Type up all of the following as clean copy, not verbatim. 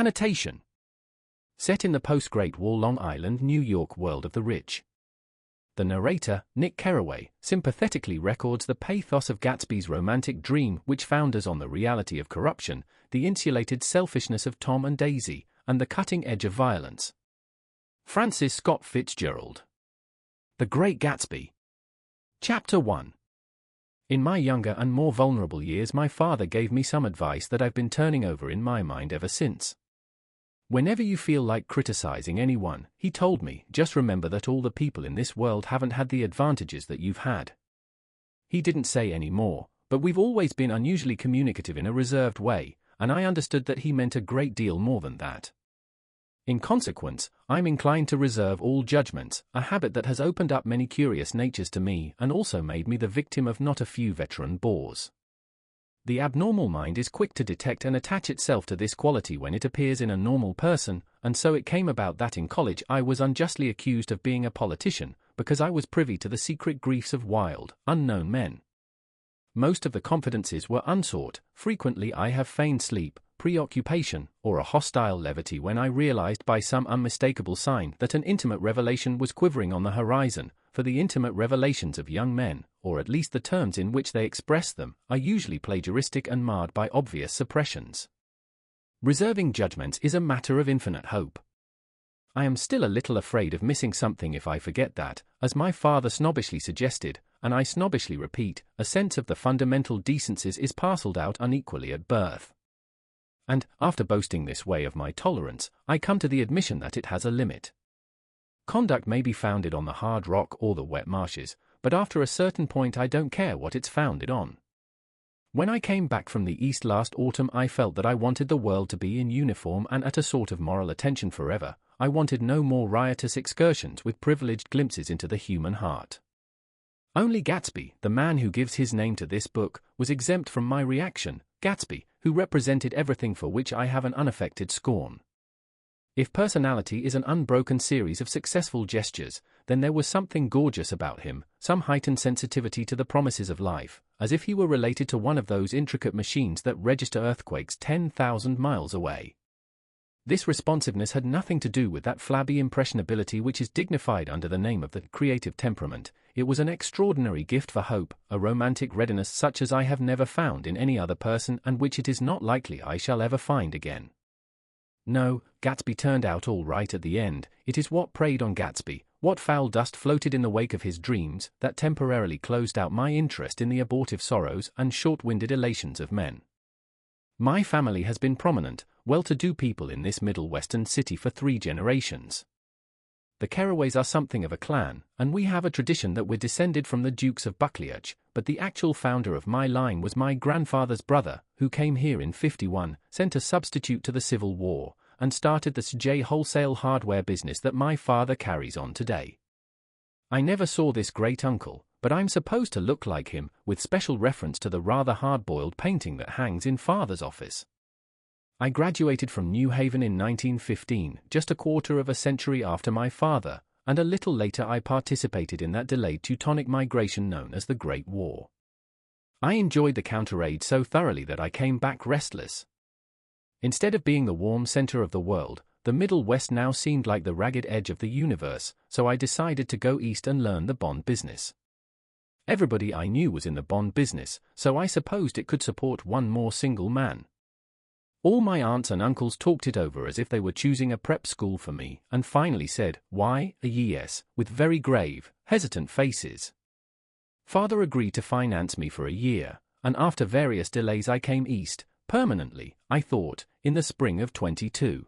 Annotation. Set in the post-Great War Long Island, New York world of the rich. The narrator, Nick Carraway, sympathetically records the pathos of Gatsby's romantic dream, which founders on the reality of corruption, the insulated selfishness of Tom and Daisy, and the cutting edge of violence. Francis Scott Fitzgerald. The Great Gatsby. Chapter 1. In my younger and more vulnerable years, my father gave me some advice that I've been turning over in my mind ever since. Whenever you feel like criticizing anyone, he told me, just remember that all the people in this world haven't had the advantages that you've had. He didn't say any more, but we've always been unusually communicative in a reserved way, and I understood that he meant a great deal more than that. In consequence, I'm inclined to reserve all judgments, a habit that has opened up many curious natures to me and also made me the victim of not a few veteran bores. The abnormal mind is quick to detect and attach itself to this quality when it appears in a normal person, and so it came about that in college I was unjustly accused of being a politician, because I was privy to the secret griefs of wild, unknown men. Most of the confidences were unsought. Frequently I have feigned sleep, preoccupation, or a hostile levity when I realized by some unmistakable sign that an intimate revelation was quivering on the horizon, for the intimate revelations of young men, or at least the terms in which they express them, are usually plagiaristic and marred by obvious suppressions. Reserving judgments is a matter of infinite hope. I am still a little afraid of missing something if I forget that, as my father snobbishly suggested, and I snobbishly repeat, a sense of the fundamental decencies is parcelled out unequally at birth. And, after boasting this way of my tolerance, I come to the admission that it has a limit. Conduct may be founded on the hard rock or the wet marshes, but after a certain point I don't care what it's founded on. When I came back from the East last autumn, I felt that I wanted the world to be in uniform and at a sort of moral attention forever. I wanted no more riotous excursions with privileged glimpses into the human heart. Only Gatsby, the man who gives his name to this book, was exempt from my reaction. Gatsby, who represented everything for which I have an unaffected scorn. If personality is an unbroken series of successful gestures, then there was something gorgeous about him, some heightened sensitivity to the promises of life, as if he were related to one of those intricate machines that register earthquakes 10,000 miles away. This responsiveness had nothing to do with that flabby impressionability which is dignified under the name of the creative temperament. It was an extraordinary gift for hope, a romantic readiness such as I have never found in any other person and which it is not likely I shall ever find again. No, Gatsby turned out all right at the end. It is what preyed on Gatsby, what foul dust floated in the wake of his dreams, that temporarily closed out my interest in the abortive sorrows and short-winded elations of men. My family has been prominent, well-to-do people in this Middle Western city for 3 generations. The Carraways are something of a clan, and we have a tradition that we're descended from the Dukes of Buccleuch, but the actual founder of my line was my grandfather's brother, who came here in '51, sent a substitute to the Civil War, and started the Jay wholesale hardware business that my father carries on today. I never saw this great uncle, but I'm supposed to look like him, with special reference to the rather hard-boiled painting that hangs in father's office. I graduated from New Haven in 1915, just a quarter of a century after my father, and a little later I participated in that delayed Teutonic migration known as the Great War. I enjoyed the counter-aid so thoroughly that I came back restless. Instead of being the warm center of the world, the Middle West now seemed like the ragged edge of the universe, so I decided to go east and learn the bond business. Everybody I knew was in the bond business, so I supposed it could support one more single man. All my aunts and uncles talked it over as if they were choosing a prep school for me, and finally said, "Why, yes," with very grave, hesitant faces. Father agreed to finance me for a year, and after various delays I came east, permanently, I thought, in the spring of '22.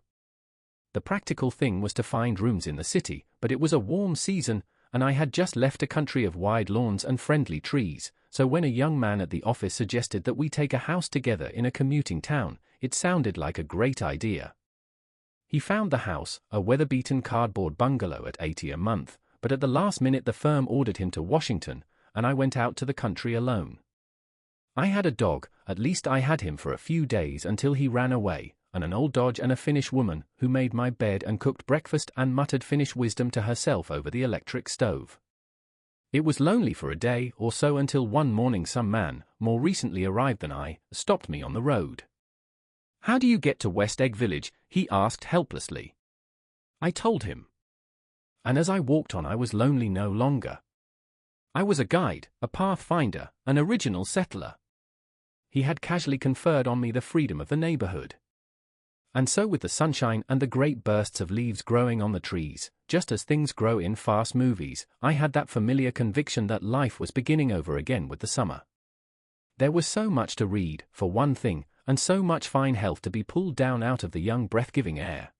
The practical thing was to find rooms in the city, but it was a warm season, and I had just left a country of wide lawns and friendly trees, so when a young man at the office suggested that we take a house together in a commuting town, it sounded like a great idea. He found the house, a weather-beaten cardboard bungalow at $80 a month, but at the last minute the firm ordered him to Washington, and I went out to the country alone. I had a dog, at least I had him for a few days until he ran away, and an old Dodge and a Finnish woman, who made my bed and cooked breakfast and muttered Finnish wisdom to herself over the electric stove. It was lonely for a day or so until one morning some man, more recently arrived than I, stopped me on the road. "How do you get to West Egg Village?" he asked helplessly. I told him. And as I walked on, I was lonely no longer. I was a guide, a pathfinder, an original settler. He had casually conferred on me the freedom of the neighborhood. And so, with the sunshine and the great bursts of leaves growing on the trees, just as things grow in fast movies, I had that familiar conviction that life was beginning over again with the summer. There was so much to read, for one thing, and so much fine health to be pulled down out of the young breath-giving air.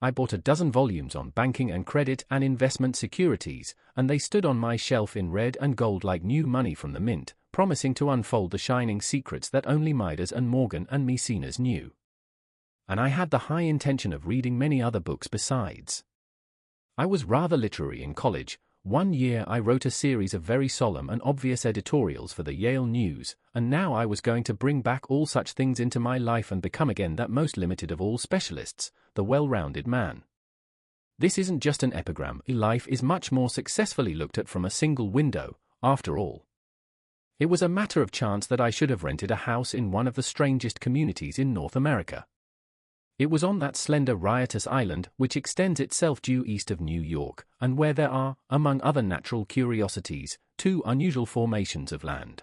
I bought a dozen volumes on banking and credit and investment securities, and they stood on my shelf in red and gold like new money from the mint, promising to unfold the shining secrets that only Midas and Morgan and Maecenas knew. And I had the high intention of reading many other books besides. I was rather literary in college. One year I wrote a series of very solemn and obvious editorials for the Yale News, and now I was going to bring back all such things into my life and become again that most limited of all specialists, the well-rounded man. This isn't just an epigram. Life is much more successfully looked at from a single window, after all. It was a matter of chance that I should have rented a house in one of the strangest communities in North America. It was on that slender riotous island which extends itself due east of New York, and where there are, among other natural curiosities, two unusual formations of land.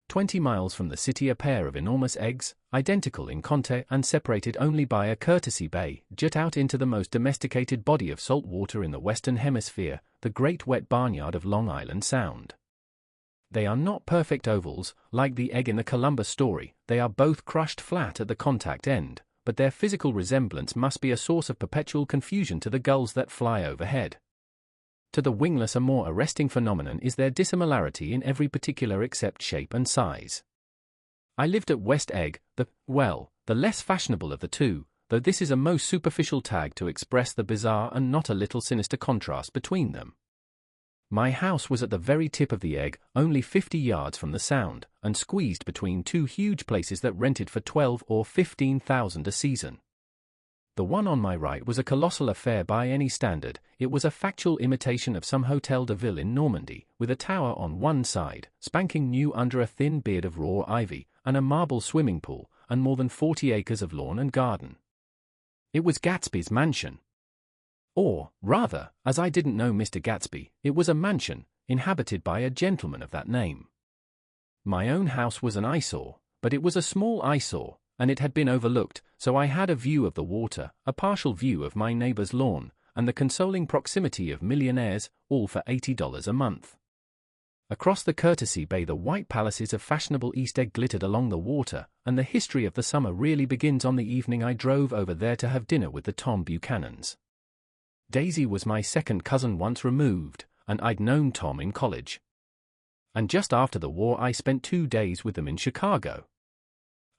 20 miles from the city, a pair of enormous eggs, identical in contour and separated only by a courtesy bay, jut out into the most domesticated body of salt water in the Western Hemisphere, the Great Wet Barnyard of Long Island Sound. They are not perfect ovals, like the egg in the Columbus story. They are both crushed flat at the contact end, but their physical resemblance must be a source of perpetual confusion to the gulls that fly overhead. To the wingless, a more arresting phenomenon is their dissimilarity in every particular except shape and size. I lived at West Egg, the less fashionable of the two, though this is a most superficial tag to express the bizarre and not a little sinister contrast between them. My house was at the very tip of the egg, only 50 yards from the Sound, and squeezed between two huge places that rented for $12,000 or $15,000 a season. The one on my right was a colossal affair by any standard. It was a factual imitation of some Hotel de Ville in Normandy, with a tower on one side, spanking new under a thin beard of raw ivy, and a marble swimming pool, and more than 40 acres of lawn and garden. It was Gatsby's mansion. Or, rather, as I didn't know Mr. Gatsby, it was a mansion, inhabited by a gentleman of that name. My own house was an eyesore, but it was a small eyesore, and it had been overlooked, so I had a view of the water, a partial view of my neighbor's lawn, and the consoling proximity of millionaires, all for $80 a month. Across the courtesy bay the white palaces of fashionable East Egg glittered along the water, and the history of the summer really begins on the evening I drove over there to have dinner with the Tom Buchanans. Daisy was my second cousin once removed, and I'd known Tom in college. And just after the war I spent 2 days with them in Chicago.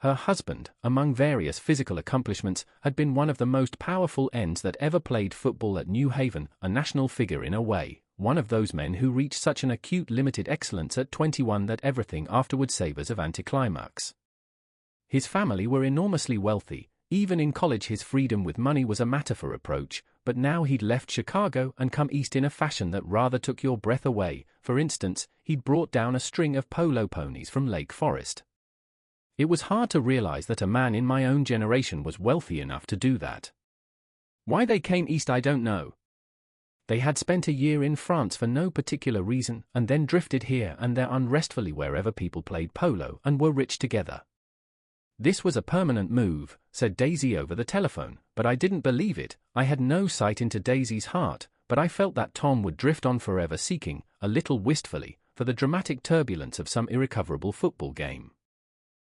Her husband, among various physical accomplishments, had been one of the most powerful ends that ever played football at New Haven, a national figure in a way, one of those men who reach such an acute limited excellence at 21 that everything afterward savors of anticlimax. His family were enormously wealthy. Even in college his freedom with money was a matter for reproach, but now he'd left Chicago and come east in a fashion that rather took your breath away. For instance, he'd brought down a string of polo ponies from Lake Forest. It was hard to realize that a man in my own generation was wealthy enough to do that. Why they came east I don't know. They had spent a year in France for no particular reason, and then drifted here and there unrestfully wherever people played polo and were rich together. This was a permanent move, said Daisy over the telephone, but I didn't believe it. I had no sight into Daisy's heart, but I felt that Tom would drift on forever seeking, a little wistfully, for the dramatic turbulence of some irrecoverable football game.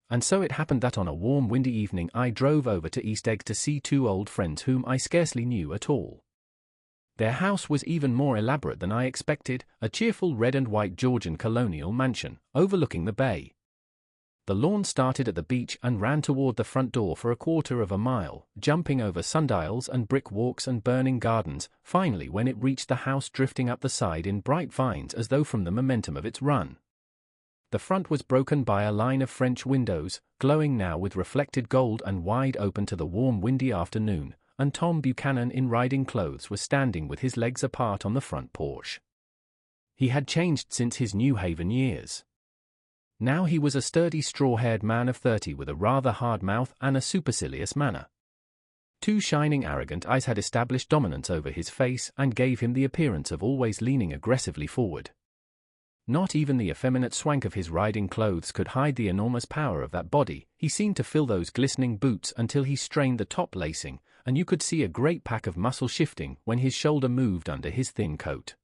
And so it happened that on a warm windy evening I drove over to East Egg to see two old friends whom I scarcely knew at all. Their house was even more elaborate than I expected, a cheerful red and white Georgian colonial mansion, overlooking the bay. The lawn started at the beach and ran toward the front door for 1/4 of a mile, jumping over sundials and brick walks and burning gardens, finally when it reached the house drifting up the side in bright vines as though from the momentum of its run. The front was broken by a line of French windows, glowing now with reflected gold and wide open to the warm windy afternoon, and Tom Buchanan in riding clothes was standing with his legs apart on the front porch. He had changed since his New Haven years. Now he was a sturdy straw-haired man of 30 with a rather hard mouth and a supercilious manner. Two shining arrogant eyes had established dominance over his face and gave him the appearance of always leaning aggressively forward. Not even the effeminate swank of his riding clothes could hide the enormous power of that body. He seemed to fill those glistening boots until he strained the top lacing, and you could see a great pack of muscle shifting when his shoulder moved under his thin coat.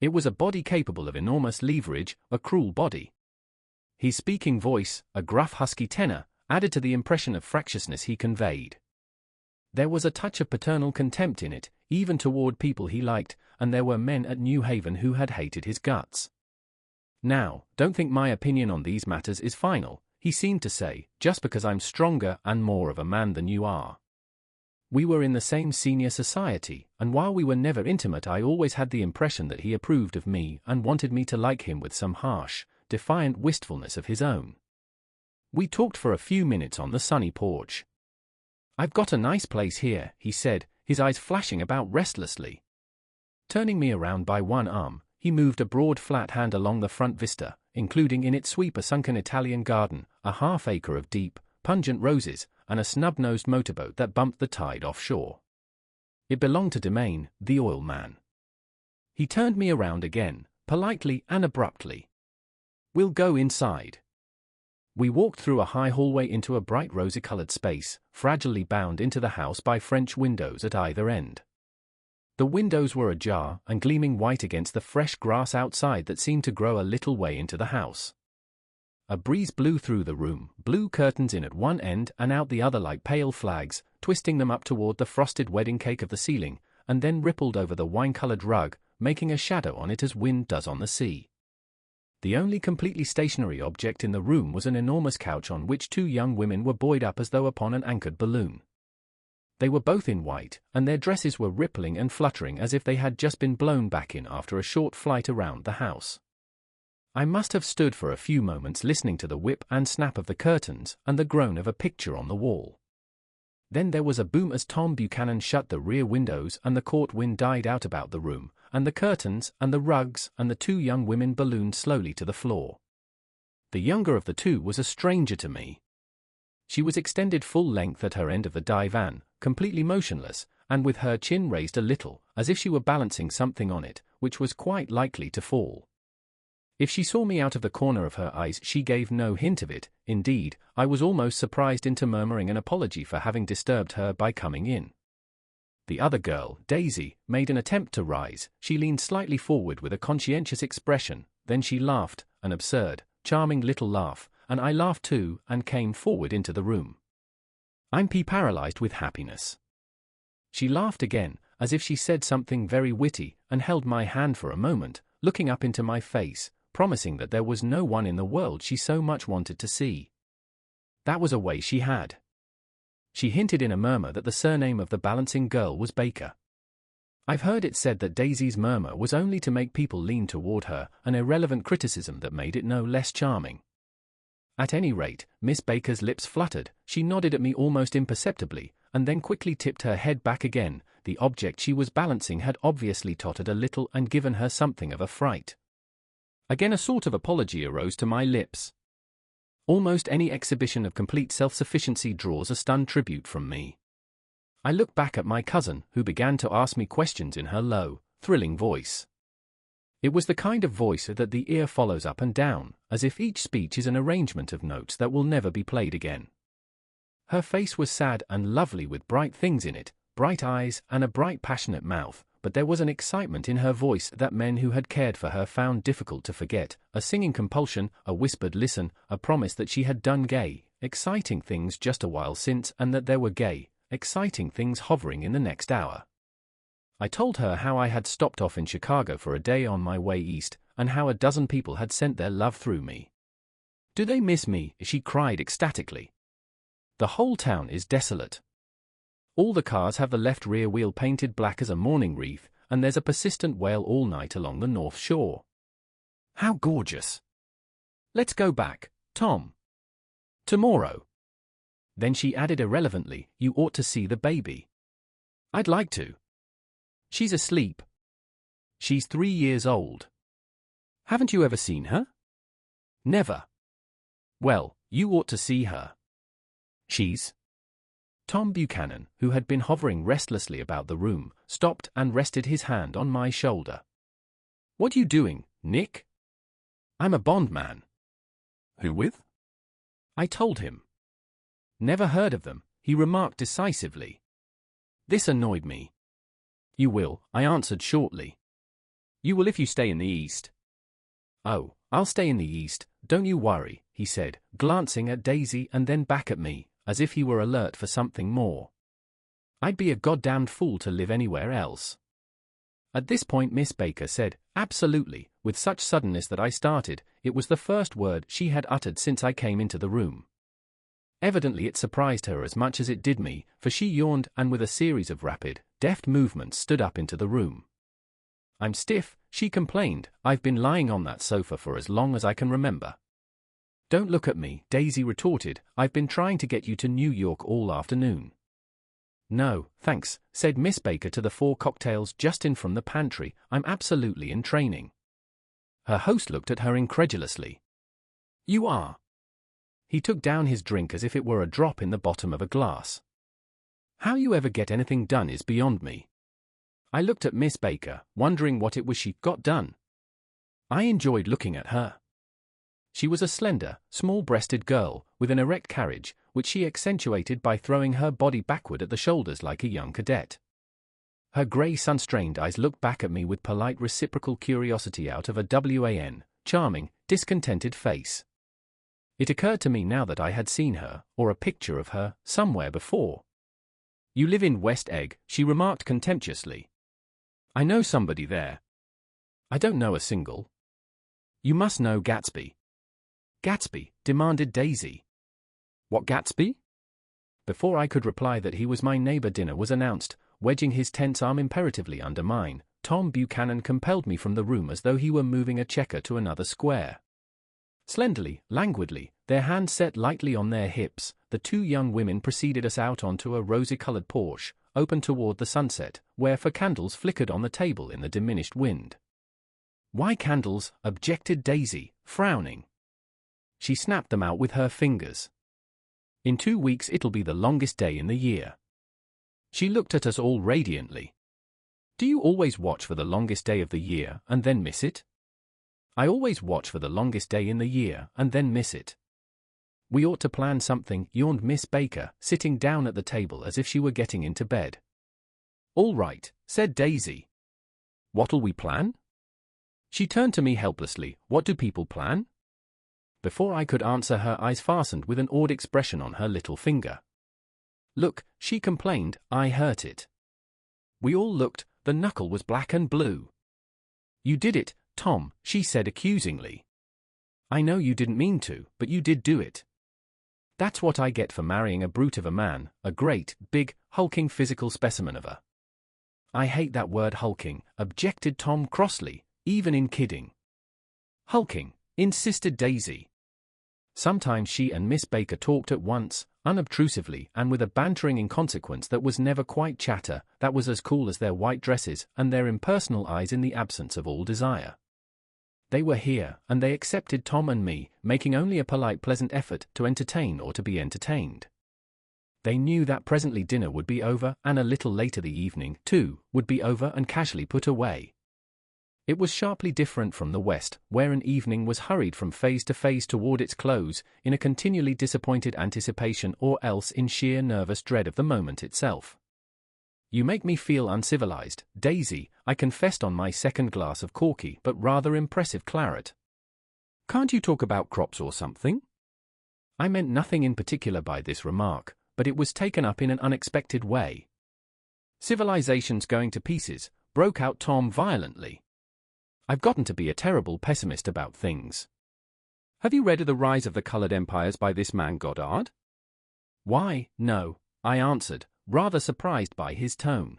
It was a body capable of enormous leverage, a cruel body. His speaking voice, a gruff husky tenor, added to the impression of fractiousness he conveyed. There was a touch of paternal contempt in it, even toward people he liked, and there were men at New Haven who had hated his guts. Now, don't think my opinion on these matters is final, he seemed to say, just because I'm stronger and more of a man than you are. We were in the same senior society, and while we were never intimate, I always had the impression that he approved of me and wanted me to like him with some harsh, defiant wistfulness of his own. We talked for a few minutes on the sunny porch. "I've got a nice place here," he said, his eyes flashing about restlessly. Turning me around by one arm, he moved a broad flat hand along the front vista, including in its sweep a sunken Italian garden, a half-acre of deep, pungent roses, and a snub-nosed motorboat that bumped the tide offshore. It belonged to Domain, the oil man. He turned me around again, politely and abruptly. "We'll go inside." We walked through a high hallway into a bright rosy-colored space, fragilely bound into the house by French windows at either end. The windows were ajar and gleaming white against the fresh grass outside that seemed to grow a little way into the house. A breeze blew through the room, blue curtains in at one end and out the other like pale flags, twisting them up toward the frosted wedding cake of the ceiling, and then rippled over the wine-colored rug, making a shadow on it as wind does on the sea. The only completely stationary object in the room was an enormous couch on which two young women were buoyed up as though upon an anchored balloon. They were both in white, and their dresses were rippling and fluttering as if they had just been blown back in after a short flight around the house. I must have stood for a few moments listening to the whip and snap of the curtains and the groan of a picture on the wall. Then there was a boom as Tom Buchanan shut the rear windows and the court wind died out about the room, and the curtains and the rugs and the two young women ballooned slowly to the floor. The younger of the two was a stranger to me. She was extended full length at her end of the divan, completely motionless, and with her chin raised a little, as if she were balancing something on it, which was quite likely to fall. If she saw me out of the corner of her eyes, she gave no hint of it. Indeed, I was almost surprised into murmuring an apology for having disturbed her by coming in. The other girl, Daisy, made an attempt to rise. She leaned slightly forward with a conscientious expression, then she laughed, an absurd, charming little laugh, and I laughed too and came forward into the room. I'm paralyzed with happiness. She laughed again, as if she said something very witty, and held my hand for a moment, looking up into my face, promising that there was no one in the world she so much wanted to see. That was a way she had. She hinted in a murmur that the surname of the balancing girl was Baker. I've heard it said that Daisy's murmur was only to make people lean toward her, an irrelevant criticism that made it no less charming. At any rate, Miss Baker's lips fluttered, she nodded at me almost imperceptibly, and then quickly tipped her head back again. The object she was balancing had obviously tottered a little and given her something of a fright. Again a sort of apology arose to my lips. Almost any exhibition of complete self-sufficiency draws a stunned tribute from me. I looked back at my cousin, who began to ask me questions in her low, thrilling voice. It was the kind of voice that the ear follows up and down, as if each speech is an arrangement of notes that will never be played again. Her face was sad and lovely with bright things in it, bright eyes and a bright passionate mouth, but there was an excitement in her voice that men who had cared for her found difficult to forget, a singing compulsion, a whispered listen, a promise that she had done gay, exciting things just a while since and that there were gay, exciting things hovering in the next hour. I told her how I had stopped off in Chicago for a day on my way east, and how a dozen people had sent their love through me. "Do they miss me?" she cried ecstatically. "The whole town is desolate. All the cars have the left rear wheel painted black as a mourning wreath, and there's a persistent wail all night along the North Shore. How gorgeous! Let's go back, Tom. Tomorrow." Then she added irrelevantly, "You ought to see the baby." "I'd like to. She's asleep. She's 3 years old." "Haven't you ever seen her?" "Never. Well, you ought to see her. She's... Tom Buchanan, who had been hovering restlessly about the room, stopped and rested his hand on my shoulder. What you doing, Nick? I'm a bond man. Who with? I told him. Never heard of them, he remarked decisively. This annoyed me. You will, I answered shortly. You will if you stay in the East. Oh, I'll stay in the East, don't you worry, he said, glancing at Daisy and then back at me, as if he were alert for something more. I'd be a goddamned fool to live anywhere else. At this point Miss Baker said, absolutely, with such suddenness that I started. It was the first word she had uttered since I came into the room. Evidently it surprised her as much as it did me, for she yawned and with a series of rapid, deft movements stood up into the room. I'm stiff, she complained, I've been lying on that sofa for as long as I can remember. Don't look at me, Daisy retorted, I've been trying to get you to New York all afternoon. No, thanks, said Miss Baker to the 4 cocktails just in from the pantry, I'm absolutely in training. Her host looked at her incredulously. You are? He took down his drink as if it were a drop in the bottom of a glass. How you ever get anything done is beyond me. I looked at Miss Baker, wondering what it was she got done. I enjoyed looking at her. She was a slender, small-breasted girl, with an erect carriage, which she accentuated by throwing her body backward at the shoulders like a young cadet. Her grey sun-strained eyes looked back at me with polite reciprocal curiosity out of a charming, discontented face. It occurred to me now that I had seen her, or a picture of her, somewhere before. You live in West Egg, she remarked contemptuously. I know somebody there. I don't know a single. You must know Gatsby. Gatsby, demanded Daisy. What Gatsby? Before I could reply that he was my neighbor, dinner was announced. Wedging his tense arm imperatively under mine, Tom Buchanan compelled me from the room as though he were moving a checker to another square. Slenderly, languidly, their hands set lightly on their hips, the 2 young women preceded us out onto a rosy-colored porch, open toward the sunset, where 4 candles flickered on the table in the diminished wind. Why candles? Objected Daisy, frowning. She snapped them out with her fingers. In 2 weeks it'll be the longest day in the year. She looked at us all radiantly. Do you always watch for the longest day of the year and then miss it? I always watch for the longest day in the year and then miss it. We ought to plan something, yawned Miss Baker, sitting down at the table as if she were getting into bed. All right, said Daisy. What'll we plan? She turned to me helplessly. What do people plan? Before I could answer, her eyes fastened with an awed expression on her little finger. Look, she complained, I hurt it. We all looked, the knuckle was black and blue. You did it, Tom, she said accusingly. I know you didn't mean to, but you did do it. That's what I get for marrying a brute of a man, a great, big, hulking physical specimen of her. I hate that word hulking, objected Tom crossly, even in kidding. Hulking, insisted Daisy. Sometimes she and Miss Baker talked at once, unobtrusively and with a bantering inconsequence that was never quite chatter, that was as cool as their white dresses and their impersonal eyes in the absence of all desire. They were here, and they accepted Tom and me, making only a polite pleasant effort to entertain or to be entertained. They knew that presently dinner would be over, and a little later the evening, too, would be over and casually put away. It was sharply different from the West, where an evening was hurried from phase to phase toward its close, in a continually disappointed anticipation or else in sheer nervous dread of the moment itself. You make me feel uncivilized, Daisy, I confessed on my second glass of corky but rather impressive claret. Can't you talk about crops or something? I meant nothing in particular by this remark, but it was taken up in an unexpected way. Civilization's going to pieces, broke out Tom violently. I've gotten to be a terrible pessimist about things. Have you read of The Rise of the Colored Empires by this man Goddard? Why, no, I answered, rather surprised by his tone.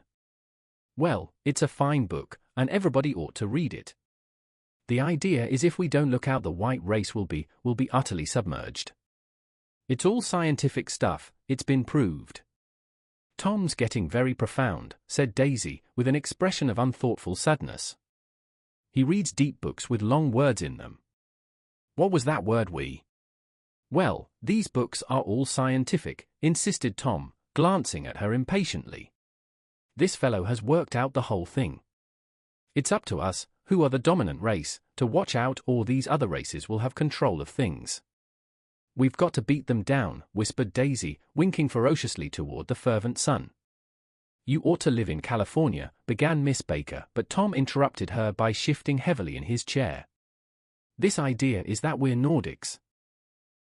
Well, it's a fine book, and everybody ought to read it. The idea is if we don't look out, the white race will be utterly submerged. It's all scientific stuff, it's been proved. Tom's getting very profound, said Daisy, with an expression of unthoughtful sadness. He reads deep books with long words in them. What was that word we? Well, these books are all scientific, insisted Tom, glancing at her impatiently. This fellow has worked out the whole thing. It's up to us, who are the dominant race, to watch out, or these other races will have control of things. We've got to beat them down, whispered Daisy, winking ferociously toward the fervent sun. You ought to live in California, began Miss Baker, but Tom interrupted her by shifting heavily in his chair. This idea is that we're Nordics.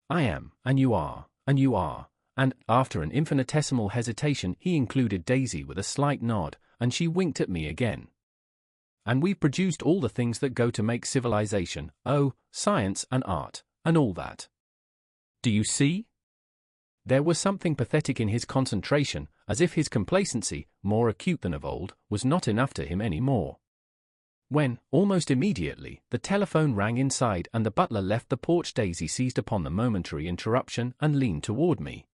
I am, and you are, and you are, and, after an infinitesimal hesitation, he included Daisy with a slight nod, and she winked at me again. And we've produced all the things that go to make civilization, science and art, and all that. Do you see? There was something pathetic in his concentration, as if his complacency, more acute than of old, was not enough to him any more. When, almost immediately, the telephone rang inside and the butler left the porch, Daisy seized upon the momentary interruption and leaned toward me.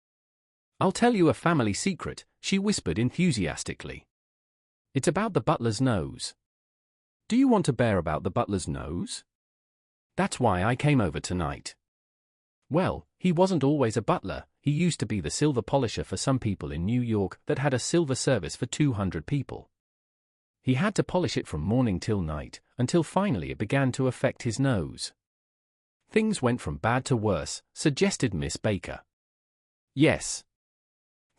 I'll tell you a family secret, she whispered enthusiastically. It's about the butler's nose. Do you want to bear about the butler's nose? That's why I came over tonight. Well, he wasn't always a butler, he used to be the silver polisher for some people in New York that had a silver service for 200 people. He had to polish it from morning till night, until finally it began to affect his nose. Things went from bad to worse, suggested Miss Baker. Yes.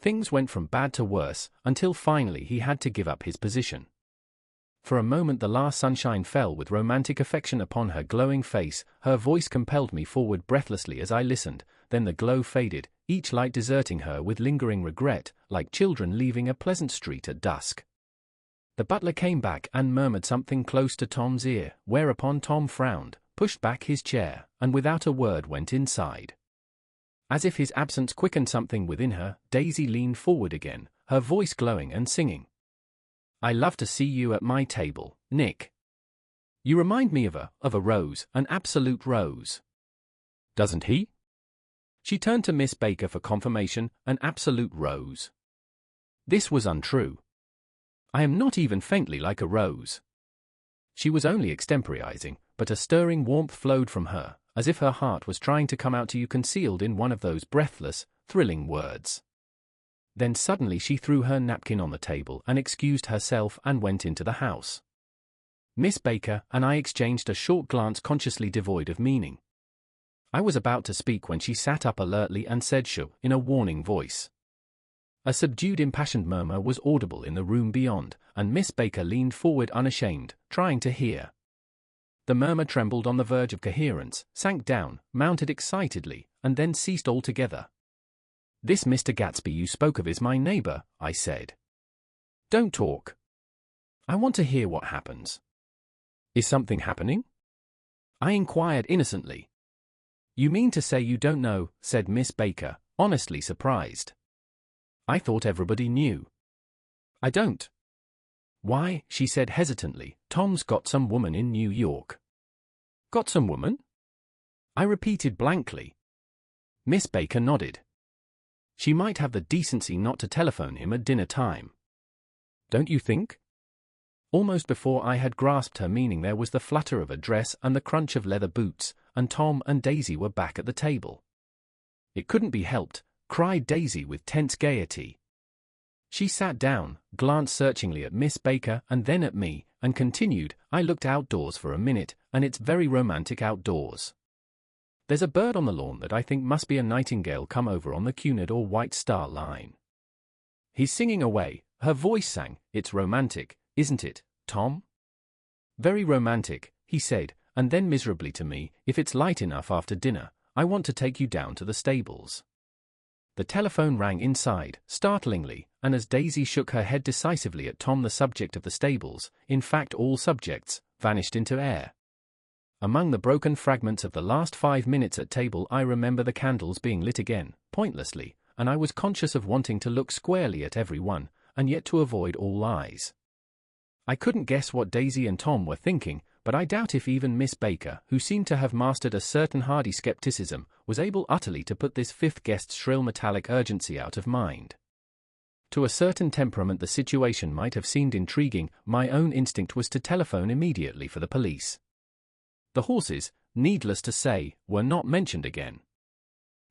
Things went from bad to worse, until finally he had to give up his position. For a moment the last sunshine fell with romantic affection upon her glowing face, her voice compelled me forward breathlessly as I listened, then the glow faded, each light deserting her with lingering regret, like children leaving a pleasant street at dusk. The butler came back and murmured something close to Tom's ear, whereupon Tom frowned, pushed back his chair, and without a word went inside. As if his absence quickened something within her, Daisy leaned forward again, her voice glowing and singing. I love to see you at my table, Nick. You remind me of a rose, an absolute rose. Doesn't he? She turned to Miss Baker for confirmation, an absolute rose. This was untrue. I am not even faintly like a rose. She was only extemporizing, but a stirring warmth flowed from her, as if her heart was trying to come out to you concealed in one of those breathless, thrilling words. Then suddenly she threw her napkin on the table and excused herself and went into the house. Miss Baker and I exchanged a short glance consciously devoid of meaning. I was about to speak when she sat up alertly and said "shoo" in a warning voice. A subdued impassioned murmur was audible in the room beyond, and Miss Baker leaned forward unashamed, trying to hear. The murmur trembled on the verge of coherence, sank down, mounted excitedly, and then ceased altogether. This Mr. Gatsby you spoke of is my neighbor, I said. Don't talk. I want to hear what happens. Is something happening? I inquired innocently. You mean to say you don't know, said Miss Baker, honestly surprised. I thought everybody knew. I don't. Why, she said hesitantly, Tom's got some woman in New York. Got some woman? I repeated blankly. Miss Baker nodded. She might have the decency not to telephone him at dinner time. Don't you think? Almost before I had grasped her meaning there was the flutter of a dress and the crunch of leather boots, and Tom and Daisy were back at the table. It couldn't be helped, cried Daisy with tense gaiety. She sat down, glanced searchingly at Miss Baker and then at me, and continued, I looked outdoors for a minute, and it's very romantic outdoors. There's a bird on the lawn that I think must be a nightingale come over on the Cunard or White Star Line. He's singing away, her voice sang, it's romantic, isn't it, Tom? Very romantic, he said, and then miserably to me, if it's light enough after dinner, I want to take you down to the stables. The telephone rang inside, startlingly, and as Daisy shook her head decisively at Tom the subject of the stables, in fact all subjects, vanished into air. Among the broken fragments of the last 5 minutes at table I remember the candles being lit again, pointlessly, and I was conscious of wanting to look squarely at every one, and yet to avoid all eyes. I couldn't guess what Daisy and Tom were thinking, but I doubt if even Miss Baker, who seemed to have mastered a certain hardy skepticism, was able utterly to put this fifth guest's shrill metallic urgency out of mind. To a certain temperament the situation might have seemed intriguing, my own instinct was to telephone immediately for the police. The horses, needless to say, were not mentioned again.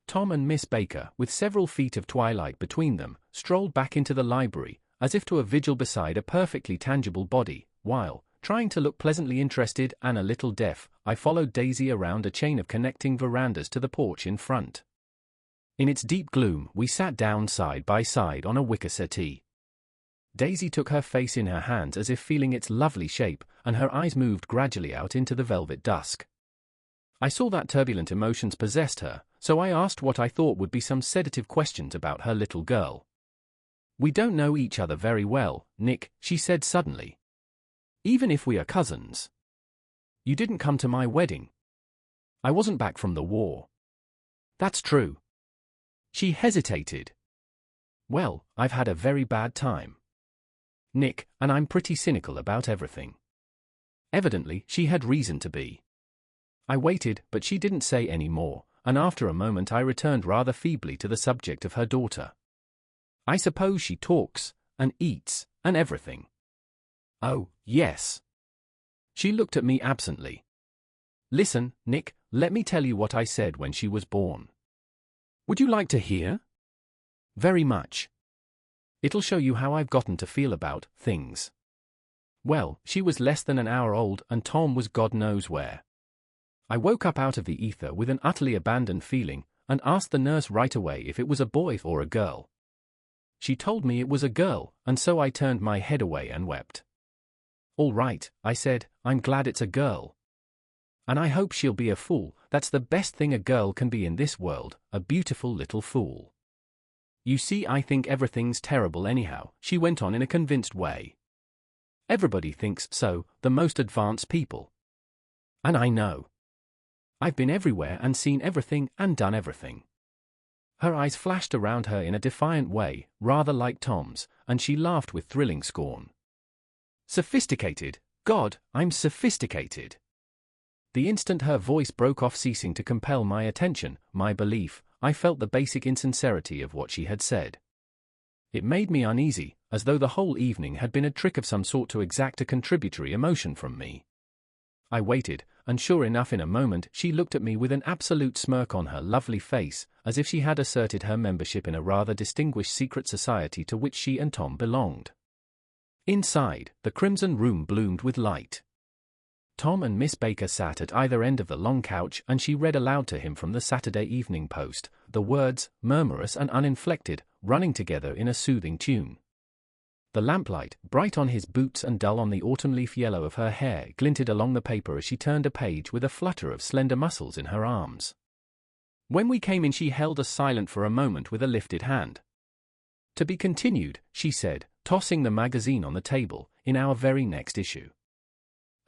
Tom and Miss Baker, with several feet of twilight between them, strolled back into the library, as if to a vigil beside a perfectly tangible body, while, trying to look pleasantly interested and a little deaf, I followed Daisy around a chain of connecting verandas to the porch in front. In its deep gloom, we sat down side by side on a wicker settee. Daisy took her face in her hands as if feeling its lovely shape, and her eyes moved gradually out into the velvet dusk. I saw that turbulent emotions possessed her, so I asked what I thought would be some sedative questions about her little girl. "We don't know each other very well, Nick," she said suddenly. "Even if we are cousins. You didn't come to my wedding. I wasn't back from the war." "That's true." She hesitated. "Well, I've had a very bad time, Nick, and I'm pretty cynical about everything." Evidently, she had reason to be. I waited, but she didn't say any more, and after a moment I returned rather feebly to the subject of her daughter. "I suppose she talks, and eats, and everything." "Oh, yes." She looked at me absently. "Listen, Nick, let me tell you what I said when she was born. Would you like to hear?" "Very much. It'll show you how I've gotten to feel about things." Well, she was less than an hour old and Tom was God knows where. I woke up out of the ether with an utterly abandoned feeling and asked the nurse right away if it was a boy or a girl. She told me it was a girl, and so I turned my head away and wept. "All right," I said, "I'm glad it's a girl. And I hope she'll be a fool. That's the best thing a girl can be in this world, a beautiful little fool. You see, I think everything's terrible anyhow," she went on in a convinced way. "Everybody thinks so, the most advanced people. And I know. I've been everywhere and seen everything and done everything." Her eyes flashed around her in a defiant way, rather like Tom's, and she laughed with thrilling scorn. "Sophisticated? God, I'm sophisticated." The instant her voice broke off, ceasing to compel my attention, my belief, I felt the basic insincerity of what she had said. It made me uneasy, as though the whole evening had been a trick of some sort to exact a contributory emotion from me. I waited, and sure enough in a moment she looked at me with an absolute smirk on her lovely face, as if she had asserted her membership in a rather distinguished secret society to which she and Tom belonged. Inside, the crimson room bloomed with light. Tom and Miss Baker sat at either end of the long couch and she read aloud to him from the Saturday Evening Post, the words, murmurous and uninflected, running together in a soothing tune. The lamplight, bright on his boots and dull on the autumn leaf yellow of her hair, glinted along the paper as she turned a page with a flutter of slender muscles in her arms. When we came in she held us silent for a moment with a lifted hand. "To be continued," she said, tossing the magazine on the table, "in our very next issue."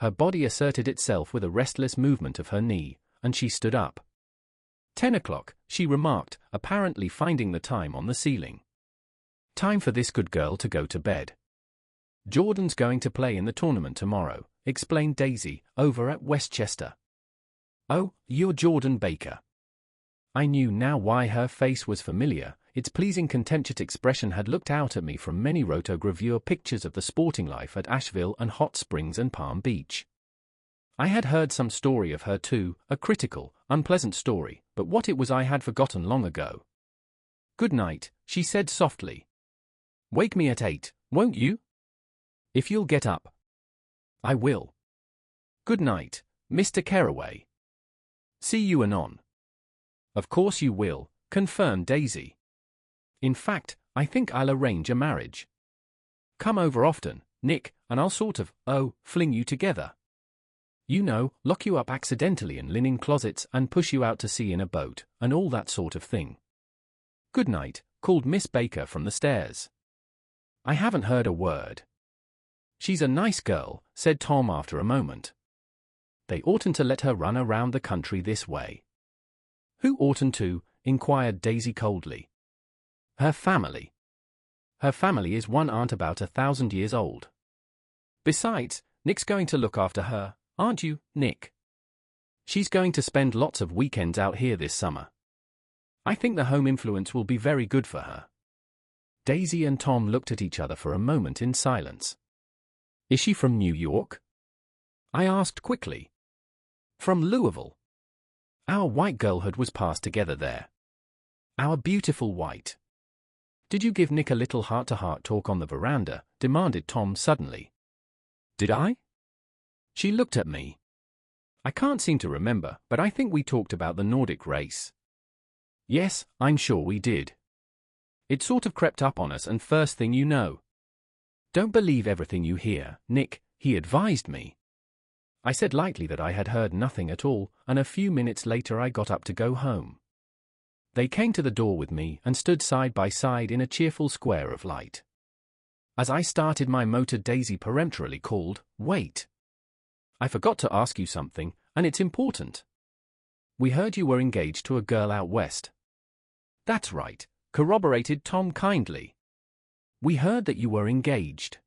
Her body asserted itself with a restless movement of her knee, and she stood up. 10 o'clock, she remarked, apparently finding the time on the ceiling. "Time for this good girl to go to bed. Jordan's going to play in the tournament tomorrow," explained Daisy, "over at Westchester." "Oh, you're Jordan Baker." I knew now why her face was familiar. Its pleasing contemptuous expression had looked out at me from many rotogravure pictures of the sporting life at Asheville and Hot Springs and Palm Beach. I had heard some story of her too, a critical, unpleasant story, but what it was I had forgotten long ago. "Good night," she said softly. "Wake me at 8, won't you? If you'll get up." "I will." "Good night, Mr. Carraway. See you anon." "Of course you will," confirmed Daisy. "In fact, I think I'll arrange a marriage. Come over often, Nick, and I'll sort of, fling you together. You know, lock you up accidentally in linen closets and push you out to sea in a boat, and all that sort of thing." "Good night," called Miss Baker from the stairs. "I haven't heard a word." "She's a nice girl," said Tom after a moment. "They oughtn't to let her run around the country this way." "Who oughtn't to?" inquired Daisy coldly. "Her family. Her family is one aunt about 1,000 years old. Besides, Nick's going to look after her, aren't you, Nick? She's going to spend lots of weekends out here this summer. I think the home influence will be very good for her." Daisy and Tom looked at each other for a moment in silence. "Is she from New York?" I asked quickly. "From Louisville. Our white girlhood was passed together there. Our beautiful white. Did you give Nick a little heart-to-heart talk on the veranda? Demanded Tom suddenly. Did I? She looked at me. I can't seem to remember, but I think we talked about the Nordic race. Yes, I'm sure we did. It sort of crept up on us, and first thing you know. Don't believe everything you hear, Nick, he advised me. I said lightly that I had heard nothing at all, and a few minutes later I got up to go home. They came to the door with me and stood side by side in a cheerful square of light. As I started my motor, Daisy peremptorily called, "Wait. I forgot to ask you something, and it's important. We heard you were engaged to a girl out west." "That's right," corroborated Tom kindly. "We heard that you were engaged."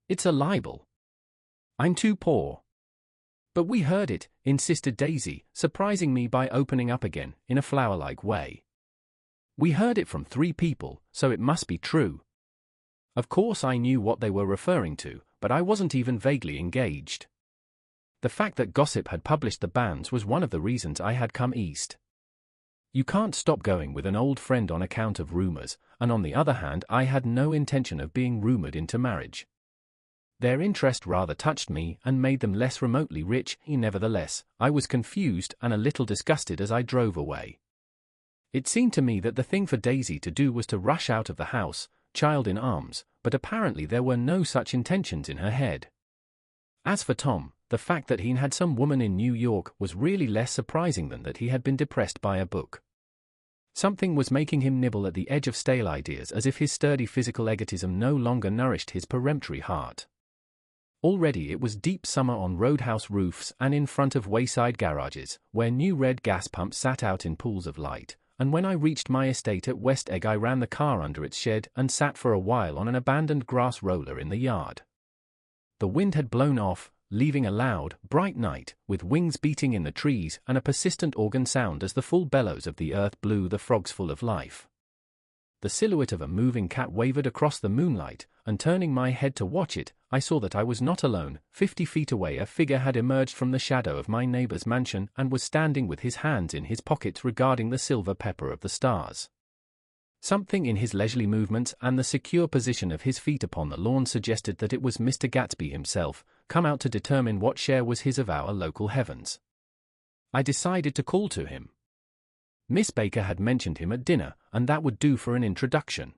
"It's a libel. I'm too poor." "But we heard it," insisted Daisy, surprising me by opening up again in a flower-like way. "We heard it from 3 people, so it must be true." Of course I knew what they were referring to, but I wasn't even vaguely engaged. The fact that gossip had published the banns was one of the reasons I had come east. You can't stop going with an old friend on account of rumors, and on the other hand I had no intention of being rumored into marriage. Their interest rather touched me and made them less remotely rich. Nevertheless, I was confused and a little disgusted as I drove away. It seemed to me that the thing for Daisy to do was to rush out of the house, child in arms, but apparently there were no such intentions in her head. As for Tom, the fact that he had some woman in New York was really less surprising than that he had been depressed by a book. Something was making him nibble at the edge of stale ideas, as if his sturdy physical egotism no longer nourished his peremptory heart. Already it was deep summer on roadhouse roofs and in front of wayside garages, where new red gas pumps sat out in pools of light, and when I reached my estate at West Egg I ran the car under its shed and sat for a while on an abandoned grass roller in the yard. The wind had blown off, leaving a loud, bright night, with wings beating in the trees and a persistent organ sound as the full bellows of the earth blew the frogs full of life. The silhouette of a moving cat wavered across the moonlight, and turning my head to watch it, I saw that I was not alone. 50 feet away a figure had emerged from the shadow of my neighbor's mansion and was standing with his hands in his pockets regarding the silver pepper of the stars. Something in his leisurely movements and the secure position of his feet upon the lawn suggested that it was Mr. Gatsby himself, come out to determine what share was his of our local heavens. I decided to call to him. Miss Baker had mentioned him at dinner, and that would do for an introduction.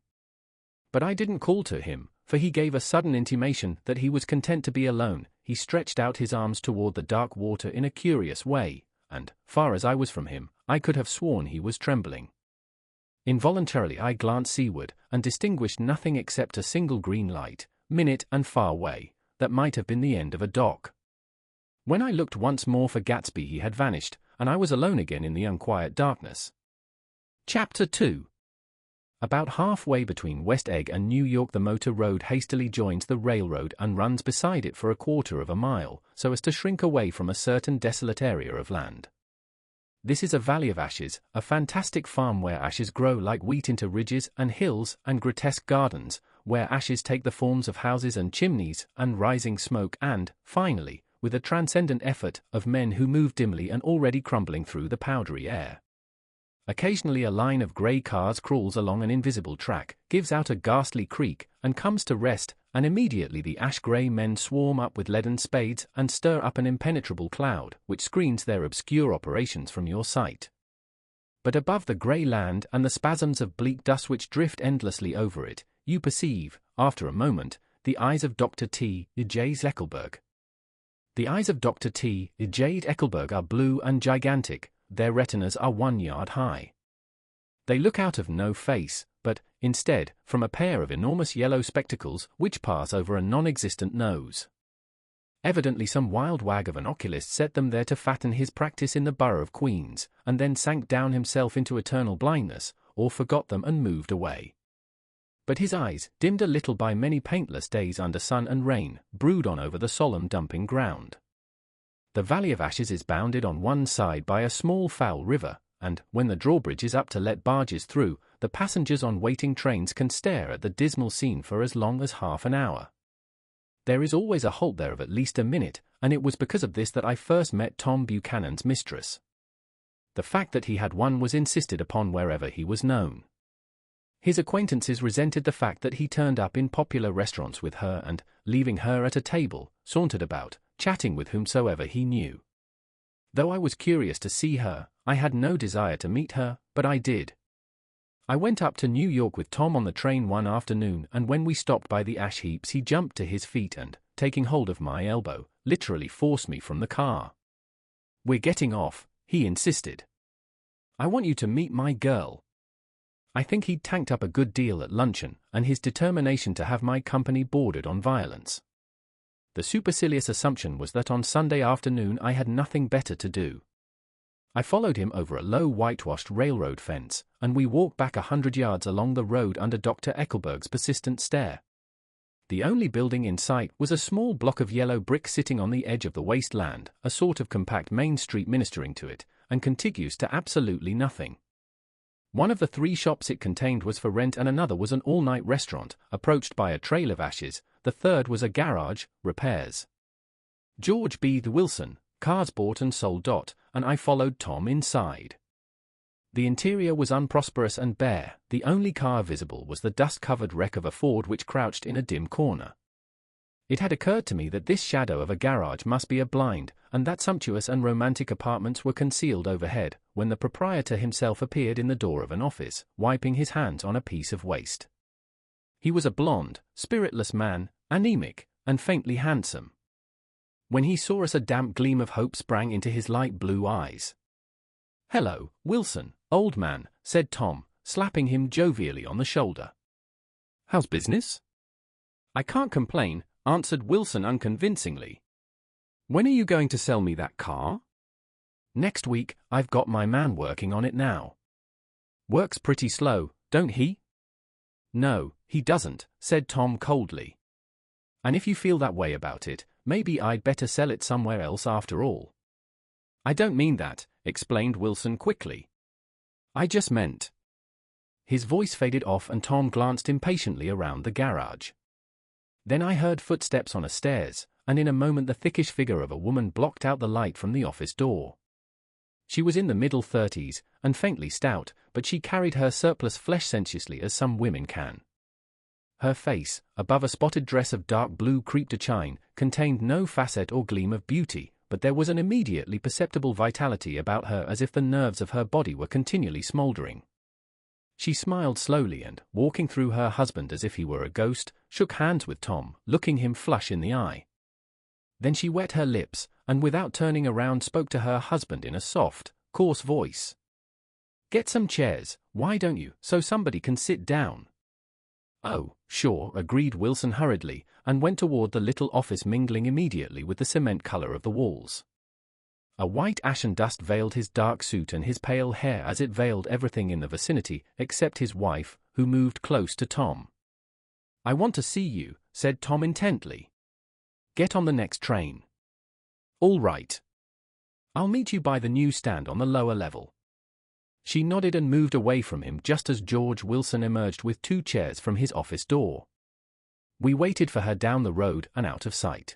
But I didn't call to him, for he gave a sudden intimation that he was content to be alone. He stretched out his arms toward the dark water in a curious way, and, far as I was from him, I could have sworn he was trembling. Involuntarily I glanced seaward, and distinguished nothing except a single green light, minute and far away, that might have been the end of a dock. When I looked once more for Gatsby he had vanished, and I was alone again in the unquiet darkness. Chapter 2. About halfway between West Egg and New York the motor road hastily joins the railroad and runs beside it for 1/4 of a mile, so as to shrink away from a certain desolate area of land. This is a valley of ashes, a fantastic farm where ashes grow like wheat into ridges and hills, and grotesque gardens, where ashes take the forms of houses and chimneys, and rising smoke and, finally, with a transcendent effort, of men who move dimly and already crumbling through the powdery air. Occasionally a line of grey cars crawls along an invisible track, gives out a ghastly creak, and comes to rest, and immediately the ash-grey men swarm up with leaden spades and stir up an impenetrable cloud, which screens their obscure operations from your sight. But above the grey land and the spasms of bleak dust which drift endlessly over it, you perceive, after a moment, the eyes of Dr. T. J. Eckelberg. The eyes of Dr. T. J. Eckelberg are blue and gigantic, their retinas are 1 yard high. They look out of no face, but, instead, from a pair of enormous yellow spectacles which pass over a non-existent nose. Evidently some wild wag of an oculist set them there to fatten his practice in the borough of Queens, and then sank down himself into eternal blindness, or forgot them and moved away. But his eyes, dimmed a little by many paintless days under sun and rain, brood on over the solemn dumping ground. The Valley of Ashes is bounded on one side by a small foul river, and, when the drawbridge is up to let barges through, the passengers on waiting trains can stare at the dismal scene for as long as half an hour. There is always a halt there of at least a minute, and it was because of this that I first met Tom Buchanan's mistress. The fact that he had one was insisted upon wherever he was known. His acquaintances resented the fact that he turned up in popular restaurants with her and, leaving her at a table, sauntered about, chatting with whomsoever he knew. Though I was curious to see her, I had no desire to meet her, but I did. I went up to New York with Tom on the train one afternoon, and when we stopped by the ash heaps he jumped to his feet and, taking hold of my elbow, literally forced me from the car. "We're getting off," he insisted. "I want you to meet my girl." I think he'd tanked up a good deal at luncheon, and his determination to have my company bordered on violence. The supercilious assumption was that on Sunday afternoon I had nothing better to do. I followed him over a low whitewashed railroad fence, and we walked back 100 yards along the road under Dr. Eckelberg's persistent stare. The only building in sight was a small block of yellow brick sitting on the edge of the wasteland, a sort of compact main street ministering to it, and contiguous to absolutely nothing. One of the 3 shops it contained was for rent and another was an all-night restaurant, approached by a trail of ashes. The third was a garage, repairs. George B. Wilson, cars bought and sold. And I followed Tom inside. The interior was unprosperous and bare. The only car visible was the dust-covered wreck of a Ford which crouched in a dim corner. It had occurred to me that this shadow of a garage must be a blind, and that sumptuous and romantic apartments were concealed overhead, when the proprietor himself appeared in the door of an office, wiping his hands on a piece of waste. He was a blond, spiritless man, anemic, and faintly handsome. When he saw us, a damp gleam of hope sprang into his light blue eyes. "Hello, Wilson, old man," said Tom, slapping him jovially on the shoulder. "How's business?" "I can't complain," answered Wilson unconvincingly. "When are you going to sell me that car?" "Next week. I've got my man working on it now." "Works pretty slow, don't he?" "No, he doesn't," said Tom coldly. "And if you feel that way about it, maybe I'd better sell it somewhere else after all." "I don't mean that," explained Wilson quickly. "I just meant—" His voice faded off and Tom glanced impatiently around the garage. Then I heard footsteps on a stairs, and in a moment the thickish figure of a woman blocked out the light from the office door. She was in the middle 30s, and faintly stout, but she carried her surplus flesh sensuously as some women can. Her face, above a spotted dress of dark blue crepe de chine, contained no facet or gleam of beauty, but there was an immediately perceptible vitality about her as if the nerves of her body were continually smouldering. She smiled slowly and, walking through her husband as if he were a ghost, shook hands with Tom, looking him flush in the eye. Then she wet her lips, and without turning around spoke to her husband in a soft, coarse voice. "Get some chairs, why don't you, so somebody can sit down?" "Oh, sure," agreed Wilson hurriedly, and went toward the little office, mingling immediately with the cement color of the walls. A white ashen dust veiled his dark suit and his pale hair as it veiled everything in the vicinity, except his wife, who moved close to Tom. "I want to see you," said Tom intently. "Get on the next train." "All right. I'll meet you by the newsstand on the lower level." She nodded and moved away from him just as George Wilson emerged with 2 chairs from his office door. We waited for her down the road and out of sight.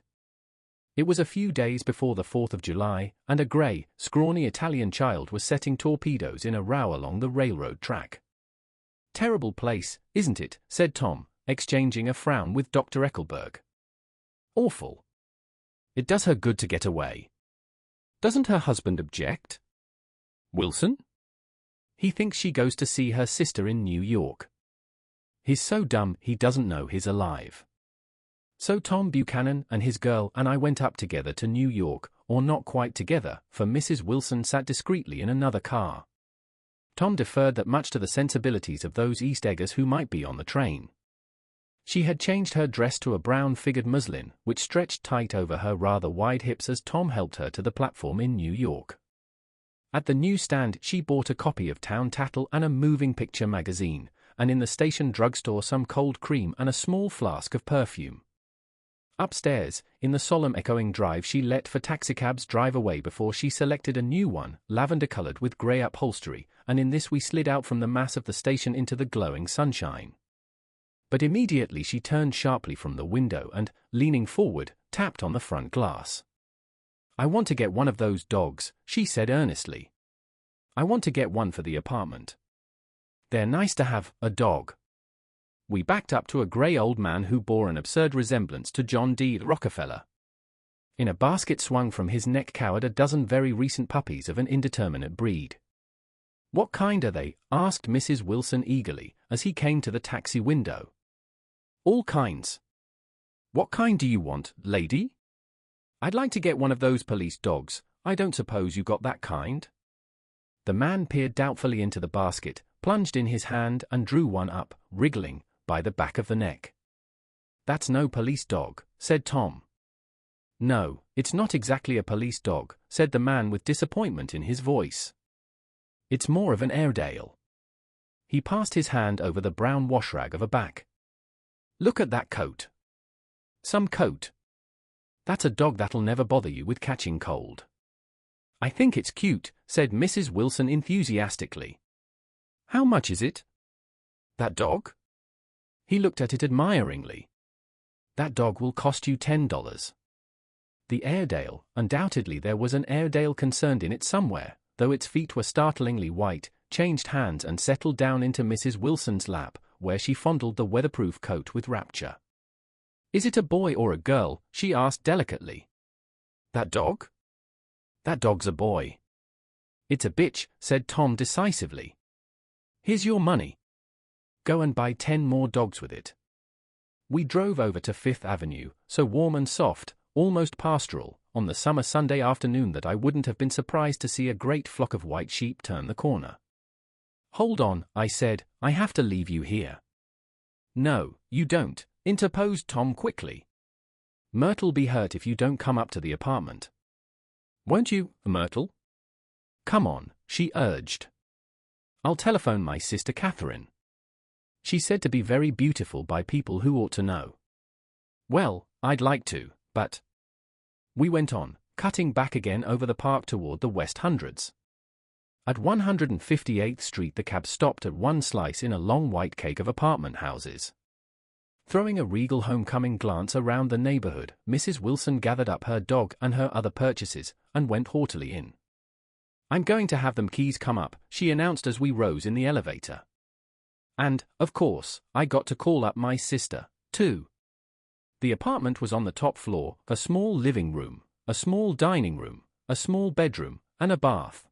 It was a few days before the 4th of July, and a grey, scrawny Italian child was setting torpedoes in a row along the railroad track. "Terrible place, isn't it?" said Tom, exchanging a frown with Dr. Eckelberg. "Awful. It does her good to get away." "Doesn't her husband object?" "Wilson? He thinks she goes to see her sister in New York. He's so dumb he doesn't know he's alive." So Tom Buchanan and his girl and I went up together to New York, or not quite together, for Mrs. Wilson sat discreetly in another car. Tom deferred that much to the sensibilities of those East Eggers who might be on the train. She had changed her dress to a brown-figured muslin, which stretched tight over her rather wide hips as Tom helped her to the platform in New York. At the newsstand she bought a copy of Town Tattle and a moving picture magazine, and in the station drugstore some cold cream and a small flask of perfume. Upstairs, in the solemn echoing drive she let for taxicabs drive away before she selected a new one, lavender-colored with grey upholstery, and in this we slid out from the mass of the station into the glowing sunshine. But immediately she turned sharply from the window and, leaning forward, tapped on the front glass. "I want to get one of those dogs," she said earnestly. I want to get one for the apartment. They're nice to have, a dog. We backed up to a grey old man who bore an absurd resemblance to John D. Rockefeller. In a basket swung from his neck cowered a dozen very recent puppies of an indeterminate breed. "What kind are they?" asked Mrs. Wilson eagerly, as he came to the taxi window. "All kinds." "What kind do you want, lady?" "I'd like to get one of those police dogs. I don't suppose you got that kind?" The man peered doubtfully into the basket, plunged in his hand and drew one up, wriggling, by the back of the neck. "That's no police dog," said Tom. "No, it's not exactly a police dog," said the man with disappointment in his voice. "It's more of an Airedale." He passed his hand over the brown washrag of a back. "Look at that coat." "Some coat." "That's a dog that'll never bother you with catching cold." "I think it's cute," said Mrs. Wilson enthusiastically. "How much is it?" "That dog?" He looked at it admiringly. "That dog will cost you $10. The Airedale, undoubtedly there was an Airedale concerned in it somewhere, though its feet were startlingly white, changed hands and settled down into Mrs. Wilson's lap, where she fondled the weatherproof coat with rapture. "Is it a boy or a girl?" she asked delicately. "That dog?" "That dog's a boy." "It's a bitch," said Tom decisively. "Here's your money. Go and buy 10 more dogs with it." We drove over to Fifth Avenue, so warm and soft, almost pastoral, on the summer Sunday afternoon that I wouldn't have been surprised to see a great flock of white sheep turn the corner. "Hold on," I said, "I have to leave you here." "No, you don't," interposed Tom quickly. "Myrtle'll be hurt if you don't come up to the apartment." "Won't you, Myrtle?" "Come on," she urged. "I'll telephone my sister Catherine. She's said to be very beautiful by people who ought to know." "Well, I'd like to, but—" We went on, cutting back again over the park toward the West Hundreds. At 158th Street the cab stopped at one slice in a long white cake of apartment houses. Throwing a regal homecoming glance around the neighborhood, Mrs. Wilson gathered up her dog and her other purchases, and went haughtily in. "I'm going to have them keys come up," she announced as we rose in the elevator. And, of course, I got to call up my sister, too. The apartment was on the top floor, a small living room, a small dining room, a small bedroom, and a bath.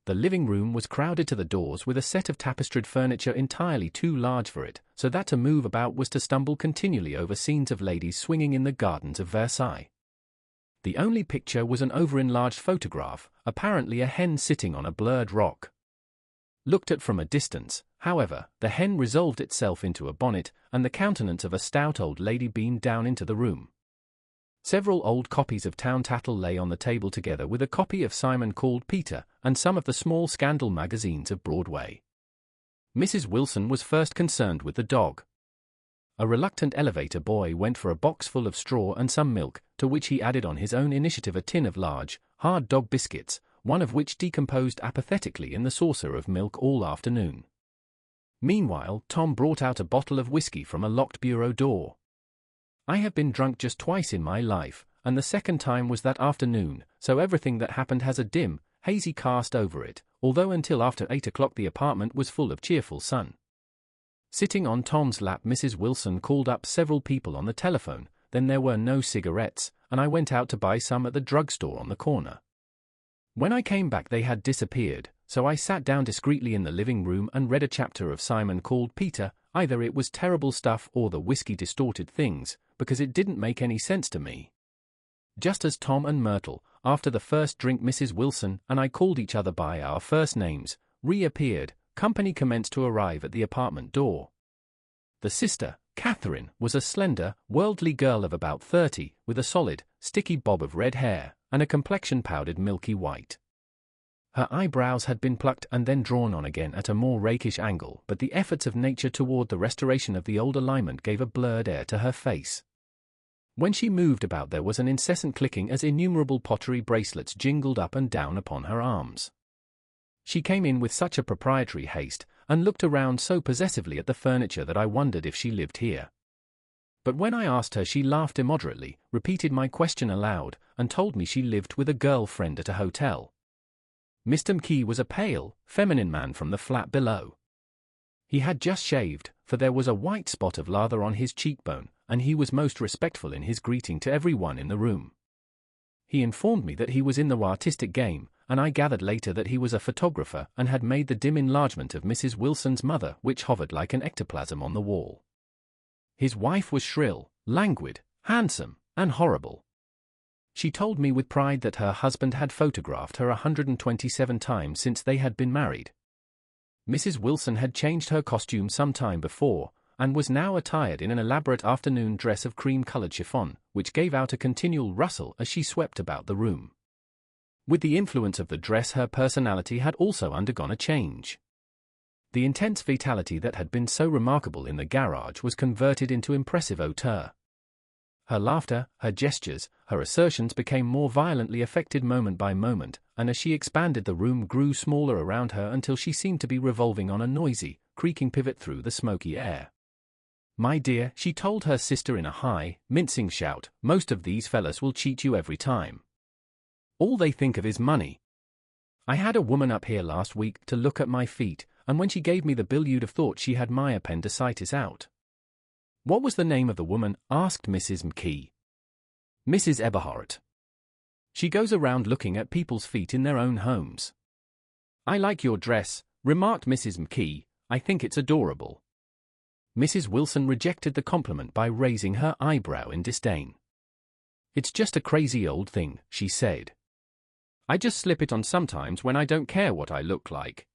The living room was crowded to the doors with a set of tapestried furniture entirely too large for it, so that to move about was to stumble continually over scenes of ladies swinging in the gardens of Versailles. The only picture was an over-enlarged photograph, apparently a hen sitting on a blurred rock. Looked at from a distance, however, the hen resolved itself into a bonnet, and the countenance of a stout old lady beamed down into the room. Several old copies of Town Tattle lay on the table together with a copy of Simon Called Peter, and some of the small scandal magazines of Broadway. Mrs. Wilson was first concerned with the dog. A reluctant elevator boy went for a box full of straw and some milk, to which he added on his own initiative a tin of large, hard dog biscuits, one of which decomposed apathetically in the saucer of milk all afternoon. Meanwhile, Tom brought out a bottle of whiskey from a locked bureau door. I have been drunk just twice in my life, and the second time was that afternoon, so everything that happened has a dim, hazy cast over it, although until after 8 o'clock the apartment was full of cheerful sun. Sitting on Tom's lap, Mrs. Wilson called up several people on the telephone, then there were no cigarettes, and I went out to buy some at the drugstore on the corner. When I came back they had disappeared, so I sat down discreetly in the living room and read a chapter of Simon Called Peter. Either it was terrible stuff or the whiskey distorted things, because it didn't make any sense to me. Just as Tom and Myrtle, after the first drink Mrs. Wilson and I called each other by our first names, reappeared, company commenced to arrive at the apartment door. The sister, Catherine, was a slender, worldly girl of about 30, with a solid, sticky bob of red hair, and a complexion powdered milky white. Her eyebrows had been plucked and then drawn on again at a more rakish angle, but the efforts of nature toward the restoration of the old alignment gave a blurred air to her face. When she moved about there was an incessant clicking as innumerable pottery bracelets jingled up and down upon her arms. She came in with such a proprietary haste, and looked around so possessively at the furniture that I wondered if she lived here. But when I asked her she laughed immoderately, repeated my question aloud, and told me she lived with a girl friend at a hotel. Mr. McKee was a pale, feminine man from the flat below. He had just shaved, for there was a white spot of lather on his cheekbone, and he was most respectful in his greeting to everyone in the room. He informed me that he was in the artistic game, and I gathered later that he was a photographer and had made the dim enlargement of Mrs. Wilson's mother which hovered like an ectoplasm on the wall. His wife was shrill, languid, handsome, and horrible. She told me with pride that her husband had photographed her 127 times since they had been married. Mrs. Wilson had changed her costume some time before, and was now attired in an elaborate afternoon dress of cream-colored chiffon, which gave out a continual rustle as she swept about the room. With the influence of the dress, her personality had also undergone a change. The intense vitality that had been so remarkable in the garage was converted into impressive hauteur. Her laughter, her gestures, her assertions became more violently affected moment by moment, and as she expanded the room grew smaller around her until she seemed to be revolving on a noisy, creaking pivot through the smoky air. "My dear," she told her sister in a high, mincing shout, "most of these fellas will cheat you every time. All they think of is money. I had a woman up here last week to look at my feet, and when she gave me the bill you'd have thought she had my appendicitis out." "What was the name of the woman?" asked Mrs. McKee. "Mrs. Eberhardt. She goes around looking at people's feet in their own homes." "I like your dress," remarked Mrs. McKee. "I think it's adorable." Mrs. Wilson rejected the compliment by raising her eyebrow in disdain. "It's just a crazy old thing," she said. "I just slip it on sometimes when I don't care what I look like."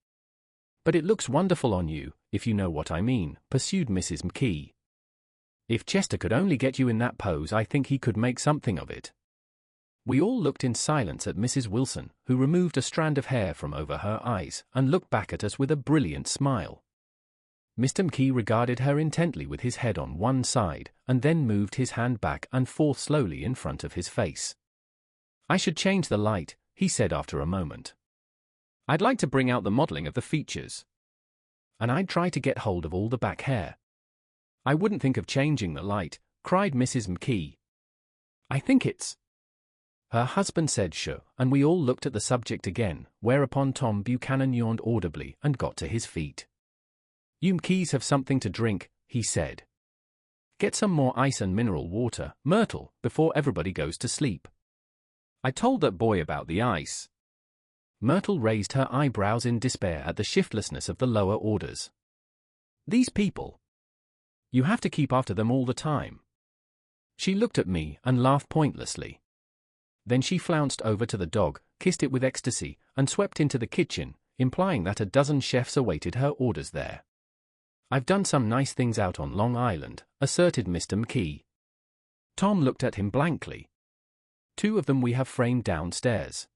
"But it looks wonderful on you, if you know what I mean," pursued Mrs. McKee. "If Chester could only get you in that pose, I think he could make something of it." We all looked in silence at Mrs. Wilson, who removed a strand of hair from over her eyes and looked back at us with a brilliant smile. Mr. McKee regarded her intently with his head on one side, and then moved his hand back and forth slowly in front of his face. "I should change the light," he said after a moment. "I'd like to bring out the modeling of the features. And I'd try to get hold of all the back hair." "I wouldn't think of changing the light," cried Mrs. McKee. "I think it's—" Her husband said sure, and we all looked at the subject again, whereupon Tom Buchanan yawned audibly and got to his feet. "You McKees have something to drink," he said. "Get some more ice and mineral water, Myrtle, before everybody goes to sleep." "I told that boy about the ice." Myrtle raised her eyebrows in despair at the shiftlessness of the lower orders. "These people. You have to keep after them all the time." She looked at me and laughed pointlessly. Then she flounced over to the dog, kissed it with ecstasy, and swept into the kitchen, implying that a dozen chefs awaited her orders there. "I've done some nice things out on Long Island," asserted Mr. McKee. Tom looked at him blankly. "Two of them we have framed downstairs."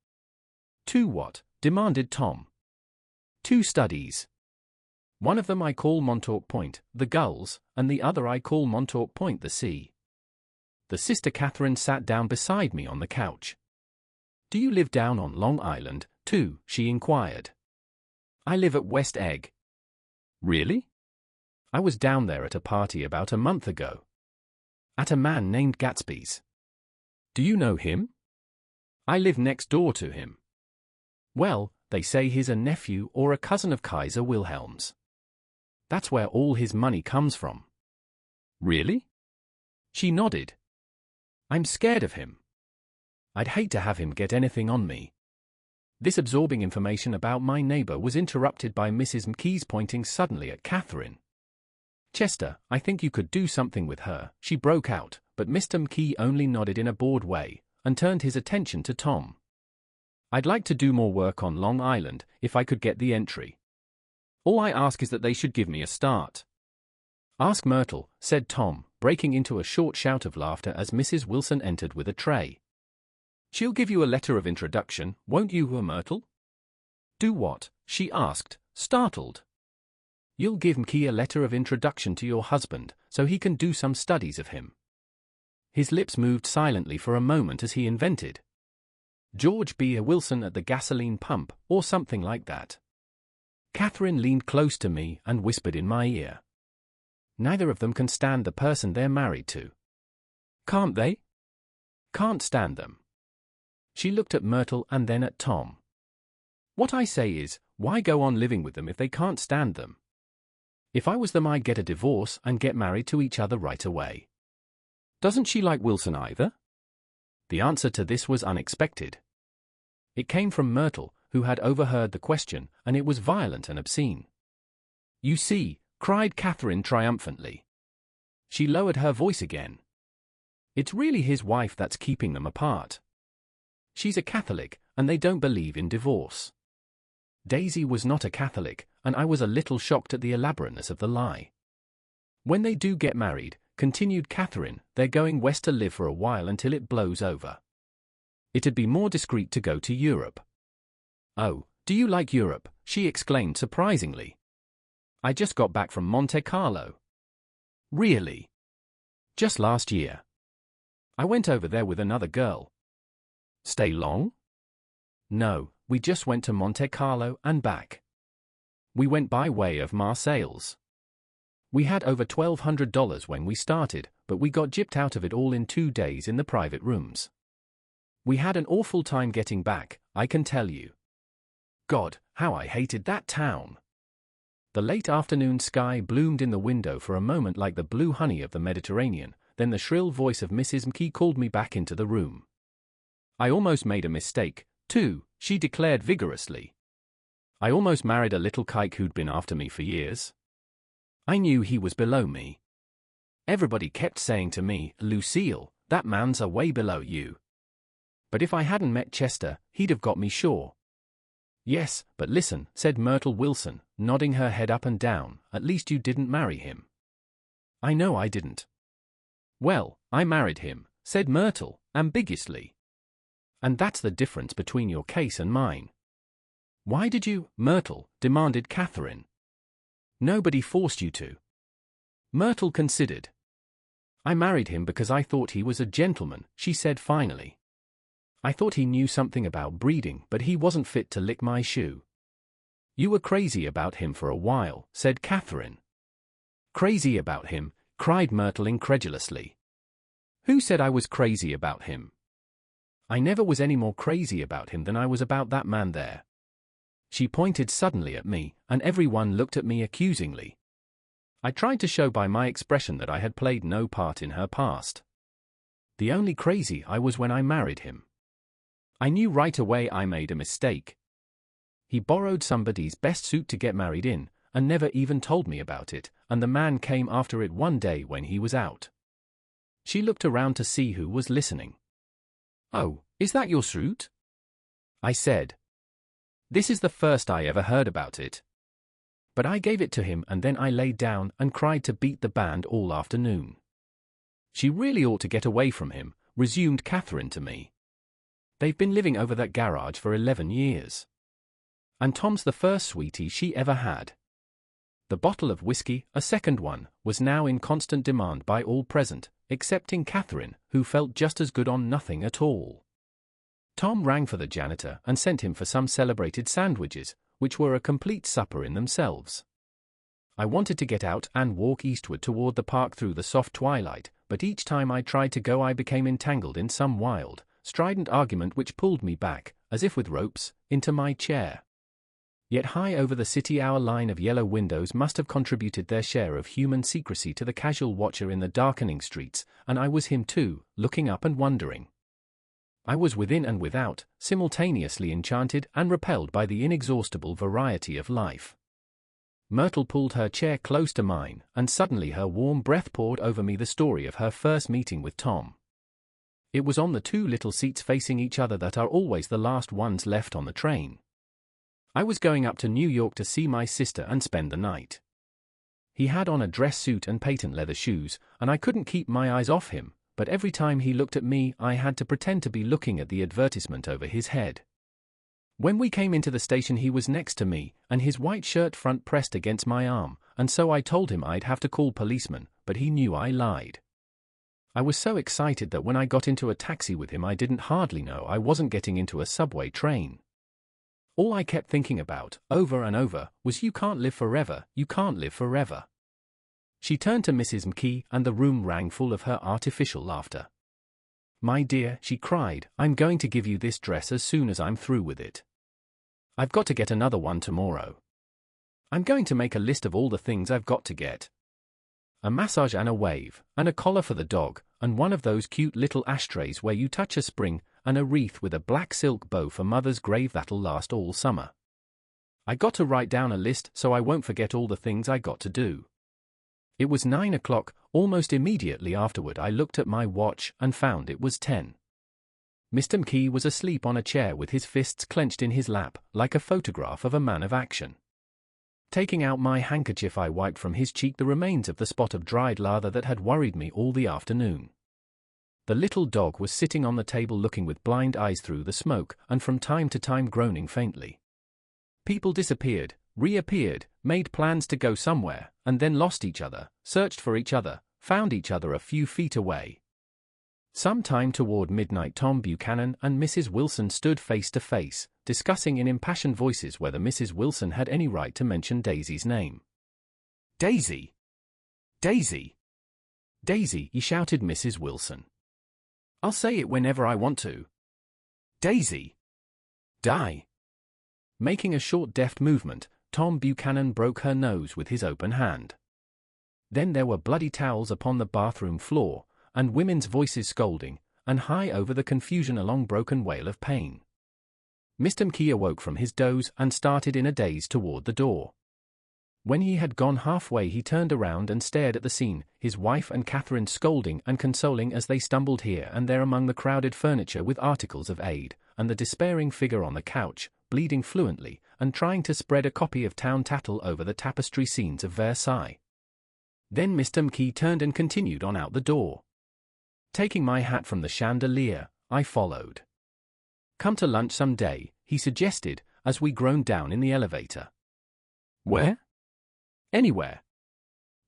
"Two what?" demanded Tom. "Two studies. One of them I call Montauk Point, the gulls, and the other I call Montauk Point, the sea." The sister Catherine sat down beside me on the couch. "Do you live down on Long Island, too?" she inquired. "I live at West Egg." "Really?" "I was down there at a party about a month ago. At a man named Gatsby's." "Do you know him?" "I live next door to him." "Well, they say he's a nephew or a cousin of Kaiser Wilhelm's. That's where all his money comes from." "Really?" She nodded. "I'm scared of him. I'd hate to have him get anything on me." This absorbing information about my neighbor was interrupted by Mrs. McKee's pointing suddenly at Catherine. "Chester, I think you could do something with her," she broke out, but Mr. McKee only nodded in a bored way and turned his attention to Tom. "I'd like to do more work on Long Island if I could get the entry. All I ask is that they should give me a start." "Ask Myrtle," said Tom, breaking into a short shout of laughter as Mrs. Wilson entered with a tray. "She'll give you a letter of introduction, won't you, Myrtle?" "Do what?" she asked, startled. "You'll give McKee a letter of introduction to your husband, so he can do some studies of him." His lips moved silently for a moment as he invented George B. Wilson at the gasoline pump, or something like that. Catherine leaned close to me and whispered in my ear. "Neither of them can stand the person they're married to." "Can't they?" "Can't stand them." She looked at Myrtle and then at Tom. What I say is, why go on living with them if they can't stand them? If I was them, I'd get a divorce and get married to each other right away. Doesn't she like Wilson either? The answer to this was unexpected. It came from Myrtle, who had overheard the question, and it was violent and obscene. You see, cried Catherine triumphantly. She lowered her voice again. It's really his wife that's keeping them apart. She's a Catholic, and they don't believe in divorce. Daisy was not a Catholic, and I was a little shocked at the elaborateness of the lie. When they do get married, continued Catherine, they're going west to live for a while until it blows over. It'd be more discreet to go to Europe. Oh, do you like Europe? She exclaimed surprisingly. I just got back from Monte Carlo. Really? Just last year. I went over there with another girl. Stay long? No, we just went to Monte Carlo and back. We went by way of Marseilles. We had over $1,200 when we started, but we got gypped out of it all in 2 days in the private rooms. We had an awful time getting back, I can tell you. God, how I hated that town. The late afternoon sky bloomed in the window for a moment like the blue honey of the Mediterranean, then the shrill voice of Mrs. McKee called me back into the room. I almost made a mistake, too, she declared vigorously. I almost married a little kike who'd been after me for years. I knew he was below me. Everybody kept saying to me, Lucille, that man's a way below you. But if I hadn't met Chester, he'd have got me sure. Yes, but listen, said Myrtle Wilson, nodding her head up and down, at least you didn't marry him. I know I didn't. Well, I married him, said Myrtle, ambiguously. And that's the difference between your case and mine. Why did you, Myrtle? Demanded Catherine. Nobody forced you to. Myrtle considered. I married him because I thought he was a gentleman, she said finally. I thought he knew something about breeding, but he wasn't fit to lick my shoe. You were crazy about him for a while, said Catherine. Crazy about him? Cried Myrtle incredulously. Who said I was crazy about him? I never was any more crazy about him than I was about that man there. She pointed suddenly at me, and everyone looked at me accusingly. I tried to show by my expression that I had played no part in her past. The only crazy I was when I married him. I knew right away I made a mistake. He borrowed somebody's best suit to get married in, and never even told me about it, and the man came after it one day when he was out. She looked around to see who was listening. Oh, is that your suit? I said. This is the first I ever heard about it. But I gave it to him and then I laid down and cried to beat the band all afternoon. She really ought to get away from him, resumed Catherine to me. They've been living over that garage for 11 years. And Tom's the first sweetie she ever had. The bottle of whiskey, a second one, was now in constant demand by all present, excepting Catherine, who felt just as good on nothing at all. Tom rang for the janitor and sent him for some celebrated sandwiches, which were a complete supper in themselves. I wanted to get out and walk eastward toward the park through the soft twilight, but each time I tried to go I became entangled in some wild, strident argument which pulled me back, as if with ropes, into my chair. Yet high over the city our line of yellow windows must have contributed their share of human secrecy to the casual watcher in the darkening streets, and I was him too, looking up and wondering. I was within and without, simultaneously enchanted and repelled by the inexhaustible variety of life. Myrtle pulled her chair close to mine, and suddenly her warm breath poured over me the story of her first meeting with Tom. It was on the two little seats facing each other that are always the last ones left on the train. I was going up to New York to see my sister and spend the night. He had on a dress suit and patent leather shoes, and I couldn't keep my eyes off him, but every time he looked at me I had to pretend to be looking at the advertisement over his head. When we came into the station he was next to me, and his white shirt front pressed against my arm, and so I told him I'd have to call policemen, but he knew I lied. I was so excited that when I got into a taxi with him I didn't hardly know I wasn't getting into a subway train. All I kept thinking about, over and over, was you can't live forever, you can't live forever. She turned to Mrs. McKee and the room rang full of her artificial laughter. My dear, she cried, I'm going to give you this dress as soon as I'm through with it. I've got to get another one tomorrow. I'm going to make a list of all the things I've got to get. A massage and a wave, and a collar for the dog, and one of those cute little ashtrays where you touch a spring, and a wreath with a black silk bow for Mother's grave that'll last all summer. I got to write down a list so I won't forget all the things I got to do. It was 9 o'clock. Almost immediately afterward I looked at my watch and found it was 10. Mr. McKee was asleep on a chair with his fists clenched in his lap, like a photograph of a man of action. Taking out my handkerchief, I wiped from his cheek the remains of the spot of dried lather that had worried me all the afternoon. The little dog was sitting on the table looking with blind eyes through the smoke, and from time to time groaning faintly. People disappeared, reappeared, made plans to go somewhere, and then lost each other, searched for each other, found each other a few feet away. Sometime toward midnight, Tom Buchanan and Mrs. Wilson stood face to face, discussing in impassioned voices whether Mrs. Wilson had any right to mention Daisy's name. "Daisy! Daisy! Daisy!" shouted Mrs. Wilson. "I'll say it whenever I want to. Daisy! Die!" Making a short deft movement, Tom Buchanan broke her nose with his open hand. Then there were bloody towels upon the bathroom floor, and women's voices scolding, and high over the confusion a long broken wail of pain. Mr. McKee awoke from his doze and started in a daze toward the door. When he had gone halfway, he turned around and stared at the scene, his wife and Catherine scolding and consoling as they stumbled here and there among the crowded furniture with articles of aid, and the despairing figure on the couch, bleeding fluently, and trying to spread a copy of Town Tattle over the tapestry scenes of Versailles. Then Mr. McKee turned and continued on out the door. Taking my hat from the chandelier, I followed. "Come to lunch some day," he suggested, as we groaned down in the elevator. "Where?" "Anywhere."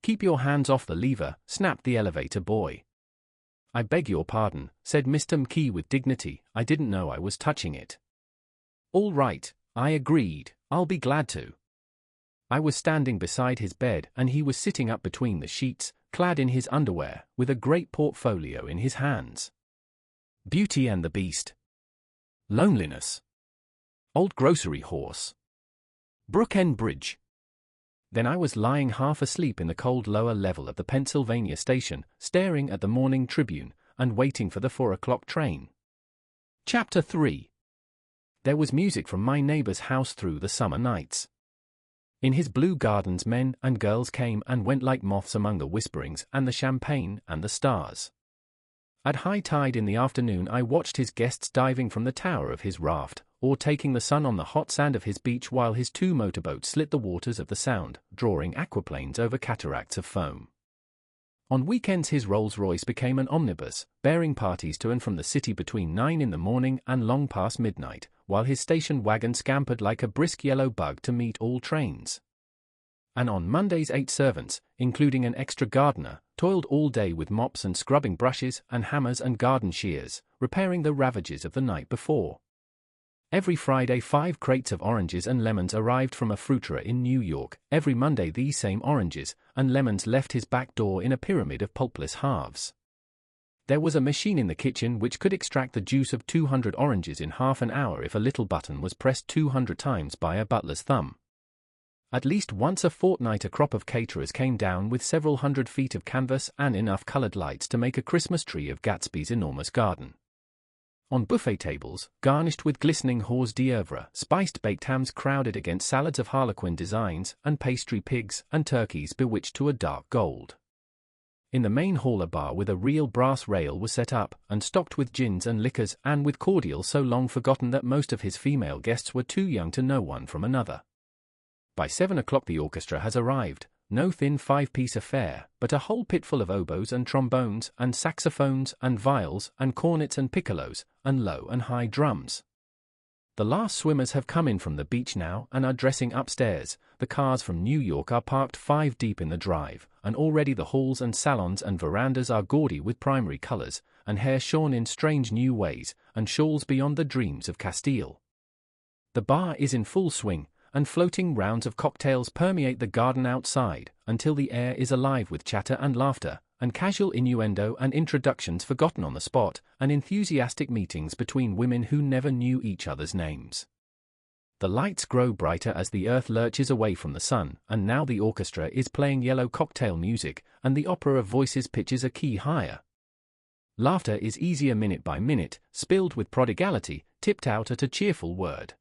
"Keep your hands off the lever," snapped the elevator boy. "I beg your pardon," said Mr. McKee with dignity, "I didn't know I was touching it." "All right," I agreed, "I'll be glad to." I was standing beside his bed and he was sitting up between the sheets, clad in his underwear, with a great portfolio in his hands. Beauty and the Beast. Loneliness. Old Grocery Horse. Brook End Bridge. Then I was lying half asleep in the cold lower level of the Pennsylvania station, staring at the Morning Tribune, and waiting for the 4 o'clock train. Chapter 3. There was music from my neighbor's house through the summer nights. In his blue gardens men and girls came and went like moths among the whisperings and the champagne and the stars. At high tide in the afternoon I watched his guests diving from the tower of his raft, or taking the sun on the hot sand of his beach while his 2 motorboats slit the waters of the Sound, drawing aquaplanes over cataracts of foam. On weekends his Rolls-Royce became an omnibus, bearing parties to and from the city between 9 in the morning and long past midnight, while his station wagon scampered like a brisk yellow bug to meet all trains. And on Mondays 8 servants, including an extra gardener, toiled all day with mops and scrubbing brushes and hammers and garden shears, repairing the ravages of the night before. Every Friday 5 crates of oranges and lemons arrived from a fruiterer in New York. Every Monday these same oranges and lemons left his back door in a pyramid of pulpless halves. There was a machine in the kitchen which could extract the juice of 200 oranges in half an hour if a little button was pressed 200 times by a butler's thumb. At least once a fortnight a crop of caterers came down with several hundred feet of canvas and enough colored lights to make a Christmas tree of Gatsby's enormous garden. On buffet tables, garnished with glistening hors d'oeuvre, spiced baked hams crowded against salads of harlequin designs, and pastry pigs and turkeys bewitched to a dark gold. In the main hall a bar with a real brass rail was set up, and stocked with gins and liquors and with cordial so long forgotten that most of his female guests were too young to know one from another. By 7 o'clock the orchestra has arrived, no thin 5-piece affair, but a whole pitful of oboes and trombones and saxophones and viols and cornets and piccolos, and low and high drums. The last swimmers have come in from the beach now and are dressing upstairs. The cars from New York are parked 5 deep in the drive, and already the halls and salons and verandas are gaudy with primary colors, and hair shorn in strange new ways, and shawls beyond the dreams of Castile. The bar is in full swing, and floating rounds of cocktails permeate the garden outside, until the air is alive with chatter and laughter, and casual innuendo and introductions forgotten on the spot, and enthusiastic meetings between women who never knew each other's names. The lights grow brighter as the earth lurches away from the sun, and now the orchestra is playing yellow cocktail music, and the opera of voices pitches a key higher. Laughter is easier minute by minute, spilled with prodigality, tipped out at a cheerful word.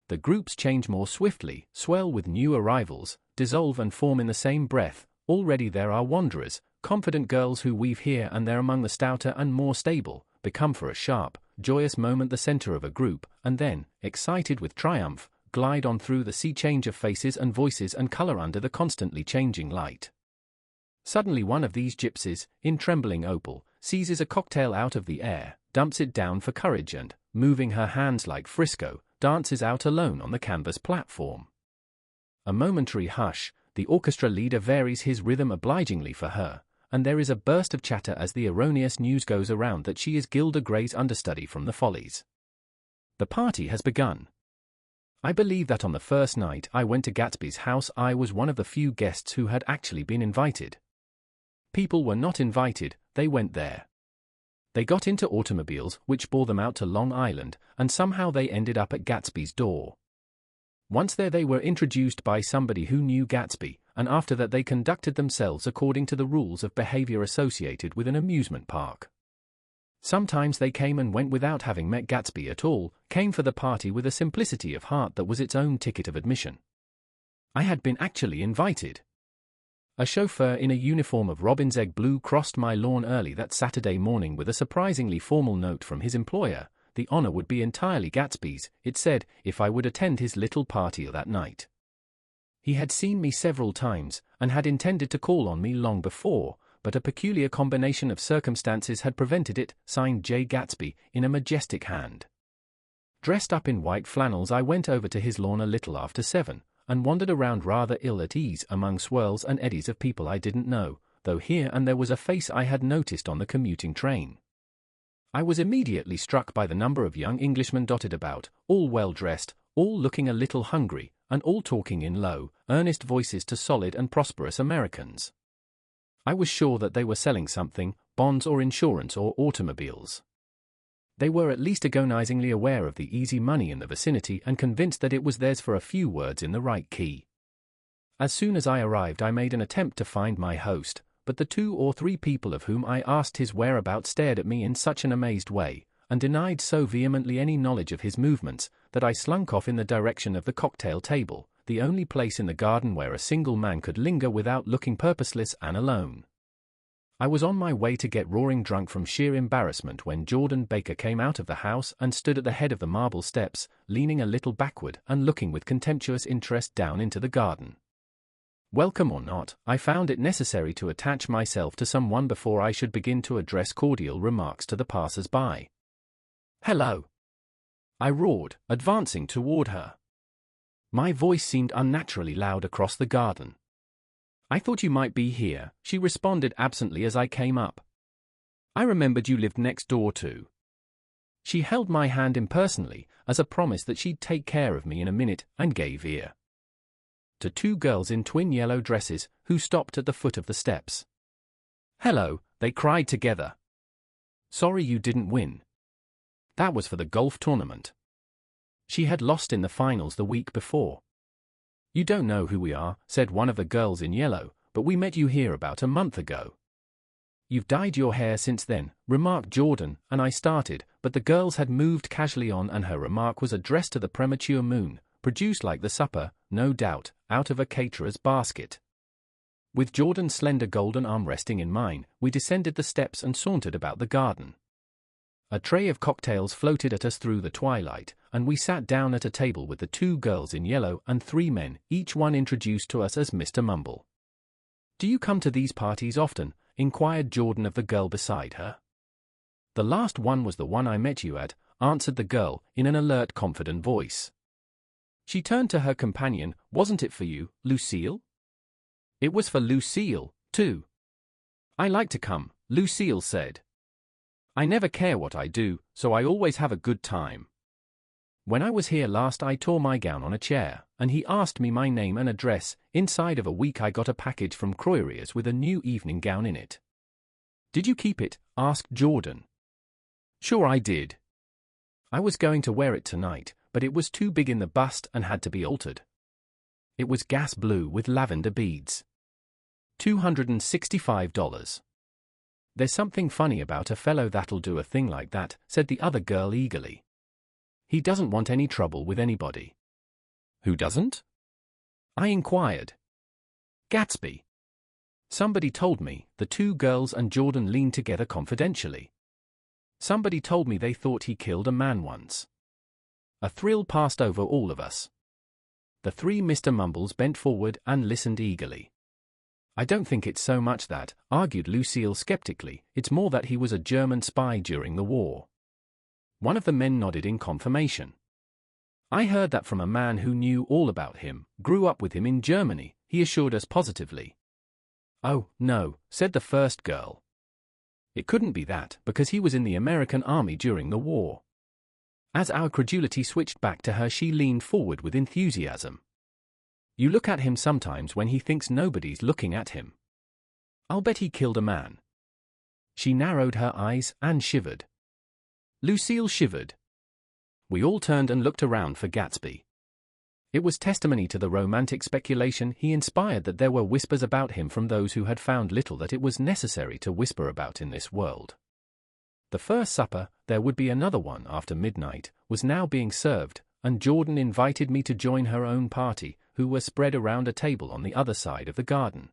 The groups change more swiftly, swell with new arrivals, dissolve and form in the same breath. Already there are wanderers, confident girls who weave here and there among the stouter and more stable, become for a sharp, joyous moment the center of a group, and then, excited with triumph, glide on through the sea change of faces and voices and color under the constantly changing light. Suddenly one of these gypsies, in trembling opal, seizes a cocktail out of the air, dumps it down for courage and, moving her hands like Frisco, dances out alone on the canvas platform. A momentary hush, the orchestra leader varies his rhythm obligingly for her, and there is a burst of chatter as the erroneous news goes around that she is Gilda Gray's understudy from the Follies. The party has begun. I believe that on the first night I went to Gatsby's house I was one of the few guests who had actually been invited. People were not invited, they went there. They got into automobiles which bore them out to Long Island, and somehow they ended up at Gatsby's door. Once there they were introduced by somebody who knew Gatsby, and after that they conducted themselves according to the rules of behavior associated with an amusement park. Sometimes they came and went without having met Gatsby at all, came for the party with a simplicity of heart that was its own ticket of admission. I had been actually invited. A chauffeur in a uniform of robin's egg blue crossed my lawn early that Saturday morning with a surprisingly formal note from his employer. The honor would be entirely Gatsby's, it said, if I would attend his little party that night. He had seen me several times, and had intended to call on me long before, but a peculiar combination of circumstances had prevented it. Signed Jay Gatsby, in a majestic hand. Dressed up in white flannels I went over to his lawn a little after 7, and wandered around rather ill at ease among swirls and eddies of people I didn't know, though here and there was a face I had noticed on the commuting train. I was immediately struck by the number of young Englishmen dotted about, all well-dressed, all looking a little hungry, and all talking in low, earnest voices to solid and prosperous Americans. I was sure that they were selling something, bonds or insurance or automobiles. They were at least agonizingly aware of the easy money in the vicinity and convinced that it was theirs for a few words in the right key. As soon as I arrived I made an attempt to find my host, but the 2 or 3 people of whom I asked his whereabouts stared at me in such an amazed way, and denied so vehemently any knowledge of his movements, that I slunk off in the direction of the cocktail table, the only place in the garden where a single man could linger without looking purposeless and alone. I was on my way to get roaring drunk from sheer embarrassment when Jordan Baker came out of the house and stood at the head of the marble steps, leaning a little backward and looking with contemptuous interest down into the garden. Welcome or not, I found it necessary to attach myself to someone before I should begin to address cordial remarks to the passers-by. "Hello!" I roared, advancing toward her. My voice seemed unnaturally loud across the garden. "I thought you might be here," she responded absently as I came up. "I remembered you lived next door too." She held my hand impersonally, as a promise that she'd take care of me in a minute, and gave ear to 2 girls in twin yellow dresses, who stopped at the foot of the steps. "Hello," they cried together. "Sorry you didn't win." That was for the golf tournament. She had lost in the finals the week before. "You don't know who we are," said one of the girls in yellow, "but we met you here about a month ago." "You've dyed your hair since then," remarked Jordan, and I started, but the girls had moved casually on and her remark was addressed to the premature moon, produced like the supper, no doubt, out of a caterer's basket. With Jordan's slender golden arm resting in mine, we descended the steps and sauntered about the garden. A tray of cocktails floated at us through the twilight, and we sat down at a table with the 2 girls in yellow and 3 men, each one introduced to us as Mr. Mumble. "Do you come to these parties often?" inquired Jordan of the girl beside her. "The last one was the one I met you at," answered the girl, in an alert, confident voice. She turned to her companion. "Wasn't it for you, Lucille?" "It was for Lucille, too." "I like to come," Lucille said. "I never care what I do, so I always have a good time. When I was here last I tore my gown on a chair, and he asked me my name and address. Inside of a week I got a package from Croyer's with a new evening gown in it." "Did you keep it?" asked Jordan. "Sure I did. I was going to wear it tonight, but it was too big in the bust and had to be altered. It was gas blue with lavender beads. $265. There's something funny about a fellow that'll do a thing like that, said the other girl eagerly. He doesn't want any trouble with anybody. Who doesn't? I inquired. Gatsby. Somebody told me. The two girls and Jordan leaned together confidentially. Somebody told me they thought he killed a man once. A thrill passed over all of us. The three Mr. Mumbles bent forward and listened eagerly. I don't think it's so much that, argued Lucille skeptically, it's more that he was a German spy during the war. One of the men nodded in confirmation. I heard that from a man who knew all about him, grew up with him in Germany, he assured us positively. Oh, no, said the first girl. It couldn't be that, because he was in the American army during the war. As our credulity switched back to her, she leaned forward with enthusiasm. You look at him sometimes when he thinks nobody's looking at him. I'll bet he killed a man. She narrowed her eyes and shivered. Lucille shivered. We all turned and looked around for Gatsby. It was testimony to the romantic speculation he inspired that there were whispers about him from those who had found little that it was necessary to whisper about in this world. The first supper, there would be another one after midnight, was now being served, and Jordan invited me to join her own party, who were spread around a table on the other side of the garden.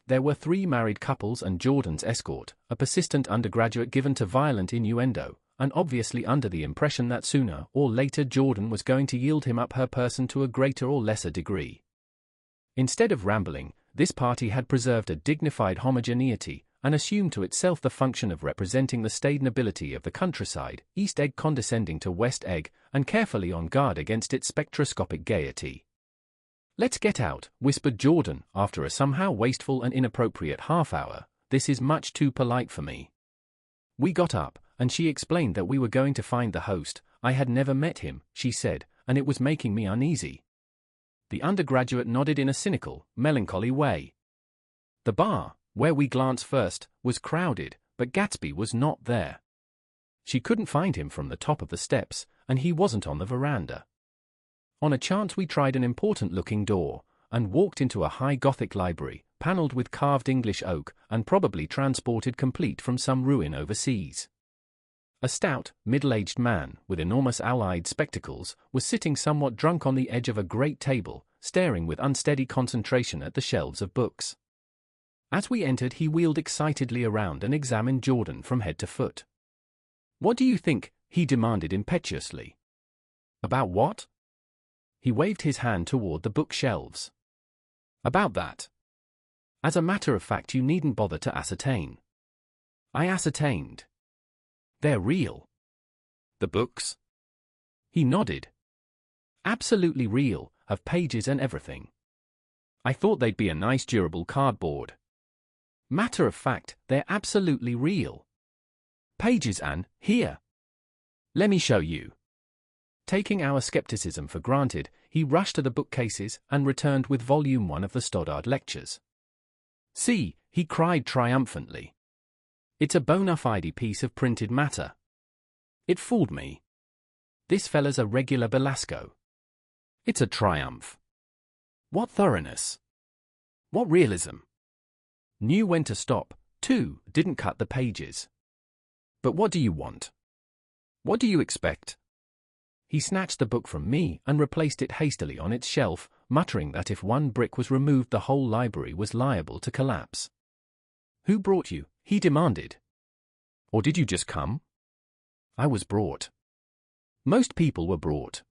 There were 3 married couples and Jordan's escort, a persistent undergraduate given to violent innuendo, and obviously under the impression that sooner or later Jordan was going to yield him up her person to a greater or lesser degree. Instead of rambling, this party had preserved a dignified homogeneity, and assumed to itself the function of representing the staid nobility of the countryside, East Egg condescending to West Egg, and carefully on guard against its spectroscopic gaiety. Let's get out, whispered Jordan, after a somehow wasteful and inappropriate half-hour. This is much too polite for me. We got up, and she explained that we were going to find the host. I had never met him, she said, and it was making me uneasy. The undergraduate nodded in a cynical, melancholy way. The bar, where we glanced first, was crowded, but Gatsby was not there. She couldn't find him from the top of the steps, and he wasn't on the veranda. On a chance we tried an important-looking door, and walked into a high Gothic library, panelled with carved English oak, and probably transported complete from some ruin overseas. A stout, middle-aged man, with enormous owl-eyed spectacles, was sitting somewhat drunk on the edge of a great table, staring with unsteady concentration at the shelves of books. As we entered, he wheeled excitedly around and examined Jordan from head to foot. "What do you think?" he demanded impetuously. "About what?" He waved his hand toward the bookshelves. "About that. As a matter of fact, you needn't bother to ascertain." I ascertained. "They're real." "The books?" He nodded. "Absolutely real, have pages and everything. I thought they'd be a nice durable cardboard. Matter of fact, they're absolutely real. Pages and, here. Let me show you." Taking our skepticism for granted, he rushed to the bookcases and returned with Volume 1 of the Stoddard Lectures. "See," he cried triumphantly. "It's a bona fide piece of printed matter. It fooled me. This fella's a regular Belasco. It's a triumph. What thoroughness. What realism. Knew when to stop, too, didn't cut the pages. But what do you want? What do you expect?" He snatched the book from me and replaced it hastily on its shelf, muttering that if one brick was removed the whole library was liable to collapse. "Who brought you?" he demanded. "Or did you just come?" "I was brought." Most people were brought.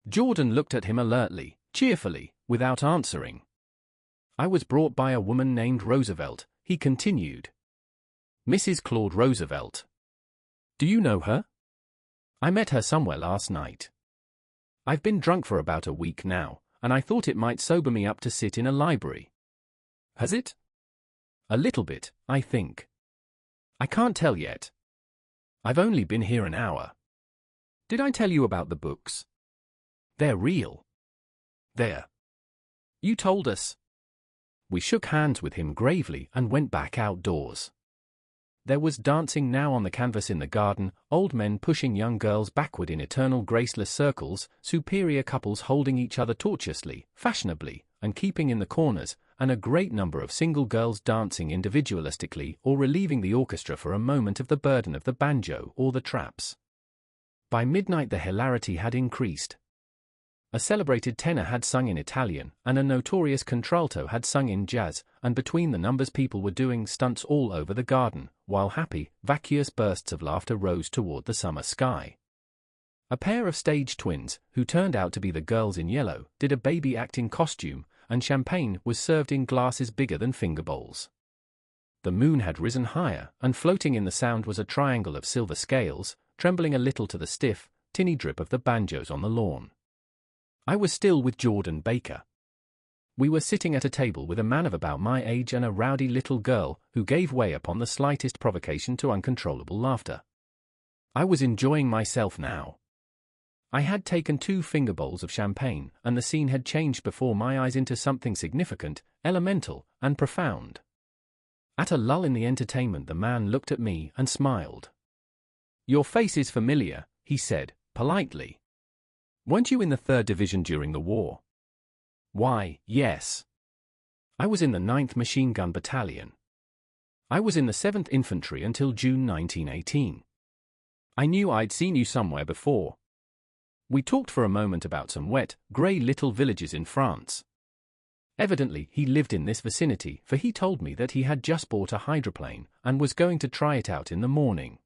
Jordan looked at him alertly, cheerfully, without answering. "I was brought by a woman named Roosevelt," he continued. "Mrs. Claude Roosevelt. Do you know her?" "I met her somewhere last night. I've been drunk for about a week now, and I thought it might sober me up to sit in a library." "Has it?" "A little bit, I think. I can't tell yet. I've only been here an hour. Did I tell you about the books? They're real. There. You told us." We shook hands with him gravely and went back outdoors. there was dancing now on the canvas in the garden, old men pushing young girls backward in eternal graceless circles, superior couples holding each other tortuously, fashionably, and keeping in the corners, and a great number of single girls dancing individualistically or relieving the orchestra for a moment of the burden of the banjo or the traps. By midnight the hilarity had increased. A celebrated tenor had sung in Italian, and a notorious contralto had sung in jazz, and between the numbers people were doing stunts all over the garden, while happy, vacuous bursts of laughter rose toward the summer sky. A pair of stage twins, who turned out to be the girls in yellow, did a baby act in costume, and champagne was served in glasses bigger than finger bowls. The moon had risen higher, and floating in the sound was a triangle of silver scales, trembling a little to the stiff, tinny drip of the banjos on the lawn. I was still with Jordan Baker. We were sitting at a table with a man of about my age and a rowdy little girl who gave way upon the slightest provocation to uncontrollable laughter. I was enjoying myself now. I had taken 2 finger bowls of champagne, and the scene had changed before my eyes into something significant, elemental, and profound. At a lull in the entertainment the man looked at me and smiled. "Your face is familiar," he said, politely. "Weren't you in the 3rd Division during the war?" "Why, yes. I was in the 9th Machine Gun Battalion. I was in the 7th Infantry until June 1918. I knew I'd seen you somewhere before." We talked for a moment about some wet, grey little villages in France. Evidently he lived in this vicinity, for he told me that he had just bought a hydroplane and was going to try it out in the morning.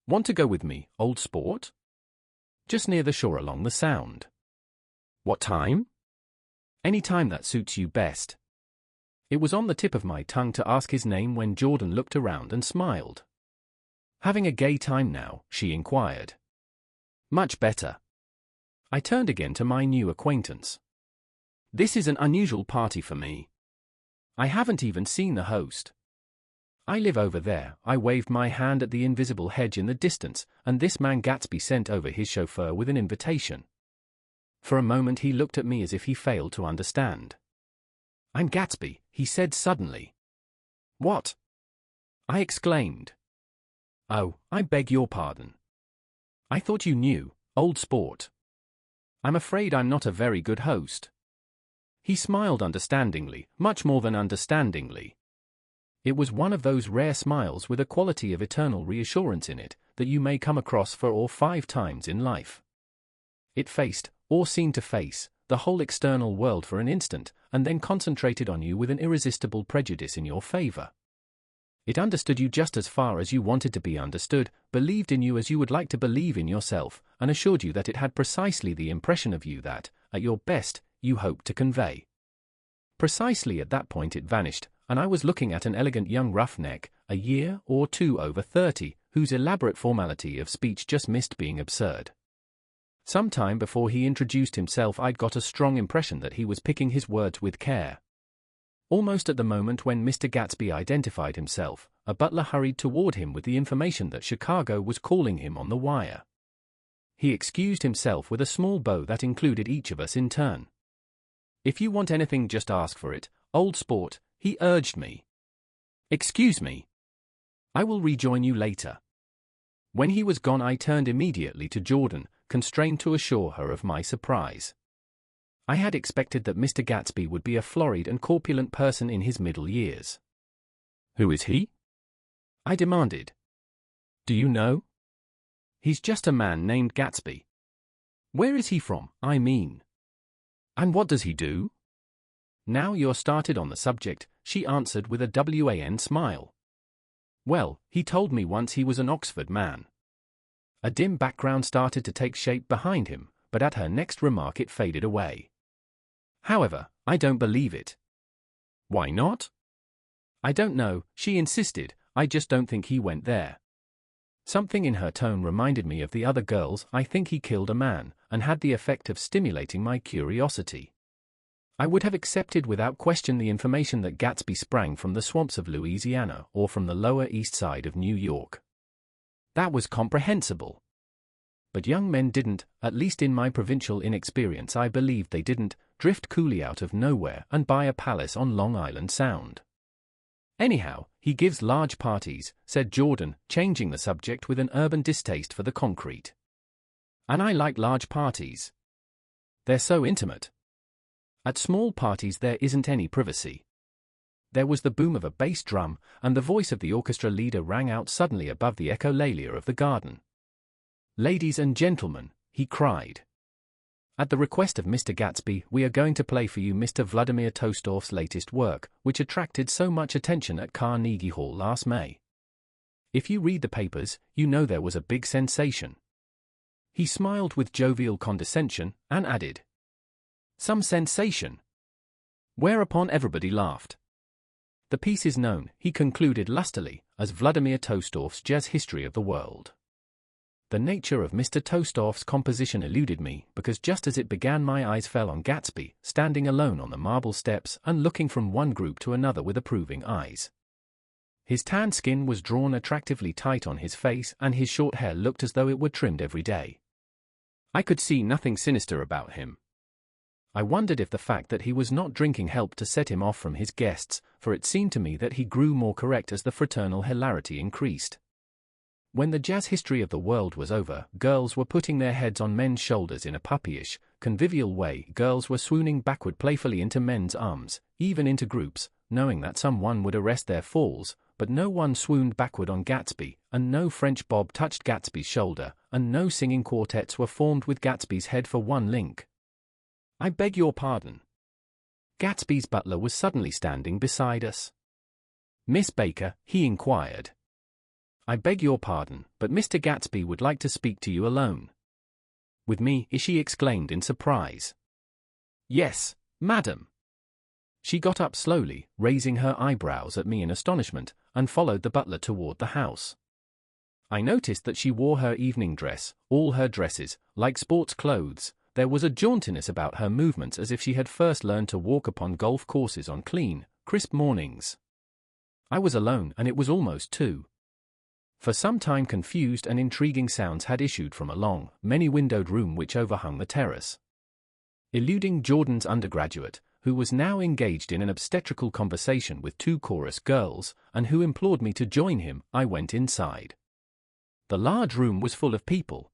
"Want to go with me, old sport?" "Just near the shore along the Sound." "What time?" "Any time that suits you best." It was on the tip of my tongue to ask his name when Jordan looked around and smiled. "Having a gay time now?" she inquired. "Much better." I turned again to my new acquaintance. "This is an unusual party for me. I haven't even seen the host. I live over there." I waved my hand at the invisible hedge in the distance, and this man Gatsby sent over his chauffeur with an invitation. For a moment he looked at me as if he failed to understand. "I'm Gatsby," he said suddenly. "What?" I exclaimed. "Oh, I beg your pardon. I thought you knew, old sport. I'm afraid I'm not a very good host." He smiled understandingly, much more than understandingly. It was one of those rare smiles with a quality of eternal reassurance in it that you may come across 4 or 5 times in life. It faced, or seemed to face, the whole external world for an instant, and then concentrated on you with an irresistible prejudice in your favor. It understood you just as far as you wanted to be understood, believed in you as you would like to believe in yourself, and assured you that it had precisely the impression of you that, at your best, you hoped to convey. Precisely at that point it vanished, and I was looking at an elegant young roughneck, a year or 2 over 30, whose elaborate formality of speech just missed being absurd. Some time before he introduced himself I'd got a strong impression that he was picking his words with care. Almost at the moment when Mr. Gatsby identified himself, a butler hurried toward him with the information that Chicago was calling him on the wire. He excused himself with a small bow that included each of us in turn. "If you want anything just ask for it, old sport," he urged me. "Excuse me. I will rejoin you later." When he was gone I turned immediately to Jordan, constrained to assure her of my surprise. I had expected that Mr. Gatsby would be a florid and corpulent person in his middle years. "Who is he?" I demanded. "Do you know?" "He's just a man named Gatsby." "Where is he from, I mean?" "And what does he do?" "Now you're started on the subject," she answered with a wan smile. "Well, he told me once he was an Oxford man." A dim background started to take shape behind him, but at her next remark it faded away. "However, I don't believe it." "Why not?" "I don't know," she insisted, "I just don't think he went there." Something in her tone reminded me of the other girls. "I think he killed a man," and had the effect of stimulating my curiosity. I would have accepted without question the information that Gatsby sprang from the swamps of Louisiana or from the Lower East Side of New York. That was comprehensible. But young men didn't, at least in my provincial inexperience I believed they didn't, drift coolly out of nowhere and buy a palace on Long Island Sound. Anyhow, he gives large parties, said Jordan, changing the subject with an urban distaste for the concrete. And I like large parties. They're so intimate. At small parties there isn't any privacy. There was the boom of a bass drum, and the voice of the orchestra leader rang out suddenly above the echolalia of the garden. "Ladies and gentlemen," he cried. "At the request of Mr. Gatsby, we are going to play for you Mr. Vladimir Tolstoy's latest work, which attracted so much attention at Carnegie Hall last May. If you read the papers, you know there was a big sensation." He smiled with jovial condescension, and added, "Some sensation?" Whereupon everybody laughed. The piece is known, he concluded lustily, as Vladimir Tolstoy's Jazz History of the World. The nature of Mr. Tolstoy's composition eluded me, because just as it began my eyes fell on Gatsby, standing alone on the marble steps and looking from one group to another with approving eyes. His tanned skin was drawn attractively tight on his face, and his short hair looked as though it were trimmed every day. I could see nothing sinister about him. I wondered if the fact that he was not drinking helped to set him off from his guests, for it seemed to me that he grew more correct as the fraternal hilarity increased. When the Jazz History of the World was over, girls were putting their heads on men's shoulders in a puppyish, convivial way. Girls were swooning backward playfully into men's arms, even into groups, knowing that someone would arrest their falls, but no one swooned backward on Gatsby, and no French bob touched Gatsby's shoulder, and no singing quartets were formed with Gatsby's head for one link. "I beg your pardon." Gatsby's butler was suddenly standing beside us. "Miss Baker," he inquired. "I beg your pardon, but Mr. Gatsby would like to speak to you alone." "With me?" she exclaimed in surprise. "Yes, madam." She got up slowly, raising her eyebrows at me in astonishment, and followed the butler toward the house. I noticed that she wore her evening dress, all her dresses, like sports clothes. There was a jauntiness about her movements as if she had first learned to walk upon golf courses on clean, crisp mornings. I was alone, and it was almost 2. For some time confused and intriguing sounds had issued from a long, many-windowed room which overhung the terrace. Eluding Jordan's undergraduate, who was now engaged in an obstetrical conversation with 2 chorus girls, and who implored me to join him, I went inside. The large room was full of people.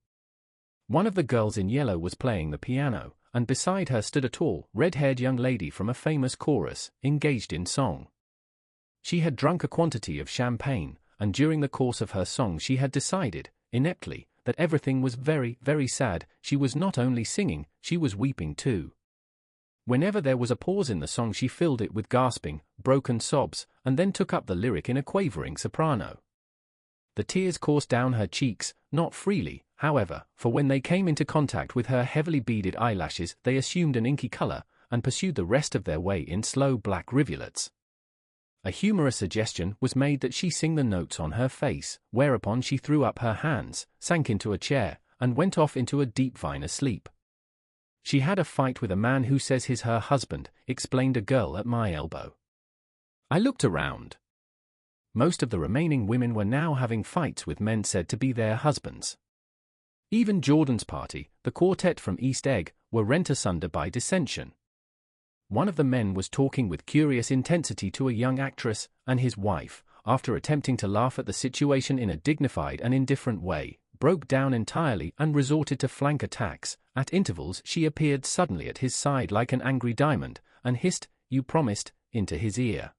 One of the girls in yellow was playing the piano, and beside her stood a tall, red-haired young lady from a famous chorus, engaged in song. She had drunk a quantity of champagne, and during the course of her song she had decided, ineptly, that everything was very, very sad. She was not only singing, she was weeping too. Whenever there was a pause in the song she filled it with gasping, broken sobs, and then took up the lyric in a quavering soprano. The tears coursed down her cheeks, not freely, however, for when they came into contact with her heavily beaded eyelashes they assumed an inky color, and pursued the rest of their way in slow black rivulets. A humorous suggestion was made that she sing the notes on her face, whereupon she threw up her hands, sank into a chair, and went off into a deep vine asleep. "She had a fight with a man who says he's her husband," explained a girl at my elbow. I looked around. Most of the remaining women were now having fights with men said to be their husbands. Even Jordan's party, the quartet from East Egg, were rent asunder by dissension. One of the men was talking with curious intensity to a young actress, and his wife, after attempting to laugh at the situation in a dignified and indifferent way, broke down entirely and resorted to flank attacks. At intervals she appeared suddenly at his side like an angry diamond, and hissed, "You promised," into his ear.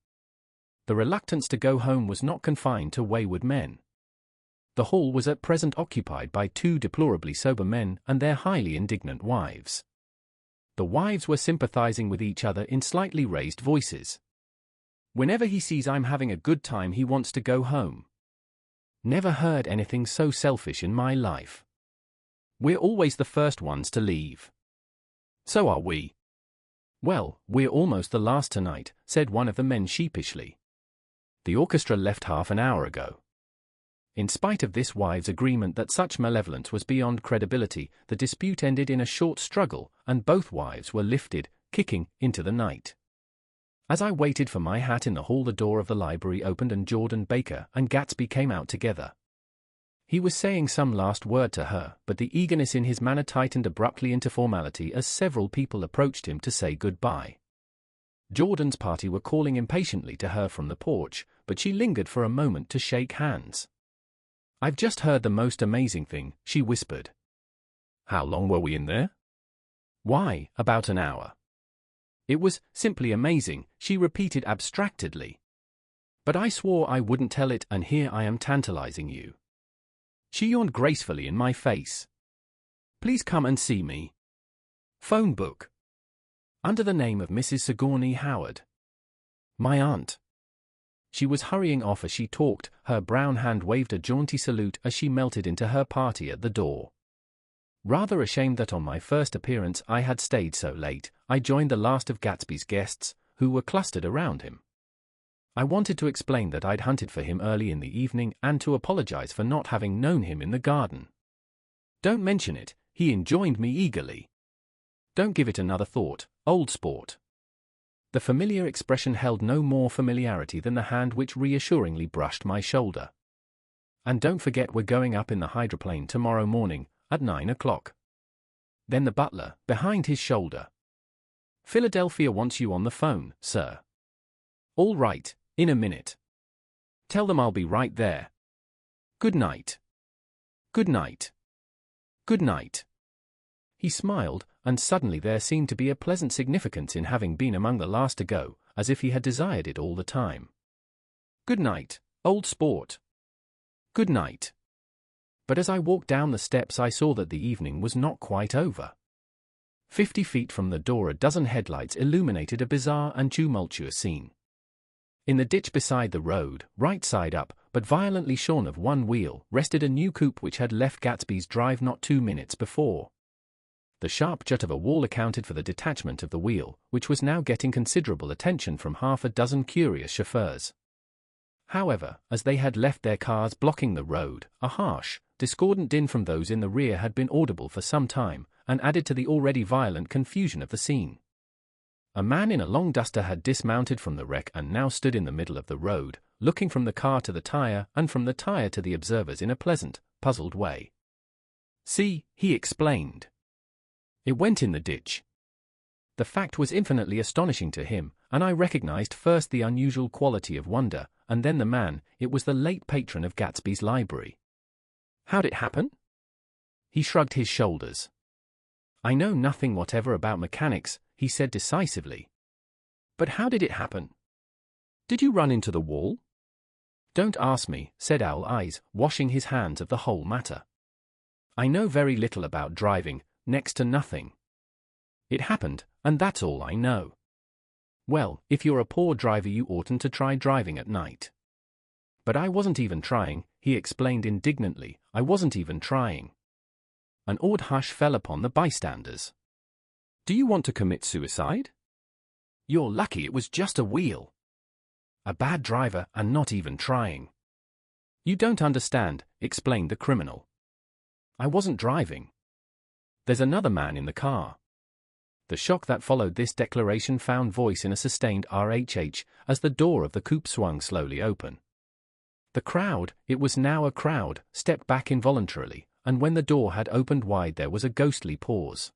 The reluctance to go home was not confined to wayward men. The hall was at present occupied by 2 deplorably sober men and their highly indignant wives. The wives were sympathizing with each other in slightly raised voices. "Whenever he sees I'm having a good time he wants to go home. Never heard anything so selfish in my life. We're always the first ones to leave." "So are we." "Well, we're almost the last tonight," said one of the men sheepishly. "The orchestra left half an hour ago." In spite of this wives' agreement that such malevolence was beyond credibility, the dispute ended in a short struggle, and both wives were lifted, kicking, into the night. As I waited for my hat in the hall the door of the library opened and Jordan Baker and Gatsby came out together. He was saying some last word to her, but the eagerness in his manner tightened abruptly into formality as several people approached him to say goodbye. Jordan's party were calling impatiently to her from the porch, but she lingered for a moment to shake hands. "I've just heard the most amazing thing," she whispered. "How long were we in there?" "Why, about an hour." "It was simply amazing," she repeated abstractedly. "But I swore I wouldn't tell it, and here I am tantalizing you." She yawned gracefully in my face. "Please come and see me." Phone book. Under the name of Mrs. Sigourney Howard. My aunt. She was hurrying off as she talked, her brown hand waved a jaunty salute as she melted into her party at the door. Rather ashamed that on my first appearance I had stayed so late, I joined the last of Gatsby's guests, who were clustered around him. I wanted to explain that I'd hunted for him early in the evening and to apologize for not having known him in the garden. "Don't mention it," he enjoined me eagerly. "Don't give it another thought, old sport." The familiar expression held no more familiarity than the hand which reassuringly brushed my shoulder. "And don't forget we're going up in the hydroplane tomorrow morning, at 9 o'clock. Then the butler, behind his shoulder. "Philadelphia wants you on the phone, sir." "All right, in a minute. Tell them I'll be right there. Good night. Good night. Good night." He smiled, and suddenly there seemed to be a pleasant significance in having been among the last to go, as if he had desired it all the time. "Good night, old sport. Good night." But as I walked down the steps I saw that the evening was not quite over. 50 feet from the door a dozen headlights illuminated a bizarre and tumultuous scene. In the ditch beside the road, right side up, but violently shorn of one wheel, rested a new coupe which had left Gatsby's drive not 2 minutes before. The sharp jut of a wall accounted for the detachment of the wheel, which was now getting considerable attention from half a dozen curious chauffeurs. However, as they had left their cars blocking the road, a harsh, discordant din from those in the rear had been audible for some time, and added to the already violent confusion of the scene. A man in a long duster had dismounted from the wreck and now stood in the middle of the road, looking from the car to the tire and from the tire to the observers in a pleasant, puzzled way. "See," he explained. "It went in the ditch." The fact was infinitely astonishing to him, and I recognized first the unusual quality of wonder, and then the man. It was the late patron of Gatsby's library. "How'd it happen?" He shrugged his shoulders. "I know nothing whatever about mechanics," he said decisively. "But how did it happen? Did you run into the wall?" "Don't ask me," said Owl Eyes, washing his hands of the whole matter. "I know very little about driving, next to nothing. It happened, and that's all I know." "Well, if you're a poor driver you oughtn't to try driving at night." "But I wasn't even trying," he explained indignantly. "I wasn't even trying." An awed hush fell upon the bystanders. "Do you want to commit suicide? You're lucky it was just a wheel. A bad driver and not even trying." "You don't understand," explained the criminal. "I wasn't driving. There's another man in the car." The shock that followed this declaration found voice in a sustained RHH as the door of the coupe swung slowly open. The crowd, it was now a crowd, stepped back involuntarily, and when the door had opened wide there was a ghostly pause.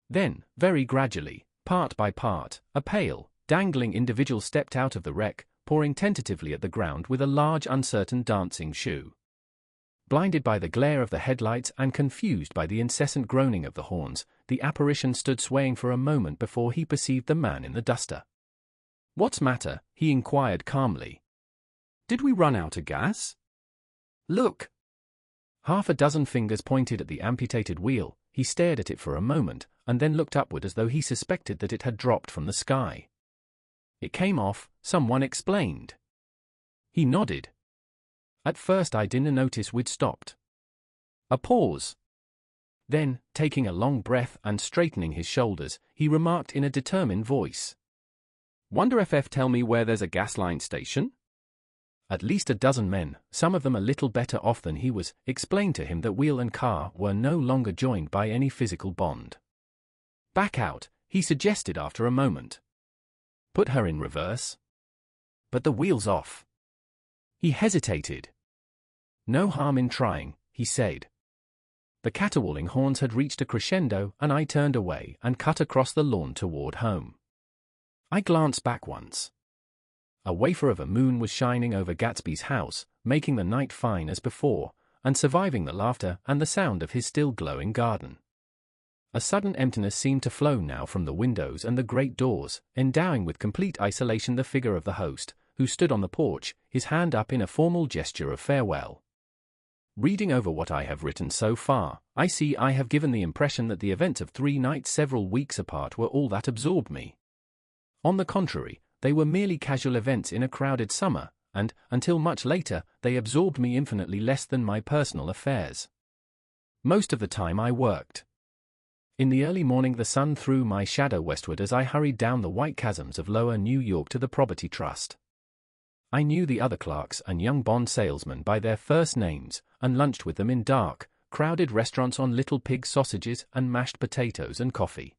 Then, very gradually, part by part, a pale, dangling individual stepped out of the wreck, pawing tentatively at the ground with a large uncertain dancing shoe. Blinded by the glare of the headlights and confused by the incessant groaning of the horns, the apparition stood swaying for a moment before he perceived the man in the duster. "What's matter?" he inquired calmly. "Did we run out of gas? Look!" Half a dozen fingers pointed at the amputated wheel. He stared at it for a moment, and then looked upward as though he suspected that it had dropped from the sky. "It came off," someone explained. He nodded. "At first I didn't notice we'd stopped." A pause. Then, taking a long breath and straightening his shoulders, he remarked in a determined voice, "Wonder if F tell me where there's a gas line station?" At least a dozen men, some of them a little better off than he was, explained to him that wheel and car were no longer joined by any physical bond. "Back out," he suggested after a moment. "Put her in reverse." "But the wheel's off." He hesitated. "No harm in trying," he said. The caterwauling horns had reached a crescendo, and I turned away and cut across the lawn toward home. I glanced back once. A wafer of a moon was shining over Gatsby's house, making the night fine as before, and surviving the laughter and the sound of his still glowing garden. A sudden emptiness seemed to flow now from the windows and the great doors, endowing with complete isolation the figure of the host, who stood on the porch, his hand up in a formal gesture of farewell. Reading over what I have written so far, I see I have given the impression that the events of 3 nights several weeks apart were all that absorbed me. On the contrary, they were merely casual events in a crowded summer, and, until much later, they absorbed me infinitely less than my personal affairs. Most of the time I worked. In the early morning the sun threw my shadow westward as I hurried down the white chasms of lower New York to the Property Trust. I knew the other clerks and young bond salesmen by their first names, and lunched with them in dark, crowded restaurants on little pig sausages and mashed potatoes and coffee.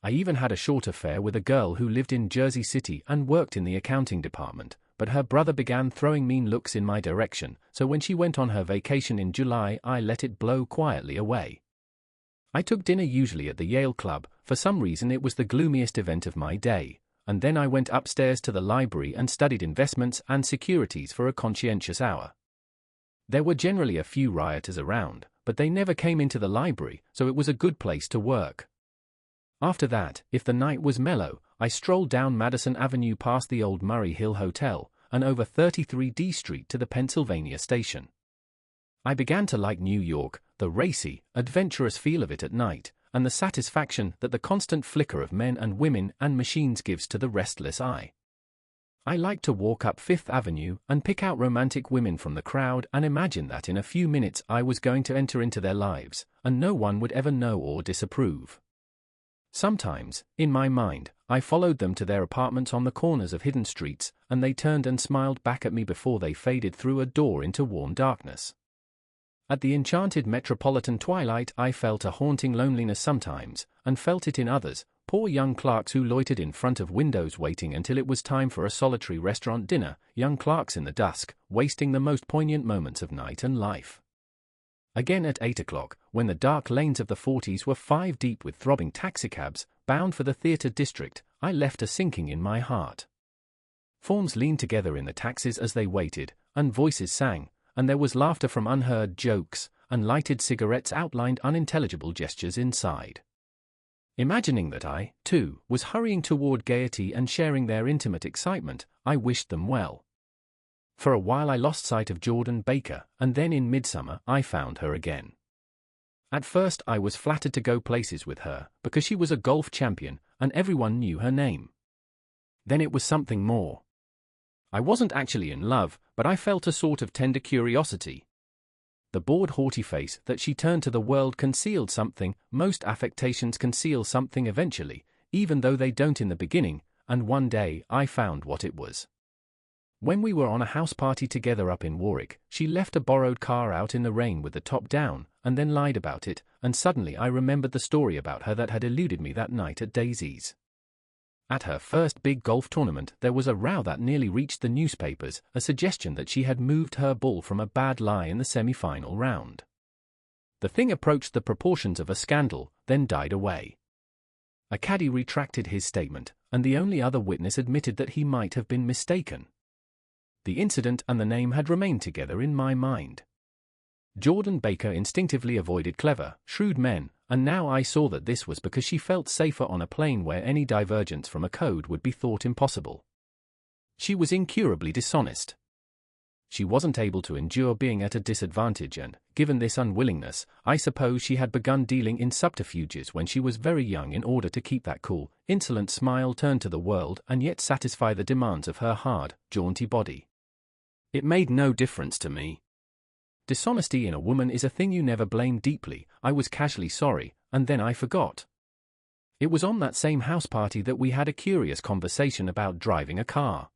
I even had a short affair with a girl who lived in Jersey City and worked in the accounting department, but her brother began throwing mean looks in my direction, so when she went on her vacation in July I let it blow quietly away. I took dinner usually at the Yale Club. For some reason it was the gloomiest event of my day, and then I went upstairs to the library and studied investments and securities for a conscientious hour. There were generally a few rioters around, but they never came into the library, so it was a good place to work. After that, if the night was mellow, I strolled down Madison Avenue past the old Murray Hill Hotel, and over 33D Street to the Pennsylvania Station. I began to like New York, the racy, adventurous feel of it at night, and the satisfaction that the constant flicker of men and women and machines gives to the restless eye. I liked to walk up Fifth Avenue and pick out romantic women from the crowd and imagine that in a few minutes I was going to enter into their lives, and no one would ever know or disapprove. Sometimes, in my mind, I followed them to their apartments on the corners of hidden streets, and they turned and smiled back at me before they faded through a door into warm darkness. At the enchanted metropolitan twilight I felt a haunting loneliness sometimes, and felt it in others, poor young clerks who loitered in front of windows waiting until it was time for a solitary restaurant dinner, young clerks in the dusk, wasting the most poignant moments of night and life. Again at 8 o'clock, when the dark lanes of the 40s were 5 deep with throbbing taxicabs, bound for the theatre district, I left a sinking in my heart. Forms leaned together in the taxis as they waited, and voices sang, and there was laughter from unheard jokes, and lighted cigarettes outlined unintelligible gestures inside. Imagining that I, too, was hurrying toward gaiety and sharing their intimate excitement, I wished them well. For a while I lost sight of Jordan Baker, and then in midsummer I found her again. At first I was flattered to go places with her, because she was a golf champion, and everyone knew her name. Then it was something more. I wasn't actually in love, but I felt a sort of tender curiosity. The bored haughty face that she turned to the world concealed something. Most affectations conceal something eventually, even though they don't in the beginning, and one day I found what it was. When we were on a house party together up in Warwick, she left a borrowed car out in the rain with the top down, and then lied about it, and suddenly I remembered the story about her that had eluded me that night at Daisy's. At her first big golf tournament there was a row that nearly reached the newspapers, a suggestion that she had moved her ball from a bad lie in the semi-final round. The thing approached the proportions of a scandal, then died away. A caddy retracted his statement, and the only other witness admitted that he might have been mistaken. The incident and the name had remained together in my mind. Jordan Baker instinctively avoided clever, shrewd men, and now I saw that this was because she felt safer on a plane where any divergence from a code would be thought impossible. She was incurably dishonest. She wasn't able to endure being at a disadvantage and, given this unwillingness, I suppose she had begun dealing in subterfuges when she was very young in order to keep that cool, insolent smile turned to the world and yet satisfy the demands of her hard, jaunty body. It made no difference to me. Dishonesty in a woman is a thing you never blame deeply. I was casually sorry, and then I forgot. It was on that same house party that we had a curious conversation about driving a car.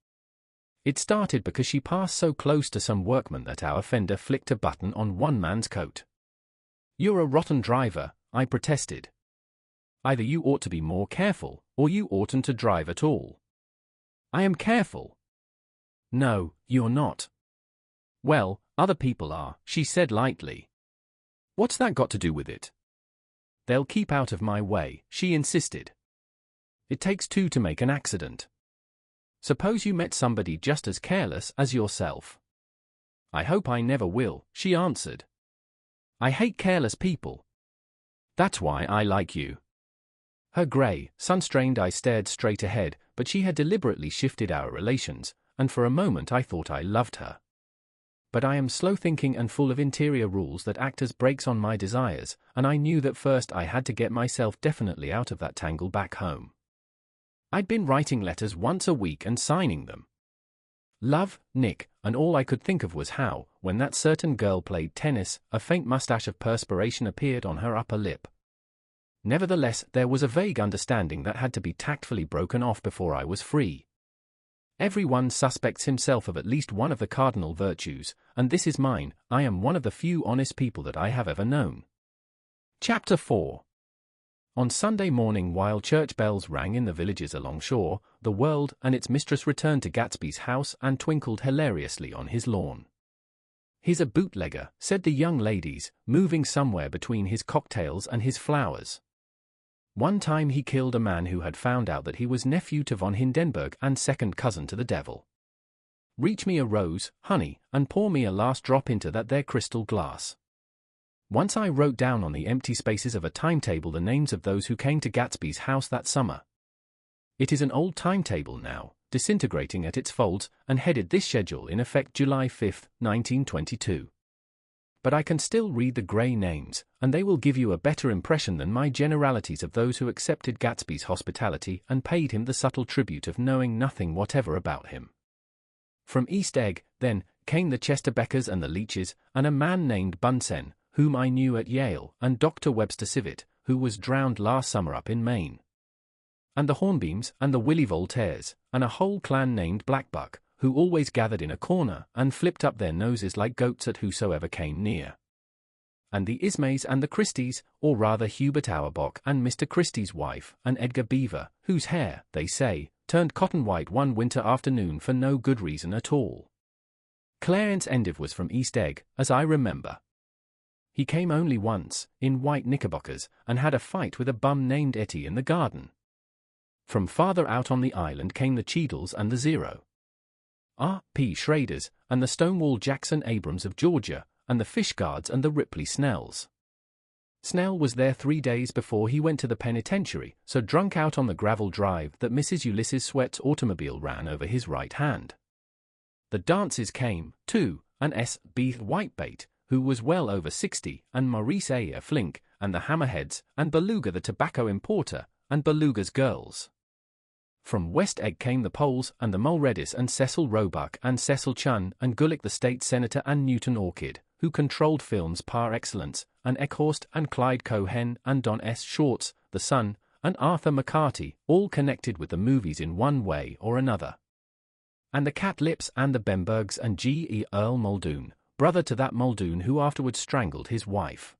It started because she passed so close to some workman that our fender flicked a button on one man's coat. "You're a rotten driver," I protested. "Either you ought to be more careful, or you oughtn't to drive at all." "I am careful." "No, you're not." "Well, other people are," she said lightly. "What's that got to do with it?" "They'll keep out of my way," she insisted. It takes two to make an accident. Suppose you met somebody just as careless as yourself. I hope I never will, she answered. I hate careless people. That's why I like you. Her grey, sun-strained eye stared straight ahead, but she had deliberately shifted our relations, and for a moment I thought I loved her. But I am slow-thinking and full of interior rules that act as brakes on my desires, and I knew that first I had to get myself definitely out of that tangle back home. I'd been writing letters once a week and signing them. Love, Nick, and all I could think of was how, when that certain girl played tennis, a faint mustache of perspiration appeared on her upper lip. Nevertheless, there was a vague understanding that had to be tactfully broken off before I was free. Everyone suspects himself of at least one of the cardinal virtues, and this is mine. I am one of the few honest people that I have ever known. Chapter 4. On Sunday morning, while church bells rang in the villages along shore, the world and its mistress returned to Gatsby's house and twinkled hilariously on his lawn. He's a bootlegger, said the young ladies, moving somewhere between his cocktails and his flowers. One time he killed a man who had found out that he was nephew to von Hindenburg and second cousin to the devil. Reach me a rose, honey, and pour me a last drop into that there crystal glass. Once I wrote down on the empty spaces of a timetable the names of those who came to Gatsby's house that summer. It is an old timetable now, disintegrating at its folds, and headed this schedule in effect July 5, 1922. But I can still read the grey names, and they will give you a better impression than my generalities of those who accepted Gatsby's hospitality and paid him the subtle tribute of knowing nothing whatever about him. From East Egg, then, came the Chesterbeckers and the Leaches, and a man named Bunsen, whom I knew at Yale, and Dr. Webster Civet, who was drowned last summer up in Maine. And the Hornbeams, and the Willie Voltaires, and a whole clan named Blackbuck, who always gathered in a corner and flipped up their noses like goats at whosoever came near. And the Ismays and the Christies, or rather Hubert Auerbach and Mr. Christie's wife, and Edgar Beaver, whose hair, they say, turned cotton white one winter afternoon for no good reason at all. Clarence Endive was from East Egg, as I remember. He came only once, in white knickerbockers, and had a fight with a bum named Etty in the garden. From farther out on the island came the Cheadles and the Zero. R.P. Schraders, and the Stonewall Jackson Abrams of Georgia, and the Fishguards and the Ripley Snells. Snell was there 3 days before he went to the penitentiary, so drunk out on the gravel drive that Mrs. Ulysses Sweat's automobile ran over his right hand. The dances came, too, and S.B. Whitebait, who was well over 60, and Maurice A. Flink, and the Hammerheads, and Beluga the tobacco importer, and Beluga's girls. From West Egg came the Poles and the Mulreadys and Cecil Roebuck and Cecil Chun and Gulick the state senator and Newton Orchid, who controlled films par excellence, and Eckhorst and Clyde Cohen and Don S. Shorts, the son, and Arthur McCarty, all connected with the movies in one way or another. And the Catlips and the Bembergs and G. E. Earl Muldoon, brother to that Muldoon who afterwards strangled his wife.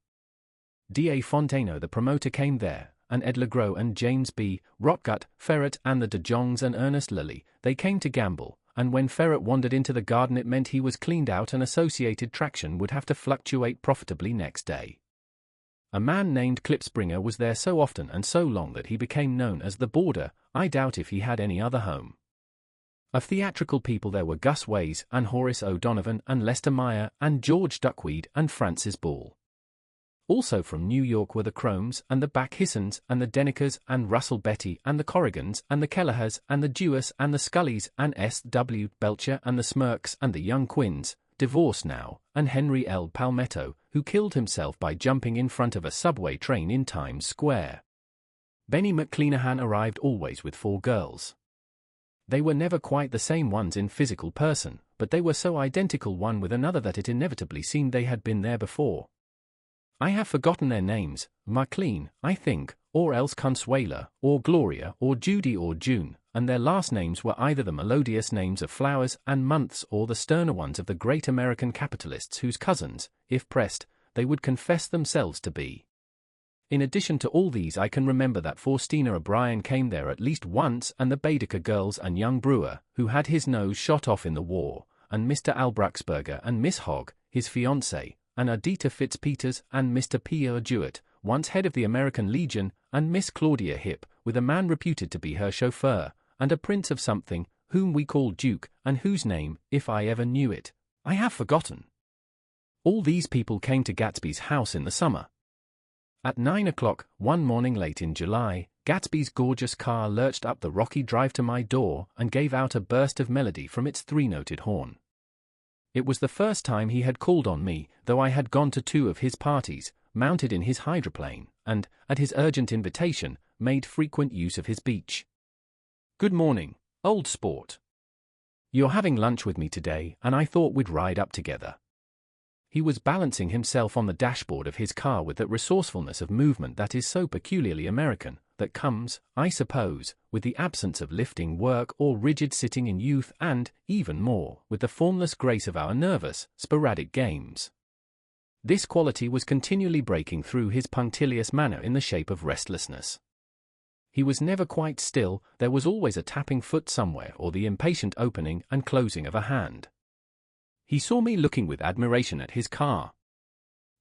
D. A. Fontaine the promoter came there, and Ed Legros and James B. Rotgut, Ferret and the De Jongs and Ernest Lilly, they came to gamble, and when Ferret wandered into the garden it meant he was cleaned out and Associated Traction would have to fluctuate profitably next day. A man named Klipspringer was there so often and so long that he became known as the Boarder. I doubt if he had any other home. Of theatrical people there were Gus Ways and Horace O'Donovan and Lester Meyer and George Duckweed and Francis Ball. Also from New York were the Cromes and the Backhissons and the Denekers and Russell Betty and the Corrigans and the Kellehers and the Dewis and the Scullys and S.W. Belcher and the Smirks and the young Quinns, divorced now, and Henry L. Palmetto, who killed himself by jumping in front of a subway train in Times Square. Benny McCleanahan arrived always with 4 girls. They were never quite the same ones in physical person, but they were so identical one with another that it inevitably seemed they had been there before. I have forgotten their names, McLean, I think, or else Consuela, or Gloria, or Judy or June, and their last names were either the melodious names of flowers and months or the sterner ones of the great American capitalists whose cousins, if pressed, they would confess themselves to be. In addition to all these I can remember that Faustina O'Brien came there at least once and the Baedeker girls and young Brewer, who had his nose shot off in the war, and Mr. Albruxberger and Miss Hogg, his fiancée, and Ardita Fitzpeters and Mr. Pierre Jewett, once head of the American Legion, and Miss Claudia Hipp, with a man reputed to be her chauffeur, and a prince of something, whom we called Duke, and whose name, if I ever knew it, I have forgotten. All these people came to Gatsby's house in the summer. At 9 o'clock, one morning late in July, Gatsby's gorgeous car lurched up the rocky drive to my door and gave out a burst of melody from its three-noted horn. It was the first time he had called on me, though I had gone to 2 of his parties, mounted in his hydroplane, and, at his urgent invitation, made frequent use of his beach. "Good morning, old sport. You're having lunch with me today, and I thought we'd ride up together." He was balancing himself on the dashboard of his car with that resourcefulness of movement that is so peculiarly American, that comes, I suppose, with the absence of lifting work or rigid sitting in youth and, even more, with the formless grace of our nervous, sporadic games. This quality was continually breaking through his punctilious manner in the shape of restlessness. He was never quite still, there was always a tapping foot somewhere or the impatient opening and closing of a hand. He saw me looking with admiration at his car.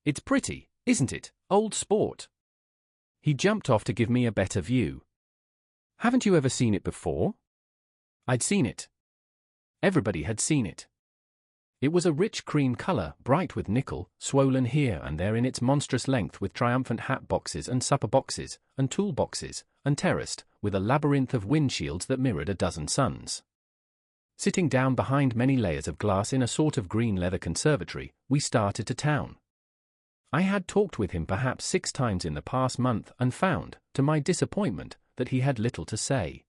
"It's pretty, isn't it, old sport?" He jumped off to give me a better view. "Haven't you ever seen it before?" I'd seen it. Everybody had seen it. It was a rich cream color, bright with nickel, swollen here and there in its monstrous length with triumphant hat boxes and supper boxes, and tool boxes, and terraced, with a labyrinth of windshields that mirrored a dozen suns. Sitting down behind many layers of glass in a sort of green leather conservatory, we started to town. I had talked with him perhaps 6 times in the past month and found, to my disappointment, that he had little to say.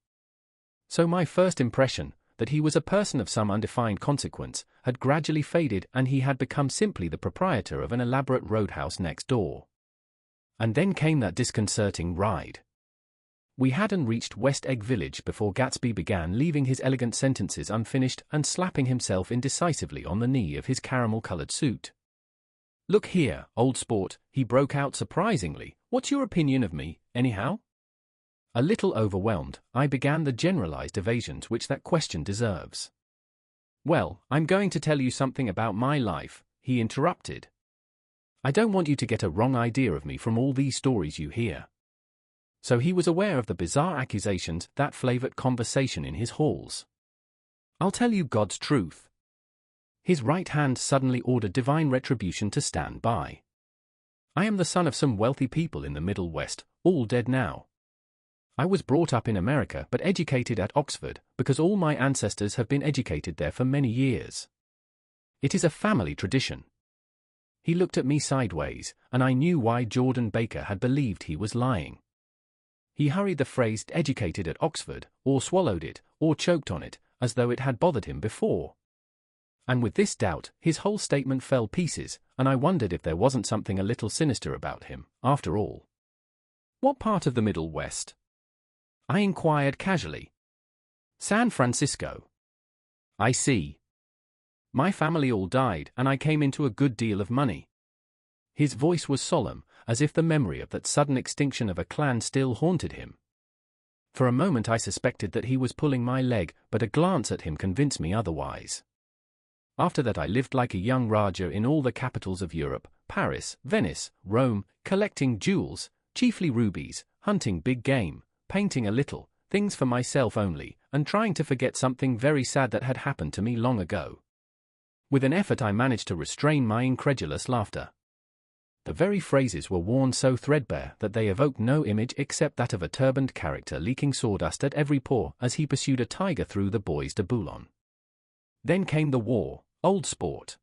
So my first impression, that he was a person of some undefined consequence, had gradually faded and he had become simply the proprietor of an elaborate roadhouse next door. And then came that disconcerting ride. We hadn't reached West Egg Village before Gatsby began leaving his elegant sentences unfinished and slapping himself indecisively on the knee of his caramel-colored suit. "Look here, old sport," he broke out surprisingly, "what's your opinion of me, anyhow?" A little overwhelmed, I began the generalized evasions which that question deserves. "Well, I'm going to tell you something about my life," he interrupted. "I don't want you to get a wrong idea of me from all these stories you hear." So he was aware of the bizarre accusations that flavored conversation in his halls. "I'll tell you God's truth." His right hand suddenly ordered divine retribution to stand by. "I am the son of some wealthy people in the Middle West, all dead now. I was brought up in America but educated at Oxford because all my ancestors have been educated there for many years. It is a family tradition." He looked at me sideways, and I knew why Jordan Baker had believed he was lying. He hurried the phrase "educated at Oxford," or swallowed it, or choked on it, as though it had bothered him before. And with this doubt, his whole statement fell pieces, and I wondered if there wasn't something a little sinister about him, after all. "What part of the Middle West?" I inquired casually. "San Francisco." "I see. My family all died, and I came into a good deal of money." His voice was solemn, as if the memory of that sudden extinction of a clan still haunted him. For a moment I suspected that he was pulling my leg, but a glance at him convinced me otherwise. After that I lived like a young Raja in all the capitals of Europe, Paris, Venice, Rome, collecting jewels, chiefly rubies, hunting big game, painting a little, things for myself only, and trying to forget something very sad that had happened to me long ago. With an effort I managed to restrain my incredulous laughter. The very phrases were worn so threadbare that they evoked no image except that of a turbaned character leaking sawdust at every pore as he pursued a tiger through the Bois de Boulogne. Then came the war, old sport.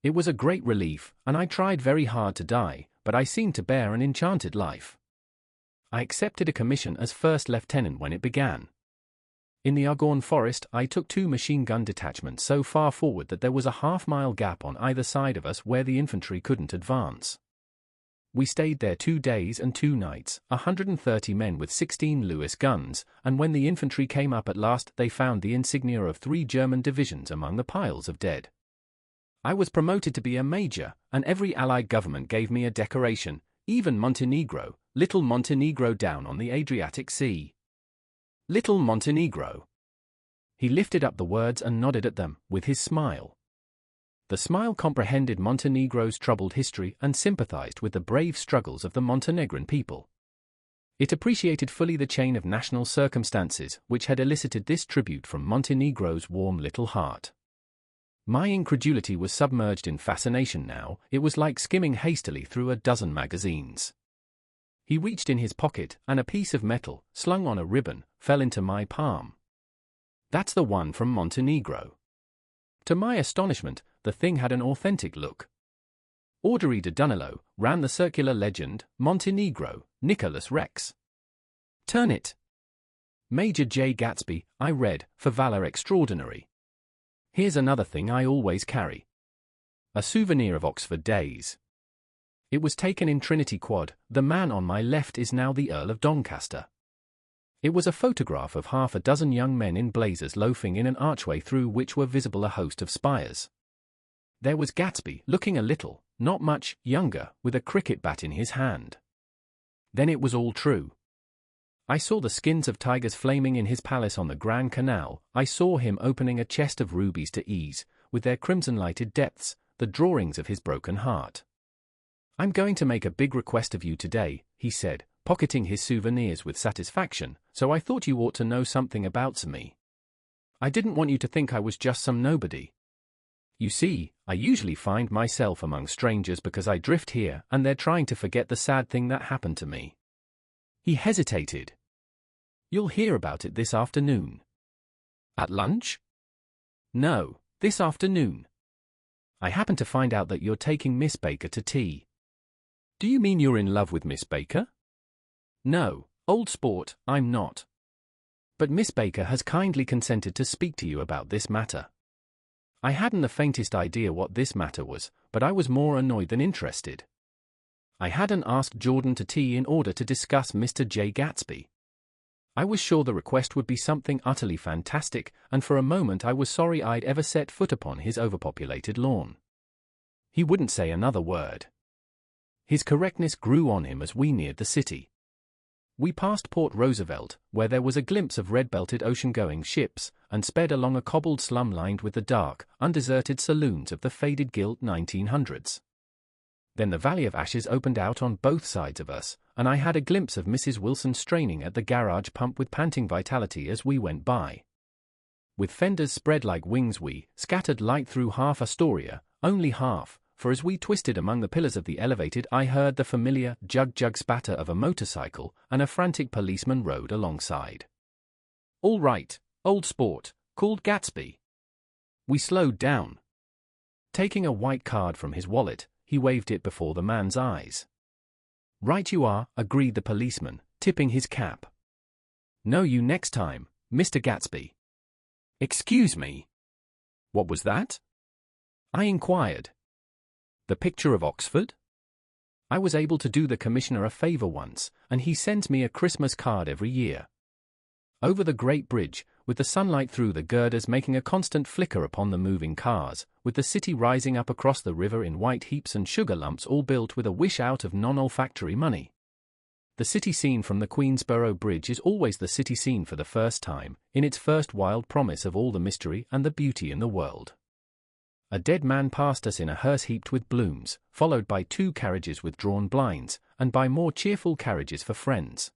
It was a great relief, and I tried very hard to die, but I seemed to bear an enchanted life. I accepted a commission as first lieutenant when it began. In the Argonne forest, I took 2 machine-gun detachments so far forward that there was a half-mile gap on either side of us where the infantry couldn't advance. We stayed there 2 days and 2 nights, 130 men with 16 Lewis guns, and when the infantry came up at last they found the insignia of 3 German divisions among the piles of dead. I was promoted to be a major, and every Allied government gave me a decoration, even Montenegro, little Montenegro down on the Adriatic Sea. Little Montenegro. He lifted up the words and nodded at them, with his smile. The smile comprehended Montenegro's troubled history and sympathized with the brave struggles of the Montenegrin people. It appreciated fully the chain of national circumstances which had elicited this tribute from Montenegro's warm little heart. My incredulity was submerged in fascination now. It was like skimming hastily through a dozen magazines. He reached in his pocket, and a piece of metal, slung on a ribbon, fell into my palm. "That's the one from Montenegro." To my astonishment, the thing had an authentic look. Audrey de Dunello ran the circular legend, Montenegro, Nicholas Rex. "Turn it." "Major Jay Gatsby," I read, "for valor extraordinary." Here's another thing I always carry. A souvenir of Oxford days. It was taken in Trinity Quad. The man on my left is now the Earl of Doncaster. It was a photograph of half a dozen young men in blazers loafing in an archway through which were visible a host of spires. There was Gatsby, looking a little, not much, younger, with a cricket bat in his hand. Then it was all true. I saw the skins of tigers flaming in his palace on the Grand Canal. I saw him opening a chest of rubies to ease, with their crimson-lighted depths, the drawings of his broken heart. "I'm going to make a big request of you today," he said, pocketing his souvenirs with satisfaction, "so I thought you ought to know something about me. I didn't want you to think I was just some nobody. You see, I usually find myself among strangers because I drift here and they're trying to forget the sad thing that happened to me." He hesitated. "You'll hear about it this afternoon." "At lunch?" "No, this afternoon. I happen to find out that you're taking Miss Baker to tea." "Do you mean you're in love with Miss Baker?" "No, old sport, I'm not. But Miss Baker has kindly consented to speak to you about this matter." I hadn't the faintest idea what this matter was, but I was more annoyed than interested. I hadn't asked Jordan to tea in order to discuss Mr. Jay Gatsby. I was sure the request would be something utterly fantastic, and for a moment I was sorry I'd ever set foot upon his overpopulated lawn. He wouldn't say another word. His correctness grew on him as we neared the city. We passed Port Roosevelt, where there was a glimpse of red-belted ocean-going ships, and sped along a cobbled slum lined with the dark, undeserted saloons of the faded gilt 1900s. Then the Valley of Ashes opened out on both sides of us, and I had a glimpse of Mrs. Wilson straining at the garage pump with panting vitality as we went by. With fenders spread like wings we scattered light through half Astoria, only half, for as we twisted among the pillars of the elevated I heard the familiar jug-jug spatter of a motorcycle, and a frantic policeman rode alongside. "All right, old sport," called Gatsby. We slowed down. Taking a white card from his wallet, he waved it before the man's eyes. "Right you are," agreed the policeman, tipping his cap. "Know you next time, Mr. Gatsby." "Excuse me. What was that?" I inquired. "The picture of Oxford? I was able to do the commissioner a favor once, and he sends me a Christmas card every year. Over the Great Bridge, with the sunlight through the girders making a constant flicker upon the moving cars, with the city rising up across the river in white heaps and sugar lumps all built with a wish out of non-olfactory money. The city scene from the Queensborough Bridge is always the city scene for the first time, in its first wild promise of all the mystery and the beauty in the world. A dead man passed us in a hearse heaped with blooms, followed by 2 carriages with drawn blinds, and by more cheerful carriages for friends.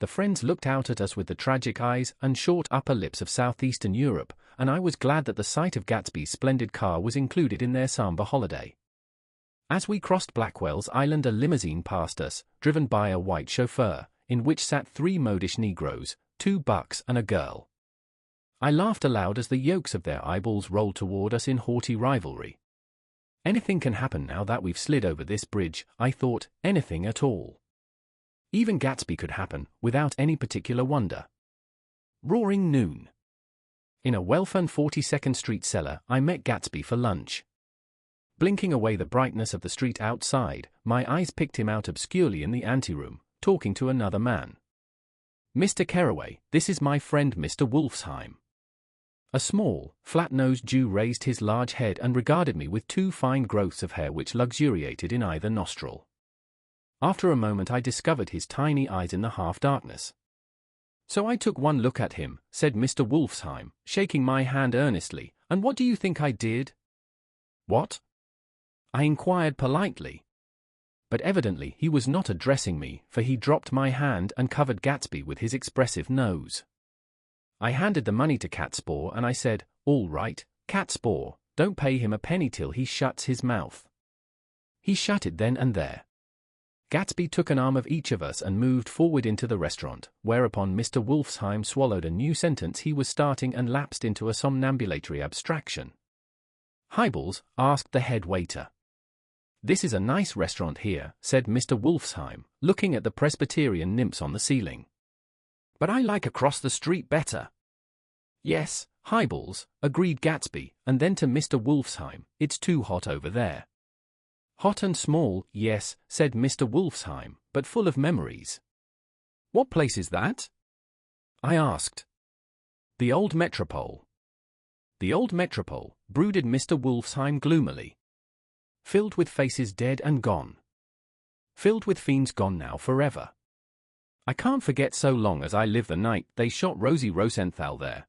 The friends looked out at us with the tragic eyes and short upper lips of southeastern Europe, and I was glad that the sight of Gatsby's splendid car was included in their somber holiday. As we crossed Blackwell's Island, a limousine passed us, driven by a white chauffeur, in which sat 3 modish Negroes, 2 bucks and a girl. I laughed aloud as the yolks of their eyeballs rolled toward us in haughty rivalry. Anything can happen now that we've slid over this bridge, I thought, anything at all. Even Gatsby could happen, without any particular wonder. Roaring noon. In a well-fun 42nd Street cellar, I met Gatsby for lunch. Blinking away the brightness of the street outside, my eyes picked him out obscurely in the anteroom, talking to another man. "Mr. Carraway, this is my friend Mr. Wolfsheim." A small, flat-nosed Jew raised his large head and regarded me with 2 fine growths of hair which luxuriated in either nostril. After a moment I discovered his tiny eyes in the half-darkness. "So I took one look at him," said Mr. Wolfsheim, shaking my hand earnestly, "and what do you think I did?" "What?" I inquired politely. But evidently he was not addressing me, for he dropped my hand and covered Gatsby with his expressive nose. I handed the money to Catspaw and I said, "All right, Catspaw, don't pay him a penny till he shuts his mouth." He shut it then and there. Gatsby took an arm of each of us and moved forward into the restaurant, whereupon Mr. Wolfsheim swallowed a new sentence he was starting and lapsed into a somnambulatory abstraction. "Highballs?" asked the head waiter. "This is a nice restaurant here," said Mr. Wolfsheim, looking at the Presbyterian nymphs on the ceiling. "But I like across the street better." "Yes, highballs," agreed Gatsby, and then to Mr. Wolfsheim, "It's too hot over there." "Hot and small, yes," said Mr. Wolfsheim, "but full of memories." "What place is that?" I asked. "The Old Metropole." "The Old Metropole," brooded Mr. Wolfsheim gloomily. "Filled with faces dead and gone. Filled with fiends gone now forever. I can't forget so long as I live the night they shot Rosie Rosenthal there.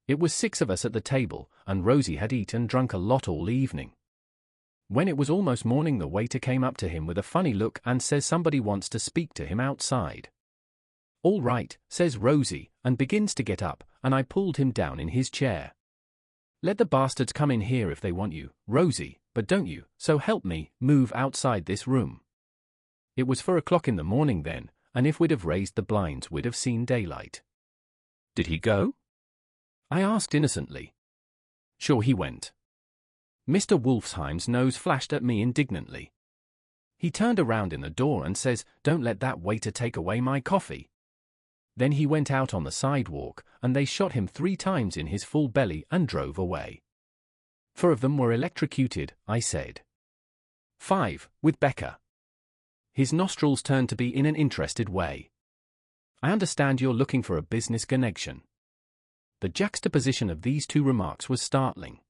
It was 6 of us at the table, and Rosie had eaten and drunk a lot all evening. When it was almost morning, the waiter came up to him with a funny look and says somebody wants to speak to him outside. "All right," says Rosie, and begins to get up, and I pulled him down in his chair. "Let the bastards come in here if they want you, Rosie, but don't you, so help me, move outside this room." It was 4 o'clock in the morning then, and if we'd have raised the blinds we'd have seen daylight. "Did he go?" I asked innocently. "Sure he went." Mr. Wolfsheim's nose flashed at me indignantly. He turned around in the door and says, "Don't let that waiter take away my coffee." Then he went out on the sidewalk, and they shot him 3 times in his full belly and drove away. 4 of them were electrocuted, I said. 5, with Becca. His nostrils turned to be in an interested way. "I understand you're looking for a business connection." The juxtaposition of these 2 remarks was startling.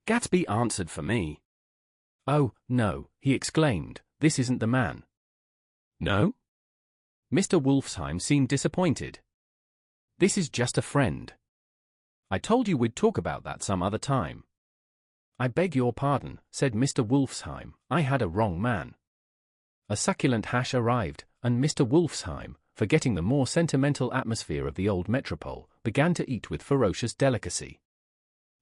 Gatsby answered for me. "Oh, no," he exclaimed, "this isn't the man." "No?" Mr. Wolfsheim seemed disappointed. "This is just a friend. I told you we'd talk about that some other time." "I beg your pardon," said Mr. Wolfsheim, "I had a wrong man." A succulent hash arrived, and Mr. Wolfsheim, forgetting the more sentimental atmosphere of the Old Metropole, began to eat with ferocious delicacy.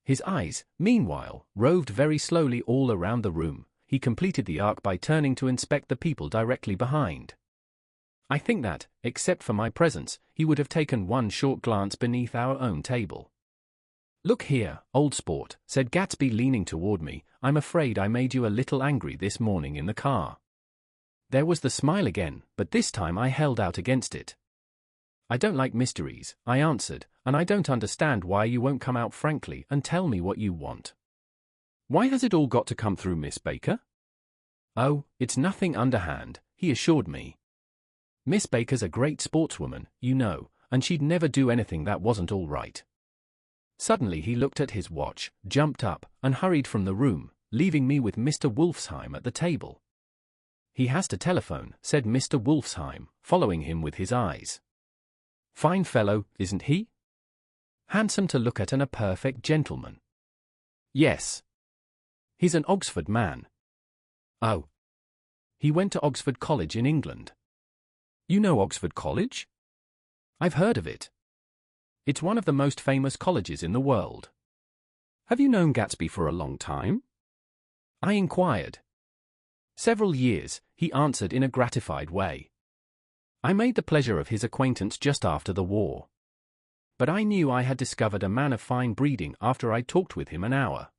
His eyes, meanwhile, roved very slowly all around the room. He completed the arc by turning to inspect the people directly behind. I think that, except for my presence, he would have taken one short glance beneath our own table. "Look here, old sport," said Gatsby leaning toward me, "I'm afraid I made you a little angry this morning in the car." There was the smile again, but this time I held out against it. "I don't like mysteries," I answered, "and I don't understand why you won't come out frankly and tell me what you want." "Why has it all got to come through Miss Baker?" "Oh, it's nothing underhand," he assured me. "Miss Baker's a great sportswoman, you know, and she'd never do anything that wasn't all right." Suddenly he looked at his watch, jumped up, and hurried from the room, leaving me with Mr. Wolfsheim at the table. "He has to telephone," said Mr. Wolfsheim, following him with his eyes. "Fine fellow, isn't he? Handsome to look at and a perfect gentleman." "Yes." "He's an Oxford man." "Oh." "He went to Oxford College in England." "You know Oxford College?" "I've heard of it. It's one of the most famous colleges in the world." "Have you known Gatsby for a long time?" I inquired. "Several years," he answered in a gratified way. "I made the pleasure of his acquaintance just after the war. But I knew I had discovered a man of fine breeding after I talked with him an hour.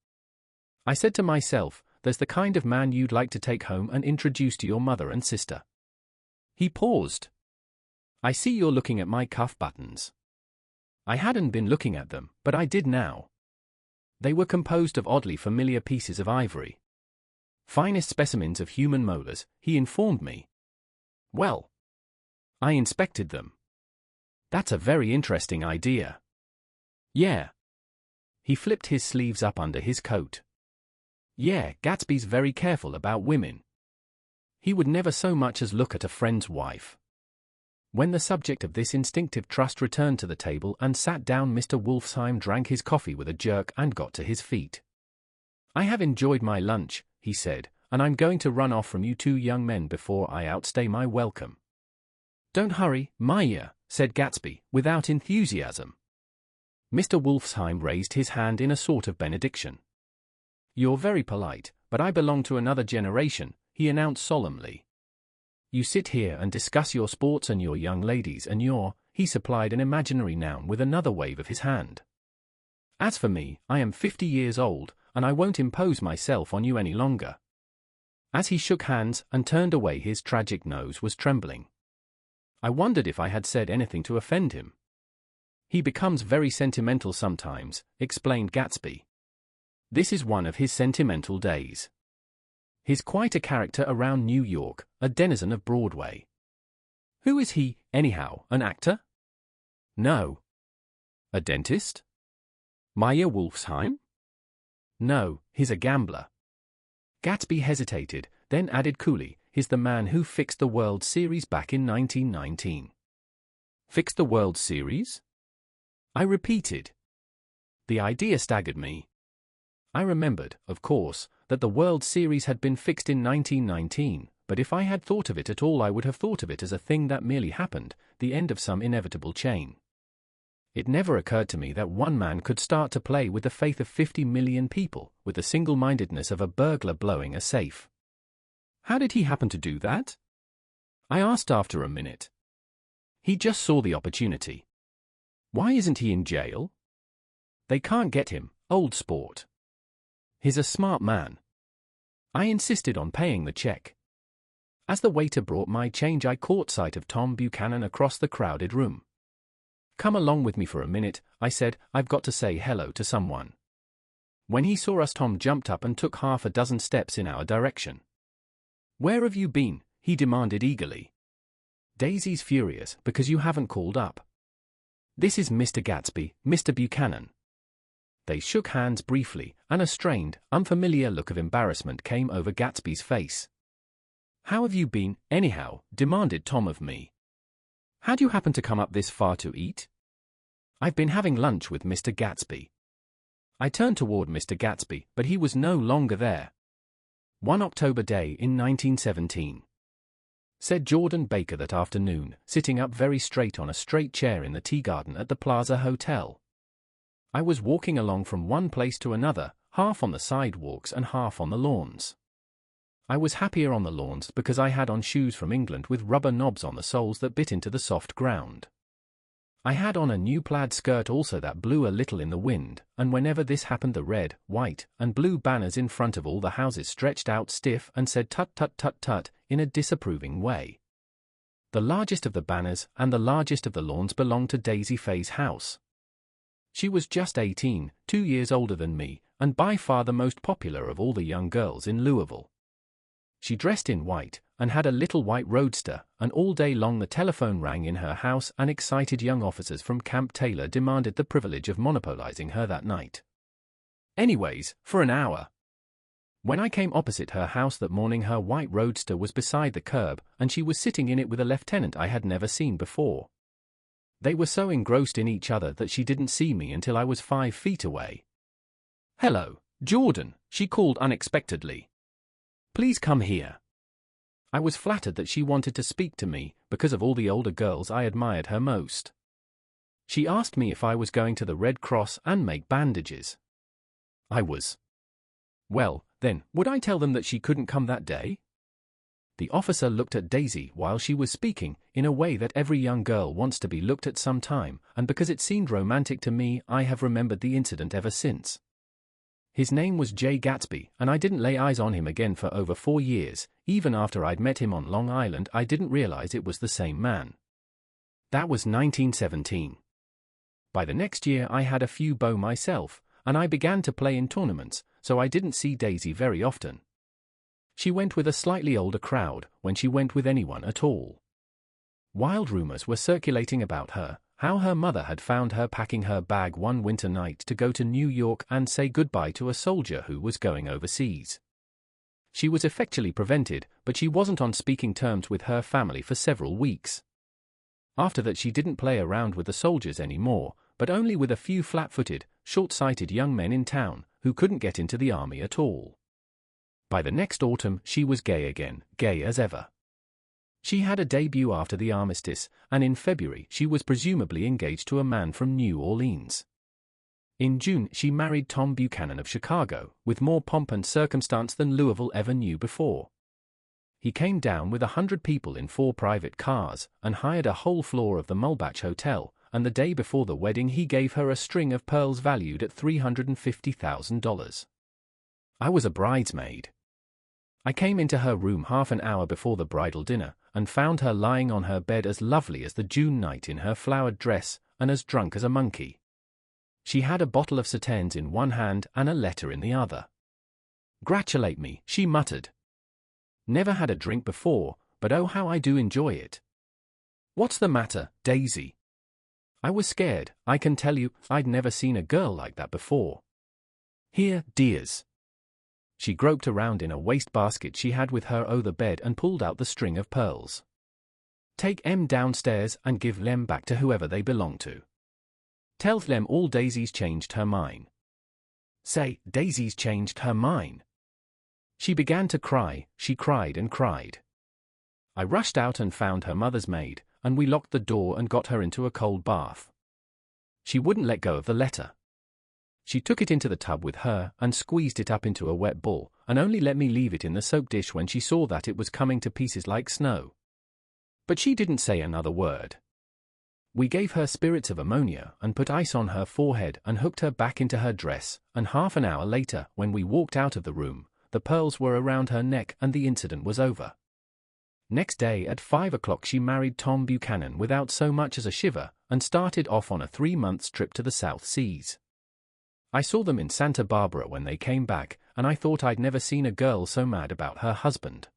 I said to myself, there's the kind of man you'd like to take home and introduce to your mother and sister." He paused. "I see you're looking at my cuff buttons." I hadn't been looking at them, but I did now. They were composed of oddly familiar pieces of ivory. Finest specimens of human molars, he informed me. "Well." I inspected them. "That's a very interesting idea." "Yeah." He flipped his sleeves up under his coat. "Yeah, Gatsby's very careful about women. He would never so much as look at a friend's wife." When the subject of this instinctive trust returned to the table and sat down, Mr. Wolfsheim drank his coffee with a jerk and got to his feet. "I have enjoyed my lunch," he said, and I'm going to run off from you two young men before I outstay my welcome." "Don't hurry, Maya," said Gatsby, without enthusiasm. Mr. Wolfsheim raised his hand in a sort of benediction. "You're very polite, but I belong to another generation," he announced solemnly. "You sit here and discuss your sports and your young ladies and your—" he supplied an imaginary noun with another wave of his hand. "As for me, I am 50 years old, and I won't impose myself on you any longer." As he shook hands and turned away, his tragic nose was trembling. I wondered if I had said anything to offend him. "He becomes very sentimental sometimes," explained Gatsby. "This is one of his sentimental days. He's quite a character around New York, a denizen of Broadway." "Who is he, anyhow, an actor?" "No." "A dentist?" "Maya Wolfsheim?" "No, he's a gambler." Gatsby hesitated, then added coolly, "He's the man who fixed the World Series back in 1919. "Fixed the World Series?" I repeated. The idea staggered me. I remembered, of course, that the World Series had been fixed in 1919, but if I had thought of it at all, I would have thought of it as a thing that merely happened, the end of some inevitable chain. It never occurred to me that one man could start to play with the faith of 50 million people, with the single-mindedness of a burglar blowing a safe. "How did he happen to do that?" I asked after a minute. "He just saw the opportunity." "Why isn't he in jail?" "They can't get him, old sport. He's a smart man." I insisted on paying the check. As the waiter brought my change, I caught sight of Tom Buchanan across the crowded room. "Come along with me for a minute," I said. "I've got to say hello to someone." When he saw us, Tom jumped up and took half a dozen steps in our direction. "Where have you been?" he demanded eagerly. "Daisy's furious because you haven't called up. This is Mr. Gatsby, Mr. Buchanan." They shook hands briefly, and a strained, unfamiliar look of embarrassment came over Gatsby's face. "How have you been, anyhow?" demanded Tom of me. "How'd you happen to come up this far to eat?" "I've been having lunch with Mr. Gatsby." I turned toward Mr. Gatsby, but he was no longer there. "One October day in 1917. said Jordan Baker that afternoon, sitting up very straight on a straight chair in the tea garden at the Plaza Hotel. I was walking along from one place to another, half on the sidewalks and half on the lawns. I was happier on the lawns because I had on shoes from England with rubber knobs on the soles that bit into the soft ground. I had on a new plaid skirt also that blew a little in the wind, and whenever this happened the red, white, and blue banners in front of all the houses stretched out stiff and said tut tut tut tut in a disapproving way. The largest of the banners and the largest of the lawns belonged to Daisy Faye's house. She was just 18, 2 years older than me, and by far the most popular of all the young girls in Louisville. She dressed in white, and had a little white roadster, and all day long the telephone rang in her house and excited young officers from Camp Taylor demanded the privilege of monopolizing her that night. Anyways, for an hour. When I came opposite her house that morning, her white roadster was beside the curb, and she was sitting in it with a lieutenant I had never seen before. They were so engrossed in each other that she didn't see me until I was 5 feet away. "Hello, Jordan," she called unexpectedly. "Please come here." I was flattered that she wanted to speak to me, because of all the older girls I admired her most. She asked me if I was going to the Red Cross and make bandages. I was. Well, then, would I tell them that she couldn't come that day? The officer looked at Daisy while she was speaking, in a way that every young girl wants to be looked at some time, and because it seemed romantic to me, I have remembered the incident ever since. His name was Jay Gatsby, and I didn't lay eyes on him again for over 4 years. Even after I'd met him on Long Island, I didn't realize it was the same man. That was 1917. By the next year I had a few beaux myself, and I began to play in tournaments, so I didn't see Daisy very often. She went with a slightly older crowd, when she went with anyone at all. Wild rumors were circulating about her, how her mother had found her packing her bag one winter night to go to New York and say goodbye to a soldier who was going overseas. She was effectually prevented, but she wasn't on speaking terms with her family for several weeks. After that she didn't play around with the soldiers anymore, but only with a few flat-footed, short-sighted young men in town, who couldn't get into the army at all. By the next autumn she was gay again, gay as ever. She had a debut after the armistice, and in February she was presumably engaged to a man from New Orleans. In June she married Tom Buchanan of Chicago, with more pomp and circumstance than Louisville ever knew before. He came down with 100 people in 4 private cars, and hired a whole floor of the Mulbach Hotel, and the day before the wedding he gave her a string of pearls valued at $350,000. I was a bridesmaid. I came into her room half an hour before the bridal dinner, and found her lying on her bed as lovely as the June night in her flowered dress, and as drunk as a monkey. She had a bottle of Sauternes in one hand and a letter in the other. "Gratulate me," she muttered. "Never had a drink before, but oh how I do enjoy it." "What's the matter, Daisy?" I was scared, I can tell you. I'd never seen a girl like that before. "Here, dears." She groped around in a wastebasket she had with her over the bed and pulled out the string of pearls. "Take 'em downstairs and give 'em back to whoever they belong to. Tell them all Daisy's changed her mind. Say, Daisy's changed her mind." She began to cry, she cried and cried. I rushed out and found her mother's maid, and we locked the door and got her into a cold bath. She wouldn't let go of the letter. She took it into the tub with her and squeezed it up into a wet ball, and only let me leave it in the soap dish when she saw that it was coming to pieces like snow. But she didn't say another word. We gave her spirits of ammonia and put ice on her forehead and hooked her back into her dress, and half an hour later, when we walked out of the room, the pearls were around her neck and the incident was over. Next day at 5 o'clock she married Tom Buchanan without so much as a shiver, and started off on a 3-month trip to the South Seas. I saw them in Santa Barbara when they came back, and I thought I'd never seen a girl so mad about her husband.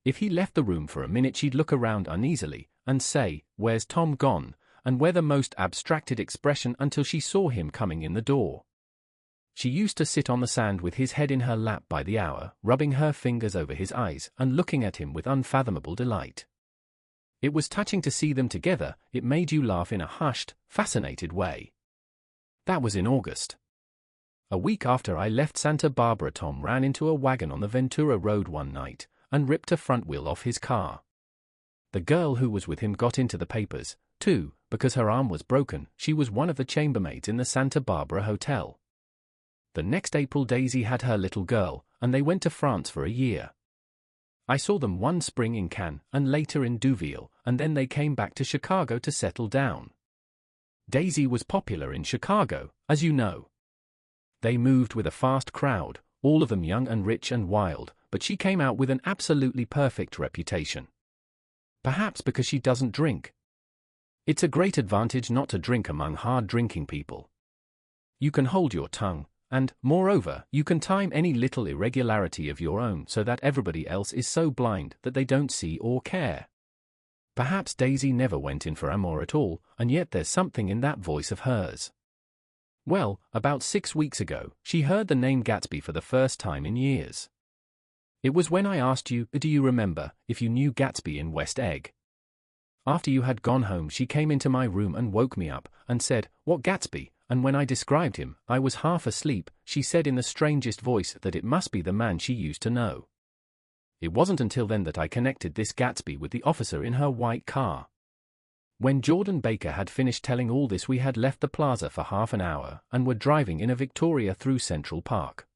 If he left the room for a minute she'd look around uneasily, and say, "Where's Tom gone?" and wear the most abstracted expression until she saw him coming in the door. She used to sit on the sand with his head in her lap by the hour, rubbing her fingers over his eyes and looking at him with unfathomable delight. It was touching to see them together. It made you laugh in a hushed, fascinated way. That was in August. A week after I left Santa Barbara, Tom ran into a wagon on the Ventura Road one night and ripped a front wheel off his car. The girl who was with him got into the papers, too, because her arm was broken. She was one of the chambermaids in the Santa Barbara hotel. The next April Daisy had her little girl, and they went to France for a year. I saw them one spring in Cannes, and later in Deauville, and then they came back to Chicago to settle down. Daisy was popular in Chicago, as you know. They moved with a fast crowd, all of them young and rich and wild, but she came out with an absolutely perfect reputation. Perhaps because she doesn't drink. It's a great advantage not to drink among hard-drinking people. You can hold your tongue, and, moreover, you can time any little irregularity of your own so that everybody else is so blind that they don't see or care. Perhaps Daisy never went in for amour at all, and yet there's something in that voice of hers. Well, about 6 weeks ago, she heard the name Gatsby for the first time in years. It was when I asked you, do you remember, if you knew Gatsby in West Egg? After you had gone home she came into my room and woke me up, and said, "What Gatsby?" And when I described him, I was half asleep. She said in the strangest voice that it must be the man she used to know. It wasn't until then that I connected this Gatsby with the officer in her white car. When Jordan Baker had finished telling all this, we had left the plaza for half an hour and were driving in a Victoria through Central Park.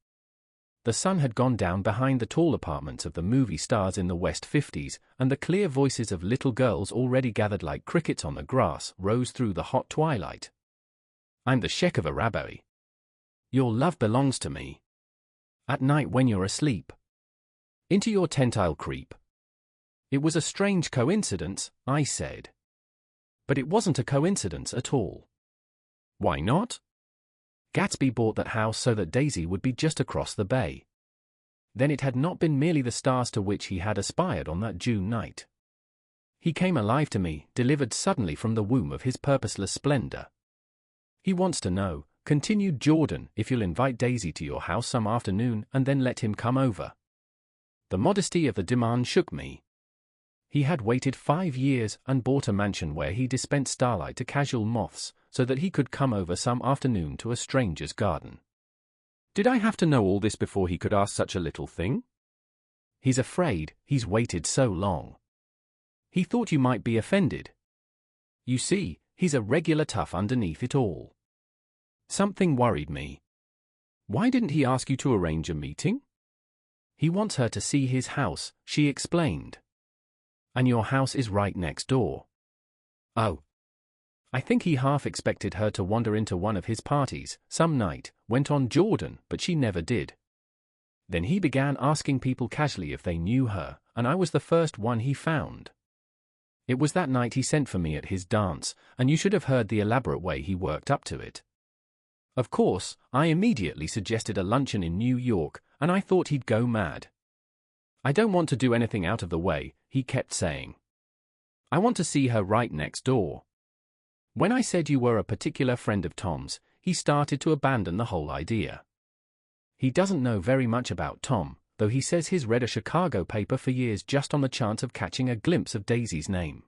The sun had gone down behind the tall apartments of the movie stars in the West 50s, and the clear voices of little girls already gathered like crickets on the grass rose through the hot twilight. I'm the sheikh of Arabi. Your love belongs to me. At night when you're asleep. Into your tent I'll creep. It was a strange coincidence, I said. But it wasn't a coincidence at all. Why not? Gatsby bought that house so that Daisy would be just across the bay. Then it had not been merely the stars to which he had aspired on that June night. He came alive to me, delivered suddenly from the womb of his purposeless splendor. He wants to know, continued Jordan, if you'll invite Daisy to your house some afternoon and then let him come over. The modesty of the demand shook me. He had waited 5 years and bought a mansion where he dispensed starlight to casual moths, so that he could come over some afternoon to a stranger's garden. Did I have to know all this before he could ask such a little thing? He's afraid he's waited so long. He thought you might be offended. You see, he's a regular tough underneath it all. Something worried me. Why didn't he ask you to arrange a meeting? He wants her to see his house, she explained. And your house is right next door. Oh. I think he half expected her to wander into one of his parties some night, went on Jordan, but she never did. Then he began asking people casually if they knew her, and I was the first one he found. It was that night he sent for me at his dance, and you should have heard the elaborate way he worked up to it. Of course, I immediately suggested a luncheon in New York, and I thought he'd go mad. I don't want to do anything out of the way, he kept saying. I want to see her right next door. When I said you were a particular friend of Tom's, he started to abandon the whole idea. He doesn't know very much about Tom, though he says he's read a Chicago paper for years just on the chance of catching a glimpse of Daisy's name.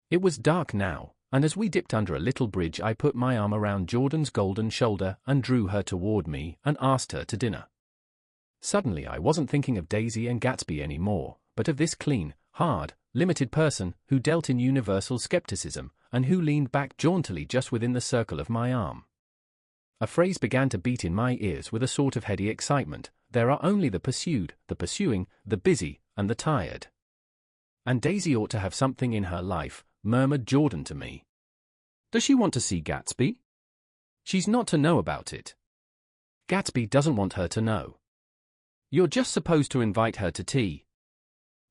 It was dark now, and as we dipped under a little bridge I put my arm around Jordan's golden shoulder and drew her toward me and asked her to dinner. Suddenly I wasn't thinking of Daisy and Gatsby anymore, but of this clean, hard, limited person who dealt in universal skepticism and who leaned back jauntily just within the circle of my arm. A phrase began to beat in my ears with a sort of heady excitement. There are only the pursued, the pursuing, the busy, and the tired. And Daisy ought to have something in her life, murmured Jordan to me. Does she want to see Gatsby? She's not to know about it. Gatsby doesn't want her to know. You're just supposed to invite her to tea.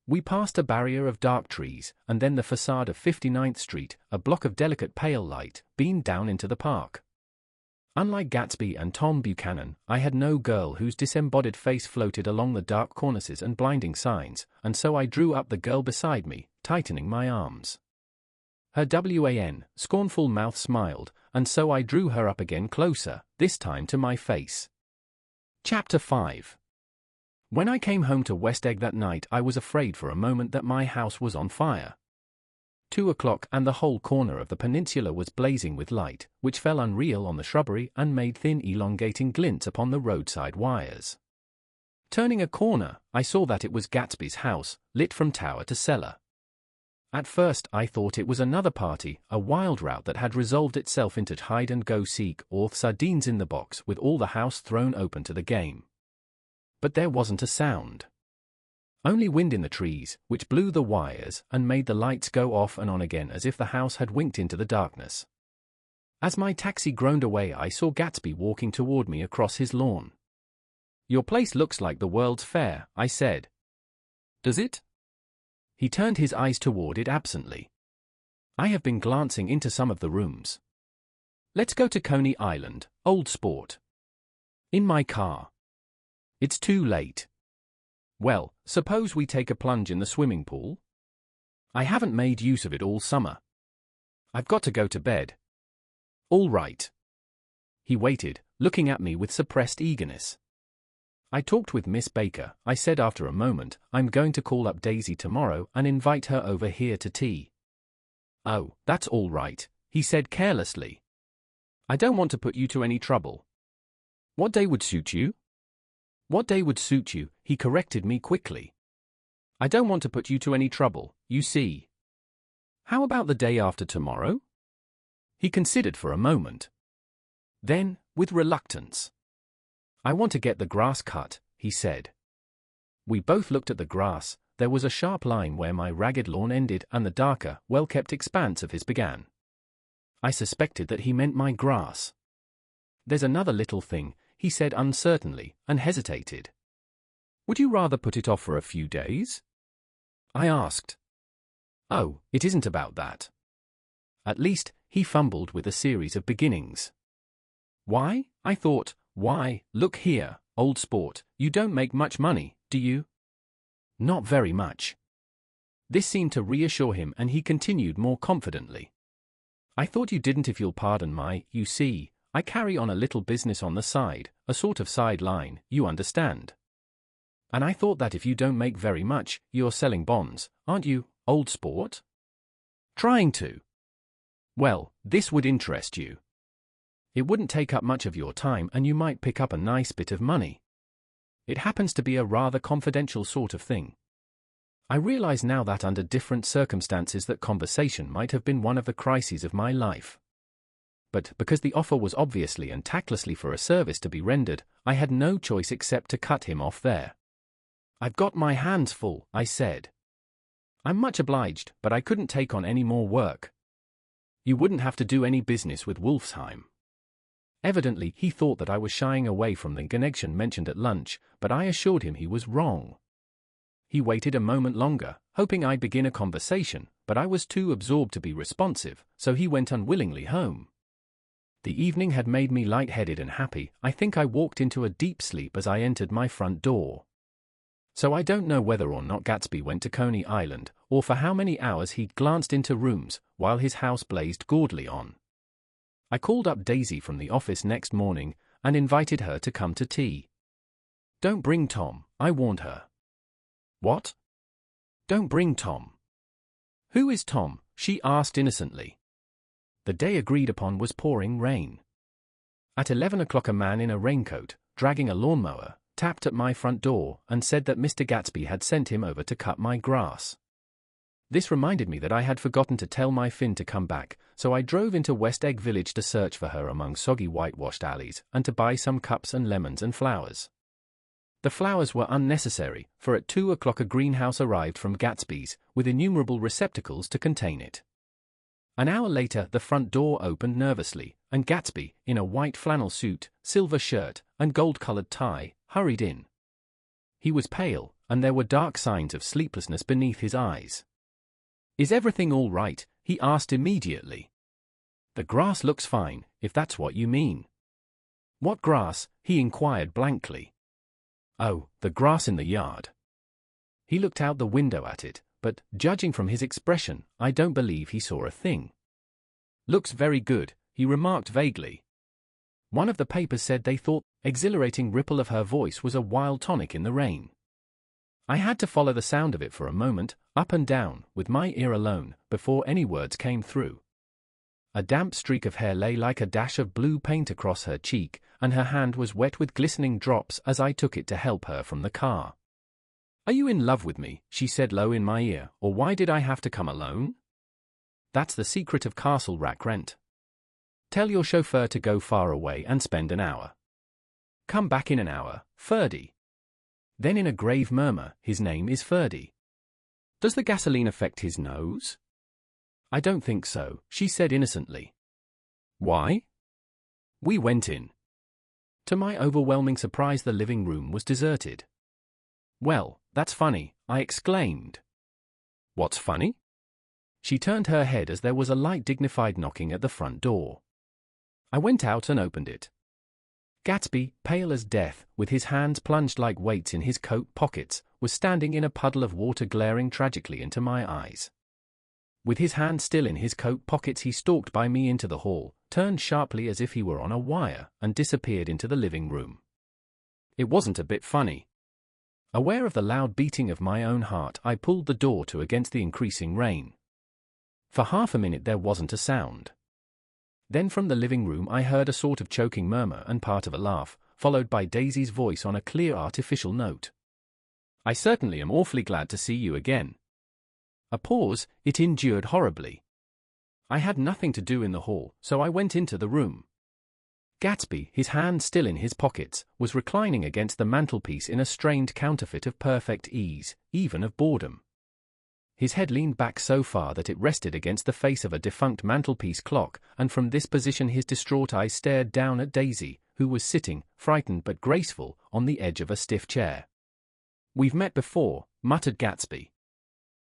We passed a barrier of dark trees, and then the facade of 59th Street, a block of delicate pale light, beamed down into the park. Unlike Gatsby and Tom Buchanan, I had no girl whose disembodied face floated along the dark cornices and blinding signs, and so I drew up the girl beside me, tightening my arms. Her scornful mouth smiled, and so I drew her up again closer, this time to my face. Chapter 5. When I came home to West Egg that night I was afraid for a moment that my house was on fire. 2 o'clock and the whole corner of the peninsula was blazing with light, which fell unreal on the shrubbery and made thin elongating glints upon the roadside wires. Turning a corner, I saw that it was Gatsby's house, lit from tower to cellar. At first I thought it was another party, a wild rout that had resolved itself into hide-and-go-seek or sardines in the box with all the house thrown open to the game. But there wasn't a sound. Only wind in the trees, which blew the wires and made the lights go off and on again as if the house had winked into the darkness. As my taxi groaned away I saw Gatsby walking toward me across his lawn. "Your place looks like the World's Fair," I said. "Does it?" He turned his eyes toward it absently. "I have been glancing into some of the rooms. Let's go to Coney Island, old sport." "In my car." "It's too late." "Well, suppose we take a plunge in the swimming pool?" "I haven't made use of it all summer. I've got to go to bed." "All right." He waited, looking at me with suppressed eagerness. "I talked with Miss Baker," I said after a moment. "I'm going to call up Daisy tomorrow and invite her over here to tea." "Oh, that's all right," he said carelessly. "I don't want to put you to any trouble. What day would suit you?" "What day would suit you," he corrected me quickly. "I don't want to put you to any trouble, you see." "How about the day after tomorrow?" He considered for a moment. Then, with reluctance, "I want to get the grass cut," he said. We both looked at the grass. There was a sharp line where my ragged lawn ended and the darker, well-kept expanse of his began. I suspected that he meant my grass. "There's another little thing," he said uncertainly, and hesitated. "Would you rather put it off for a few days?" I asked. "Oh, it isn't about that." At least, he fumbled with a series of beginnings. "Why?" I thought. "Why, look here, old sport, you don't make much money, do you?" "Not very much." This seemed to reassure him and he continued more confidently. "I thought you didn't, if you'll pardon my, you see, I carry on a little business on the side, a sort of sideline, you understand. And I thought that if you don't make very much, you're selling bonds, aren't you, old sport?" "Trying to." "Well, this would interest you." It wouldn't take up much of your time and you might pick up a nice bit of money. It happens to be a rather confidential sort of thing. I realize now that under different circumstances that conversation might have been one of the crises of my life. But because the offer was obviously and tactlessly for a service to be rendered, I had no choice except to cut him off there. "I've got my hands full," I said. "I'm much obliged, but I couldn't take on any more work." "You wouldn't have to do any business with Wolfsheim." Evidently, he thought that I was shying away from the connection mentioned at lunch, but I assured him he was wrong. He waited a moment longer, hoping I'd begin a conversation, but I was too absorbed to be responsive, so he went unwillingly home. The evening had made me light-headed and happy. I think I walked into a deep sleep as I entered my front door. So I don't know whether or not Gatsby went to Coney Island, or for how many hours he glanced into rooms, while his house blazed gaudily on. I called up Daisy from the office next morning, and invited her to come to tea. "Don't bring Tom," I warned her. "What?" "Don't bring Tom." "Who is Tom?" she asked innocently. The day agreed upon was pouring rain. At 11 o'clock a man in a raincoat, dragging a lawnmower, tapped at my front door and said that Mr. Gatsby had sent him over to cut my grass. This reminded me that I had forgotten to tell my Finn to come back, so I drove into West Egg Village to search for her among soggy whitewashed alleys and to buy some cups and lemons and flowers. The flowers were unnecessary, for at 2 o'clock a greenhouse arrived from Gatsby's, with innumerable receptacles to contain it. An hour later the front door opened nervously, and Gatsby, in a white flannel suit, silver shirt, and gold-colored tie, hurried in. He was pale, and there were dark signs of sleeplessness beneath his eyes. "Is everything all right?" he asked immediately. "The grass looks fine, if that's what you mean." "What grass?" he inquired blankly. "Oh, the grass in the yard." He looked out the window at it, but, judging from his expression, I don't believe he saw a thing. "Looks very good," he remarked vaguely. One of the papers said they thought the exhilarating ripple of her voice was a wild tonic in the rain. I had to follow the sound of it for a moment, up and down, with my ear alone, before any words came through. A damp streak of hair lay like a dash of blue paint across her cheek, and her hand was wet with glistening drops as I took it to help her from the car. "Are you in love with me?" she said low in my ear, "or why did I have to come alone?" That's the secret of Castle Rack Rent. Tell your chauffeur to go far away and spend an hour. Come back in an hour, Ferdy. Then in a grave murmur, "His name is Ferdy. Does the gasoline affect his nose?" "I don't think so," she said innocently. "Why?" We went in. To my overwhelming surprise the living room was deserted. "Well, that's funny," I exclaimed. "What's funny?" She turned her head as there was a light dignified knocking at the front door. I went out and opened it. Gatsby, pale as death, with his hands plunged like weights in his coat pockets, was standing in a puddle of water glaring tragically into my eyes. With his hand still in his coat pockets he stalked by me into the hall, turned sharply as if he were on a wire, and disappeared into the living room. It wasn't a bit funny. Aware of the loud beating of my own heart, I pulled the door to against the increasing rain. For half a minute there wasn't a sound. Then from the living room I heard a sort of choking murmur and part of a laugh, followed by Daisy's voice on a clear artificial note. "I certainly am awfully glad to see you again." A pause. It endured horribly. I had nothing to do in the hall, so I went into the room. Gatsby, his hands still in his pockets, was reclining against the mantelpiece in a strained counterfeit of perfect ease, even of boredom. His head leaned back so far that it rested against the face of a defunct mantelpiece clock, and from this position his distraught eyes stared down at Daisy, who was sitting, frightened but graceful, on the edge of a stiff chair. "We've met before," muttered Gatsby.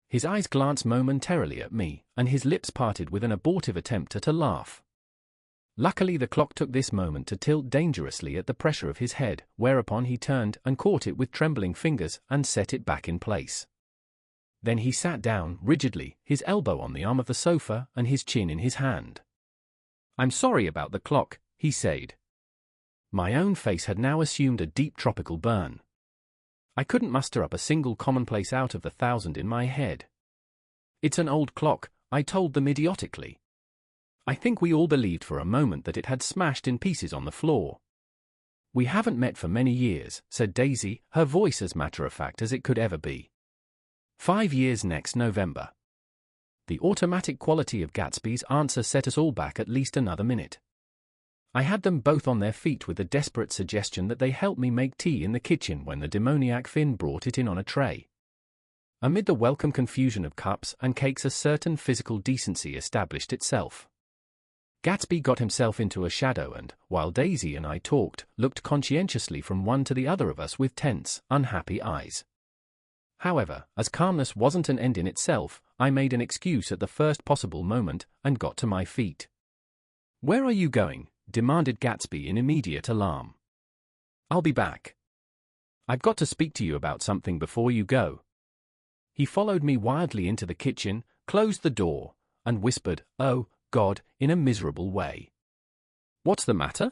His eyes glanced momentarily at me, and his lips parted with an abortive attempt at a laugh. Luckily the clock took this moment to tilt dangerously at the pressure of his head, whereupon he turned and caught it with trembling fingers and set it back in place. Then he sat down, rigidly, his elbow on the arm of the sofa and his chin in his hand. "I'm sorry about the clock," he said. My own face had now assumed a deep tropical burn. I couldn't muster up a single commonplace out of the 1,000 in my head. "It's an old clock," I told them idiotically. I think we all believed for a moment that it had smashed in pieces on the floor. "We haven't met for many years," said Daisy, her voice as matter-of-fact as it could ever be. 5 years next November. The automatic quality of Gatsby's answer set us all back at least another minute. I had them both on their feet with the desperate suggestion that they help me make tea in the kitchen when the demoniac Finn brought it in on a tray. Amid the welcome confusion of cups and cakes, a certain physical decency established itself. Gatsby got himself into a shadow and, while Daisy and I talked, looked conscientiously from one to the other of us with tense, unhappy eyes. However, as calmness wasn't an end in itself, I made an excuse at the first possible moment and got to my feet. "Where are you going?" demanded Gatsby in immediate alarm. "I'll be back. I've got to speak to you about something before you go." He followed me wildly into the kitchen, closed the door, and whispered, "Oh, God," in a miserable way. "What's the matter?"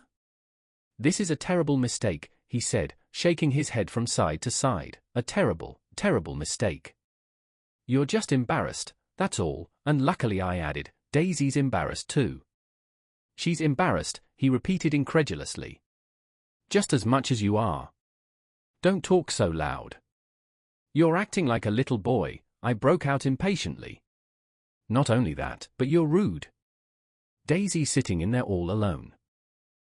"This is a terrible mistake," he said, shaking his head from side to side. "A terrible, terrible mistake. You're just embarrassed, that's all," and luckily I added, "Daisy's embarrassed too." "She's embarrassed," he repeated incredulously. "Just as much as you are. Don't talk so loud. You're acting like a little boy," I broke out impatiently. "Not only that, but you're rude. Daisy's sitting in there all alone."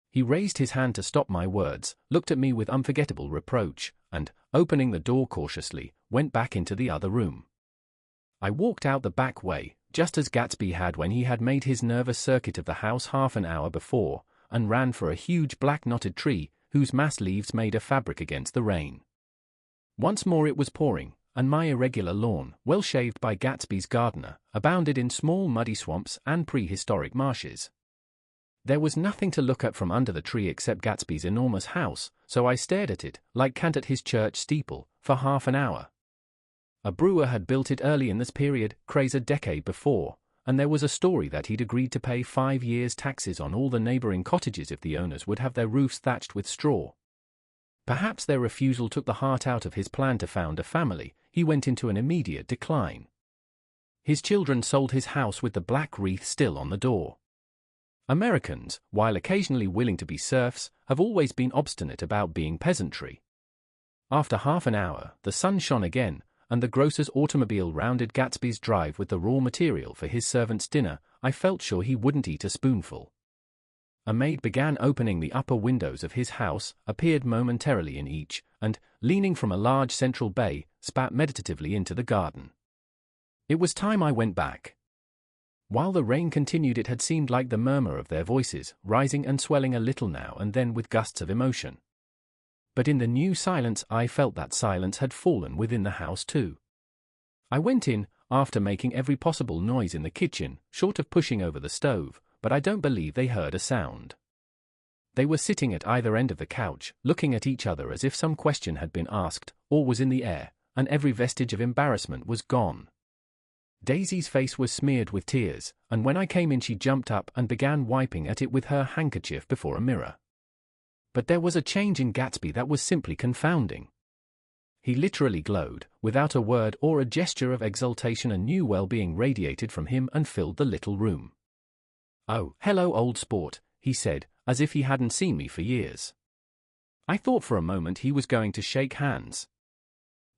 He raised his hand to stop my words, looked at me with unforgettable reproach, and, opening the door cautiously, went back into the other room. I walked out the back way, just as Gatsby had when he had made his nervous circuit of the house half an hour before, and ran for a huge black knotted tree whose mass leaves made a fabric against the rain. Once more it was pouring, and my irregular lawn, well shaved by Gatsby's gardener, abounded in small muddy swamps and prehistoric marshes. There was nothing to look at from under the tree except Gatsby's enormous house, so I stared at it, like Kant at his church steeple, for half an hour. A brewer had built it early in this period, craze a decade before, and there was a story that he'd agreed to pay 5 years' taxes on all the neighboring cottages if the owners would have their roofs thatched with straw. Perhaps their refusal took the heart out of his plan to found a family. He went into an immediate decline. His children sold his house with the black wreath still on the door. Americans, while occasionally willing to be serfs, have always been obstinate about being peasantry. After half an hour, the sun shone again, and the grocer's automobile rounded Gatsby's drive with the raw material for his servant's dinner. I felt sure he wouldn't eat a spoonful. A maid began opening the upper windows of his house, appeared momentarily in each, and, leaning from a large central bay, spat meditatively into the garden. It was time I went back. While the rain continued, it had seemed like the murmur of their voices, rising and swelling a little now and then with gusts of emotion. But in the new silence I felt that silence had fallen within the house too. I went in, after making every possible noise in the kitchen, short of pushing over the stove, but I don't believe they heard a sound. They were sitting at either end of the couch, looking at each other as if some question had been asked, or was in the air, and every vestige of embarrassment was gone. Daisy's face was smeared with tears, and when I came in she jumped up and began wiping at it with her handkerchief before a mirror. But there was a change in Gatsby that was simply confounding. He literally glowed. Without a word or a gesture of exultation, a new well-being radiated from him and filled the little room. "Oh, hello, old sport," he said, as if he hadn't seen me for years. I thought for a moment he was going to shake hands.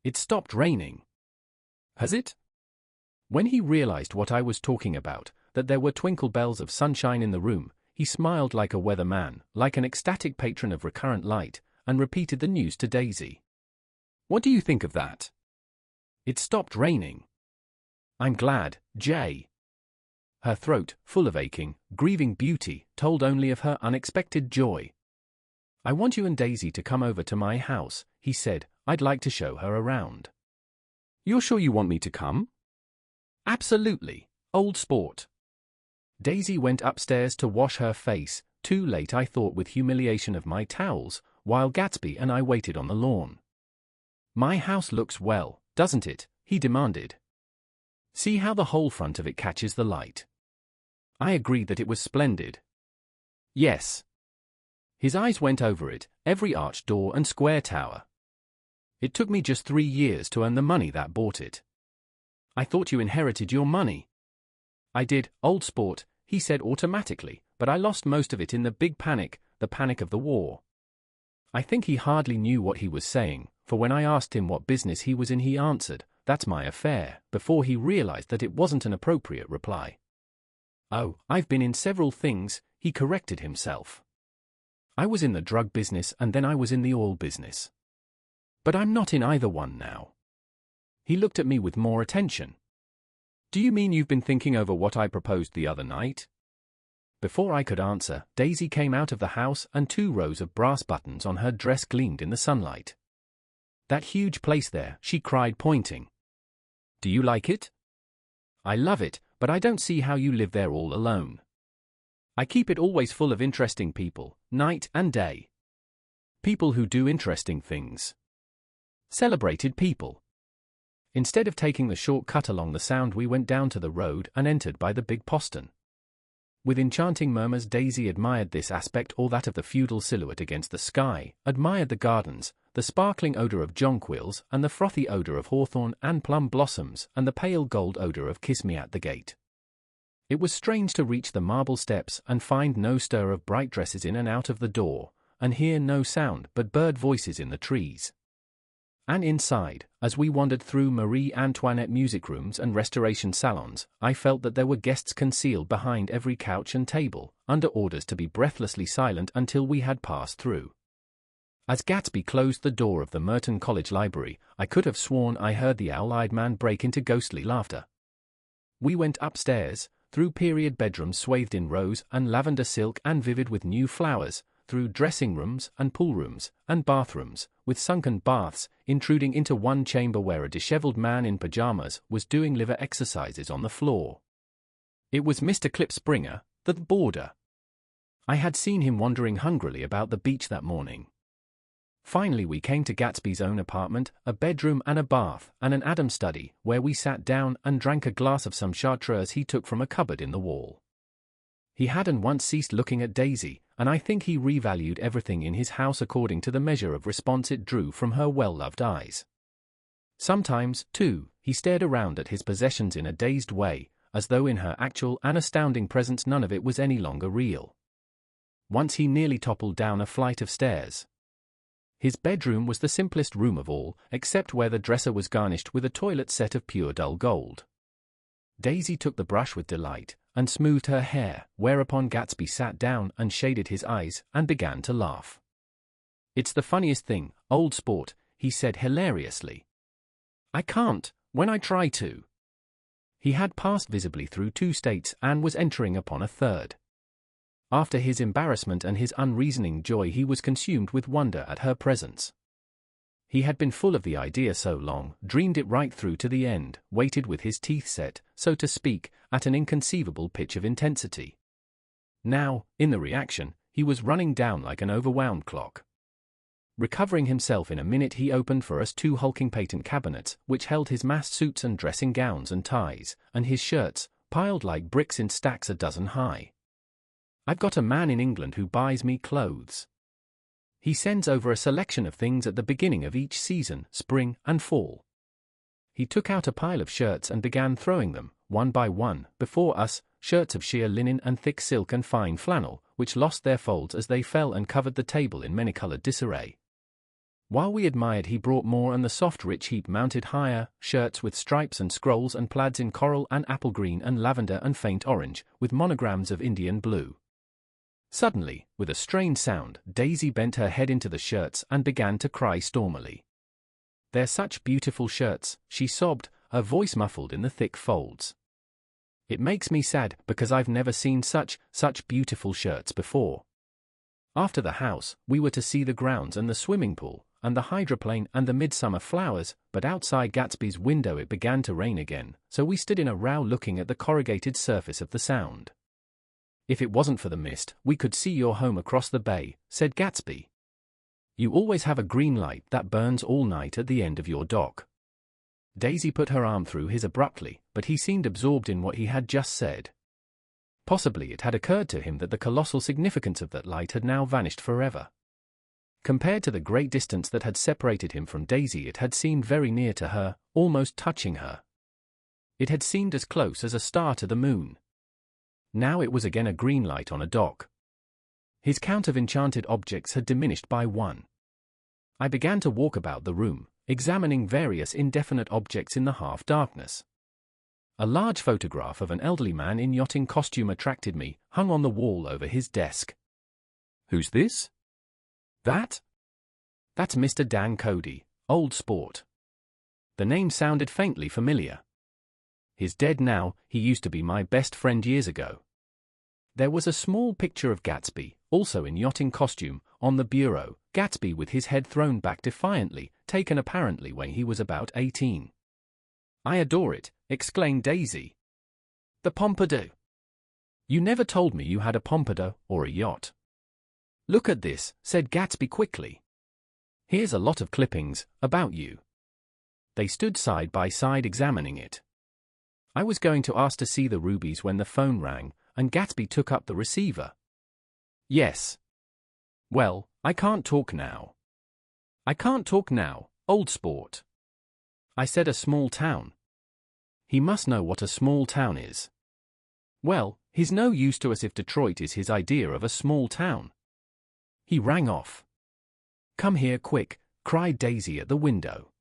"It stopped raining." "Has it?" When he realized what I was talking about, that there were twinkle bells of sunshine in the room, he smiled like a weatherman, like an ecstatic patron of recurrent light, and repeated the news to Daisy. "What do you think of that?" "It stopped raining." "I'm glad, Jay." Her throat, full of aching, grieving beauty, told only of her unexpected joy. "I want you and Daisy to come over to my house," he said. "I'd like to show her around." "You're sure you want me to come?" "Absolutely, old sport." Daisy went upstairs to wash her face, too late I thought with humiliation of my towels, while Gatsby and I waited on the lawn. "My house looks well, doesn't it?" he demanded. "See how the whole front of it catches the light." I agreed that it was splendid. "Yes." His eyes went over it, every arched door and square tower. "It took me just 3 years to earn the money that bought it." "I thought you inherited your money." "I did, old sport," he said automatically, but I lost most of it in the big panic, the panic of the war. I think he hardly knew what he was saying, for when I asked him what business he was in he answered, "That's my affair," before he realized that it wasn't an appropriate reply. "Oh, I've been in several things," he corrected himself. "I was in the drug business and then I was in the oil business. But I'm not in either one now." He looked at me with more attention. "Do you mean you've been thinking over what I proposed the other night?" Before I could answer, Daisy came out of the house and 2 rows of brass buttons on her dress gleamed in the sunlight. "That huge place there," she cried, pointing. "Do you like it?" "I love it, but I don't see how you live there all alone. I keep it always full of interesting people, night and day. People who do interesting things. Celebrated people." Instead of taking the short cut along the Sound, we went down to the road and entered by the big postern. With enchanting murmurs, Daisy admired this aspect or that of the feudal silhouette against the sky, admired the gardens, the sparkling odor of jonquils and the frothy odor of hawthorn and plum blossoms and the pale gold odor of kiss me at the gate. It was strange to reach the marble steps and find no stir of bright dresses in and out of the door, and hear no sound but bird voices in the trees. And inside, as we wandered through Marie Antoinette music rooms and restoration salons, I felt that there were guests concealed behind every couch and table, under orders to be breathlessly silent until we had passed through. As Gatsby closed the door of the Merton College Library, I could have sworn I heard the owl-eyed man break into ghostly laughter. We went upstairs, through period bedrooms swathed in rose and lavender silk and vivid with new flowers, through dressing rooms and pool rooms and bathrooms, with sunken baths, intruding into one chamber where a disheveled man in pajamas was doing liver exercises on the floor. It was Mr. Klipspringer, the boarder. I had seen him wandering hungrily about the beach that morning. Finally we came to Gatsby's own apartment, a bedroom and a bath and an Adam study, where we sat down and drank a glass of some chartreuse he took from a cupboard in the wall. He hadn't once ceased looking at Daisy, and I think he revalued everything in his house according to the measure of response it drew from her well-loved eyes. Sometimes, too, he stared around at his possessions in a dazed way, as though in her actual and astounding presence none of it was any longer real. Once he nearly toppled down a flight of stairs. His bedroom was the simplest room of all, except where the dresser was garnished with a toilet set of pure dull gold. Daisy took the brush with delight, and smoothed her hair, whereupon Gatsby sat down and shaded his eyes and began to laugh. "It's the funniest thing, old sport," he said hilariously. "I can't, when I try to." He had passed visibly through 2 states and was entering upon a 3rd. After his embarrassment and his unreasoning joy he was consumed with wonder at her presence. He had been full of the idea so long, dreamed it right through to the end, waited with his teeth set, so to speak, at an inconceivable pitch of intensity. Now, in the reaction, he was running down like an overwound clock. Recovering himself in a minute, he opened for us 2 hulking patent cabinets, which held his massed suits and dressing gowns and ties, and his shirts, piled like bricks in stacks a dozen high. "I've got a man in England who buys me clothes. He sends over a selection of things at the beginning of each season, spring and fall." He took out a pile of shirts and began throwing them, one by one, before us, shirts of sheer linen and thick silk and fine flannel, which lost their folds as they fell and covered the table in many-colored disarray. While we admired, he brought more, and the soft rich heap mounted higher, shirts with stripes and scrolls and plaids in coral and apple green and lavender and faint orange, with monograms of Indian blue. Suddenly, with a strained sound, Daisy bent her head into the shirts and began to cry stormily. "They're such beautiful shirts," she sobbed, her voice muffled in the thick folds. "It makes me sad, because I've never seen such beautiful shirts before." After the house, we were to see the grounds and the swimming pool, and the hydroplane and the midsummer flowers, but outside Gatsby's window it began to rain again, so we stood in a row looking at the corrugated surface of the Sound. "If it wasn't for the mist, we could see your home across the bay," said Gatsby. "You always have a green light that burns all night at the end of your dock." Daisy put her arm through his abruptly, but he seemed absorbed in what he had just said. Possibly it had occurred to him that the colossal significance of that light had now vanished forever. Compared to the great distance that had separated him from Daisy, it had seemed very near to her, almost touching her. It had seemed as close as a star to the moon. Now it was again a green light on a dock. His count of enchanted objects had diminished by 1. I began to walk about the room, examining various indefinite objects in the half-darkness. A large photograph of an elderly man in yachting costume attracted me, hung on the wall over his desk. "Who's this?" "That? That's Mr. Dan Cody, old sport." The name sounded faintly familiar. He's dead now, he used to be my best friend years ago. There was a small picture of Gatsby, also in yachting costume, on the bureau, Gatsby with his head thrown back defiantly, taken apparently when he was about 18. "I adore it," exclaimed Daisy. "The pompadour. You never told me you had a pompadour or a yacht." "Look at this," said Gatsby quickly. "Here's a lot of clippings about you." They stood side by side examining it. I was going to ask to see the rubies when the phone rang, and Gatsby took up the receiver. "Yes." "Well, I can't talk now." "I can't talk now, old sport." I said a small town. He must know what a small town is. Well, he's no use to us if Detroit is his idea of a small town. He rang off. "Come here quick," cried Daisy at the window.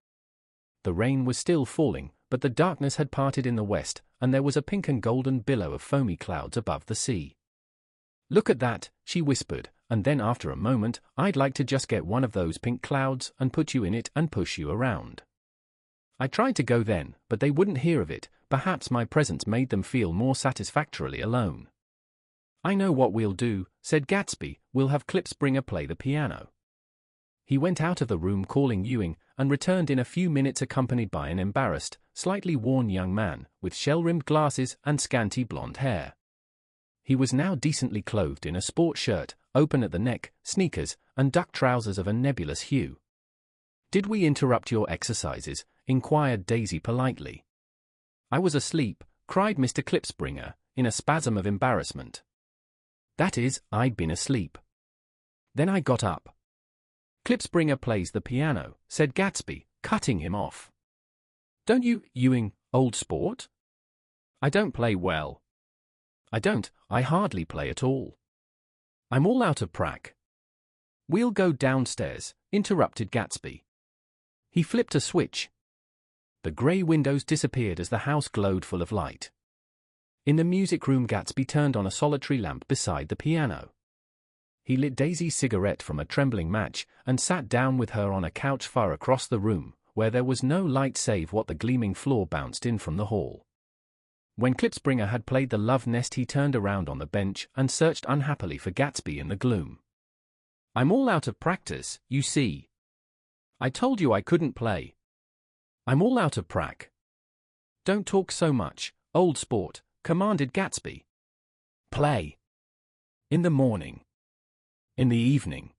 The rain was still falling, but the darkness had parted in the west, and there was a pink and golden billow of foamy clouds above the sea. "Look at that," she whispered, and then after a moment, "I'd like to just get one of those pink clouds and put you in it and push you around." I tried to go then, but they wouldn't hear of it. Perhaps my presence made them feel more satisfactorily alone. "I know what we'll do," said Gatsby, "we'll have Klipspringer play the piano." He went out of the room calling Ewing, and returned in a few minutes accompanied by an embarrassed, slightly worn young man, with shell-rimmed glasses and scanty blonde hair. He was now decently clothed in a sport shirt, open at the neck, sneakers, and duck trousers of a nebulous hue. "Did we interrupt your exercises?" inquired Daisy politely. "I was asleep," cried Mr. Klipspringer, in a spasm of embarrassment. "That is, I'd been asleep. Then I got up." "Klipspringer plays the piano," said Gatsby, cutting him off. "Don't you, Ewing, old sport?" "I don't play well." I hardly play at all. I'm all out of prac." "We'll go downstairs," interrupted Gatsby. He flipped a switch. The grey windows disappeared as the house glowed full of light. In the music room, Gatsby turned on a solitary lamp beside the piano. He lit Daisy's cigarette from a trembling match, and sat down with her on a couch far across the room, where there was no light save what the gleaming floor bounced in from the hall. When Klipspringer had played the Love Nest, he turned around on the bench and searched unhappily for Gatsby in the gloom. "I'm all out of practice, you see. I told you I couldn't play. I'm all out of prac." "Don't talk so much, old sport," commanded Gatsby. "Play. In the morning. In the evening.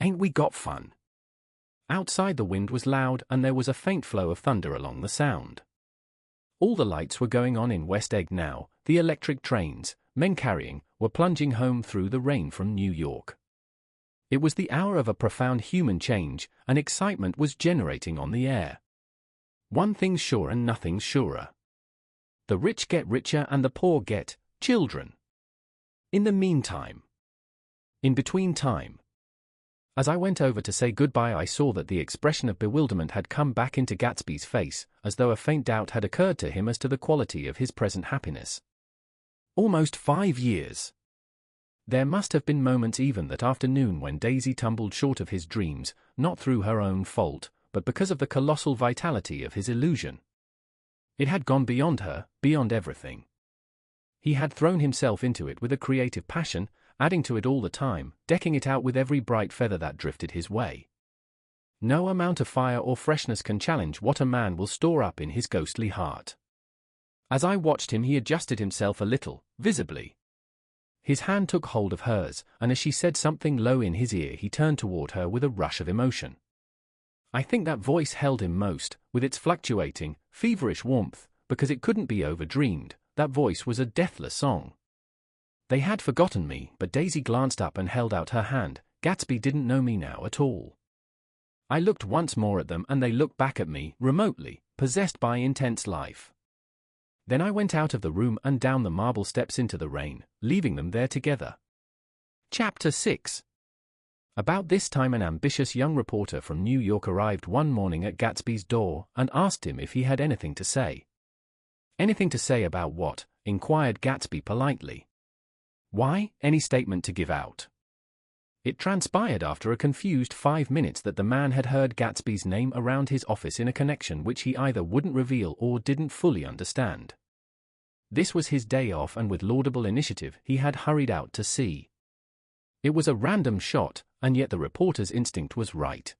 Ain't we got fun?" Outside the wind was loud and there was a faint flow of thunder along the sound. All the lights were going on in West Egg now. The electric trains, men carrying, were plunging home through the rain from New York. It was the hour of a profound human change, and excitement was generating on the air. One thing's sure and nothing's surer. The rich get richer and the poor get children. In the meantime. In between time. As I went over to say goodbye, I saw that the expression of bewilderment had come back into Gatsby's face, as though a faint doubt had occurred to him as to the quality of his present happiness. Almost 5 years. There must have been moments even that afternoon when Daisy tumbled short of his dreams, not through her own fault, but because of the colossal vitality of his illusion. It had gone beyond her, beyond everything. He had thrown himself into it with a creative passion, adding to it all the time, decking it out with every bright feather that drifted his way. No amount of fire or freshness can challenge what a man will store up in his ghostly heart. As I watched him, he adjusted himself a little, visibly. His hand took hold of hers, and as she said something low in his ear, he turned toward her with a rush of emotion. I think that voice held him most, with its fluctuating, feverish warmth, because it couldn't be overdreamed. That voice was a deathless song. They had forgotten me, but Daisy glanced up and held out her hand. Gatsby didn't know me now at all. I looked once more at them and they looked back at me, remotely, possessed by intense life. Then I went out of the room and down the marble steps into the rain, leaving them there together. Chapter 6. About this time an ambitious young reporter from New York arrived one morning at Gatsby's door and asked him if he had anything to say. Anything to say about what? Inquired Gatsby politely. Why, any statement to give out. It transpired after a confused 5 minutes that the man had heard Gatsby's name around his office in a connection which he either wouldn't reveal or didn't fully understand. This was his day off, and with laudable initiative he had hurried out to see. It was a random shot, and yet the reporter's instinct was right.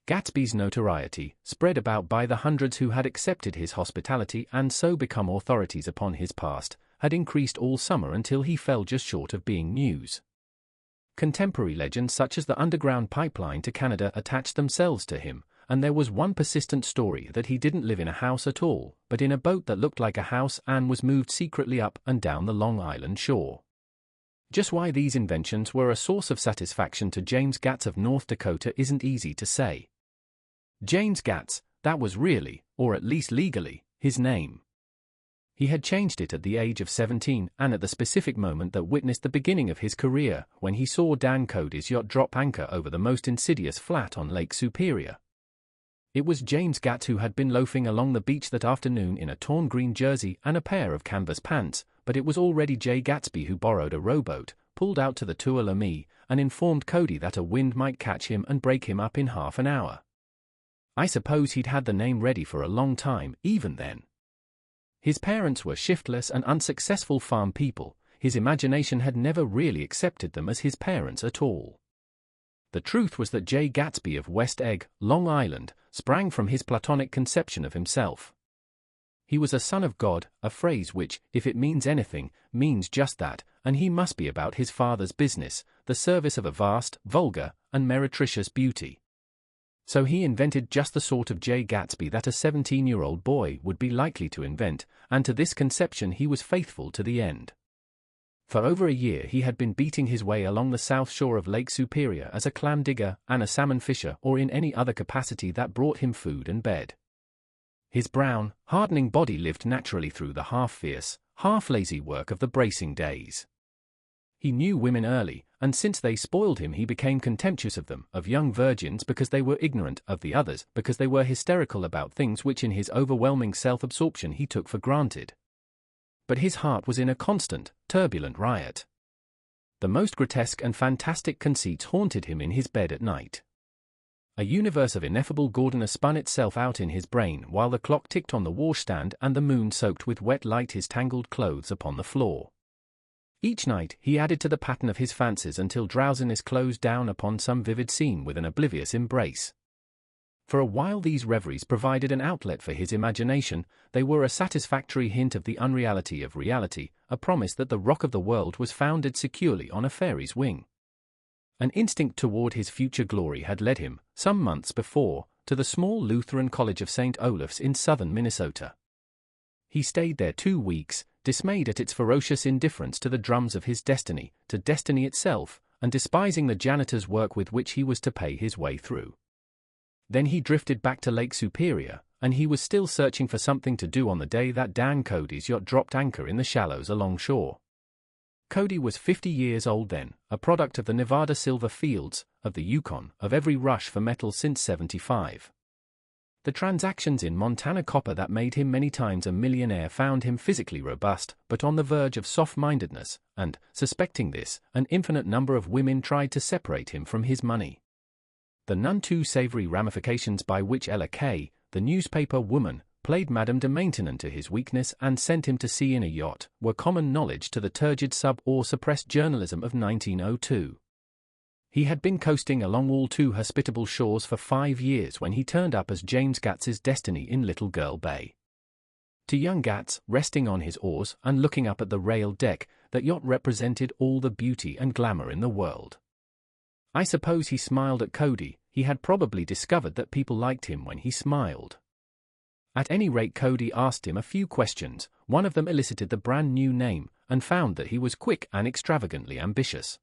Gatsby's notoriety, spread about by the hundreds who had accepted his hospitality and so become authorities upon his past, had increased all summer until he fell just short of being news. Contemporary legends such as the underground pipeline to Canada attached themselves to him, and there was one persistent story that he didn't live in a house at all, but in a boat that looked like a house and was moved secretly up and down the Long Island shore. Just why these inventions were a source of satisfaction to James Gatz of North Dakota isn't easy to say. James Gatz, that was really, or at least legally, his name. He had changed it at the age of 17 and at the specific moment that witnessed the beginning of his career, when he saw Dan Cody's yacht drop anchor over the most insidious flat on Lake Superior. It was James Gatz who had been loafing along the beach that afternoon in a torn green jersey and a pair of canvas pants, but it was already Jay Gatsby who borrowed a rowboat, pulled out to the Tuolumne, and informed Cody that a wind might catch him and break him up in half an hour. I suppose he'd had the name ready for a long time, even then. His parents were shiftless and unsuccessful farm people. His imagination had never really accepted them as his parents at all. The truth was that Jay Gatsby of West Egg, Long Island, sprang from his Platonic conception of himself. He was a son of God, a phrase which, if it means anything, means just that, and he must be about his father's business, the service of a vast, vulgar, and meretricious beauty. So he invented just the sort of Jay Gatsby that a 17-year-old boy would be likely to invent, and to this conception he was faithful to the end. For over a year he had been beating his way along the south shore of Lake Superior as a clam digger and a salmon fisher, or in any other capacity that brought him food and bed. His brown, hardening body lived naturally through the half-fierce, half-lazy work of the bracing days. He knew women early, and since they spoiled him he became contemptuous of them, of young virgins because they were ignorant, of the others because they were hysterical about things which in his overwhelming self-absorption he took for granted. But his heart was in a constant, turbulent riot. The most grotesque and fantastic conceits haunted him in his bed at night. A universe of ineffable gaudiness spun itself out in his brain while the clock ticked on the washstand and the moon soaked with wet light his tangled clothes upon the floor. Each night he added to the pattern of his fancies until drowsiness closed down upon some vivid scene with an oblivious embrace. For a while these reveries provided an outlet for his imagination. They were a satisfactory hint of the unreality of reality, a promise that the rock of the world was founded securely on a fairy's wing. An instinct toward his future glory had led him, some months before, to the small Lutheran College of St. Olaf's in southern Minnesota. He stayed there 2 weeks, dismayed at its ferocious indifference to the drums of his destiny, to destiny itself, and despising the janitor's work with which he was to pay his way through. Then he drifted back to Lake Superior, and he was still searching for something to do on the day that Dan Cody's yacht dropped anchor in the shallows alongshore. Cody was 50 years old then, a product of the Nevada silver fields, of the Yukon, of every rush for metal since '75. The transactions in Montana copper that made him many times a millionaire found him physically robust, but on the verge of soft-mindedness, and, suspecting this, an infinite number of women tried to separate him from his money. The none too savory ramifications by which Ella Kay, the newspaper woman, played Madame de Maintenon to his weakness and sent him to sea in a yacht, were common knowledge to the turgid or suppressed journalism of 1902. He had been coasting along all too hospitable shores for 5 years when he turned up as James Gatz's destiny in Little Girl Bay. To young Gatz, resting on his oars and looking up at the railed deck, that yacht represented all the beauty and glamour in the world. I suppose he smiled at Cody. He had probably discovered that people liked him when he smiled. At any rate, Cody asked him a few questions. One of them elicited the brand new name, and found that he was quick and extravagantly ambitious.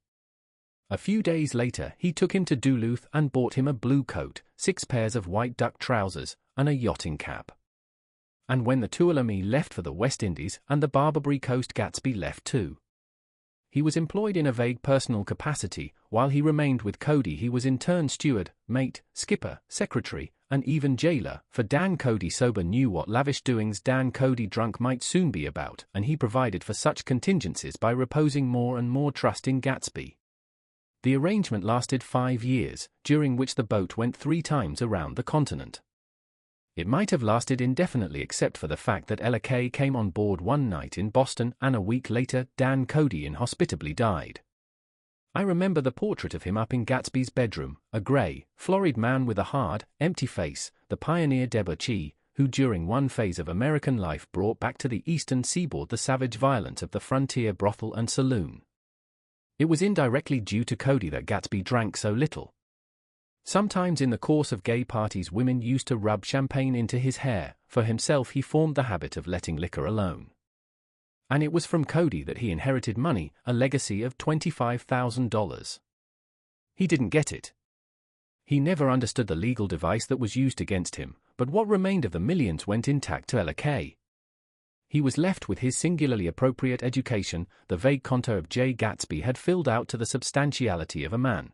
A few days later he took him to Duluth and bought him a blue coat, 6 pairs of white duck trousers, and a yachting cap. And when the Tuolumne left for the West Indies and the Barbary Coast, Gatsby left too. He was employed in a vague personal capacity. While he remained with Cody, he was in turn steward, mate, skipper, secretary, and even jailer, for Dan Cody sober knew what lavish doings Dan Cody drunk might soon be about, and he provided for such contingencies by reposing more and more trust in Gatsby. The arrangement lasted 5 years, during which the boat went 3 times around the continent. It might have lasted indefinitely except for the fact that Ella Kay came on board one night in Boston and a week later Dan Cody inhospitably died. I remember the portrait of him up in Gatsby's bedroom, a grey, florid man with a hard, empty face, the pioneer debauchee, who during one phase of American life brought back to the eastern seaboard the savage violence of the frontier brothel and saloon. It was indirectly due to Cody that Gatsby drank so little. Sometimes in the course of gay parties women used to rub champagne into his hair. For himself he formed the habit of letting liquor alone. And it was from Cody that he inherited money, a legacy of $25,000. He didn't get it. He never understood the legal device that was used against him, but what remained of the millions went intact to Ella Kay. He was left with his singularly appropriate education. The vague contour of Jay Gatsby had filled out to the substantiality of a man.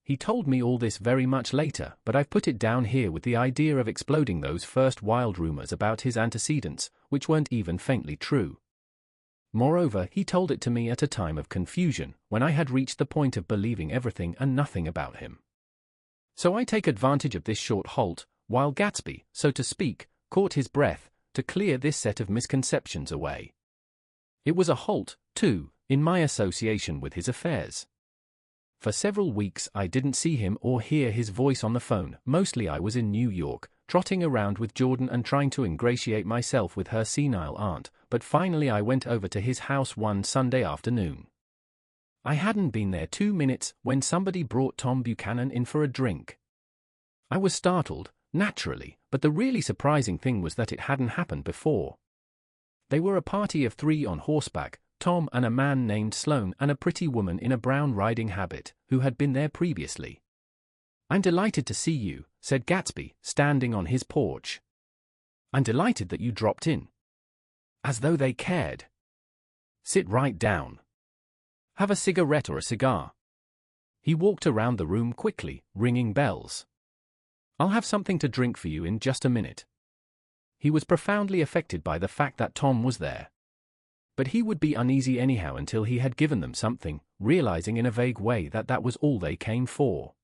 He told me all this very much later, but I've put it down here with the idea of exploding those first wild rumors about his antecedents, which weren't even faintly true. Moreover, he told it to me at a time of confusion, when I had reached the point of believing everything and nothing about him. So I take advantage of this short halt, while Gatsby, so to speak, caught his breath, to clear this set of misconceptions away. It was a halt, too, in my association with his affairs. For several weeks I didn't see him or hear his voice on the phone. Mostly I was in New York, trotting around with Jordan and trying to ingratiate myself with her senile aunt, but finally I went over to his house one Sunday afternoon. I hadn't been there 2 minutes when somebody brought Tom Buchanan in for a drink. I was startled, naturally, but the really surprising thing was that it hadn't happened before. They were a party of 3 on horseback, Tom and a man named Sloane and a pretty woman in a brown riding habit, who had been there previously. "I'm delighted to see you," said Gatsby, standing on his porch. "I'm delighted that you dropped in." As though they cared. "Sit right down. Have a cigarette or a cigar." He walked around the room quickly, ringing bells. "I'll have something to drink for you in just a minute." He was profoundly affected by the fact that Tom was there. But he would be uneasy anyhow until he had given them something, realizing in a vague way that that was all they came for.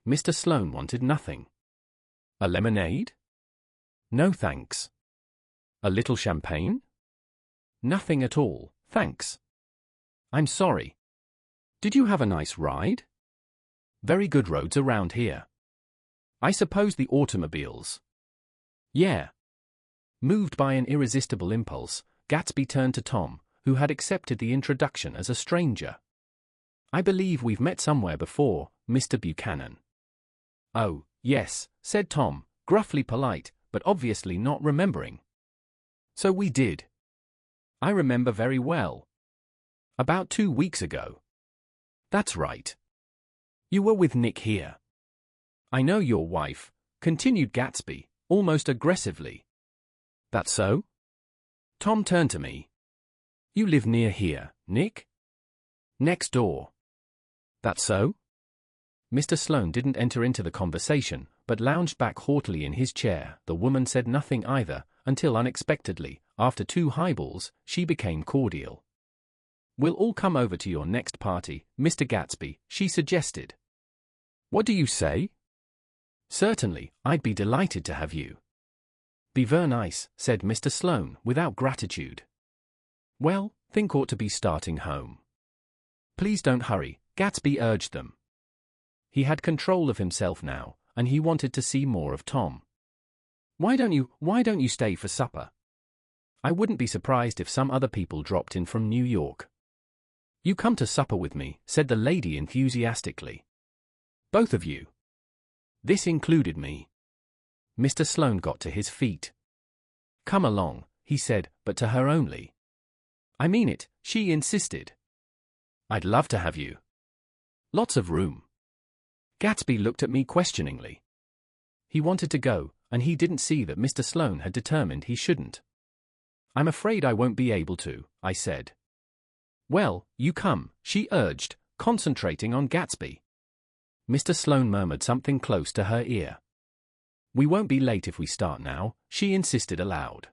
Mr. Sloane wanted nothing. "A lemonade?" "No thanks." "A little champagne?" "Nothing at all, thanks." "I'm sorry. Did you have a nice ride?" "Very good roads around here." "I suppose the automobiles?" "Yeah." Moved by an irresistible impulse, Gatsby turned to Tom, who had accepted the introduction as a stranger. "I believe we've met somewhere before, Mr. Buchanan." "Oh, yes," said Tom, gruffly polite, but obviously not remembering. "So we did. I remember very well. About 2 weeks ago." "That's right. You were with Nick here." "I know your wife," continued Gatsby, almost aggressively. "That so?" Tom turned to me. "You live near here, Nick?" "Next door." "That so?" Mr. Sloane didn't enter into the conversation, but lounged back haughtily in his chair. The woman said nothing either, until unexpectedly, after 2 highballs, she became cordial. "We'll all come over to your next party, Mr. Gatsby," she suggested. "What do you say?" "Certainly, I'd be delighted to have you." "Be ver nice," said Mr. Sloane, without gratitude. "Well, think ought to be starting home." "Please don't hurry," Gatsby urged them. He had control of himself now, and he wanted to see more of Tom. Why don't you stay for supper? I wouldn't be surprised if some other people dropped in from New York." "You come to supper with me," said the lady enthusiastically. "Both of you." This included me. Mr. Sloane got to his feet. "Come along," he said, but to her only. "I mean it," she insisted. "I'd love to have you. Lots of room." Gatsby looked at me questioningly. He wanted to go, and he didn't see that Mr. Sloane had determined he shouldn't. "I'm afraid I won't be able to," I said. "Well, you come," she urged, concentrating on Gatsby. Mr. Sloane murmured something close to her ear. "We won't be late if we start now," she insisted aloud.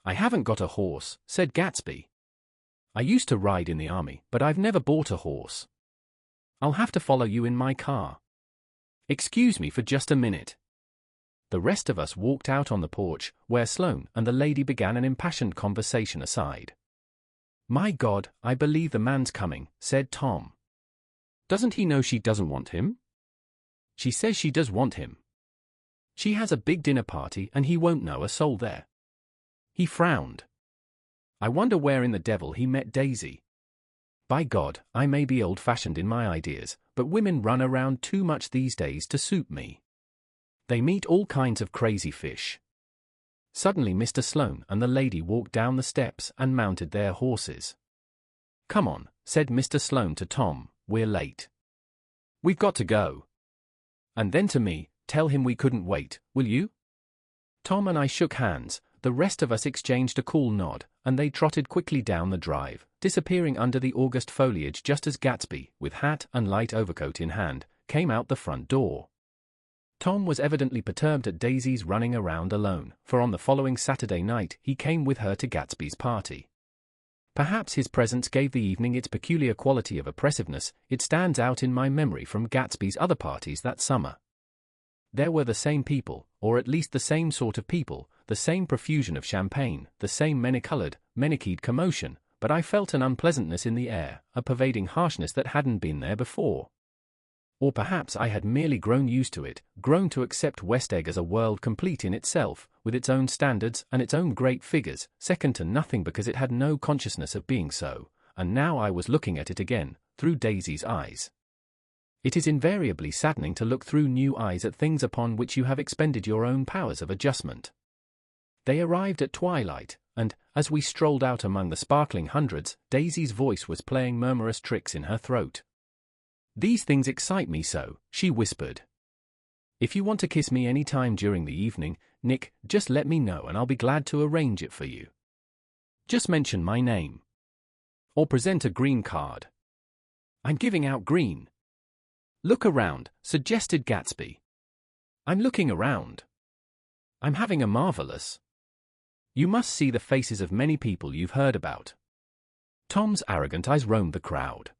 "I haven't got a horse," said Gatsby. "I used to ride in the army, but I've never bought a horse. I'll have to follow you in my car. Excuse me for just a minute." The rest of us walked out on the porch, where Sloane and the lady began an impassioned conversation aside. "My God, I believe the man's coming," said Tom. "Doesn't he know she doesn't want him?" "She says she does want him. She has a big dinner party and he won't know a soul there." He frowned. "I wonder where in the devil he met Daisy. By God, I may be old-fashioned in my ideas, but women run around too much these days to suit me. They meet all kinds of crazy fish." Suddenly Mr. Sloane and the lady walked down the steps and mounted their horses. "Come on," said Mr. Sloane to Tom, "we're late. We've got to go." And then to me, "Tell him we couldn't wait, will you?" Tom and I shook hands, the rest of us exchanged a cool nod, and they trotted quickly down the drive, disappearing under the August foliage just as Gatsby, with hat and light overcoat in hand, came out the front door. Tom was evidently perturbed at Daisy's running around alone, for on the following Saturday night he came with her to Gatsby's party. Perhaps his presence gave the evening its peculiar quality of oppressiveness. It stands out in my memory from Gatsby's other parties that summer. There were the same people, or at least the same sort of people, the same profusion of champagne, the same many-colored, many-keyed commotion, but I felt an unpleasantness in the air, a pervading harshness that hadn't been there before. Or perhaps I had merely grown used to it, grown to accept West Egg as a world complete in itself, with its own standards and its own great figures, second to nothing because it had no consciousness of being so, and now I was looking at it again, through Daisy's eyes. It is invariably saddening to look through new eyes at things upon which you have expended your own powers of adjustment. They arrived at twilight, and, as we strolled out among the sparkling hundreds, Daisy's voice was playing murmurous tricks in her throat. "These things excite me so," she whispered. "If you want to kiss me any time during the evening, Nick, just let me know and I'll be glad to arrange it for you. Just mention my name. Or present a green card." "I'm giving out green." "Look around," suggested Gatsby. "I'm looking around. I'm having a marvelous. You must see the faces of many people you've heard about." Tom's arrogant eyes roamed the crowd.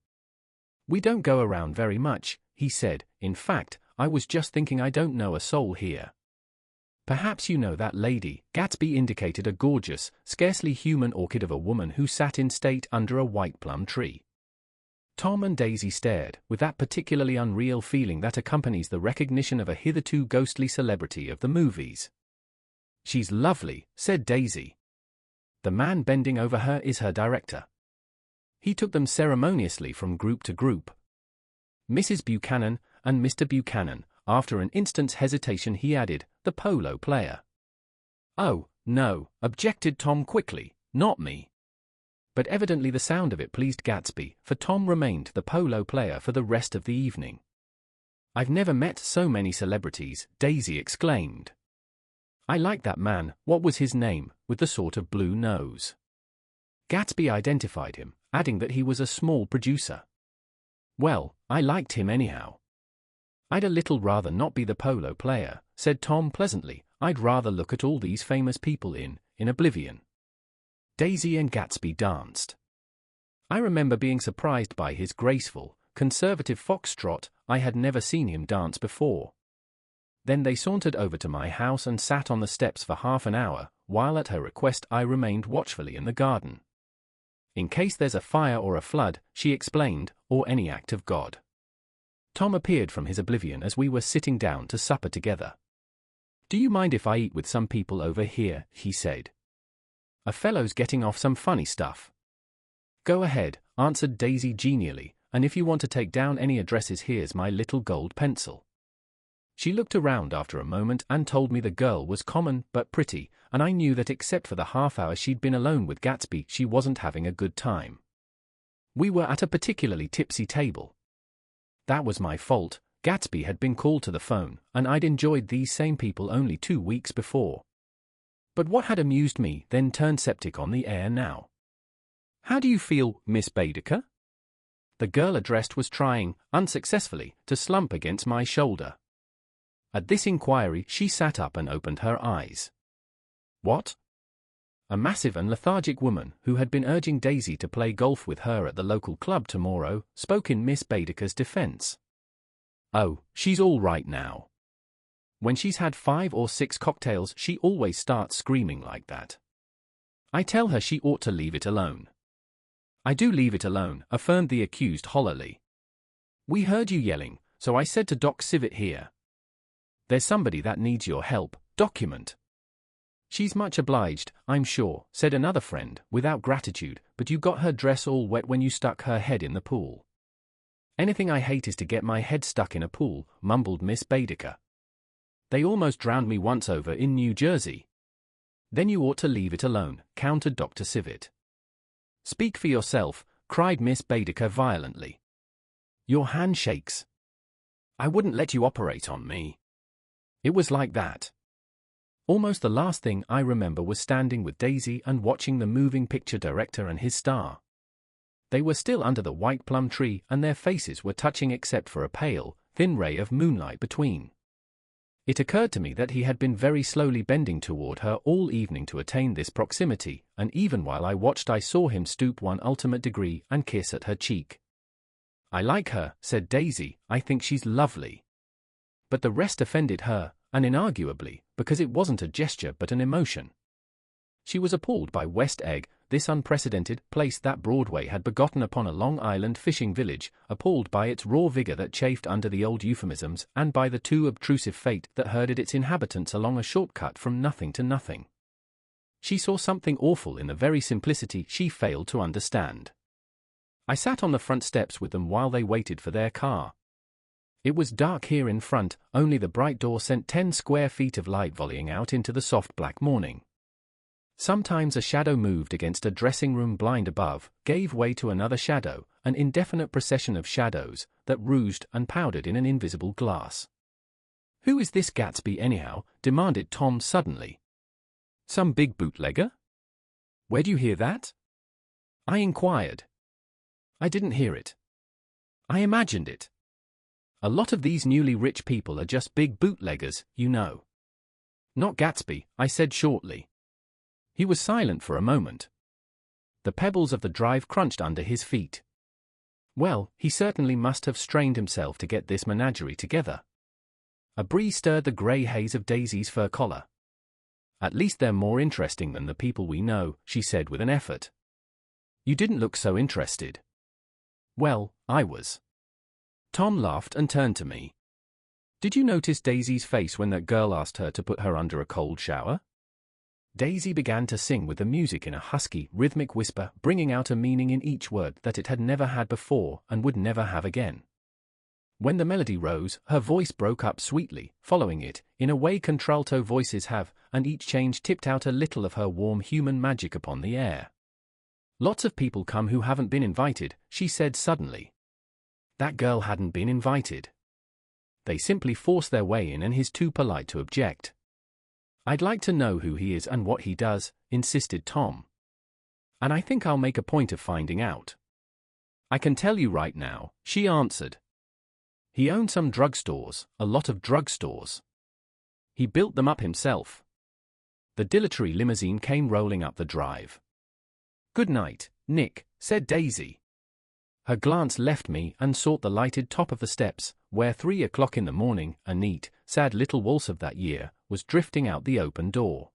"We don't go around very much," he said. "In fact, I was just thinking I don't know a soul here." "Perhaps you know that lady." Gatsby indicated a gorgeous, scarcely human orchid of a woman who sat in state under a white plum tree. Tom and Daisy stared, with that particularly unreal feeling that accompanies the recognition of a hitherto ghostly celebrity of the movies. "She's lovely," said Daisy. "The man bending over her is her director." He took them ceremoniously from group to group. "Mrs. Buchanan, and Mr. Buchanan." After an instant's hesitation he added, "the polo player." "Oh, no," objected Tom quickly, "not me." But evidently the sound of it pleased Gatsby, for Tom remained the polo player for the rest of the evening. "I've never met so many celebrities," Daisy exclaimed. "I like that man, what was his name, with the sort of blue nose?" Gatsby identified him, adding that he was a small producer. "Well, I liked him anyhow." "I'd a little rather not be the polo player," said Tom pleasantly. "I'd rather look at all these famous people in oblivion." Daisy and Gatsby danced. I remember being surprised by his graceful, conservative foxtrot. I had never seen him dance before. Then they sauntered over to my house and sat on the steps for half an hour, while at her request I remained watchfully in the garden. "In case there's a fire or a flood," she explained, "or any act of God." Tom appeared from his oblivion as we were sitting down to supper together. "Do you mind if I eat with some people over here?" he said. "A fellow's getting off some funny stuff." "Go ahead," answered Daisy genially, "and if you want to take down any addresses, here's my little gold pencil." She looked around after a moment and told me the girl was common but pretty, and I knew that except for the half hour she'd been alone with Gatsby, she wasn't having a good time. We were at a particularly tipsy table. "That was my fault," Gatsby had been called to the phone, and I'd enjoyed these same people only 2 weeks before. But what had amused me then turned septic on the air now. "How do you feel, Miss Baedeker?" The girl addressed was trying, unsuccessfully, to slump against my shoulder. At this inquiry she sat up and opened her eyes. "What?" A massive and lethargic woman, who had been urging Daisy to play golf with her at the local club tomorrow, spoke in Miss Baedeker's defense. "Oh, she's all right now. When she's had 5 or 6 cocktails she always starts screaming like that. I tell her she ought to leave it alone." "I do leave it alone," affirmed the accused hollowly. "We heard you yelling, so I said to Doc Civet here. There's somebody that needs your help, document." "She's much obliged, I'm sure," said another friend, without gratitude, "but you got her dress all wet when you stuck her head in the pool." "Anything I hate is to get my head stuck in a pool," mumbled Miss Baedeker. "They almost drowned me once over in New Jersey." "Then you ought to leave it alone," countered Dr. Civet. "Speak for yourself," cried Miss Baedeker violently. "Your hand shakes. I wouldn't let you operate on me." It was like that. Almost the last thing I remember was standing with Daisy and watching the moving picture director and his star. They were still under the white plum tree and their faces were touching except for a pale, thin ray of moonlight between. It occurred to me that he had been very slowly bending toward her all evening to attain this proximity, and even while I watched I saw him stoop one ultimate degree and kiss at her cheek. "I like her," said Daisy, "I think she's lovely." But the rest offended her, and inarguably, because it wasn't a gesture but an emotion. She was appalled by West Egg, this unprecedented place that Broadway had begotten upon a Long Island fishing village, appalled by its raw vigor that chafed under the old euphemisms, and by the too obtrusive fate that herded its inhabitants along a shortcut from nothing to nothing. She saw something awful in the very simplicity she failed to understand. I sat on the front steps with them while they waited for their car. It was dark here in front, only the bright door sent 10 square feet of light volleying out into the soft black morning. Sometimes a shadow moved against a dressing-room blind above, gave way to another shadow, an indefinite procession of shadows, that rouged and powdered in an invisible glass. "Who is this Gatsby anyhow?" demanded Tom suddenly. "Some big bootlegger?" "Where'd you hear that?" I inquired. "I didn't hear it. I imagined it. A lot of these newly rich people are just big bootleggers, you know." "Not Gatsby," I said shortly. He was silent for a moment. The pebbles of the drive crunched under his feet. Well, he certainly must have strained himself to get this menagerie together. A breeze stirred the grey haze of Daisy's fur collar. "At least they're more interesting than the people we know," she said with an effort. "You didn't look so interested." "Well, I was." Tom laughed and turned to me. "Did you notice Daisy's face when that girl asked her to put her under a cold shower?" Daisy began to sing with the music in a husky, rhythmic whisper, bringing out a meaning in each word that it had never had before and would never have again. When the melody rose, her voice broke up sweetly, following it, in a way contralto voices have, and each change tipped out a little of her warm human magic upon the air. "Lots of people come who haven't been invited," she said suddenly. That girl hadn't been invited. They simply forced their way in and he's too polite to object. "I'd like to know who he is and what he does," insisted Tom. "And I think I'll make a point of finding out." "I can tell you right now," she answered. "He owned some drugstores, a lot of drugstores. He built them up himself." The dilatory limousine came rolling up the drive. "Good night, Nick," said Daisy. Her glance left me and sought the lighted top of the steps, where 3 o'clock in the morning, a neat, sad little waltz of that year, was drifting out the open door.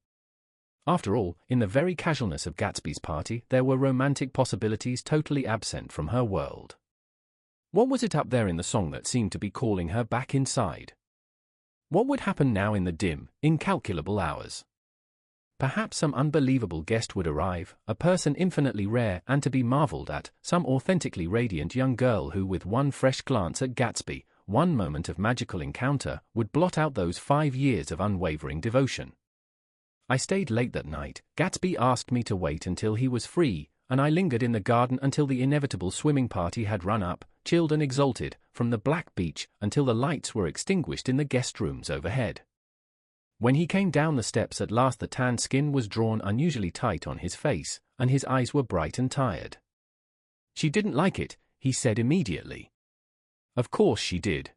After all, in the very casualness of Gatsby's party, there were romantic possibilities totally absent from her world. What was it up there in the song that seemed to be calling her back inside? What would happen now in the dim, incalculable hours? Perhaps some unbelievable guest would arrive, a person infinitely rare and to be marveled at, some authentically radiant young girl who with one fresh glance at Gatsby, one moment of magical encounter, would blot out those 5 years of unwavering devotion. I stayed late that night. Gatsby asked me to wait until he was free, and I lingered in the garden until the inevitable swimming party had run up, chilled and exalted, from the black beach until the lights were extinguished in the guest rooms overhead. When he came down the steps at last, the tanned skin was drawn unusually tight on his face, and his eyes were bright and tired. She didn't like it, he said immediately. Of course she did.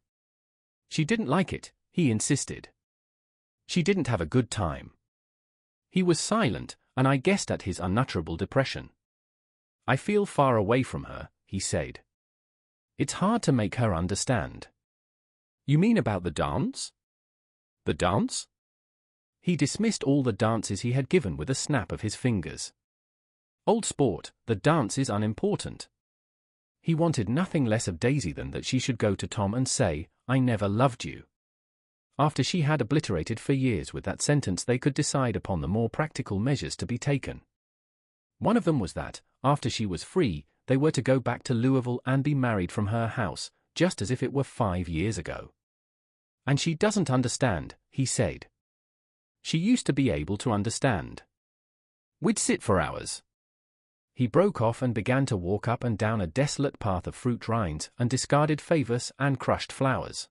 She didn't like it, he insisted. She didn't have a good time. He was silent, and I guessed at his unutterable depression. I feel far away from her, he said. It's hard to make her understand. You mean about the dance? The dance? He dismissed all the dances he had given with a snap of his fingers. Old sport, the dance is unimportant. He wanted nothing less of Daisy than that she should go to Tom and say, I never loved you. After she had obliterated for years with that sentence, they could decide upon the more practical measures to be taken. One of them was that, after she was free, they were to go back to Louisville and be married from her house, just as if it were 5 years ago. And she doesn't understand, he said. She used to be able to understand. We'd sit for hours. He broke off and began to walk up and down a desolate path of fruit rinds and discarded favors and crushed flowers.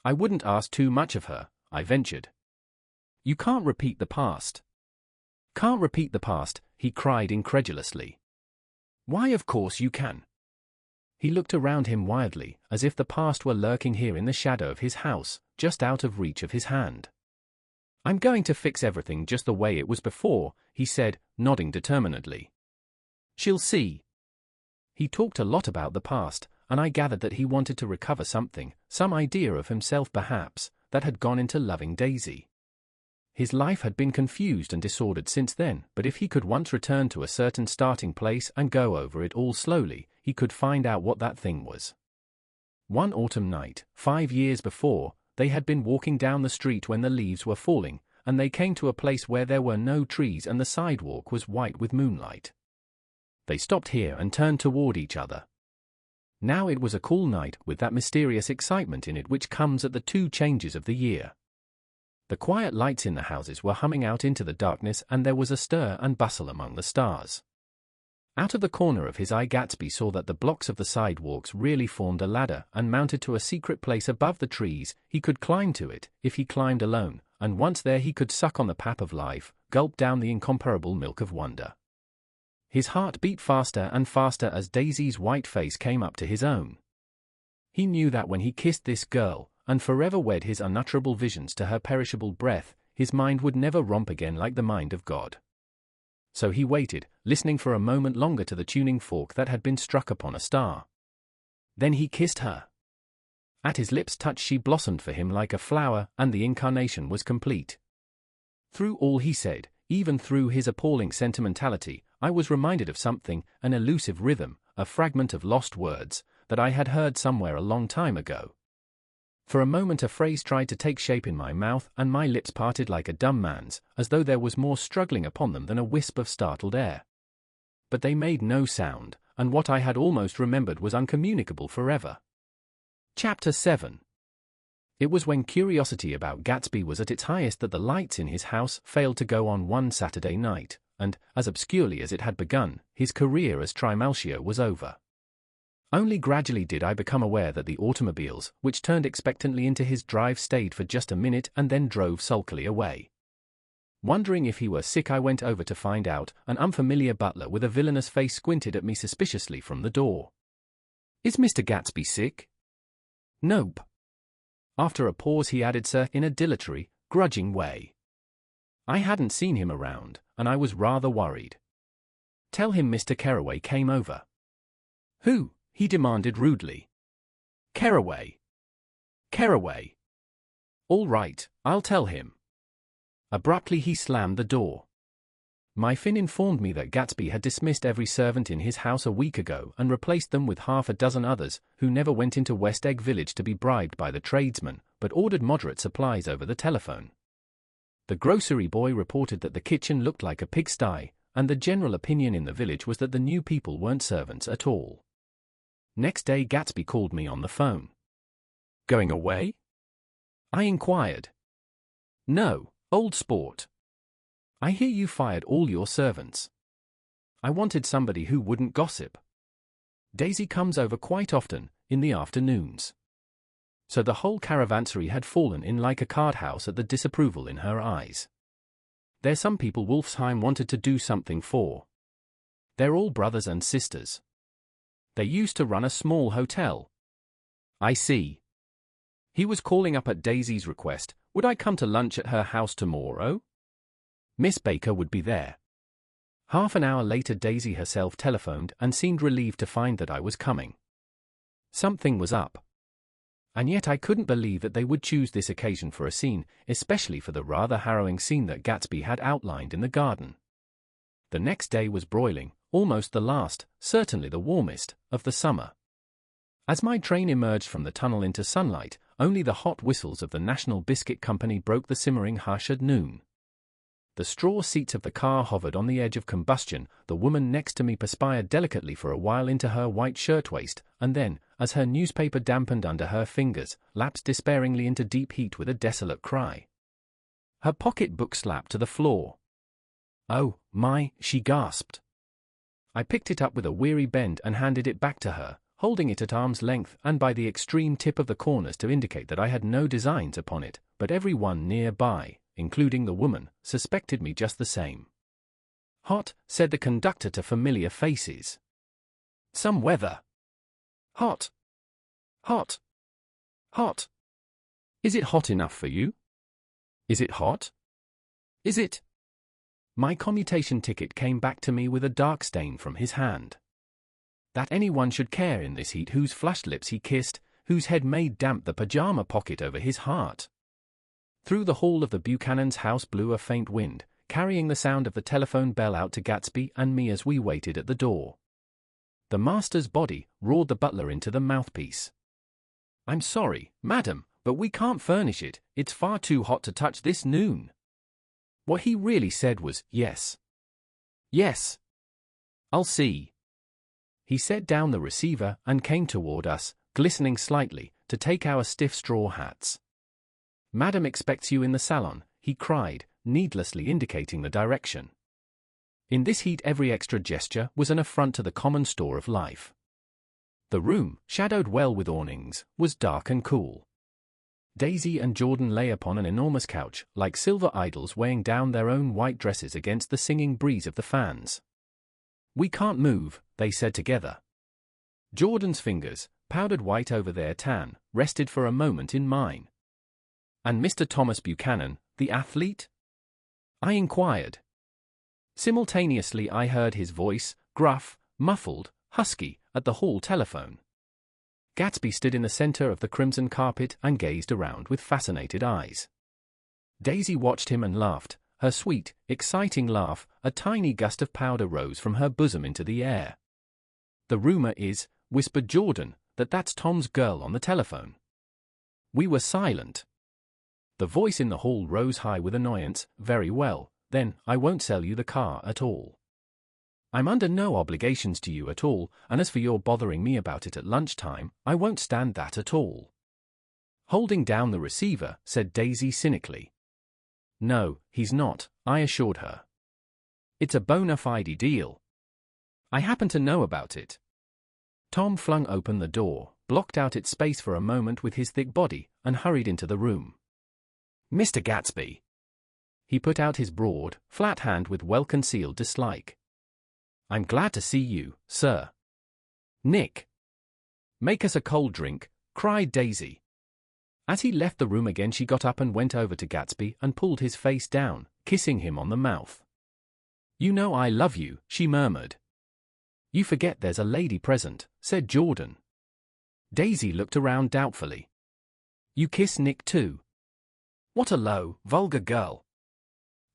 I wouldn't ask too much of her, I ventured. You can't repeat the past. Can't repeat the past, he cried incredulously. Why, of course you can. He looked around him wildly, as if the past were lurking here in the shadow of his house, just out of reach of his hand. I'm going to fix everything just the way it was before, he said, nodding determinedly. She'll see. He talked a lot about the past, and I gathered that he wanted to recover something, some idea of himself perhaps, that had gone into loving Daisy. His life had been confused and disordered since then, but if he could once return to a certain starting place and go over it all slowly, he could find out what that thing was. One autumn night, 5 years before, they had been walking down the street when the leaves were falling, and they came to a place where there were no trees and the sidewalk was white with moonlight. They stopped here and turned toward each other. Now it was a cool night with that mysterious excitement in it which comes at the 2 changes of the year. The quiet lights in the houses were humming out into the darkness, and there was a stir and bustle among the stars. Out of the corner of his eye, Gatsby saw that the blocks of the sidewalks really formed a ladder and mounted to a secret place above the trees. He could climb to it, if he climbed alone, and once there he could suck on the pap of life, gulp down the incomparable milk of wonder. His heart beat faster and faster as Daisy's white face came up to his own. He knew that when he kissed this girl, and forever wed his unutterable visions to her perishable breath, his mind would never romp again like the mind of God. So he waited, listening for a moment longer to the tuning fork that had been struck upon a star. Then he kissed her. At his lips' touch she blossomed for him like a flower, and the incarnation was complete. Through all he said, even through his appalling sentimentality, I was reminded of something, an elusive rhythm, a fragment of lost words, that I had heard somewhere a long time ago. For a moment a phrase tried to take shape in my mouth, and my lips parted like a dumb man's, as though there was more struggling upon them than a wisp of startled air. But they made no sound, and what I had almost remembered was uncommunicable forever. Chapter 7. It was when curiosity about Gatsby was at its highest that the lights in his house failed to go on one Saturday night, and, as obscurely as it had begun, his career as Trimalchio was over. Only gradually did I become aware that the automobiles, which turned expectantly into his drive, stayed for just a minute and then drove sulkily away. Wondering if he were sick, I went over to find out. An unfamiliar butler with a villainous face squinted at me suspiciously from the door. "Is Mr. Gatsby sick?" "Nope." After a pause he added, "Sir," in a dilatory, grudging way. I hadn't seen him around, and I was rather worried. "Tell him Mr. Carraway came over." "Who?" he demanded rudely. "Carraway." "Carraway." "All right, I'll tell him." Abruptly he slammed the door. My Finn informed me that Gatsby had dismissed every servant in his house a week ago and replaced them with half a dozen others, who never went into West Egg Village to be bribed by the tradesmen, but ordered moderate supplies over the telephone. The grocery boy reported that the kitchen looked like a pigsty, and the general opinion in the village was that the new people weren't servants at all. Next day Gatsby called me on the phone. "Going away?" I inquired. "No, old sport. I hear you fired all your servants." I wanted somebody who wouldn't gossip. Daisy comes over quite often, in the afternoons. So the whole caravansary had fallen in like a card house at the disapproval in her eyes. There's some people Wolfsheim wanted to do something for. They're all brothers and sisters. They used to run a small hotel. I see. He was calling up at Daisy's request, would I come to lunch at her house tomorrow? Miss Baker would be there. Half an hour later Daisy herself telephoned and seemed relieved to find that I was coming. Something was up. And yet I couldn't believe that they would choose this occasion for a scene, especially for the rather harrowing scene that Gatsby had outlined in the garden. The next day was broiling, almost the last, certainly the warmest, of the summer. As my train emerged from the tunnel into sunlight, only the hot whistles of the National Biscuit Company broke the simmering hush at noon. The straw seats of the car hovered on the edge of combustion, the woman next to me perspired delicately for a while into her white shirtwaist, and then, as her newspaper dampened under her fingers, lapsed despairingly into deep heat with a desolate cry. Her pocket-book slapped to the floor. "Oh, my," she gasped. I picked it up with a weary bend and handed it back to her, holding it at arm's length and by the extreme tip of the corners to indicate that I had no designs upon it, but every one nearby, including the woman, suspected me just the same. "Hot," said the conductor to familiar faces. "Some weather." "Hot. Hot. Hot. Is it hot enough for you? Is it hot? Is it?" My commutation ticket came back to me with a dark stain from his hand. That anyone should care in this heat whose flushed lips he kissed, whose head made damp the pajama pocket over his heart. Through the hall of the Buchanan's house blew a faint wind, carrying the sound of the telephone bell out to Gatsby and me as we waited at the door. "The master's body," roared the butler into the mouthpiece. "I'm sorry, madam, but we can't furnish it, it's far too hot to touch this noon." What he really said was, "Yes. Yes. I'll see." He set down the receiver and came toward us, glistening slightly, to take our stiff straw hats. "Madam expects you in the salon," he cried, needlessly indicating the direction. In this heat every extra gesture was an affront to the common store of life. The room, shadowed well with awnings, was dark and cool. Daisy and Jordan lay upon an enormous couch, like silver idols weighing down their own white dresses against the singing breeze of the fans. "We can't move," they said together. Jordan's fingers, powdered white over their tan, rested for a moment in mine. "And Mr. Thomas Buchanan, the athlete?" I inquired. Simultaneously I heard his voice, gruff, muffled, husky, at the hall telephone. Gatsby stood in the center of the crimson carpet and gazed around with fascinated eyes. Daisy watched him and laughed, her sweet, exciting laugh, a tiny gust of powder rose from her bosom into the air. "The rumor is," whispered Jordan, "that's Tom's girl on the telephone." We were silent. The voice in the hall rose high with annoyance. "Very well, then, I won't sell you the car at all. I'm under no obligations to you at all, and as for your bothering me about it at lunchtime, I won't stand that at all." Holding down the receiver, said Daisy cynically. "No, he's not," I assured her. "It's a bona fide deal. I happen to know about it." Tom flung open the door, blocked out its space for a moment with his thick body, and hurried into the room. "Mr. Gatsby." He put out his broad, flat hand with well-concealed dislike. "I'm glad to see you, sir." "Nick." "Make us a cold drink," cried Daisy. As he left the room again she got up and went over to Gatsby and pulled his face down, kissing him on the mouth. "You know I love you," she murmured. "You forget there's a lady present," said Jordan. Daisy looked around doubtfully. "You kiss Nick too?" "What a low, vulgar girl."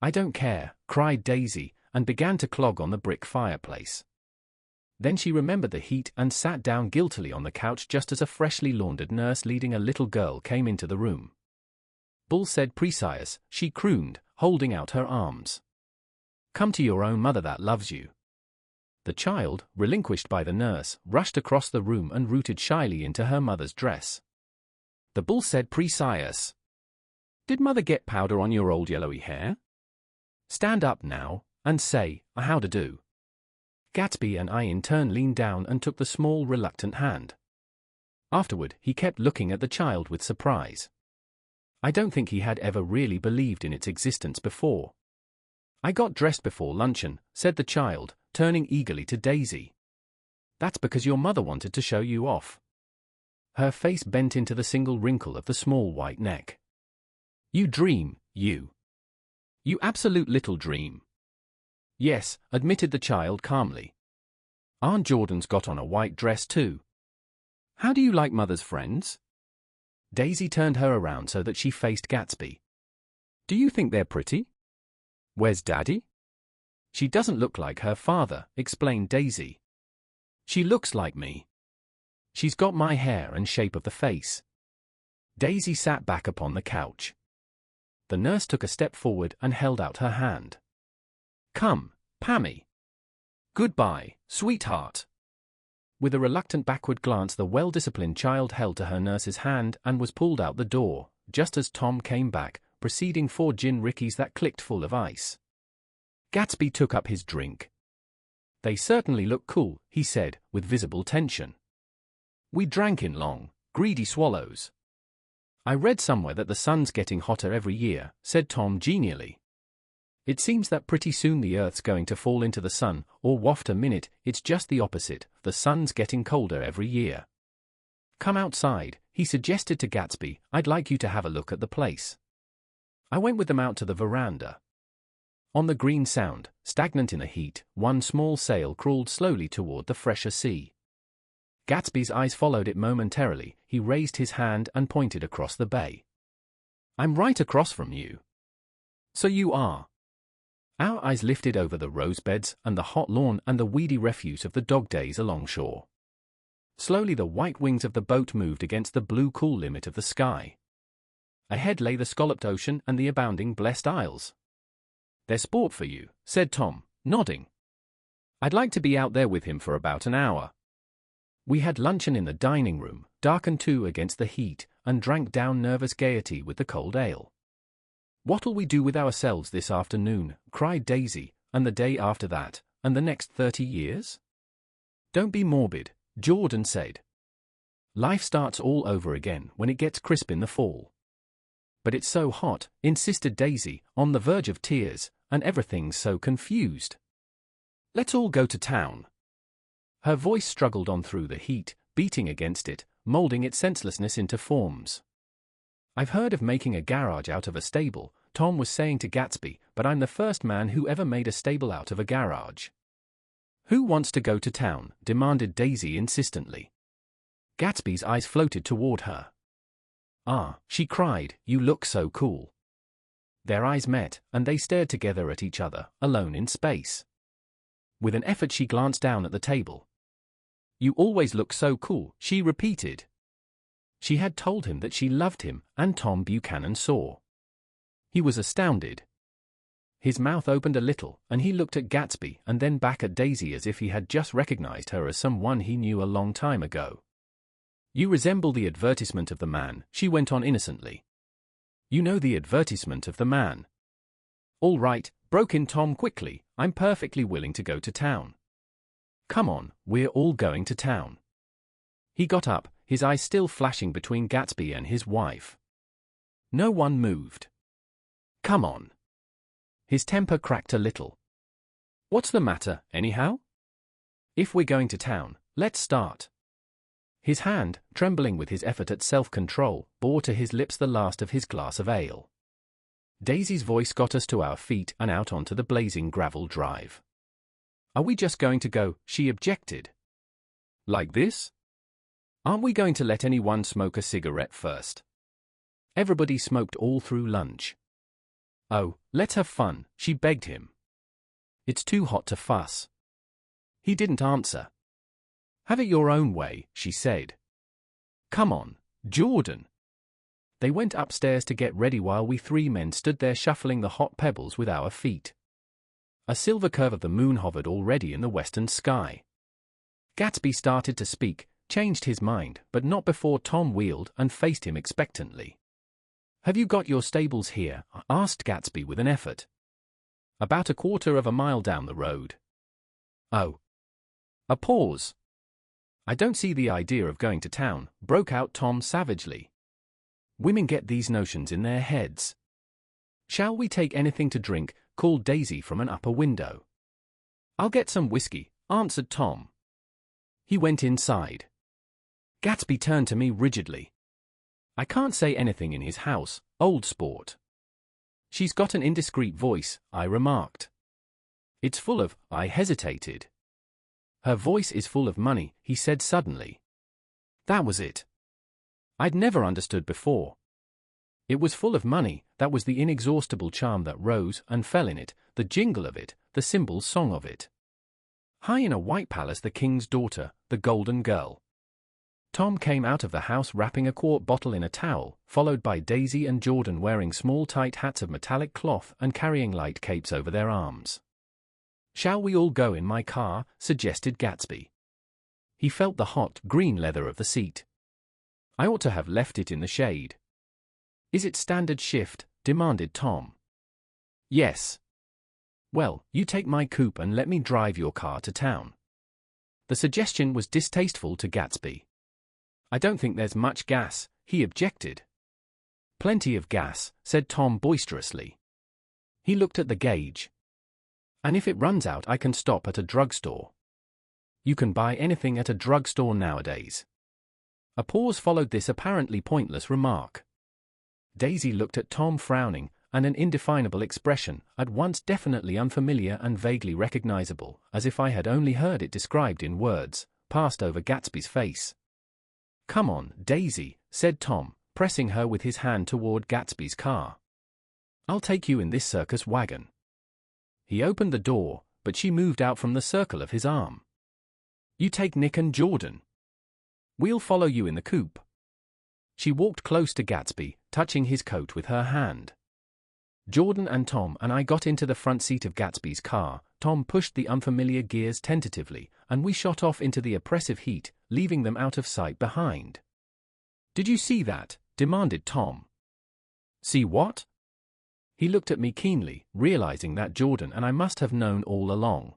"I don't care," cried Daisy, and began to clog on the brick fireplace. Then she remembered the heat and sat down guiltily on the couch just as a freshly laundered nurse leading a little girl came into the room. "Bull said precise," she crooned, holding out her arms. "Come to your own mother that loves you." The child, relinquished by the nurse, rushed across the room and rooted shyly into her mother's dress. "The bull said precise. Did mother get powder on your old yellowy hair? Stand up now, and say, how to do." Gatsby and I in turn leaned down and took the small, reluctant hand. Afterward, he kept looking at the child with surprise. I don't think he had ever really believed in its existence before. I got dressed before luncheon, said the child, turning eagerly to Daisy. That's because your mother wanted to show you off. Her face bent into the single wrinkle of the small white neck. You dream, you. You absolute little dream. Yes, admitted the child calmly. Aunt Jordan's got on a white dress too. How do you like Mother's friends? Daisy turned her around so that she faced Gatsby. Do you think they're pretty? Where's Daddy? She doesn't look like her father, explained Daisy. She looks like me. She's got my hair and shape of the face. Daisy sat back upon the couch. The nurse took a step forward and held out her hand. Come, Pammy. Goodbye, sweetheart. With a reluctant backward glance, the well-disciplined child held to her nurse's hand and was pulled out the door, just as Tom came back, preceding 4 gin rickeys that clicked full of ice. Gatsby took up his drink. They certainly look cool, he said, with visible tension. We drank in long, greedy swallows. I read somewhere that the sun's getting hotter every year, said Tom genially. It seems that pretty soon the Earth's going to fall into the sun, or waft a minute, it's just the opposite, the sun's getting colder every year. Come outside, he suggested to Gatsby, I'd like you to have a look at the place. I went with them out to the veranda. On the green sound, stagnant in the heat, one small sail crawled slowly toward the fresher sea. Gatsby's eyes followed it momentarily, he raised his hand and pointed across the bay. I'm right across from you. So you are. Our eyes lifted over the rose beds and the hot lawn and the weedy refuse of the dog days along shore. Slowly the white wings of the boat moved against the blue cool limit of the sky. Ahead lay the scalloped ocean and the abounding blessed isles. There's sport for you, said Tom, nodding. I'd like to be out there with him for about an hour. We had luncheon in the dining room, darkened too against the heat, and drank down nervous gaiety with the cold ale. What'll we do with ourselves this afternoon, cried Daisy, and the day after that, and the next 30 years? Don't be morbid, Jordan said. Life starts all over again when it gets crisp in the fall. But it's so hot, insisted Daisy, on the verge of tears, and everything's so confused. Let's all go to town. Her voice struggled on through the heat, beating against it, molding its senselessness into forms. I've heard of making a garage out of a stable, Tom was saying to Gatsby, but I'm the first man who ever made a stable out of a garage. Who wants to go to town? Demanded Daisy insistently. Gatsby's eyes floated toward her. Ah, she cried, you look so cool. Their eyes met, and they stared together at each other, alone in space. With an effort she glanced down at the table. You always look so cool, she repeated. She had told him that she loved him, and Tom Buchanan saw. He was astounded. His mouth opened a little, and he looked at Gatsby and then back at Daisy as if he had just recognized her as someone he knew a long time ago. You resemble the advertisement of the man, she went on innocently. You know the advertisement of the man. All right, broke in Tom quickly, I'm perfectly willing to go to town. Come on, we're all going to town. He got up, his eyes still flashing between Gatsby and his wife. No one moved. Come on. His temper cracked a little. What's the matter, anyhow? If we're going to town, let's start. His hand, trembling with his effort at self-control, bore to his lips the last of his glass of ale. Daisy's voice got us to our feet and out onto the blazing gravel drive. Are we just going to go? She objected. Like this? Aren't we going to let anyone smoke a cigarette first? Everybody smoked all through lunch. Oh, let's have fun, she begged him. It's too hot to fuss. He didn't answer. Have it your own way, she said. Come on, Jordan. They went upstairs to get ready while we 3 men stood there shuffling the hot pebbles with our feet. A silver curve of the moon hovered already in the western sky. Gatsby started to speak, changed his mind, but not before Tom wheeled and faced him expectantly. Have you got your stables here? Asked Gatsby with an effort. About 1/4 of a mile down the road. Oh. A pause. "I don't see the idea of going to town," broke out Tom savagely. "Women get these notions in their heads." "Shall we take anything to drink?" called Daisy from an upper window. "I'll get some whiskey," answered Tom. He went inside. Gatsby turned to me rigidly. "I can't say anything in his house, old sport." "She's got an indiscreet voice," I remarked. "It's full of—" I hesitated. "Her voice is full of money," he said suddenly. That was it. I'd never understood before. It was full of money, that was the inexhaustible charm that rose and fell in it, the jingle of it, the cymbal song of it. High in a white palace, the king's daughter, the golden girl. Tom came out of the house wrapping a quart bottle in a towel, followed by Daisy and Jordan wearing small tight hats of metallic cloth and carrying light capes over their arms. "Shall we all go in my car?" suggested Gatsby. He felt the hot, green leather of the seat. "I ought to have left it in the shade." "Is it standard shift?" demanded Tom. "Yes." "Well, you take my coupe and let me drive your car to town." The suggestion was distasteful to Gatsby. "I don't think there's much gas," he objected. "Plenty of gas," said Tom boisterously. He looked at the gauge. "And if it runs out, I can stop at a drugstore." "You can buy anything at a drugstore nowadays." A pause followed this apparently pointless remark. Daisy looked at Tom frowning, and an indefinable expression, at once definitely unfamiliar and vaguely recognizable, as if I had only heard it described in words, passed over Gatsby's face. "Come on, Daisy," said Tom, pressing her with his hand toward Gatsby's car. "I'll take you in this circus wagon." He opened the door, but she moved out from the circle of his arm. "You take Nick and Jordan. We'll follow you in the coupe." She walked close to Gatsby, touching his coat with her hand. Jordan and Tom and I got into the front seat of Gatsby's car. Tom pushed the unfamiliar gears tentatively, and we shot off into the oppressive heat, leaving them out of sight behind. "Did you see that?" demanded Tom. "See what?" He looked at me keenly, realizing that Jordan and I must have known all along.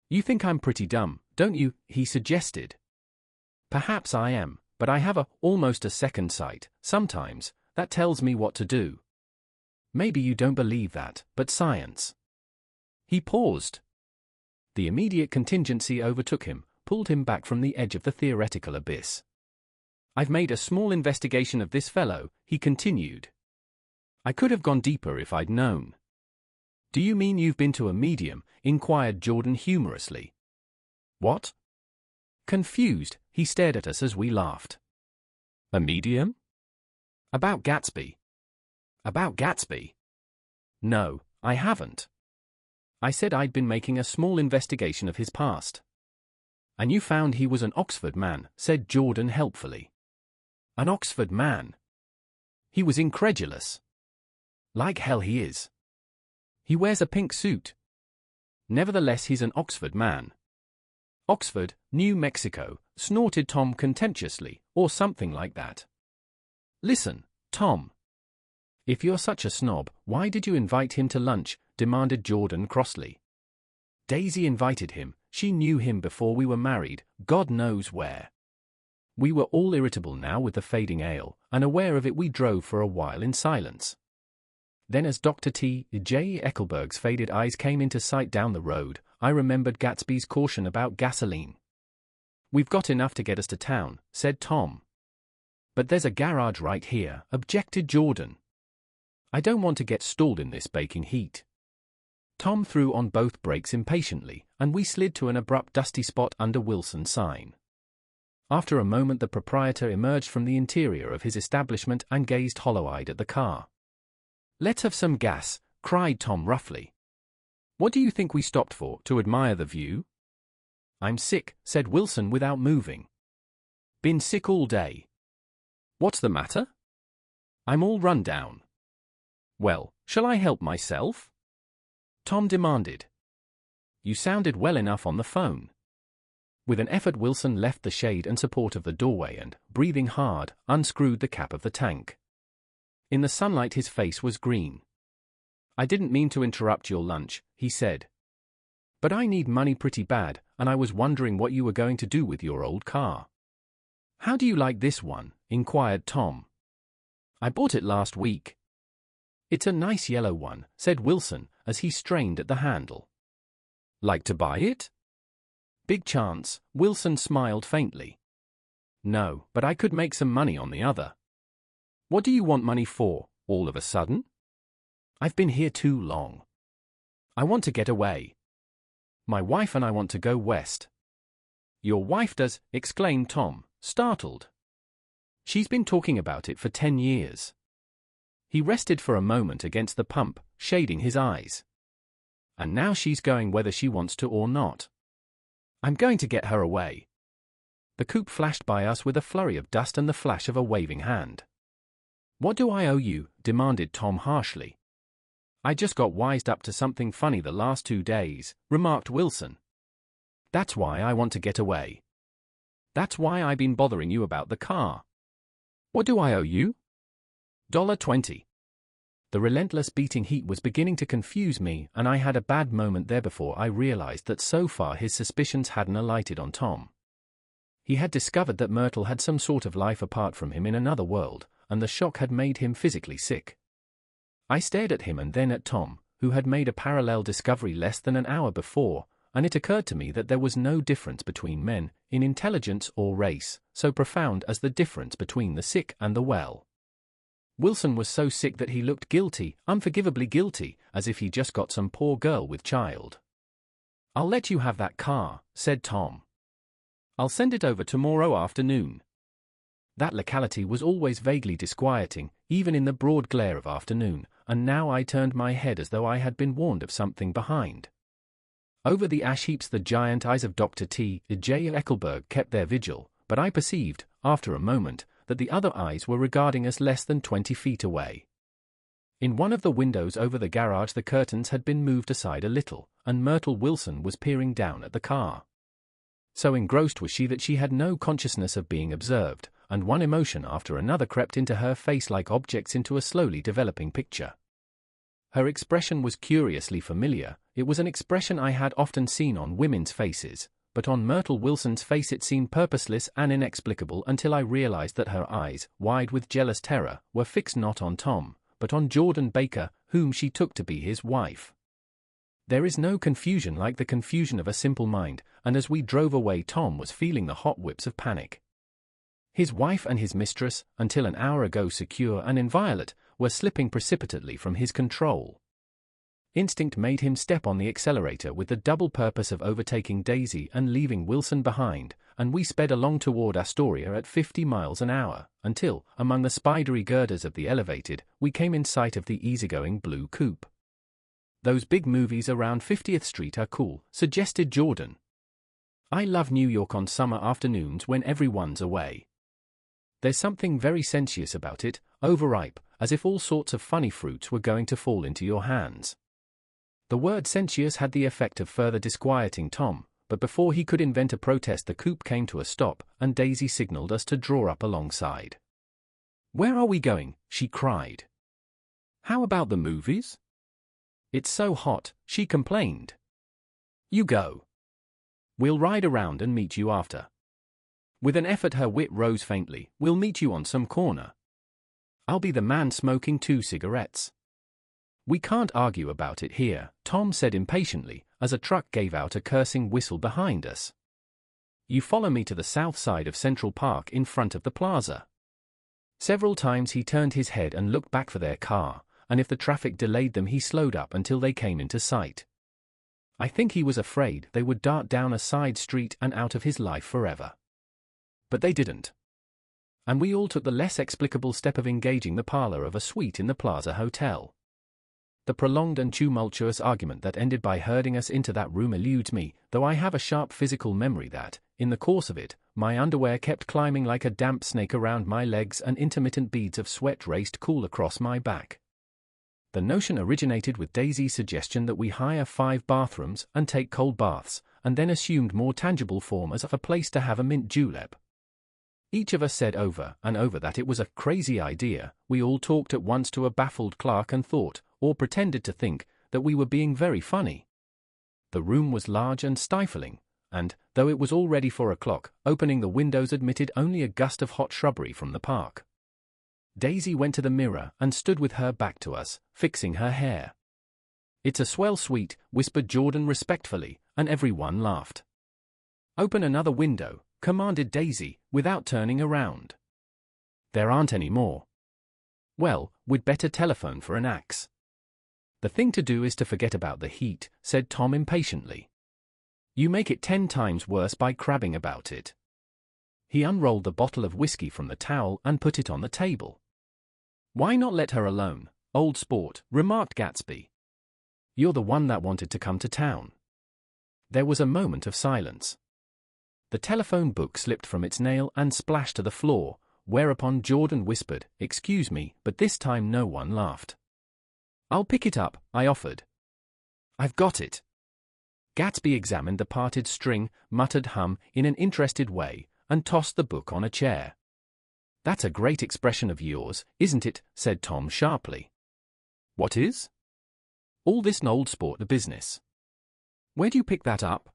"You think I'm pretty dumb, don't you?" he suggested. "Perhaps I am, but I have almost a second sight, sometimes, that tells me what to do." "Maybe you don't believe that, but science." He paused. The immediate contingency overtook him, pulled him back from the edge of the theoretical abyss. "I've made a small investigation of this fellow," he continued. "I could have gone deeper if I'd known." "Do you mean you've been to a medium?" inquired Jordan humorously. "What?" Confused, he stared at us as we laughed. "A medium?" "About Gatsby." "About Gatsby?" "No, I haven't. I said I'd been making a small investigation of his past." "And you found he was an Oxford man," said Jordan helpfully. "An Oxford man?" He was incredulous. "Like hell he is. He wears a pink suit." "Nevertheless, he's an Oxford man." "Oxford, New Mexico," snorted Tom contemptuously, "or something like that." "Listen, Tom. If you're such a snob, why did you invite him to lunch?" demanded Jordan crossly. "Daisy invited him. She knew him before we were married, God knows where." We were all irritable now with the fading ale, and aware of it we drove for a while in silence. Then as Dr. J. Eckelberg's faded eyes came into sight down the road, I remembered Gatsby's caution about gasoline. "We've got enough to get us to town," said Tom. "But there's a garage right here," objected Jordan. "I don't want to get stalled in this baking heat." Tom threw on both brakes impatiently, and we slid to an abrupt dusty spot under Wilson's sign. After a moment the proprietor emerged from the interior of his establishment and gazed hollow-eyed at the car. "Let's have some gas," cried Tom roughly. "What do you think we stopped for, to admire the view?" "I'm sick," said Wilson without moving. "Been sick all day." "What's the matter?" "I'm all run down." "Well, shall I help myself?" Tom demanded. "You sounded well enough on the phone." With an effort Wilson left the shade and support of the doorway and, breathing hard, unscrewed the cap of the tank. In the sunlight his face was green. "I didn't mean to interrupt your lunch," he said. "But I need money pretty bad. and I was wondering what you were going to do with your old car." "How do you like this one?" inquired Tom. "I bought it last week." "It's a nice yellow one," said Wilson as he strained at the handle. "Like to buy it?" "Big chance," Wilson smiled faintly. "No, but I could make some money on the other." "What do you want money for, all of a sudden?" "I've been here too long. I want to get away. My wife and I want to go west." "Your wife does?" exclaimed Tom, startled. "She's been talking about it for 10 years. He rested for a moment against the pump, shading his eyes. "And now she's going whether she wants to or not. I'm going to get her away." The coupe flashed by us with a flurry of dust and the flash of a waving hand. "What do I owe you?" demanded Tom harshly. "I just got wised up to something funny the last 2 days," remarked Wilson. "That's why I want to get away. That's why I've been bothering you about the car." "What do I owe you?" $20. The relentless beating heat was beginning to confuse me, and I had a bad moment there before I realized that so far his suspicions hadn't alighted on Tom. He had discovered that Myrtle had some sort of life apart from him in another world, and the shock had made him physically sick. I stared at him and then at Tom, who had made a parallel discovery less than an hour before, and it occurred to me that there was no difference between men, in intelligence or race, so profound as the difference between the sick and the well. Wilson was so sick that he looked guilty, unforgivably guilty, as if he just got some poor girl with child. "I'll let you have that car," said Tom. "I'll send it over tomorrow afternoon." That locality was always vaguely disquieting, even in the broad glare of afternoon, and now I turned my head as though I had been warned of something behind. Over the ash heaps the giant eyes of Dr. T. J. Eckelberg kept their vigil, but I perceived, after a moment, that the other eyes were regarding us less than 20 feet away. In one of the windows over the garage the curtains had been moved aside a little, and Myrtle Wilson was peering down at the car. So engrossed was she that she had no consciousness of being observed, and one emotion after another crept into her face like objects into a slowly developing picture. Her expression was curiously familiar. It was an expression I had often seen on women's faces, but on Myrtle Wilson's face it seemed purposeless and inexplicable until I realized that her eyes, wide with jealous terror, were fixed not on Tom, but on Jordan Baker, whom she took to be his wife. There is no confusion like the confusion of a simple mind, and as we drove away Tom was feeling the hot whips of panic. His wife and his mistress, until an hour ago secure and inviolate, were slipping precipitately from his control. Instinct made him step on the accelerator with the double purpose of overtaking Daisy and leaving Wilson behind, and we sped along toward Astoria at 50 miles an hour, until, among the spidery girders of the elevated, we came in sight of the easygoing blue coupe. "Those big movies around 50th Street are cool," suggested Jordan. "I love New York on summer afternoons when everyone's away. There's something very sensuous about it, overripe, as if all sorts of funny fruits were going to fall into your hands." The word sensuous had the effect of further disquieting Tom, but before he could invent a protest the coupe came to a stop, and Daisy signaled us to draw up alongside. "Where are we going?" she cried. "How about the movies?" "It's so hot," she complained. "You go. We'll ride around and meet you after." With an effort her wit rose faintly. "We'll meet you on some corner. I'll be the man smoking 2 cigarettes. "We can't argue about it here," Tom said impatiently, as a truck gave out a cursing whistle behind us. "You follow me to the south side of Central Park in front of the plaza." Several times he turned his head and looked back for their car, and if the traffic delayed them he slowed up until they came into sight. I think he was afraid they would dart down a side street and out of his life forever. But they didn't. And we all took the less explicable step of engaging the parlor of a suite in the Plaza Hotel. The prolonged and tumultuous argument that ended by herding us into that room eludes me, though I have a sharp physical memory that, in the course of it, my underwear kept climbing like a damp snake around my legs and intermittent beads of sweat raced cool across my back. The notion originated with Daisy's suggestion that we hire 5 bathrooms and take cold baths, and then assumed more tangible form as a place to have a mint julep. Each of us said over and over that it was a crazy idea. We all talked at once to a baffled clerk and thought, or pretended to think, that we were being very funny. The room was large and stifling, and, though it was already 4 o'clock, opening the windows admitted only a gust of hot shrubbery from the park. Daisy went to the mirror and stood with her back to us, fixing her hair. "It's a swell suite," whispered Jordan respectfully, and everyone laughed. "Open another window," commanded Daisy, without turning around. "There aren't any more." "Well, we'd better telephone for an axe." "The thing to do is to forget about the heat," said Tom impatiently. "You make it 10 times worse by crabbing about it." He unrolled the bottle of whiskey from the towel and put it on the table. "Why not let her alone, old sport?" remarked Gatsby. "You're the one that wanted to come to town." There was a moment of silence. The telephone book slipped from its nail and splashed to the floor, whereupon Jordan whispered, "Excuse me," but this time no one laughed. "I'll pick it up," I offered. "I've got it." Gatsby examined the parted string, muttered in an interested way, and tossed the book on a chair. "That's a great expression of yours, isn't it?" said Tom sharply. "What is?" "All this old sport business. Where do you pick that up?"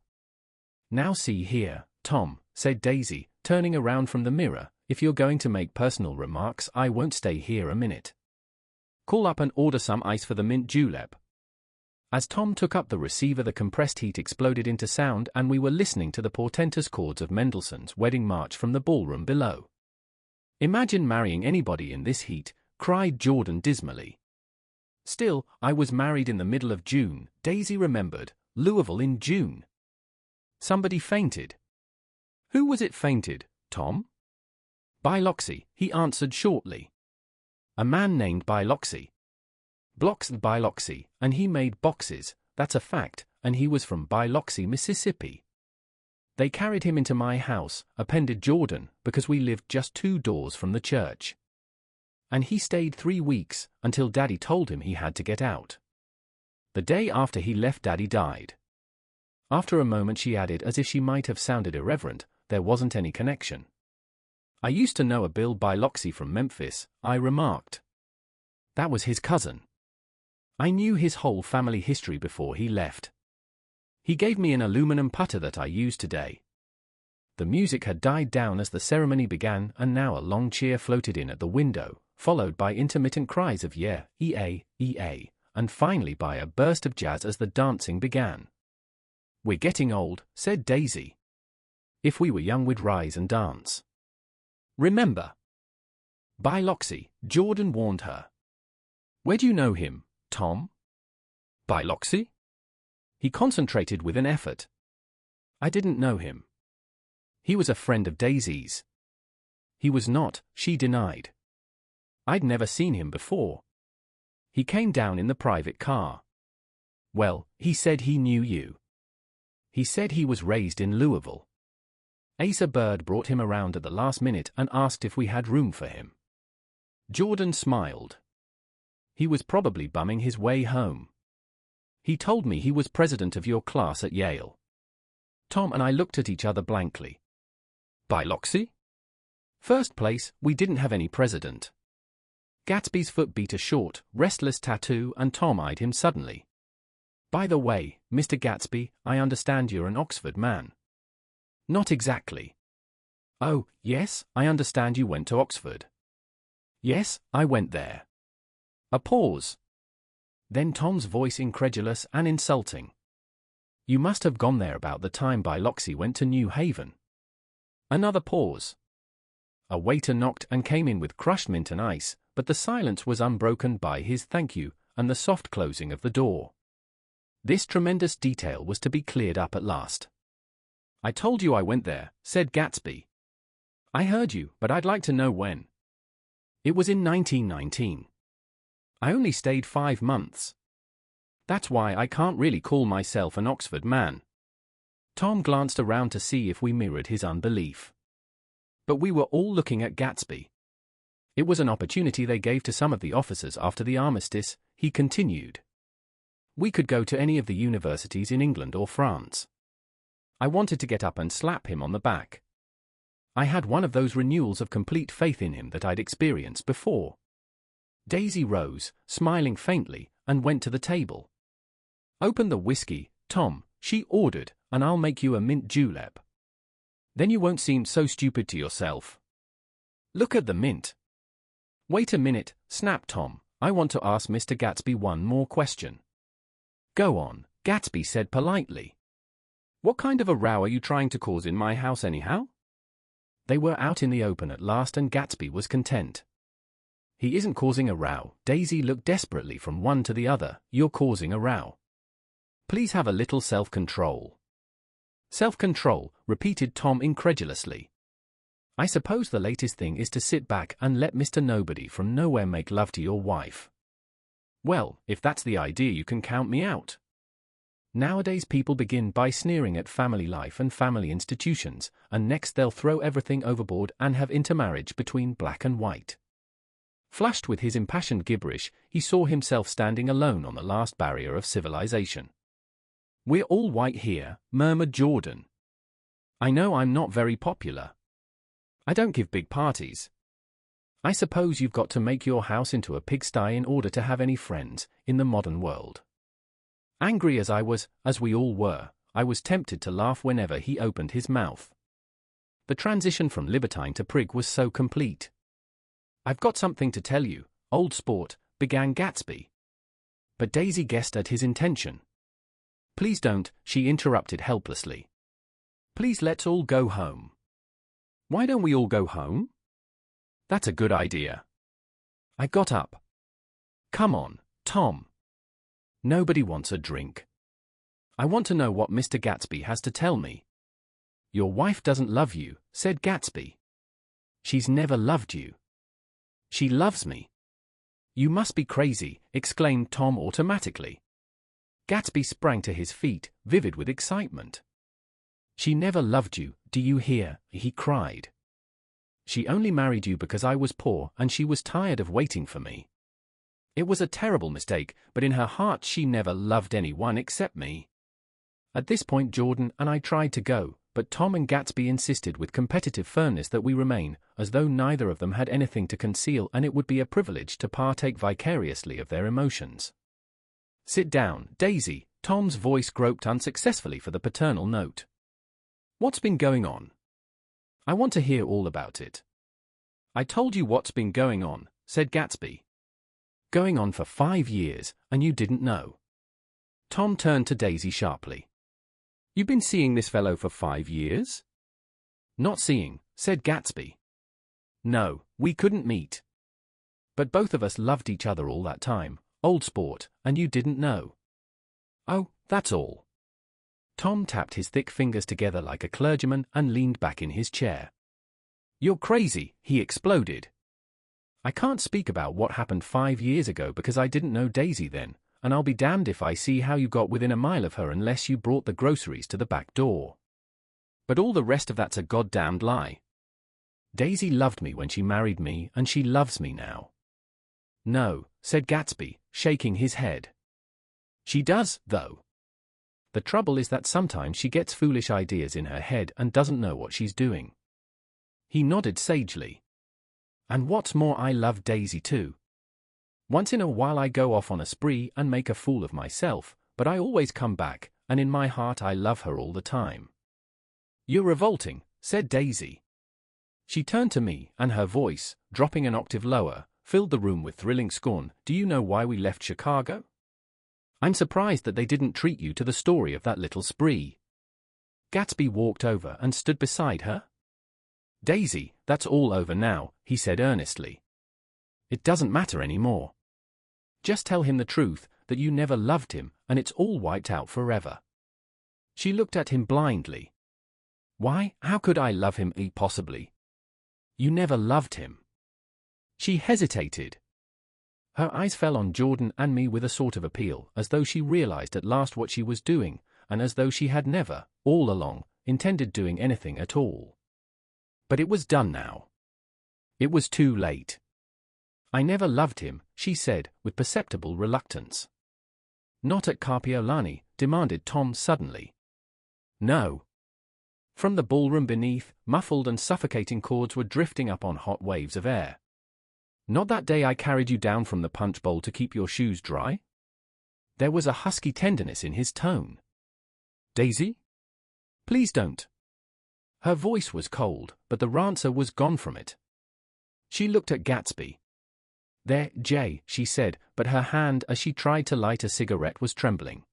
"Now see here, Tom," said Daisy, turning around from the mirror, "if you're going to make personal remarks, I won't stay here a minute. Call up and order some ice for the mint julep." As Tom took up the receiver, the compressed heat exploded into sound and we were listening to the portentous chords of Mendelssohn's Wedding March from the ballroom below. "Imagine marrying anybody in this heat," cried Jordan dismally. "Still, I was married in the middle of June," Daisy remembered. "Louisville in June." Somebody fainted. "Who was it fainted, Tom?" "Biloxi," he answered shortly. "A man named Biloxi. Blocks Biloxi, and he made boxes, that's a fact, and he was from Biloxi, Mississippi. They carried him into my house," appended Jordan, "because we lived just 2 doors from the church. And he stayed 3 weeks, until Daddy told him he had to get out. The day after he left, Daddy died." After a moment she added, as if she might have sounded irreverent, "There wasn't any connection." "I used to know a Bill Biloxi from Memphis," I remarked. "That was his cousin. I knew his whole family history before he left. He gave me an aluminum putter that I use today." The music had died down as the ceremony began, and now a long cheer floated in at the window, followed by intermittent cries of "yeah, EA, EA," and finally by a burst of jazz as the dancing began. "We're getting old," said Daisy. "If we were young we'd rise and dance. Remember?" "Biloxi," Jordan warned her. "Where do you know him, Tom?" "Biloxi?" He concentrated with an effort. "I didn't know him. He was a friend of Daisy's." "He was not," she denied. "I'd never seen him before. He came down in the private car." "Well, he said he knew you. He said he was raised in Louisville. Asa Bird brought him around at the last minute and asked if we had room for him." Jordan smiled. "He was probably bumming his way home. He told me he was president of your class at Yale." Tom and I looked at each other blankly. "Biloxi?" "First place, we didn't have any president." Gatsby's foot beat a short, restless tattoo and Tom eyed him suddenly. "By the way, Mr. Gatsby, I understand you're an Oxford man." "Not exactly." "Oh, yes, I understand you went to Oxford." "Yes, I went there." A pause. Then Tom's voice incredulous and insulting. "You must have gone there about the time Biloxi went to New Haven." Another pause. A waiter knocked and came in with crushed mint and ice, but the silence was unbroken by his "thank you" and the soft closing of the door. This tremendous detail was to be cleared up at last. "I told you I went there," said Gatsby. "I heard you, but I'd like to know when." "It was in 1919. I only stayed 5 months. That's why I can't really call myself an Oxford man." Tom glanced around to see if we mirrored his unbelief. But we were all looking at Gatsby. "It was an opportunity they gave to some of the officers after the armistice," he continued. "We could go to any of the universities in England or France. I wanted to get up and slap him on the back. I had one of those renewals of complete faith in him that I'd experienced before." Daisy rose, smiling faintly, and went to the table. "Open the whiskey, Tom," she ordered, and I'll make you a mint julep. Then you won't seem so stupid to yourself. Look at the mint. Wait a minute, snapped Tom. I want to ask Mr. Gatsby one more question. Go on, Gatsby said politely. What kind of a row are you trying to cause in my house anyhow? They were out in the open at last and Gatsby was content. He isn't causing a row. Daisy looked desperately from one to the other. You're causing a row. Please have a little self-control. Self-control, repeated Tom incredulously. I suppose the latest thing is to sit back and let Mr. Nobody from Nowhere make love to your wife. Well, if that's the idea, you can count me out. Nowadays people begin by sneering at family life and family institutions, and next they'll throw everything overboard and have intermarriage between black and white. Flushed with his impassioned gibberish, he saw himself standing alone on the last barrier of civilization. We're all white here, murmured Jordan. I know I'm not very popular. I don't give big parties. I suppose you've got to make your house into a pigsty in order to have any friends in the modern world. Angry as I was, as we all were, I was tempted to laugh whenever he opened his mouth. The transition from libertine to prig was so complete. I've got something to tell you, old sport, began Gatsby. But Daisy guessed at his intention. Please don't, she interrupted helplessly. Please let's all go home. Why don't we all go home? That's a good idea. I got up. Come on, Tom. Nobody wants a drink. I want to know what Mr. Gatsby has to tell me. Your wife doesn't love you, said Gatsby. She's never loved you. She loves me. You must be crazy, exclaimed Tom automatically. Gatsby sprang to his feet, vivid with excitement. She never loved you, do you hear? He cried. She only married you because I was poor and she was tired of waiting for me. It was a terrible mistake, but in her heart she never loved anyone except me. At this point Jordan and I tried to go, but Tom and Gatsby insisted with competitive firmness that we remain, as though neither of them had anything to conceal and it would be a privilege to partake vicariously of their emotions. Sit down, Daisy, Tom's voice groped unsuccessfully for the paternal note. What's been going on? I want to hear all about it. I told you what's been going on, said Gatsby. Going on for 5 years, and you didn't know. Tom turned to Daisy sharply. You've been seeing this fellow for 5 years? Not seeing, said Gatsby. No, we couldn't meet. But both of us loved each other all that time, old sport, and you didn't know. Oh, that's all. Tom tapped his thick fingers together like a clergyman and leaned back in his chair. You're crazy, he exploded. I can't speak about what happened 5 years ago because I didn't know Daisy then, and I'll be damned if I see how you got within a mile of her unless you brought the groceries to the back door. But all the rest of that's a goddamned lie. Daisy loved me when she married me, and she loves me now. No, said Gatsby, shaking his head. She does, though. The trouble is that sometimes she gets foolish ideas in her head and doesn't know what she's doing. He nodded sagely. And what's more, I love Daisy too. Once in a while I go off on a spree and make a fool of myself, but I always come back, and in my heart I love her all the time. You're revolting, said Daisy. She turned to me, and her voice, dropping an octave lower, filled the room with thrilling scorn. Do you know why we left Chicago? I'm surprised that they didn't treat you to the story of that little spree. Gatsby walked over and stood beside her. Daisy, that's all over now, he said earnestly. It doesn't matter anymore. Just tell him the truth, that you never loved him, and it's all wiped out forever. She looked at him blindly. Why, how could I love him, possibly? You never loved him. She hesitated. Her eyes fell on Jordan and me with a sort of appeal, as though she realized at last what she was doing, and as though she had never, all along, intended doing anything at all. But it was done now. It was too late. I never loved him, she said, with perceptible reluctance. Not at Carpiolani, demanded Tom suddenly. No. From the ballroom beneath, muffled and suffocating chords were drifting up on hot waves of air. Not that day I carried you down from the punch bowl to keep your shoes dry? There was a husky tenderness in his tone. Daisy? Please don't. Her voice was cold, but the rancour was gone from it. She looked at Gatsby. There, Jay, she said, but her hand as she tried to light a cigarette was trembling.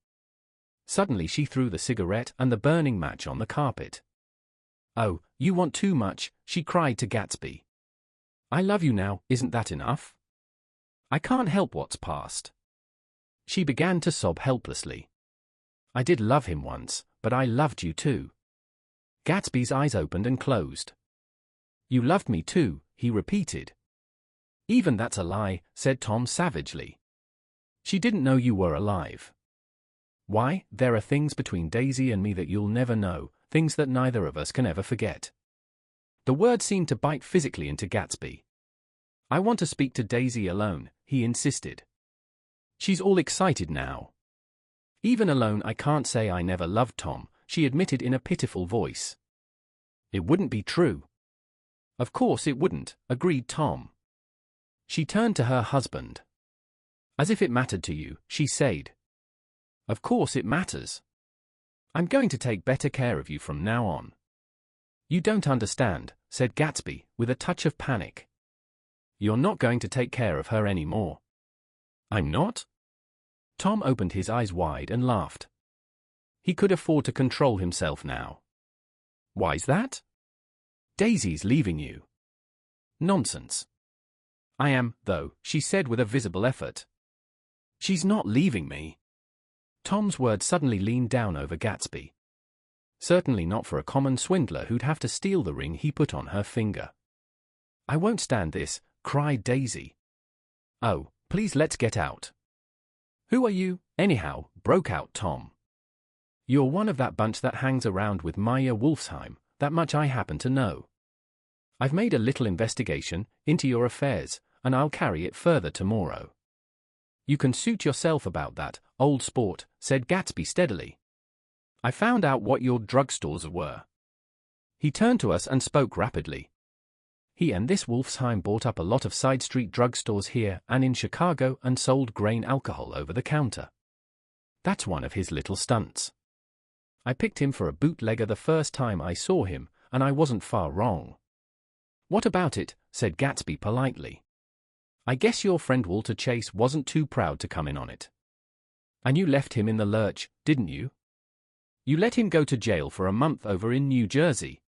Suddenly she threw the cigarette and the burning match on the carpet. Oh, you want too much, she cried to Gatsby. I love you now, isn't that enough? I can't help what's past. She began to sob helplessly. I did love him once, but I loved you too. Gatsby's eyes opened and closed. You loved me too, he repeated. Even that's a lie, said Tom savagely. She didn't know you were alive. Why, there are things between Daisy and me that you'll never know, things that neither of us can ever forget. The word seemed to bite physically into Gatsby. I want to speak to Daisy alone, he insisted. She's all excited now. Even alone I can't say I never loved Tom, she admitted in a pitiful voice. It wouldn't be true. Of course it wouldn't, agreed Tom. She turned to her husband. As if it mattered to you, she said. Of course it matters. I'm going to take better care of you from now on. You don't understand, said Gatsby, with a touch of panic. You're not going to take care of her anymore. I'm not? Tom opened his eyes wide and laughed. He could afford to control himself now. Why's that? Daisy's leaving you. Nonsense. I am, though, she said with a visible effort. She's not leaving me. Tom's words suddenly leaned down over Gatsby. Certainly not for a common swindler who'd have to steal the ring he put on her finger. I won't stand this, cried Daisy. Oh, please let's get out. Who are you, anyhow, broke out Tom. You're one of that bunch that hangs around with Maya Wolfsheim, that much I happen to know. I've made a little investigation into your affairs, and I'll carry it further tomorrow. You can suit yourself about that, old sport, said Gatsby steadily. I found out what your drugstores were. He turned to us and spoke rapidly. He and this Wolfsheim bought up a lot of side street drugstores here and in Chicago and sold grain alcohol over the counter. That's one of his little stunts. I picked him for a bootlegger the first time I saw him, and I wasn't far wrong. What about it? Said Gatsby politely. I guess your friend Walter Chase wasn't too proud to come in on it. And you left him in the lurch, didn't you? You let him go to jail for a month over in New Jersey.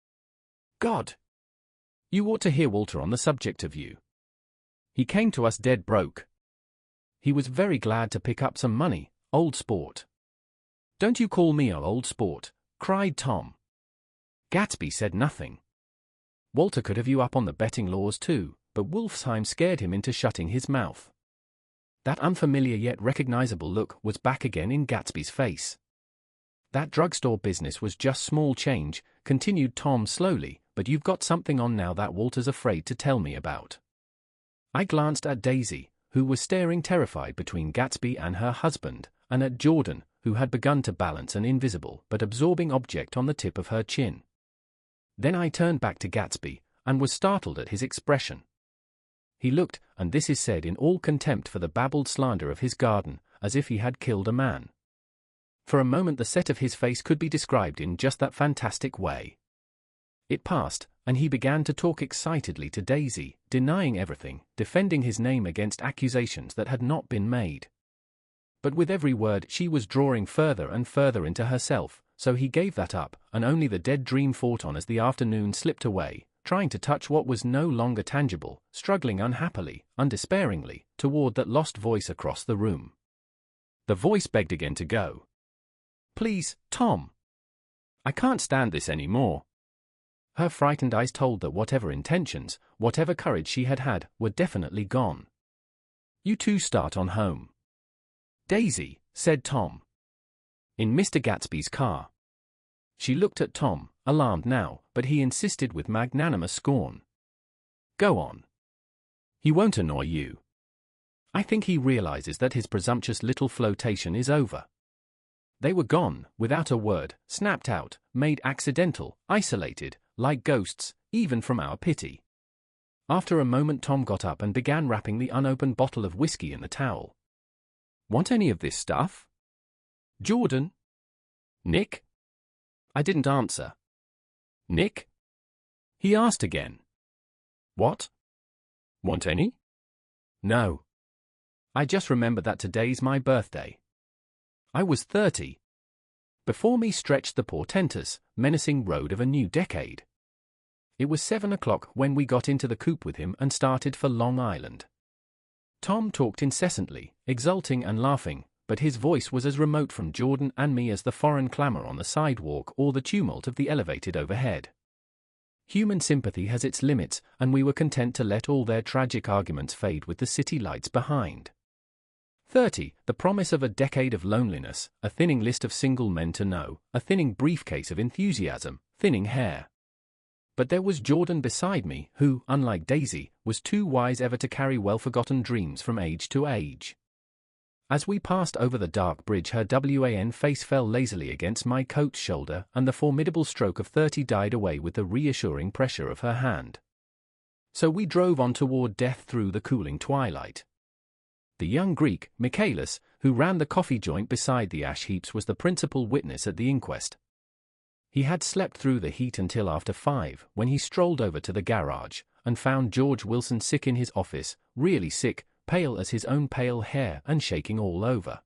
God! You ought to hear Walter on the subject of you. He came to us dead broke. He was very glad to pick up some money, old sport. Don't you call me a old sport, cried Tom. Gatsby said nothing. Walter could have you up on the betting laws too, but Wolfsheim scared him into shutting his mouth. That unfamiliar yet recognizable look was back again in Gatsby's face. That drugstore business was just small change, continued Tom slowly, but you've got something on now that Walter's afraid to tell me about. I glanced at Daisy, who was staring terrified between Gatsby and her husband, and at Jordan, who had begun to balance an invisible but absorbing object on the tip of her chin. Then I turned back to Gatsby, and was startled at his expression. He looked, and this is said in all contempt for the babbled slander of his garden, as if he had killed a man. For a moment the set of his face could be described in just that fantastic way. It passed, and he began to talk excitedly to Daisy, denying everything, defending his name against accusations that had not been made. But with every word she was drawing further and further into herself, so he gave that up, and only the dead dream fought on as the afternoon slipped away, trying to touch what was no longer tangible, struggling unhappily, undespairingly, toward that lost voice across the room. The voice begged again to go. Please, Tom. I can't stand this any more. Her frightened eyes told that whatever intentions, whatever courage she had had, were definitely gone. You two start on home. Daisy, said Tom. In Mr. Gatsby's car. She looked at Tom, alarmed now, but he insisted with magnanimous scorn. Go on. He won't annoy you. I think he realizes that his presumptuous little flirtation is over. They were gone, without a word, snapped out, made accidental, isolated, like ghosts, even from our pity. After a moment Tom got up and began wrapping the unopened bottle of whiskey in the towel. Want any of this stuff? Jordan? Nick? I didn't answer. Nick? He asked again. What? Want any? No. I just remembered that today's my birthday. I was 30. Before me stretched the portentous, menacing road of a new decade. It was 7 o'clock when we got into the coupe with him and started for Long Island. Tom talked incessantly, exulting and laughing, but his voice was as remote from Jordan and me as the foreign clamor on the sidewalk or the tumult of the elevated overhead. Human sympathy has its limits, and we were content to let all their tragic arguments fade with the city lights behind. 30, the promise of a decade of loneliness, a thinning list of single men to know, a thinning briefcase of enthusiasm, thinning hair. But there was Jordan beside me, who, unlike Daisy, was too wise ever to carry well-forgotten dreams from age to age. As we passed over the dark bridge, her wan face fell lazily against my coat's shoulder, and the formidable stroke of 30 died away with the reassuring pressure of her hand. So we drove on toward death through the cooling twilight. The young Greek, Michaelis, who ran the coffee joint beside the ash heaps, was the principal witness at the inquest. He had slept through the heat until after 5, when he strolled over to the garage, and found George Wilson sick in his office, really sick, pale as his own pale hair and shaking all over.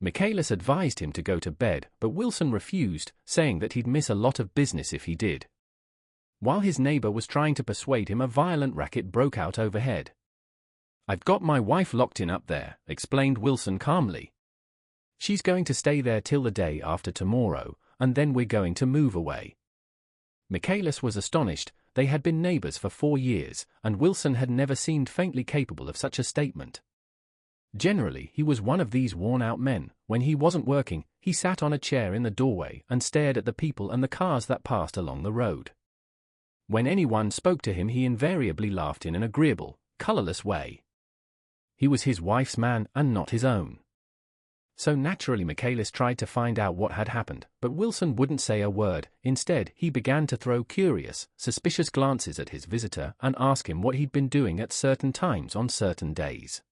Michaelis advised him to go to bed, but Wilson refused, saying that he'd miss a lot of business if he did. While his neighbor was trying to persuade him, a violent racket broke out overhead. "I've got my wife locked in up there," explained Wilson calmly. "She's going to stay there till the day after tomorrow, and then we're going to move away." Michaelis was astonished. They had been neighbors for 4 years, and Wilson had never seemed faintly capable of such a statement. Generally, he was one of these worn-out men. When he wasn't working, he sat on a chair in the doorway and stared at the people and the cars that passed along the road. When anyone spoke to him, he invariably laughed in an agreeable, colorless way. He was his wife's man and not his own. So naturally Michaelis tried to find out what had happened, but Wilson wouldn't say a word. Instead, he began to throw curious, suspicious glances at his visitor and ask him what he'd been doing at certain times on certain days.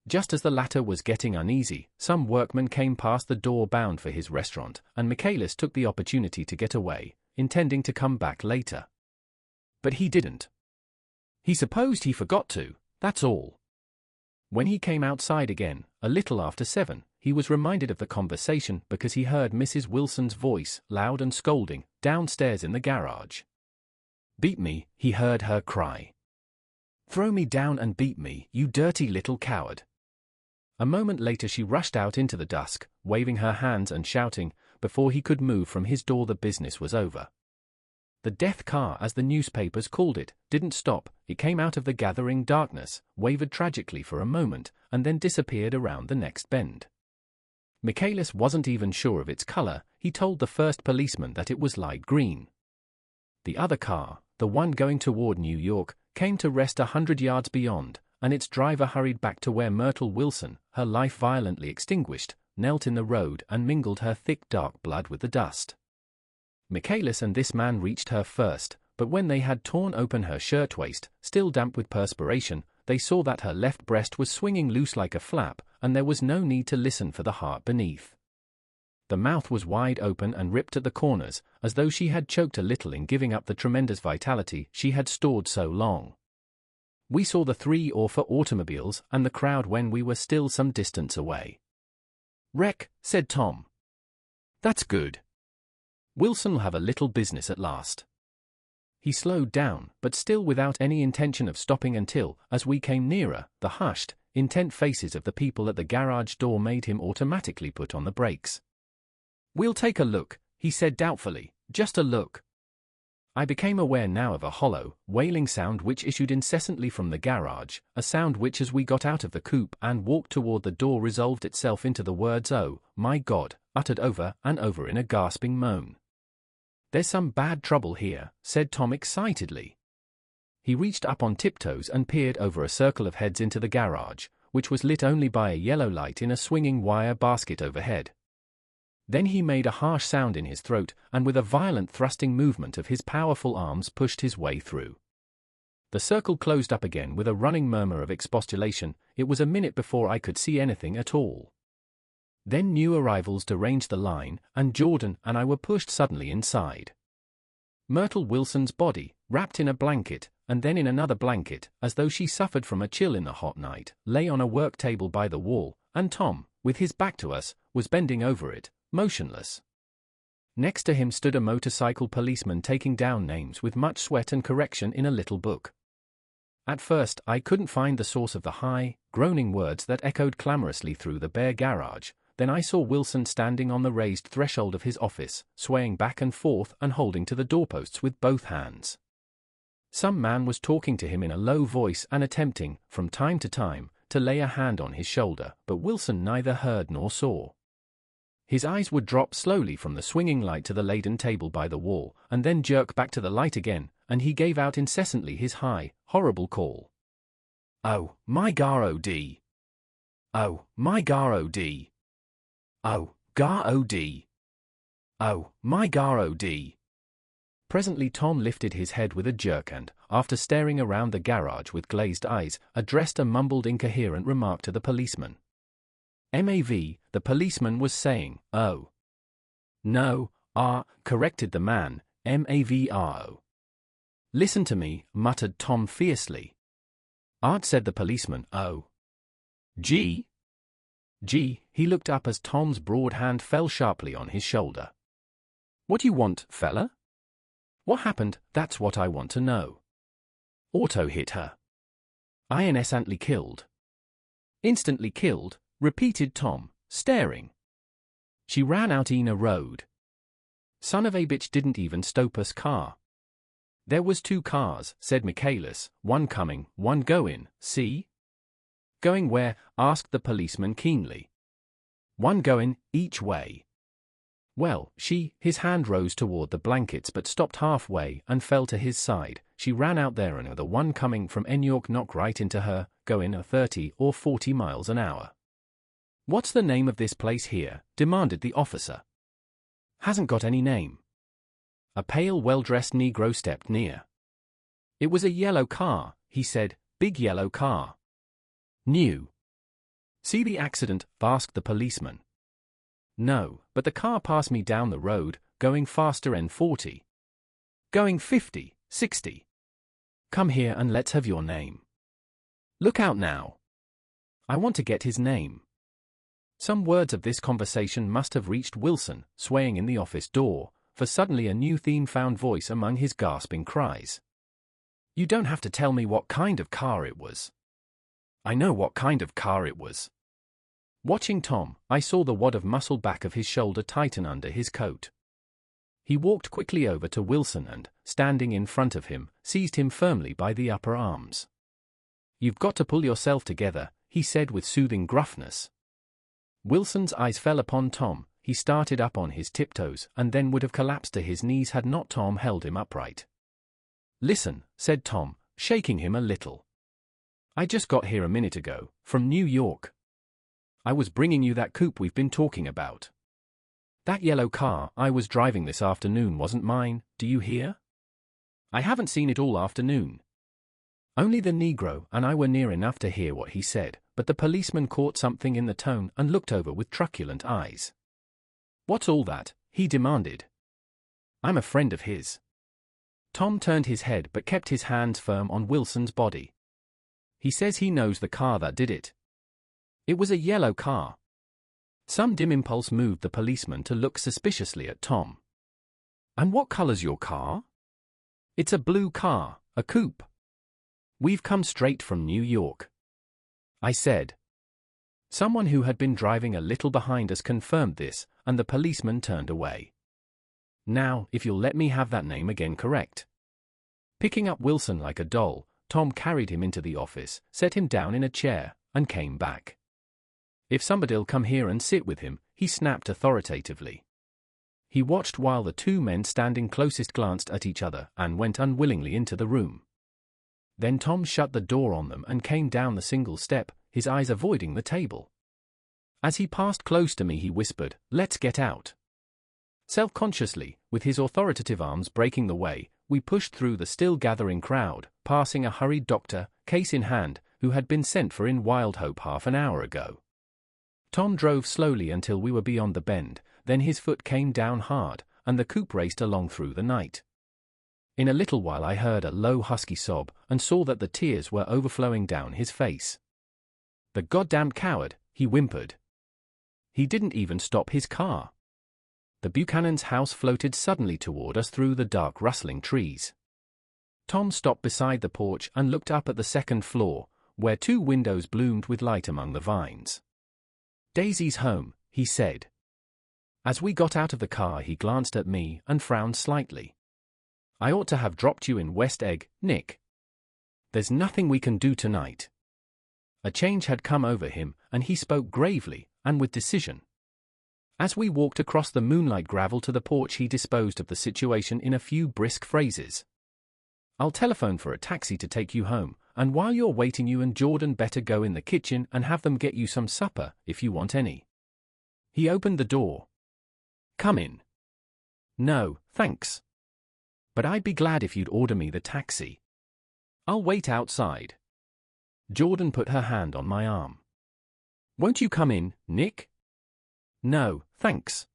Just as the latter was getting uneasy, some workman came past the door bound for his restaurant, and Michaelis took the opportunity to get away, intending to come back later. But he didn't. He supposed he forgot to, that's all. When he came outside again, a little after 7, he was reminded of the conversation because he heard Mrs. Wilson's voice, loud and scolding, downstairs in the garage. "Beat me," he heard her cry. "Throw me down and beat me, you dirty little coward." A moment later she rushed out into the dusk, waving her hands and shouting. Before he could move from his door, the business was over. The death car, as the newspapers called it, didn't stop. It came out of the gathering darkness, wavered tragically for a moment, and then disappeared around the next bend. Michaelis wasn't even sure of its color. He told the first policeman that it was light green. The other car, the one going toward New York, came to rest 100 yards beyond, and its driver hurried back to where Myrtle Wilson, her life violently extinguished, knelt in the road and mingled her thick dark blood with the dust. Michaelis and this man reached her first, but when they had torn open her shirtwaist, still damp with perspiration, they saw that her left breast was swinging loose like a flap, and there was no need to listen for the heart beneath. The mouth was wide open and ripped at the corners, as though she had choked a little in giving up the tremendous vitality she had stored so long. We saw the 3 or 4 automobiles and the crowd when we were still some distance away. "Wreck," said Tom. "That's good. Wilson'll have a little business at last." He slowed down, but still without any intention of stopping until, as we came nearer, the hushed, intent faces of the people at the garage door made him automatically put on the brakes. "We'll take a look," he said doubtfully, "just a look." I became aware now of a hollow, wailing sound which issued incessantly from the garage, a sound which as we got out of the coupe and walked toward the door resolved itself into the words "Oh, my God," uttered over and over in a gasping moan. "There's some bad trouble here," said Tom excitedly. He reached up on tiptoes and peered over a circle of heads into the garage, which was lit only by a yellow light in a swinging wire basket overhead. Then he made a harsh sound in his throat, and with a violent thrusting movement of his powerful arms pushed his way through. The circle closed up again with a running murmur of expostulation. It was a minute before I could see anything at all. Then new arrivals deranged the line, and Jordan and I were pushed suddenly inside. Myrtle Wilson's body, wrapped in a blanket, and then in another blanket, as though she suffered from a chill in the hot night, lay on a work table by the wall, and Tom, with his back to us, was bending over it, motionless. Next to him stood a motorcycle policeman taking down names with much sweat and correction in a little book. At first, I couldn't find the source of the high, groaning words that echoed clamorously through the bare garage. Then I saw Wilson standing on the raised threshold of his office, swaying back and forth and holding to the doorposts with both hands. Some man was talking to him in a low voice and attempting, from time to time, to lay a hand on his shoulder, but Wilson neither heard nor saw. His eyes would drop slowly from the swinging light to the laden table by the wall, and then jerk back to the light again, and he gave out incessantly his high, horrible call. "Oh, my God! Oh, my God! Oh, God! Oh, my God!" Presently Tom lifted his head with a jerk and, after staring around the garage with glazed eyes, addressed a mumbled incoherent remark to the policeman. "MAV," the policeman was saying. "Oh. No, corrected the man, MAVRO. "Listen to me," muttered Tom fiercely. "Art," said the policeman. "Oh. G? G." He looked up as Tom's broad hand fell sharply on his shoulder. "What you want, fella?" "What happened, that's what I want to know." "Auto hit her." "Instantly killed." "Instantly killed," repeated Tom, staring. "She ran out in a road. Son of a bitch didn't even stop us car." "There was 2 cars," said Michaelis, "one coming, one going, see?" "Going where?" asked the policeman keenly. "One going, each way." "Well, his hand rose toward the blankets but stopped halfway and fell to his side. She ran out there and the one coming from New York knocked right into her, going a 30 or 40 miles an hour." "What's the name of this place here?" demanded the officer. "Hasn't got any name." A pale, well-dressed Negro stepped near. "It was a yellow car," he said, "big yellow car." "New." "See the accident?" asked the policeman. "No, but the car passed me down the road, going faster than 40. Going 50, 60. Come here and let's have your name." "Look out now. I want to get his name." Some words of this conversation must have reached Wilson, swaying in the office door, for suddenly a new theme found voice among his gasping cries. "You don't have to tell me what kind of car it was." "I know what kind of car it was." Watching Tom, I saw the wad of muscle back of his shoulder tighten under his coat. He walked quickly over to Wilson and, standing in front of him, seized him firmly by the upper arms. "You've got to pull yourself together," he said with soothing gruffness. Wilson's eyes fell upon Tom. He started up on his tiptoes and then would have collapsed to his knees had not Tom held him upright. "Listen," said Tom, shaking him a little. "I just got here a minute ago, from New York. I was bringing you that coupe we've been talking about. That yellow car I was driving this afternoon wasn't mine, do you hear? I haven't seen it all afternoon." Only the Negro and I were near enough to hear what he said, but the policeman caught something in the tone and looked over with truculent eyes. "What's all that?" he demanded. "I'm a friend of his." Tom turned his head but kept his hands firm on Wilson's body. "He says he knows the car that did it. It was a yellow car." Some dim impulse moved the policeman to look suspiciously at Tom. "And what color's your car?" "It's a blue car, a coupe. We've come straight from New York," I said. Someone who had been driving a little behind us confirmed this, and the policeman turned away. "Now, if you'll let me have that name again correct." Picking up Wilson like a doll, Tom carried him into the office, set him down in a chair, and came back. "If somebody'll come here and sit with him," he snapped authoritatively. He watched while the 2 men standing closest glanced at each other and went unwillingly into the room. Then Tom shut the door on them and came down the single step, his eyes avoiding the table. As he passed close to me he whispered, "Let's get out." Self-consciously, with his authoritative arms breaking the way, we pushed through the still-gathering crowd, passing a hurried doctor, case in hand, who had been sent for in Wild Hope half an hour ago. Tom drove slowly until we were beyond the bend, then his foot came down hard, and the coupe raced along through the night. In a little while I heard a low husky sob and saw that the tears were overflowing down his face. "The goddamn coward," he whimpered. He didn't even stop his car. The Buchanan's house floated suddenly toward us through the dark rustling trees. Tom stopped beside the porch and looked up at the second floor, where 2 windows bloomed with light among the vines. "Daisy's home," he said. As we got out of the car he glanced at me and frowned slightly. "I ought to have dropped you in West Egg, Nick. There's nothing we can do tonight." A change had come over him, and he spoke gravely, and with decision. As we walked across the moonlight gravel to the porch he disposed of the situation in a few brisk phrases. "I'll telephone for a taxi to take you home, and while you're waiting you and Jordan better go in the kitchen and have them get you some supper, if you want any." He opened the door. "Come in." "No, thanks. But I'd be glad if you'd order me the taxi. I'll wait outside." Jordan put her hand on my arm. "Won't you come in, Nick?" "No, thanks.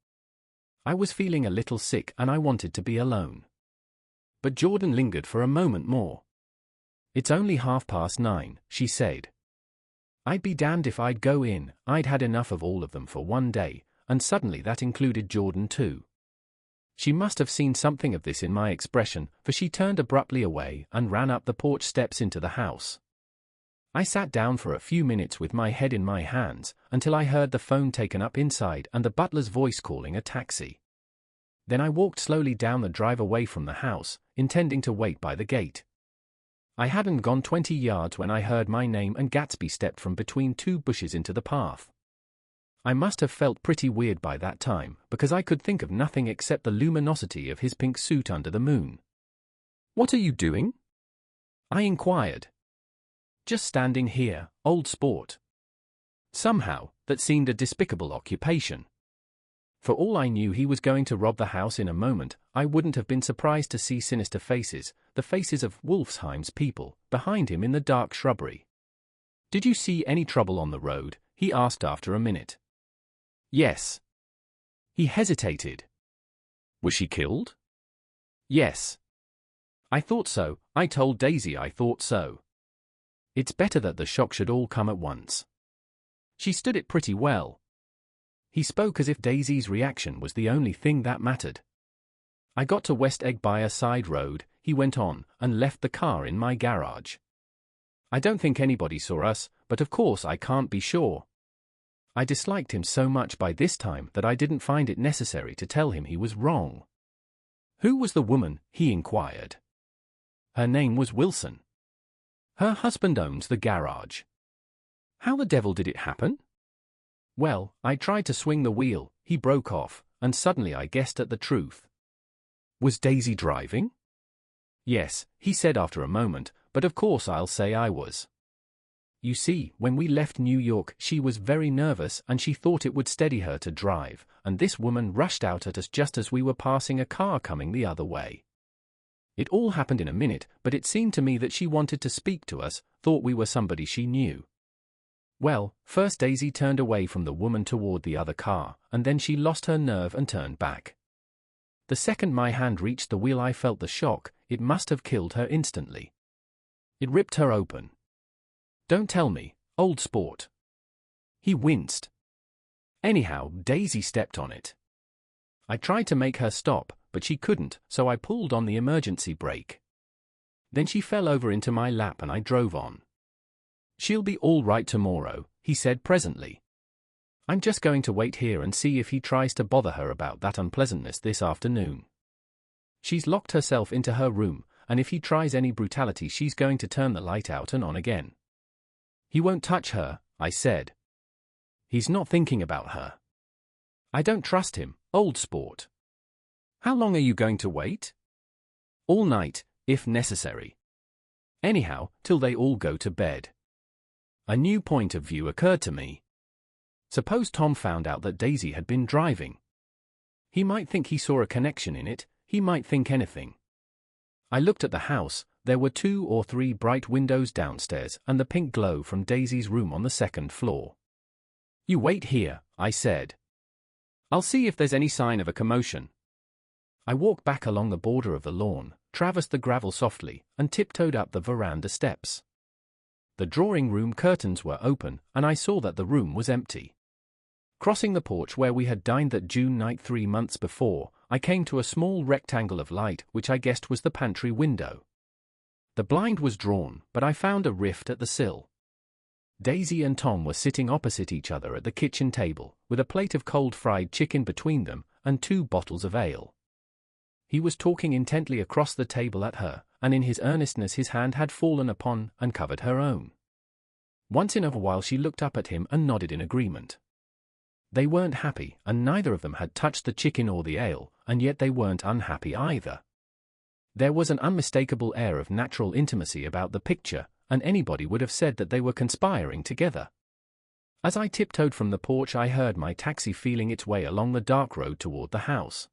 I was feeling a little sick and I wanted to be alone." But Jordan lingered for a moment more. "It's only 9:30, she said. I'd be damned if I'd go in, I'd had enough of all of them for one day, and suddenly that included Jordan too. She must have seen something of this in my expression, for she turned abruptly away and ran up the porch steps into the house. I sat down for a few minutes with my head in my hands, until I heard the phone taken up inside and the butler's voice calling a taxi. Then I walked slowly down the drive away from the house, intending to wait by the gate. I hadn't gone 20 yards when I heard my name and Gatsby stepped from between 2 bushes into the path. I must have felt pretty weird by that time, because I could think of nothing except the luminosity of his pink suit under the moon. "What are you doing?" I inquired. "Just standing here, old sport." Somehow, that seemed a despicable occupation. For all I knew he was going to rob the house in a moment, I wouldn't have been surprised to see sinister faces, the faces of Wolfsheim's people, behind him in the dark shrubbery. "Did you see any trouble on the road?" he asked after a minute. "Yes." He hesitated. "Was she killed?" "Yes." "I thought so, I told Daisy I thought so. It's better that the shock should all come at once. She stood it pretty well." He spoke as if Daisy's reaction was the only thing that mattered. "I got to West Egg by a side road," he went on, "and left the car in my garage. I don't think anybody saw us, but of course I can't be sure." I disliked him so much by this time that I didn't find it necessary to tell him he was wrong. "Who was the woman?" he inquired. "Her name was Wilson. Her husband owns the garage." "How the devil did it happen?" "Well, I tried to swing the wheel," he broke off, and suddenly I guessed at the truth. "Was Daisy driving?" "Yes," he said after a moment, "but of course I'll say I was. You see, when we left New York she was very nervous and she thought it would steady her to drive, and this woman rushed out at us just as we were passing a car coming the other way. It all happened in a minute, but it seemed to me that she wanted to speak to us, thought we were somebody she knew. Well, first Daisy turned away from the woman toward the other car, and then she lost her nerve and turned back. The second my hand reached the wheel I felt the shock. It must have killed her instantly. It ripped her open." "Don't tell me, old sport." He winced. "Anyhow, Daisy stepped on it. I tried to make her stop, but she couldn't, so I pulled on the emergency brake. Then she fell over into my lap and I drove on. She'll be all right tomorrow," he said presently. "I'm just going to wait here and see if he tries to bother her about that unpleasantness this afternoon. She's locked herself into her room, and if he tries any brutality she's going to turn the light out and on again." "He won't touch her," I said. "He's not thinking about her. I don't trust him, old sport." "How long are you going to wait?" "All night, if necessary. Anyhow, till they all go to bed." A new point of view occurred to me. Suppose Tom found out that Daisy had been driving. He might think he saw a connection in it, he might think anything. I looked at the house. There were 2 or 3 bright windows downstairs and the pink glow from Daisy's room on the second floor. "You wait here," I said. "I'll see if there's any sign of a commotion." I walked back along the border of the lawn, traversed the gravel softly, and tiptoed up the veranda steps. The drawing room curtains were open, and I saw that the room was empty. Crossing the porch where we had dined that June night 3 months before, I came to a small rectangle of light which I guessed was the pantry window. The blind was drawn, but I found a rift at the sill. Daisy and Tom were sitting opposite each other at the kitchen table, with a plate of cold fried chicken between them and 2 bottles of ale. He was talking intently across the table at her, and in his earnestness his hand had fallen upon and covered her own. Once in a while she looked up at him and nodded in agreement. They weren't happy, and neither of them had touched the chicken or the ale, and yet they weren't unhappy either. There was an unmistakable air of natural intimacy about the picture, and anybody would have said that they were conspiring together. As I tiptoed from the porch, I heard my taxi feeling its way along the dark road toward the house.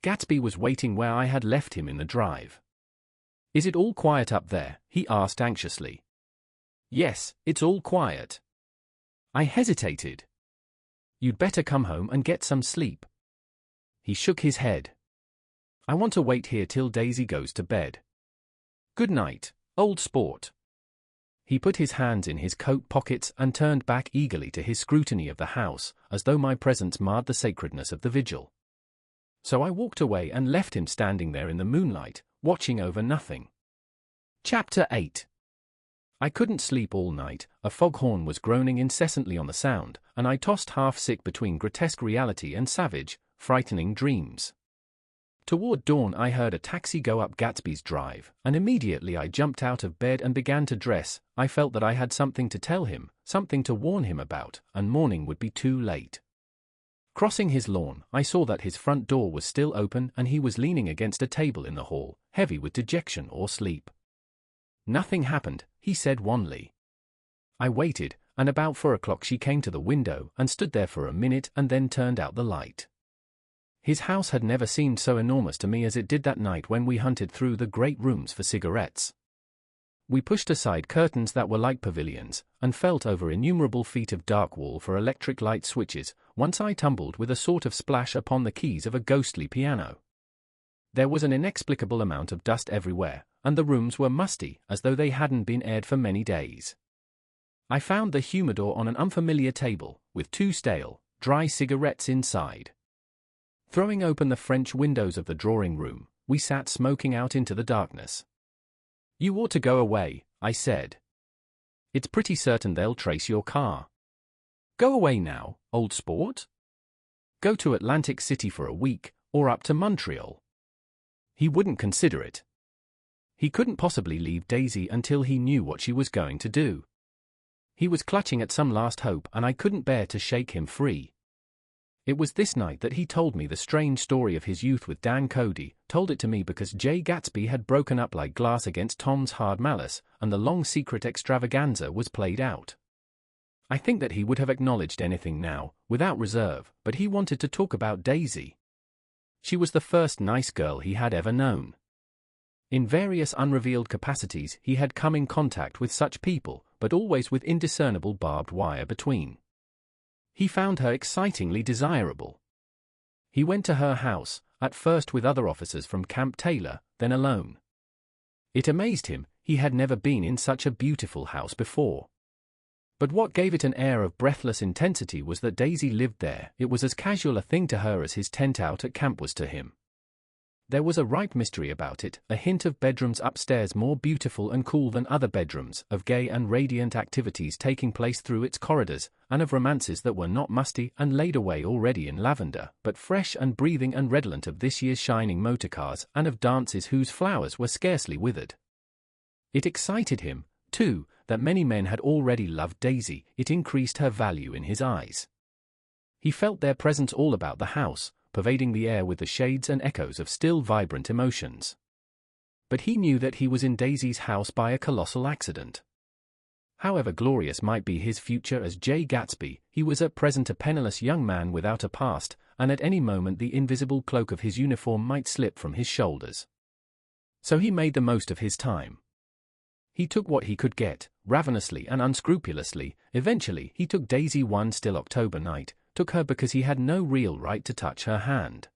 Gatsby was waiting where I had left him in the drive. "Is it all quiet up there?" he asked anxiously. "Yes, it's all quiet." I hesitated. "You'd better come home and get some sleep." He shook his head. "I want to wait here till Daisy goes to bed. Good night, old sport." He put his hands in his coat pockets and turned back eagerly to his scrutiny of the house, as though my presence marred the sacredness of the vigil. So I walked away and left him standing there in the moonlight, watching over nothing. Chapter 8. I couldn't sleep all night. A foghorn was groaning incessantly on the sound, and I tossed half-sick between grotesque reality and savage, frightening dreams. Toward dawn I heard a taxi go up Gatsby's drive, and immediately I jumped out of bed and began to dress. I felt that I had something to tell him, something to warn him about, and morning would be too late. Crossing his lawn, I saw that his front door was still open and he was leaning against a table in the hall, heavy with dejection or sleep. "Nothing happened," he said wanly. I waited, and about 4 o'clock she came to the window and stood there for a minute and then turned out the light. His house had never seemed so enormous to me as it did that night when we hunted through the great rooms for cigarettes. We pushed aside curtains that were like pavilions, and felt over innumerable feet of dark wall for electric light switches. Once I tumbled with a sort of splash upon the keys of a ghostly piano. There was an inexplicable amount of dust everywhere, and the rooms were musty, as though they hadn't been aired for many days. I found the humidor on an unfamiliar table, with 2 stale, dry cigarettes inside. Throwing open the French windows of the drawing room, we sat smoking out into the darkness. "You ought to go away," I said. "It's pretty certain they'll trace your car." "Go away now, old sport? Go to Atlantic City for a week, or up to Montreal." He wouldn't consider it. He couldn't possibly leave Daisy until he knew what she was going to do. He was clutching at some last hope, and I couldn't bear to shake him free. It was this night that he told me the strange story of his youth with Dan Cody, told it to me because Jay Gatsby had broken up like glass against Tom's hard malice, and the long secret extravaganza was played out. I think that he would have acknowledged anything now, without reserve, but he wanted to talk about Daisy. She was the first nice girl he had ever known. In various unrevealed capacities he had come in contact with such people, but always with indiscernible barbed wire between. He found her excitingly desirable. He went to her house, at first with other officers from Camp Taylor, then alone. It amazed him, he had never been in such a beautiful house before. But what gave it an air of breathless intensity was that Daisy lived there. It was as casual a thing to her as his tent out at camp was to him. There was a ripe mystery about it, a hint of bedrooms upstairs more beautiful and cool than other bedrooms, of gay and radiant activities taking place through its corridors, and of romances that were not musty and laid away already in lavender, but fresh and breathing and redolent of this year's shining motorcars, and of dances whose flowers were scarcely withered. It excited him, too, that many men had already loved Daisy. It increased her value in his eyes. He felt their presence all about the house, pervading the air with the shades and echoes of still vibrant emotions. But he knew that he was in Daisy's house by a colossal accident. However glorious might be his future as Jay Gatsby, he was at present a penniless young man without a past, and at any moment the invisible cloak of his uniform might slip from his shoulders. So he made the most of his time. He took what he could get, ravenously and unscrupulously. Eventually, he took Daisy one still October night, took her because he had no real right to touch her hand.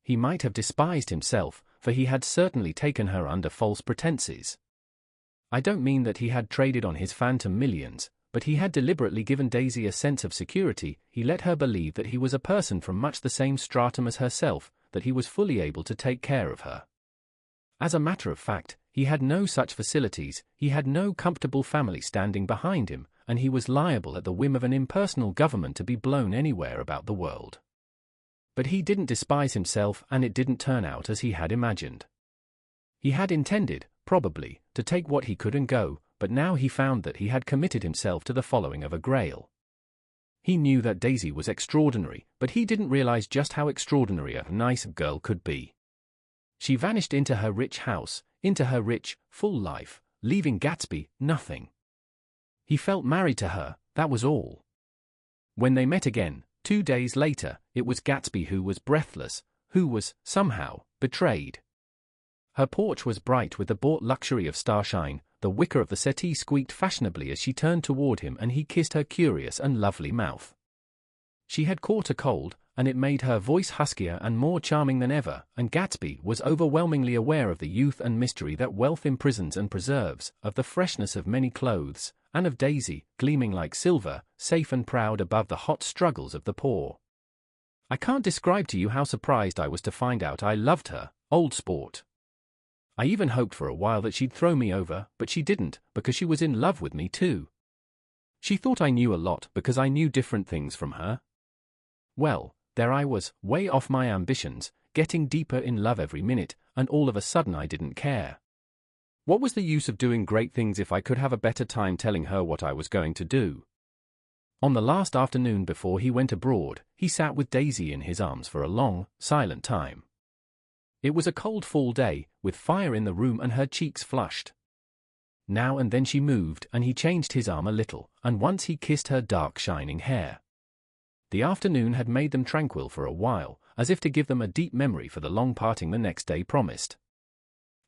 He might have despised himself, for he had certainly taken her under false pretenses. I don't mean that he had traded on his phantom millions, but he had deliberately given Daisy a sense of security. He let her believe that he was a person from much the same stratum as herself, that he was fully able to take care of her. As a matter of fact, he had no such facilities, he had no comfortable family standing behind him, and he was liable at the whim of an impersonal government to be blown anywhere about the world. But he didn't despise himself, and it didn't turn out as he had imagined. He had intended, probably, to take what he could and go, but now he found that he had committed himself to the following of a grail. He knew that Daisy was extraordinary, but he didn't realize just how extraordinary a nice girl could be. She vanished into her rich house, into her rich, full life, leaving Gatsby nothing. He felt married to her, that was all. When they met again, 2 days later, it was Gatsby who was breathless, who was, somehow, betrayed. Her porch was bright with the bought luxury of starshine, the wicker of the settee squeaked fashionably as she turned toward him and he kissed her curious and lovely mouth. She had caught a cold, and it made her voice huskier and more charming than ever, and Gatsby was overwhelmingly aware of the youth and mystery that wealth imprisons and preserves, of the freshness of many clothes, and of Daisy, gleaming like silver, safe and proud above the hot struggles of the poor. I can't describe to you how surprised I was to find out I loved her, old sport. I even hoped for a while that she'd throw me over, but she didn't, because she was in love with me too. She thought I knew a lot because I knew different things from her. Well, there I was, way off my ambitions, getting deeper in love every minute, and all of a sudden I didn't care. What was the use of doing great things if I could have a better time telling her what I was going to do? On the last afternoon before he went abroad, he sat with Daisy in his arms for a long, silent time. It was a cold fall day, with fire in the room and her cheeks flushed. Now and then she moved and he changed his arm a little, and once he kissed her dark shining hair. The afternoon had made them tranquil for a while, as if to give them a deep memory for the long parting the next day promised.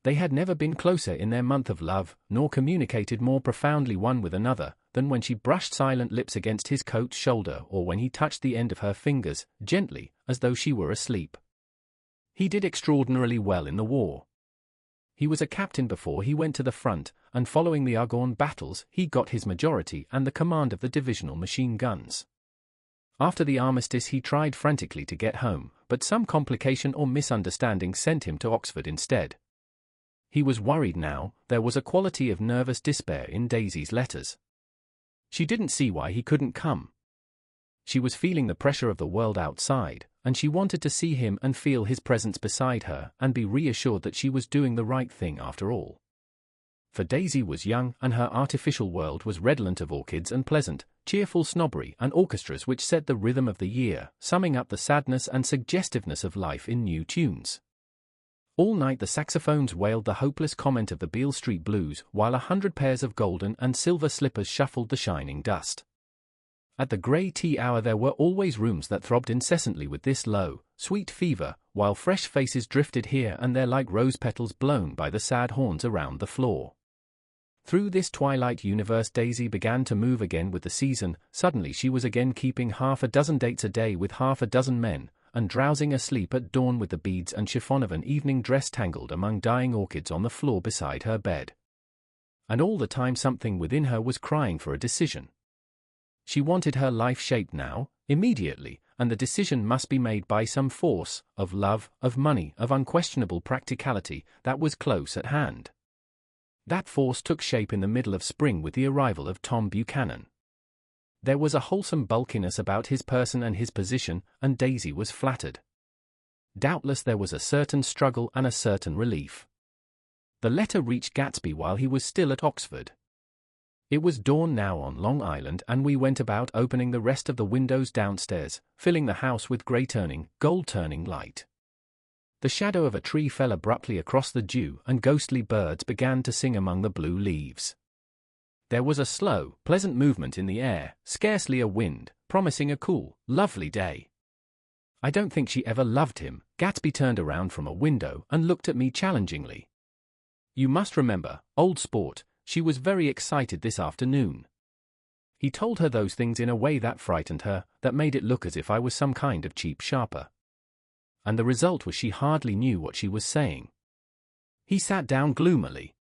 They had never been closer in their month of love, nor communicated more profoundly one with another, than when she brushed silent lips against his coat's shoulder or when he touched the end of her fingers, gently, as though she were asleep. He did extraordinarily well in the war. He was a captain before he went to the front, and following the Argonne battles, he got his majority and the command of the divisional machine guns. After the armistice he tried frantically to get home, but some complication or misunderstanding sent him to Oxford instead. He was worried now, there was a quality of nervous despair in Daisy's letters. She didn't see why he couldn't come. She was feeling the pressure of the world outside, and she wanted to see him and feel his presence beside her and be reassured that she was doing the right thing after all. For Daisy was young and her artificial world was redolent of orchids and pleasant, cheerful snobbery and orchestras which set the rhythm of the year, summing up the sadness and suggestiveness of life in new tunes. All night the saxophones wailed the hopeless comment of the Beale Street Blues while 100 pairs of golden and silver slippers shuffled the shining dust. At the grey tea hour there were always rooms that throbbed incessantly with this low, sweet fever, while fresh faces drifted here and there like rose petals blown by the sad horns around the floor. Through this twilight universe Daisy began to move again with the season. Suddenly she was again keeping half a dozen dates a day with half a dozen men, and drowsing asleep at dawn with the beads and chiffon of an evening dress tangled among dying orchids on the floor beside her bed. And all the time something within her was crying for a decision. She wanted her life shaped now, immediately, and the decision must be made by some force, of love, of money, of unquestionable practicality, that was close at hand. That force took shape in the middle of spring with the arrival of Tom Buchanan. There was a wholesome bulkiness about his person and his position, and Daisy was flattered. Doubtless there was a certain struggle and a certain relief. The letter reached Gatsby while he was still at Oxford. It was dawn now on Long Island and we went about opening the rest of the windows downstairs, filling the house with grey-turning, gold-turning light. The shadow of a tree fell abruptly across the dew and ghostly birds began to sing among the blue leaves. There was a slow, pleasant movement in the air, scarcely a wind, promising a cool, lovely day. I don't think she ever loved him. Gatsby turned around from a window and looked at me challengingly. You must remember, old sport, she was very excited this afternoon. He told her those things in a way that frightened her, that made it look as if I was some kind of cheap sharper. And the result was she hardly knew what she was saying. He sat down gloomily.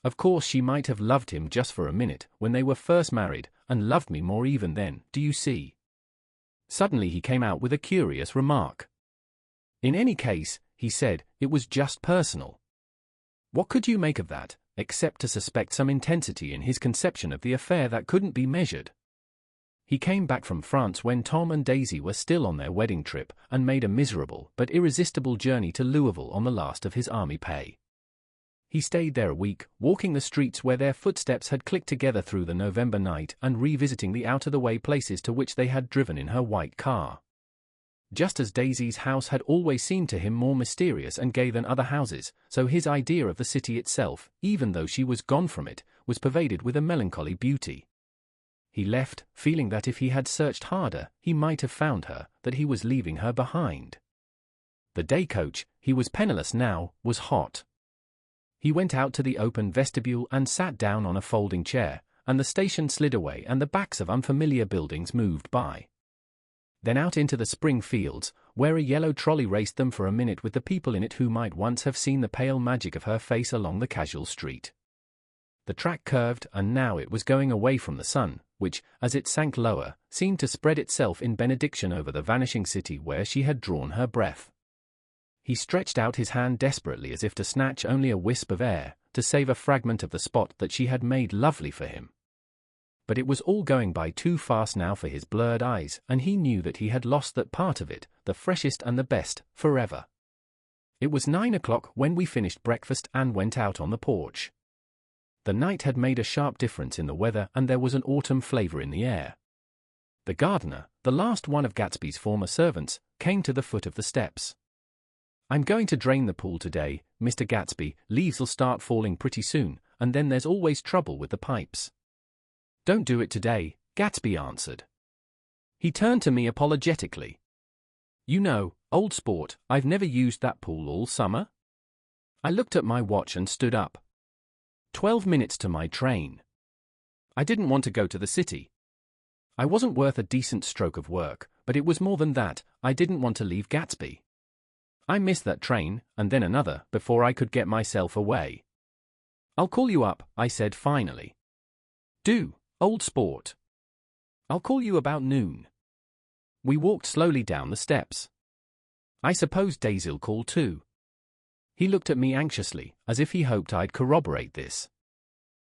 Of course she might have loved him just for a minute when they were first married, and loved me more even then, do you see? Suddenly he came out with a curious remark. In any case, he said, it was just personal. What could you make of that, except to suspect some intensity in his conception of the affair that couldn't be measured? He came back from France when Tom and Daisy were still on their wedding trip and made a miserable but irresistible journey to Louisville on the last of his army pay. He stayed there a week, walking the streets where their footsteps had clicked together through the November night and revisiting the out-of-the-way places to which they had driven in her white car. Just as Daisy's house had always seemed to him more mysterious and gay than other houses, so his idea of the city itself, even though she was gone from it, was pervaded with a melancholy beauty. He left, feeling that if he had searched harder, he might have found her, that he was leaving her behind. The day coach, he was penniless now, was hot. He went out to the open vestibule and sat down on a folding chair, and the station slid away and the backs of unfamiliar buildings moved by. Then out into the spring fields, where a yellow trolley raced them for a minute with the people in it who might once have seen the pale magic of her face along the casual street. The track curved, and now it was going away from the sun, which, as it sank lower, seemed to spread itself in benediction over the vanishing city where she had drawn her breath. He stretched out his hand desperately as if to snatch only a wisp of air, to save a fragment of the spot that she had made lovely for him. But it was all going by too fast now for his blurred eyes, and he knew that he had lost that part of it, the freshest and the best, forever. It was 9 o'clock when we finished breakfast and went out on the porch. The night had made a sharp difference in the weather and there was an autumn flavor in the air. The gardener, the last one of Gatsby's former servants, came to the foot of the steps. "I'm going to drain the pool today, Mr. Gatsby. Leaves'll start falling pretty soon, and then there's always trouble with the pipes." "Don't do it today," Gatsby answered. He turned to me apologetically. "You know, old sport, I've never used that pool all summer." I looked at my watch and stood up. 12 minutes to my train. I didn't want to go to the city. I wasn't worth a decent stroke of work, but it was more than that, I didn't want to leave Gatsby. I missed that train, and then another, before I could get myself away. "I'll call you up," I said finally. "Do, old sport. I'll call you about noon." We walked slowly down the steps. "I suppose Daisy'll call too." He looked at me anxiously, as if he hoped I'd corroborate this.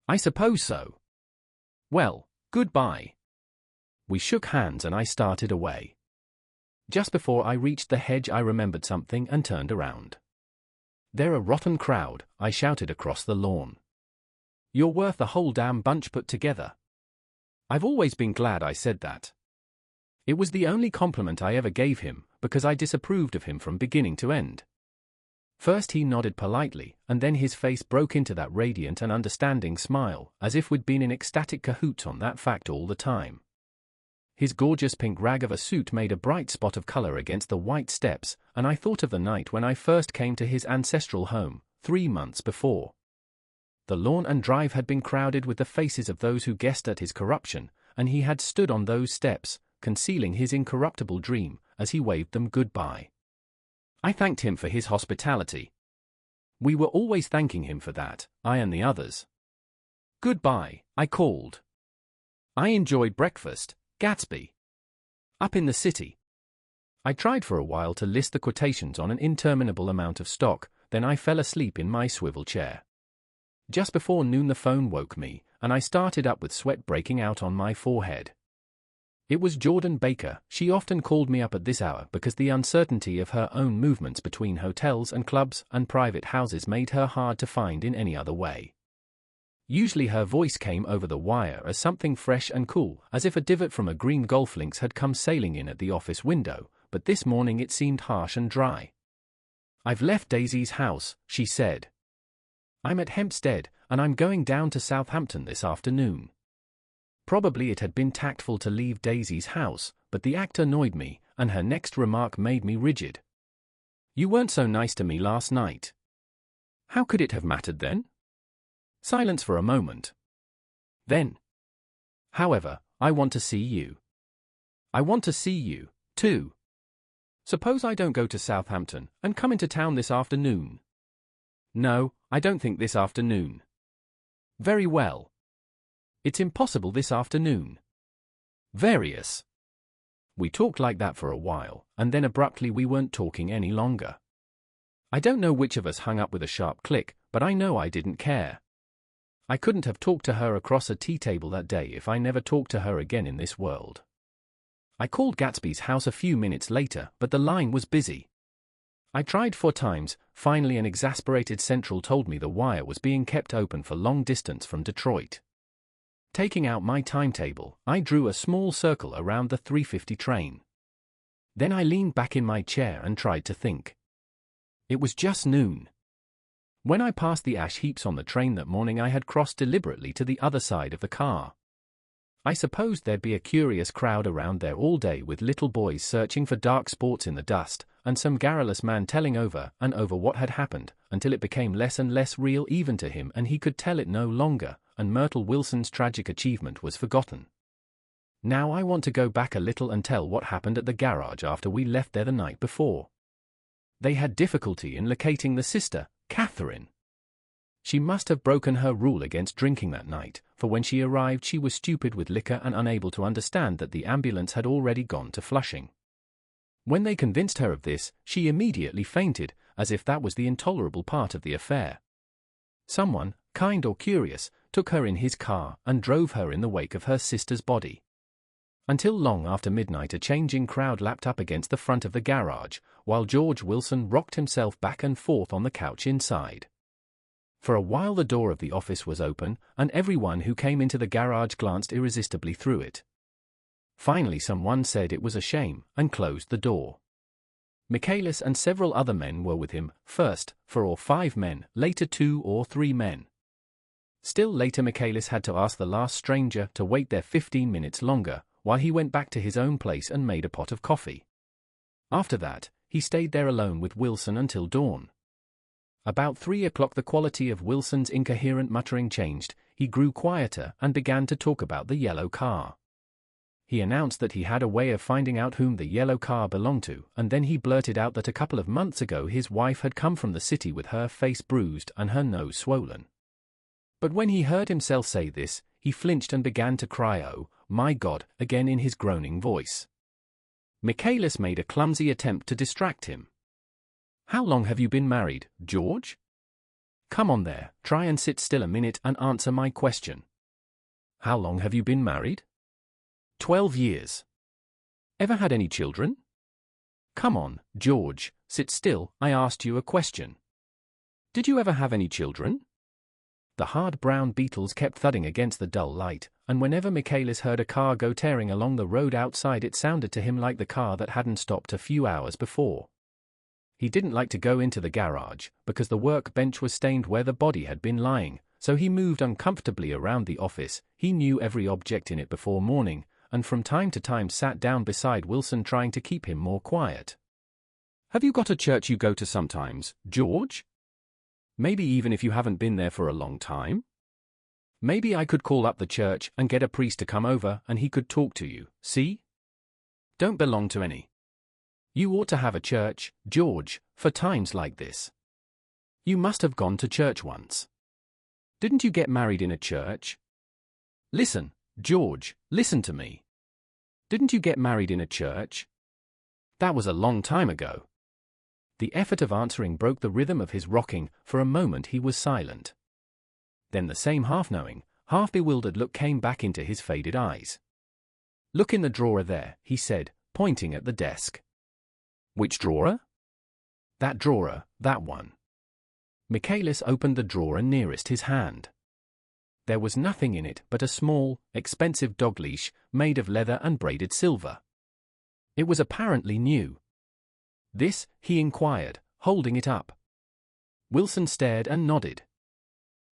"I suppose so." "Well, goodbye." We shook hands and I started away. Just before I reached the hedge I remembered something and turned around. "They're a rotten crowd," I shouted across the lawn. "You're worth the whole damn bunch put together." I've always been glad I said that. It was the only compliment I ever gave him, because I disapproved of him from beginning to end. First he nodded politely, and then his face broke into that radiant and understanding smile, as if we'd been in ecstatic cahoots on that fact all the time. His gorgeous pink rag of a suit made a bright spot of color against the white steps, and I thought of the night when I first came to his ancestral home, 3 months before. The lawn and drive had been crowded with the faces of those who guessed at his corruption, and he had stood on those steps, concealing his incorruptible dream, as he waved them goodbye. I thanked him for his hospitality. We were always thanking him for that, I and the others. "Goodbye," I called. "I enjoyed breakfast, Gatsby. Up in the city." I tried for a while to list the quotations on an interminable amount of stock, then I fell asleep in my swivel chair. Just before noon the phone woke me, and I started up with sweat breaking out on my forehead. It was Jordan Baker. She often called me up at this hour because the uncertainty of her own movements between hotels and clubs and private houses made her hard to find in any other way. Usually her voice came over the wire as something fresh and cool, as if a divot from a green golf links had come sailing in at the office window, but this morning it seemed harsh and dry. "I've left Daisy's house," she said. "I'm at Hempstead, and I'm going down to Southampton this afternoon." Probably it had been tactful to leave Daisy's house, but the act annoyed me, and her next remark made me rigid. "You weren't so nice to me last night." How could it have mattered then? Silence for a moment. Then, however, I want to see you. I want to see you, too. Suppose I don't go to Southampton and come into town this afternoon? No, I don't think this afternoon. Very well. It's impossible this afternoon. Various. We talked like that for a while, and then abruptly we weren't talking any longer. I don't know which of us hung up with a sharp click, but I know I didn't care. I couldn't have talked to her across a tea table that day if I never talked to her again in this world. I called Gatsby's house a few minutes later, but the line was busy. I tried 4 times. Finally an exasperated central told me the wire was being kept open for long distance from Detroit. Taking out my timetable, I drew a small circle around the 3:50 train. Then I leaned back in my chair and tried to think. It was just noon. When I passed the ash heaps on the train that morning, I had crossed deliberately to the other side of the car. I supposed there'd be a curious crowd around there all day with little boys searching for dark spots in the dust, and some garrulous man telling over and over what had happened, until it became less and less real even to him and he could tell it no longer, and Myrtle Wilson's tragic achievement was forgotten. Now I want to go back a little and tell what happened at the garage after we left there the night before. They had difficulty in locating the sister, Catherine. She must have broken her rule against drinking that night, for when she arrived she was stupid with liquor and unable to understand that the ambulance had already gone to Flushing. When they convinced her of this, she immediately fainted, as if that was the intolerable part of the affair. Someone, kind or curious, took her in his car and drove her in the wake of her sister's body. Until long after midnight a changing crowd lapped up against the front of the garage, while George Wilson rocked himself back and forth on the couch inside. For a while the door of the office was open, and everyone who came into the garage glanced irresistibly through it. Finally someone said it was a shame, and closed the door. Michaelis and several other men were with him, first 4 or 5 men, later 2 or 3 men. Still later Michaelis had to ask the last stranger to wait there 15 minutes longer, while he went back to his own place and made a pot of coffee. After that, he stayed there alone with Wilson until dawn. About 3 o'clock the quality of Wilson's incoherent muttering changed, he grew quieter and began to talk about the yellow car. He announced that he had a way of finding out whom the yellow car belonged to, and then he blurted out that a couple of months ago his wife had come from the city with her face bruised and her nose swollen. But when he heard himself say this, he flinched and began to cry, "Oh, my God," again in his groaning voice. Michaelis made a clumsy attempt to distract him. "How long have you been married, George? Come on there, try and sit still a minute and answer my question. How long have you been married?" 12 years. Ever had any children? Come on, George, sit still, I asked you a question. Did you ever have any children? The hard brown beetles kept thudding against the dull light, and whenever Michaelis heard a car go tearing along the road outside it sounded to him like the car that hadn't stopped a few hours before. He didn't like to go into the garage, because the workbench was stained where the body had been lying, so he moved uncomfortably around the office. He knew every object in it before morning, and from time to time sat down beside Wilson trying to keep him more quiet. Have you got a church you go to sometimes, George? Maybe even if you haven't been there for a long time? Maybe I could call up the church and get a priest to come over and he could talk to you, see? Don't belong to any. You ought to have a church, George, for times like this. You must have gone to church once. Didn't you get married in a church? Listen, George, listen to me. Didn't you get married in a church? That was a long time ago. The effort of answering broke the rhythm of his rocking. For a moment he was silent. Then the same half-knowing, half-bewildered look came back into his faded eyes. Look in the drawer there, he said, pointing at the desk. Which drawer? That drawer, that one. Michaelis opened the drawer nearest his hand. There was nothing in it but a small, expensive dog leash made of leather and braided silver. It was apparently new. This, he inquired, holding it up. Wilson stared and nodded.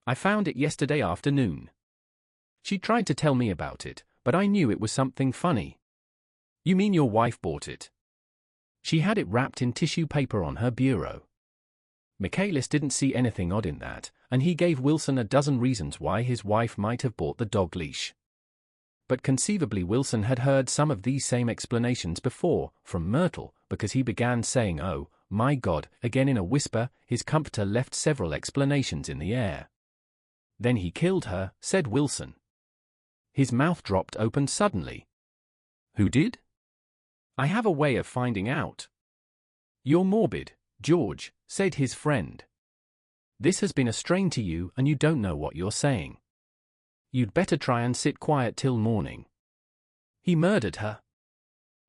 I found it yesterday afternoon. She tried to tell me about it, but I knew it was something funny. You mean your wife bought it? She had it wrapped in tissue paper on her bureau. Michaelis didn't see anything odd in that, and he gave Wilson a dozen reasons why his wife might have bought the dog leash. But conceivably Wilson had heard some of these same explanations before, from Myrtle, because he began saying, "Oh, my God," again in a whisper. His comforter left several explanations in the air. "Then he killed her," said Wilson. His mouth dropped open suddenly. "Who did?" "I have a way of finding out." "You're morbid, George," said his friend. "This has been a strain to you and you don't know what you're saying. You'd better try and sit quiet till morning." "He murdered her."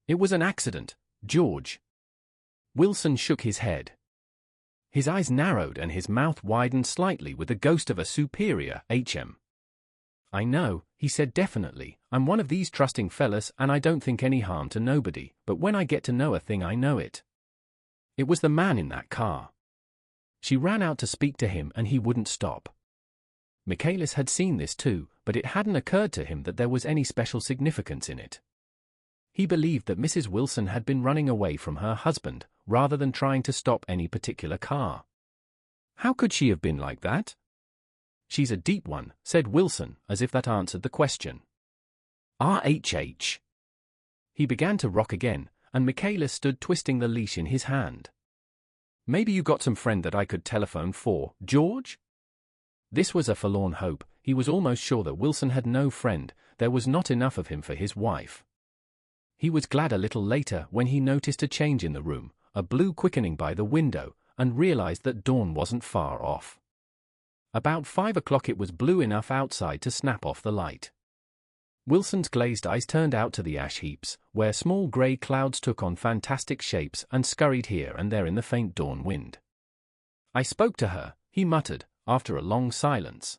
"It was an accident, George." Wilson shook his head. His eyes narrowed and his mouth widened slightly with the ghost of a superior HM. "I know," he said definitely. "I'm one of these trusting fellas and I don't think any harm to nobody, but when I get to know a thing I know it. It was the man in that car. She ran out to speak to him and he wouldn't stop." Michaelis had seen this too, but it hadn't occurred to him that there was any special significance in it. He believed that Mrs. Wilson had been running away from her husband, rather than trying to stop any particular car. "How could she have been like that?" "She's a deep one," said Wilson, as if that answered the question. RHH. He began to rock again, and Michaelis stood twisting the leash in his hand. "Maybe you got some friend that I could telephone for, George?" This was a forlorn hope. He was almost sure that Wilson had no friend. There was not enough of him for his wife. He was glad a little later when he noticed a change in the room, a blue quickening by the window, and realized that dawn wasn't far off. About 5 o'clock it was blue enough outside to snap off the light. Wilson's glazed eyes turned out to the ash heaps, where small grey clouds took on fantastic shapes and scurried here and there in the faint dawn wind. "I spoke to her," he muttered, after a long silence.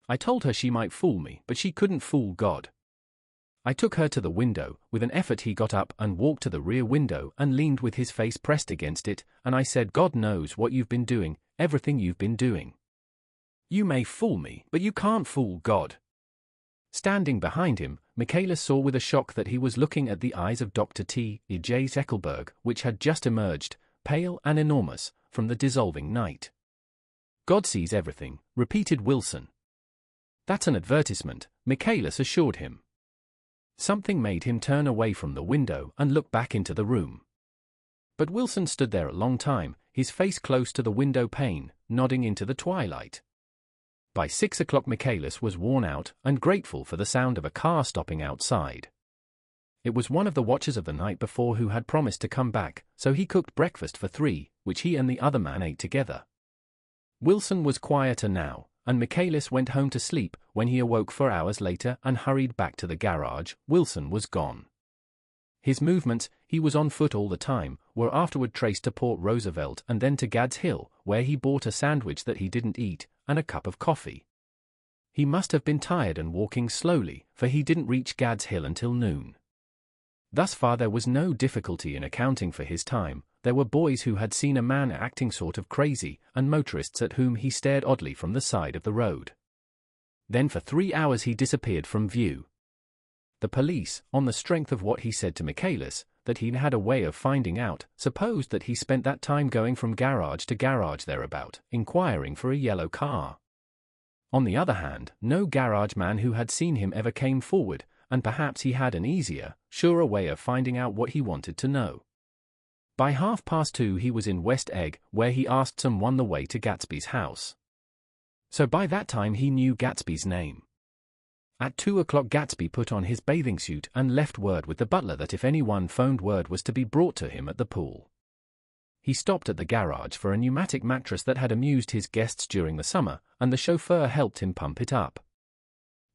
"I told her she might fool me, but she couldn't fool God. I took her to the window. With an effort he got up and walked to the rear window and leaned with his face pressed against it, and I said, 'God knows what you've been doing, everything you've been doing. You may fool me, but you can't fool God.'" Standing behind him, Michaelis saw with a shock that he was looking at the eyes of Dr. T. J. Zeckelberg, which had just emerged, pale and enormous, from the dissolving night. "God sees everything," repeated Wilson. "That's an advertisement," Michaelis assured him. Something made him turn away from the window and look back into the room. But Wilson stood there a long time, his face close to the window pane, nodding into the twilight. By 6 o'clock Michaelis was worn out and grateful for the sound of a car stopping outside. It was one of the watchers of the night before who had promised to come back, so he cooked breakfast for 3, which he and the other man ate together. Wilson was quieter now, and Michaelis went home to sleep. When he awoke 4 hours later and hurried back to the garage, Wilson was gone. His movements, he was on foot all the time, were afterward traced to Port Roosevelt and then to Gads Hill, where he bought a sandwich that he didn't eat, and a cup of coffee. He must have been tired and walking slowly, for he didn't reach Gads Hill until noon. Thus far there was no difficulty in accounting for his time. There were boys who had seen a man acting sort of crazy, and motorists at whom he stared oddly from the side of the road. Then for 3 hours he disappeared from view. The police, on the strength of what he said to Michaelis, that he'd had a way of finding out, supposed that he spent that time going from garage to garage thereabout, inquiring for a yellow car. On the other hand, no garage man who had seen him ever came forward, and perhaps he had an easier, surer way of finding out what he wanted to know. By 2:30 he was in West Egg, where he asked someone the way to Gatsby's house. So by that time he knew Gatsby's name. At 2 o'clock Gatsby put on his bathing suit and left word with the butler that if anyone phoned word was to be brought to him at the pool. He stopped at the garage for a pneumatic mattress that had amused his guests during the summer, and the chauffeur helped him pump it up.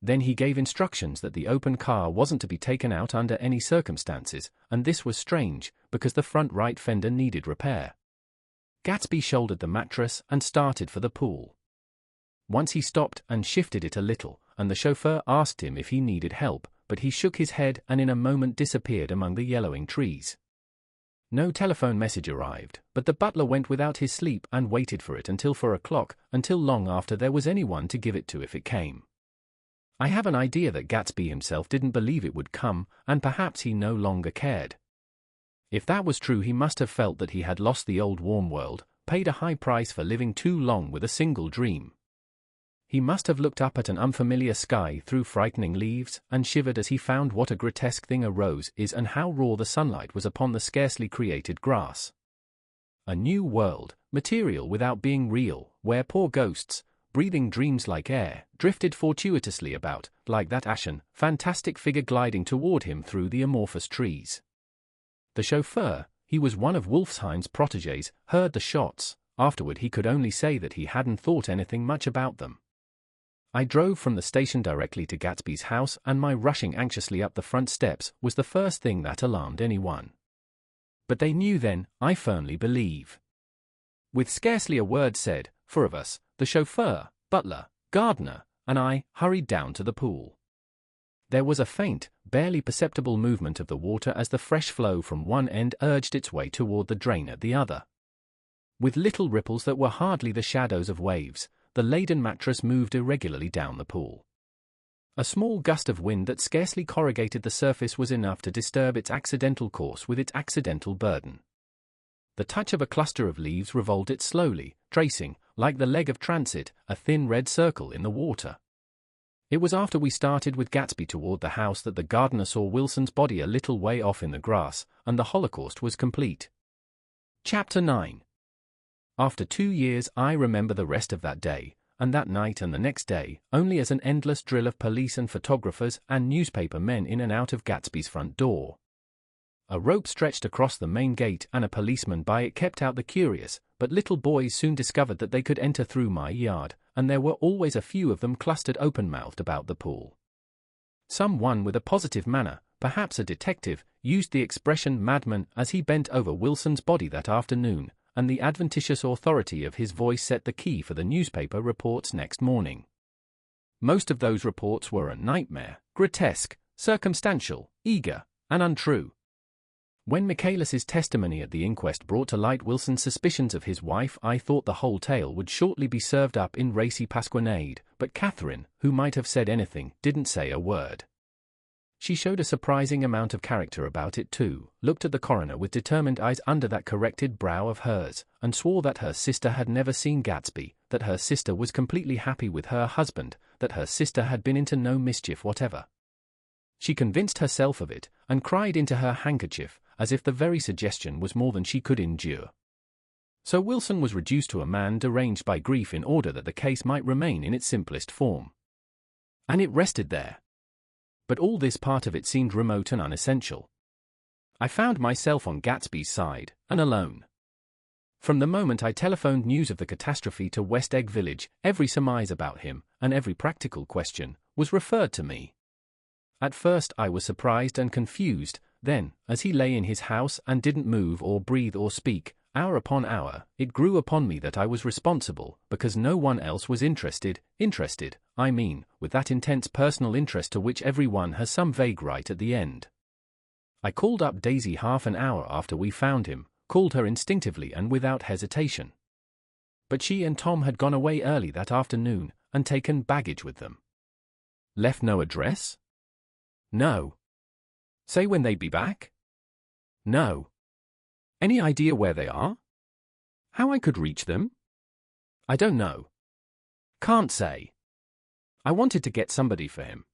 Then he gave instructions that the open car wasn't to be taken out under any circumstances, and this was strange, because the front right fender needed repair. Gatsby shouldered the mattress and started for the pool. Once he stopped and shifted it a little, and the chauffeur asked him if he needed help, but he shook his head and in a moment disappeared among the yellowing trees. No telephone message arrived, but the butler went without his sleep and waited for it until 4 o'clock, until long after there was anyone to give it to if it came. I have an idea that Gatsby himself didn't believe it would come, and perhaps he no longer cared. If that was true, he must have felt that he had lost the old warm world, paid a high price for living too long with a single dream. He must have looked up at an unfamiliar sky through frightening leaves, and shivered as he found what a grotesque thing a rose is and how raw the sunlight was upon the scarcely created grass. A new world, material without being real, where poor ghosts, breathing dreams like air, drifted fortuitously about, like that ashen, fantastic figure gliding toward him through the amorphous trees. The chauffeur, he was one of Wolfsheim's protégés, heard the shots. Afterward he could only say that he hadn't thought anything much about them. I drove from the station directly to Gatsby's house, and my rushing anxiously up the front steps was the first thing that alarmed anyone. But they knew then, I firmly believe. With scarcely a word said, four of us, the chauffeur, butler, gardener, and I, hurried down to the pool. There was a faint, barely perceptible movement of the water as the fresh flow from one end urged its way toward the drain at the other. With little ripples that were hardly the shadows of waves, the laden mattress moved irregularly down the pool. A small gust of wind that scarcely corrugated the surface was enough to disturb its accidental course with its accidental burden. The touch of a cluster of leaves revolved it slowly, tracing, like the leg of transit, a thin red circle in the water. It was after we started with Gatsby toward the house that the gardener saw Wilson's body a little way off in the grass, and the holocaust was complete. Chapter 9. After 2 years I remember the rest of that day, and that night and the next day, only as an endless drill of police and photographers and newspaper men in and out of Gatsby's front door. A rope stretched across the main gate and a policeman by it kept out the curious, but little boys soon discovered that they could enter through my yard, and there were always a few of them clustered open-mouthed about the pool. Some one with a positive manner, perhaps a detective, used the expression madman as he bent over Wilson's body that afternoon, and the adventitious authority of his voice set the key for the newspaper reports next morning. Most of those reports were a nightmare, grotesque, circumstantial, eager, and untrue. When Michaelis's testimony at the inquest brought to light Wilson's suspicions of his wife, I thought the whole tale would shortly be served up in racy pasquinade, but Catherine, who might have said anything, didn't say a word. She showed a surprising amount of character about it too, looked at the coroner with determined eyes under that corrected brow of hers, and swore that her sister had never seen Gatsby, that her sister was completely happy with her husband, that her sister had been into no mischief whatever. She convinced herself of it, and cried into her handkerchief, as if the very suggestion was more than she could endure. So Wilson was reduced to a man deranged by grief in order that the case might remain in its simplest form. And it rested there. But all this part of it seemed remote and unessential. I found myself on Gatsby's side, and alone. From the moment I telephoned news of the catastrophe to West Egg Village, every surmise about him, and every practical question, was referred to me. At first I was surprised and confused, then, as he lay in his house and didn't move or breathe or speak, hour upon hour, it grew upon me that I was responsible, because no one else was interested, I mean, with that intense personal interest to which every one has some vague right at the end. I called up Daisy half an hour after we found him, called her instinctively and without hesitation. But she and Tom had gone away early that afternoon, and taken baggage with them. Left no address? No. Say when they'd be back? No. Any idea where they are? How I could reach them? I don't know. Can't say. I wanted to get somebody for him.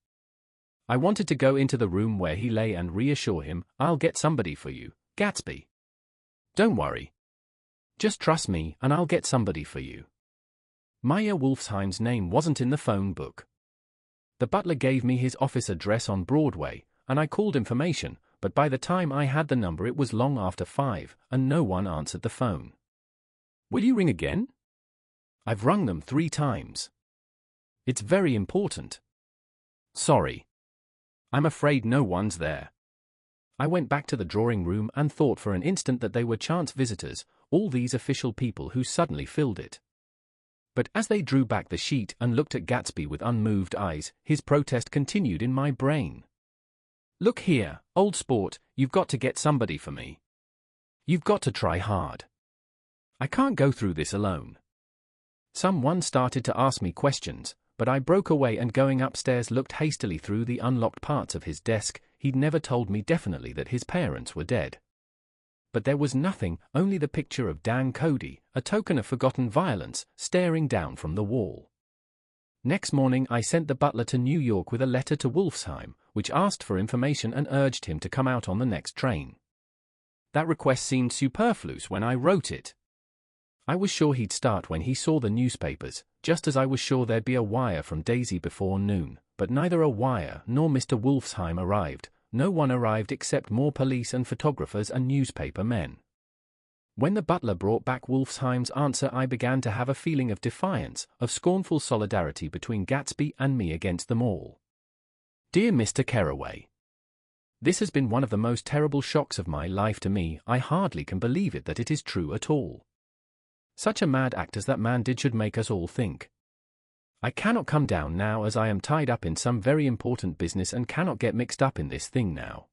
I wanted to go into the room where he lay and reassure him, I'll get somebody for you, Gatsby. Don't worry. Just trust me and I'll get somebody for you. Meyer Wolfsheim's name wasn't in the phone book. The butler gave me his office address on Broadway, and I called information, but by the time I had the number it was long after 5, and no one answered the phone. Will you ring again? I've rung them 3 times. It's very important. Sorry. I'm afraid no one's there. I went back to the drawing room and thought for an instant that they were chance visitors, all these official people who suddenly filled it. But as they drew back the sheet and looked at Gatsby with unmoved eyes, his protest continued in my brain. Look here, old sport, you've got to get somebody for me. You've got to try hard. I can't go through this alone. Someone started to ask me questions, but I broke away and going upstairs looked hastily through the unlocked parts of his desk. He'd never told me definitely that his parents were dead. But there was nothing, only the picture of Dan Cody, a token of forgotten violence, staring down from the wall. Next morning I sent the butler to New York with a letter to Wolfsheim, which asked for information and urged him to come out on the next train. That request seemed superfluous when I wrote it. I was sure he'd start when he saw the newspapers, just as I was sure there'd be a wire from Daisy before noon, but neither a wire nor Mr. Wolfsheim arrived. No one arrived except more police and photographers and newspaper men. When the butler brought back Wolfsheim's answer, I began to have a feeling of defiance, of scornful solidarity between Gatsby and me against them all. Dear Mr. Carraway, this has been one of the most terrible shocks of my life to me. I hardly can believe it that it is true at all. Such a mad act as that man did should make us all think. I cannot come down now as I am tied up in some very important business and cannot get mixed up in this thing now.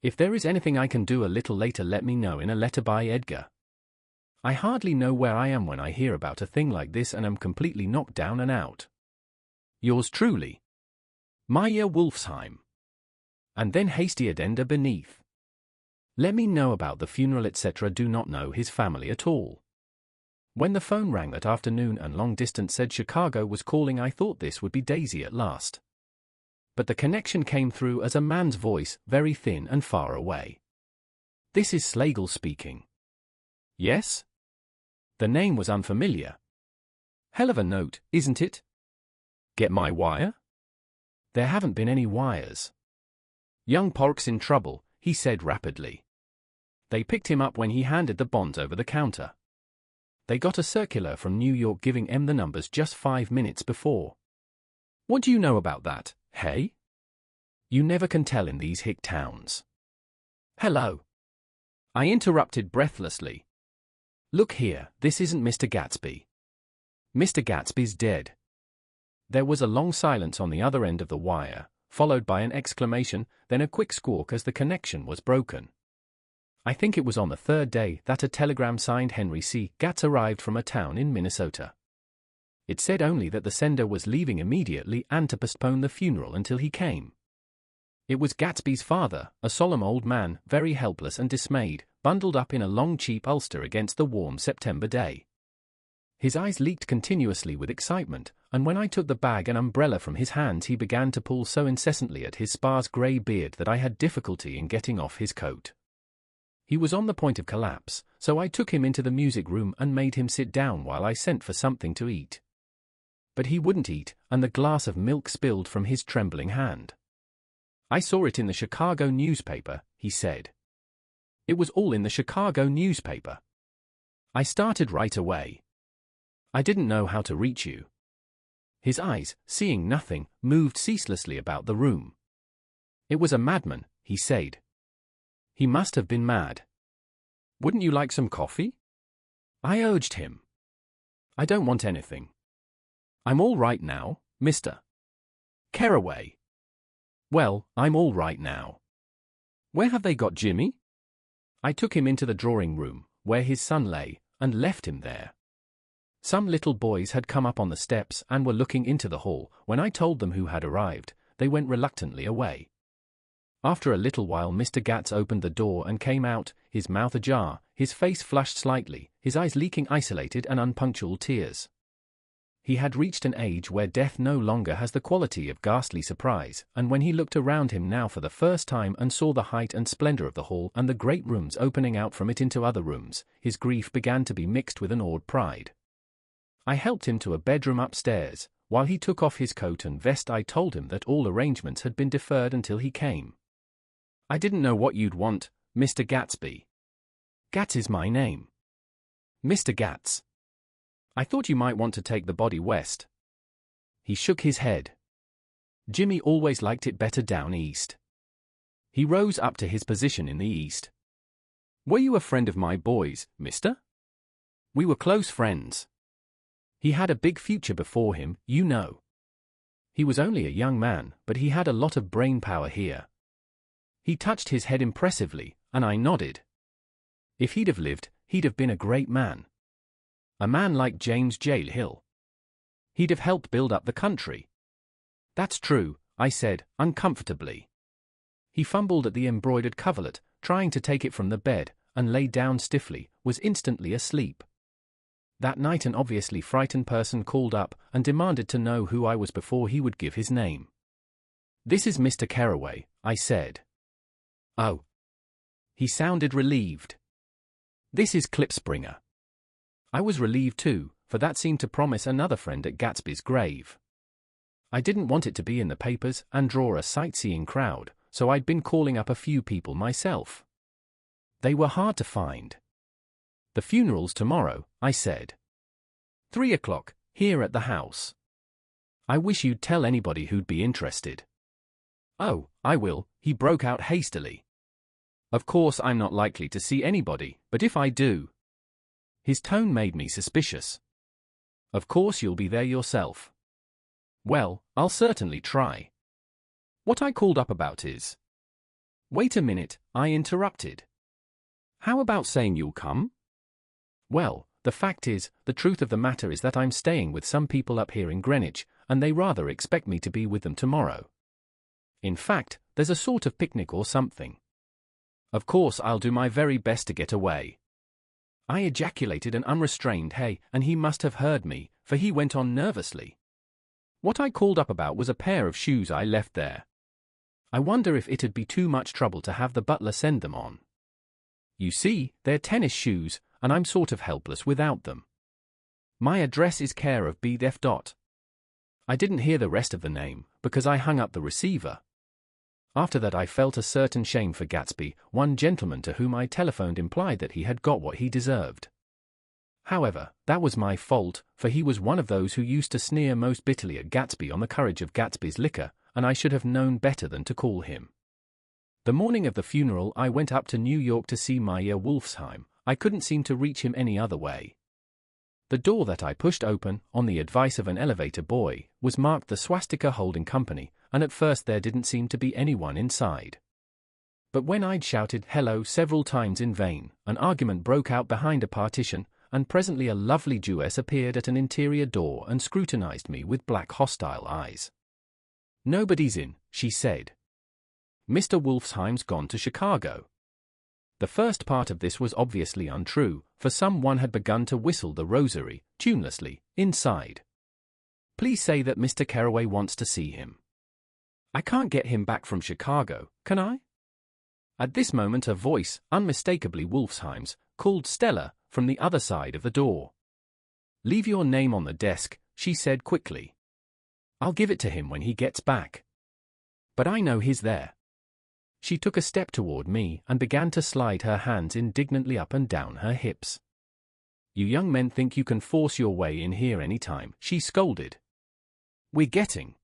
If there is anything I can do a little later, let me know in a letter by Edgar. I hardly know where I am when I hear about a thing like this and am completely knocked down and out. Yours truly, Maya Wolfsheim. And then hasty addenda beneath. Let me know about the funeral etc. Do not know his family at all. When the phone rang that afternoon and long distance said Chicago was calling, I thought this would be Daisy at last. But the connection came through as a man's voice, very thin and far away. This is Slagle speaking. Yes? The name was unfamiliar. Hell of a note, isn't it? Get my wire? There haven't been any wires. Young Pork's in trouble, he said rapidly. They picked him up when he handed the bonds over the counter. They got a circular from New York giving them the numbers just 5 minutes before. What do you know about that, hey? You never can tell in these hick towns. Hello. I interrupted breathlessly. Look here, this isn't Mr. Gatsby. Mr. Gatsby's dead. There was a long silence on the other end of the wire, followed by an exclamation, then a quick squawk as the connection was broken. I think it was on the third day that a telegram signed Henry C. Gats arrived from a town in Minnesota. It said only that the sender was leaving immediately and to postpone the funeral until he came. It was Gatsby's father, a solemn old man, very helpless and dismayed, bundled up in a long cheap ulster against the warm September day. His eyes leaked continuously with excitement, and when I took the bag and umbrella from his hands he began to pull so incessantly at his sparse grey beard that I had difficulty in getting off his coat. He was on the point of collapse, so I took him into the music room and made him sit down while I sent for something to eat. But he wouldn't eat, and the glass of milk spilled from his trembling hand. I saw it in the Chicago newspaper, he said. It was all in the Chicago newspaper. I started right away. I didn't know how to reach you. His eyes, seeing nothing, moved ceaselessly about the room. It was a madman, he said. He must have been mad. Wouldn't you like some coffee? I urged him. I don't want anything. I'm all right now, Mr. Carraway. Well, I'm all right now. Where have they got Jimmy? I took him into the drawing room, where his son lay, and left him there. Some little boys had come up on the steps and were looking into the hall. When I told them who had arrived, they went reluctantly away. After a little while Mr. Gats opened the door and came out, his mouth ajar, his face flushed slightly, his eyes leaking isolated and unpunctual tears. He had reached an age where death no longer has the quality of ghastly surprise, and when he looked around him now for the first time and saw the height and splendor of the hall and the great rooms opening out from it into other rooms, his grief began to be mixed with an awed pride. I helped him to a bedroom upstairs. While he took off his coat and vest I told him that all arrangements had been deferred until he came. I didn't know what you'd want, Mr. Gatsby. Gats is my name. Mr. Gats. I thought you might want to take the body west. He shook his head. Jimmy always liked it better down east. He rose up to his position in the east. Were you a friend of my boy's, mister? We were close friends. He had a big future before him, you know. He was only a young man, but he had a lot of brain power here. He touched his head impressively, and I nodded. If he'd have lived, he'd have been a great man. A man like James J. Hill. He'd have helped build up the country. That's true, I said, uncomfortably. He fumbled at the embroidered coverlet, trying to take it from the bed, and lay down stiffly, was instantly asleep. That night an obviously frightened person called up and demanded to know who I was before he would give his name. "This is Mr. Carraway," I said. "Oh." He sounded relieved. "This is Klipspringer." I was relieved too, for that seemed to promise another friend at Gatsby's grave. I didn't want it to be in the papers and draw a sightseeing crowd, so I'd been calling up a few people myself. They were hard to find. "The funeral's tomorrow," I said. 3 o'clock, here at the house. I wish you'd tell anybody who'd be interested." "Oh, I will," he broke out hastily. "Of course I'm not likely to see anybody, but if I do—" His tone made me suspicious. "Of course you'll be there yourself." "Well, I'll certainly try. What I called up about is—" "Wait a minute," I interrupted. "How about saying you'll come?" "Well, the fact is, the truth of the matter is that I'm staying with some people up here in Greenwich, and they rather expect me to be with them tomorrow. In fact, there's a sort of picnic or something. Of course I'll do my very best to get away." I ejaculated an unrestrained "hey," and he must have heard me, for he went on nervously. "What I called up about was a pair of shoes I left there. I wonder if it'd be too much trouble to have the butler send them on. You see, they're tennis shoes, and I'm sort of helpless without them. My address is care of B.F. I didn't hear the rest of the name, because I hung up the receiver. After that I felt a certain shame for Gatsby. One gentleman to whom I telephoned implied that he had got what he deserved. However, that was my fault, for he was one of those who used to sneer most bitterly at Gatsby on the courage of Gatsby's liquor, and I should have known better than to call him. The morning of the funeral I went up to New York to see Meyer Wolfsheim. I couldn't seem to reach him any other way. The door that I pushed open, on the advice of an elevator boy, was marked the Swastika Holding Company, and at first there didn't seem to be anyone inside. But when I'd shouted "hello" several times in vain, an argument broke out behind a partition, and presently a lovely Jewess appeared at an interior door and scrutinized me with black hostile eyes. "Nobody's in," she said. "Mr. Wolfsheim's gone to Chicago." The first part of this was obviously untrue, for someone had begun to whistle the rosary, tunelessly, inside. "Please say that Mr. Carraway wants to see him." "I can't get him back from Chicago, can I?" At this moment a voice, unmistakably Wolfsheim's, called Stella, from the other side of the door. "Leave your name on the desk," she said quickly. "I'll give it to him when he gets back. But I know he's there." She took a step toward me and began to slide her hands indignantly up and down her hips. "You young men think you can force your way in here any time," she scolded. "We're getting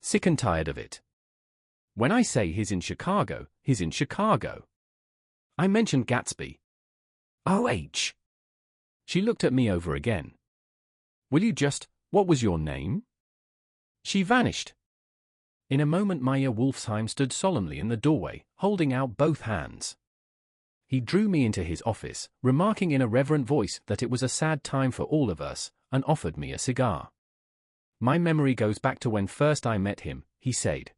sick and tired of it. When I say he's in Chicago, he's in Chicago. I mentioned Gatsby." "O.H." She looked at me over again. "Will you what was your name?" She vanished. In a moment Meyer Wolfsheim stood solemnly in the doorway, holding out both hands. He drew me into his office, remarking in a reverent voice that it was a sad time for all of us, and offered me a cigar. "My memory goes back to when first I met him," he said.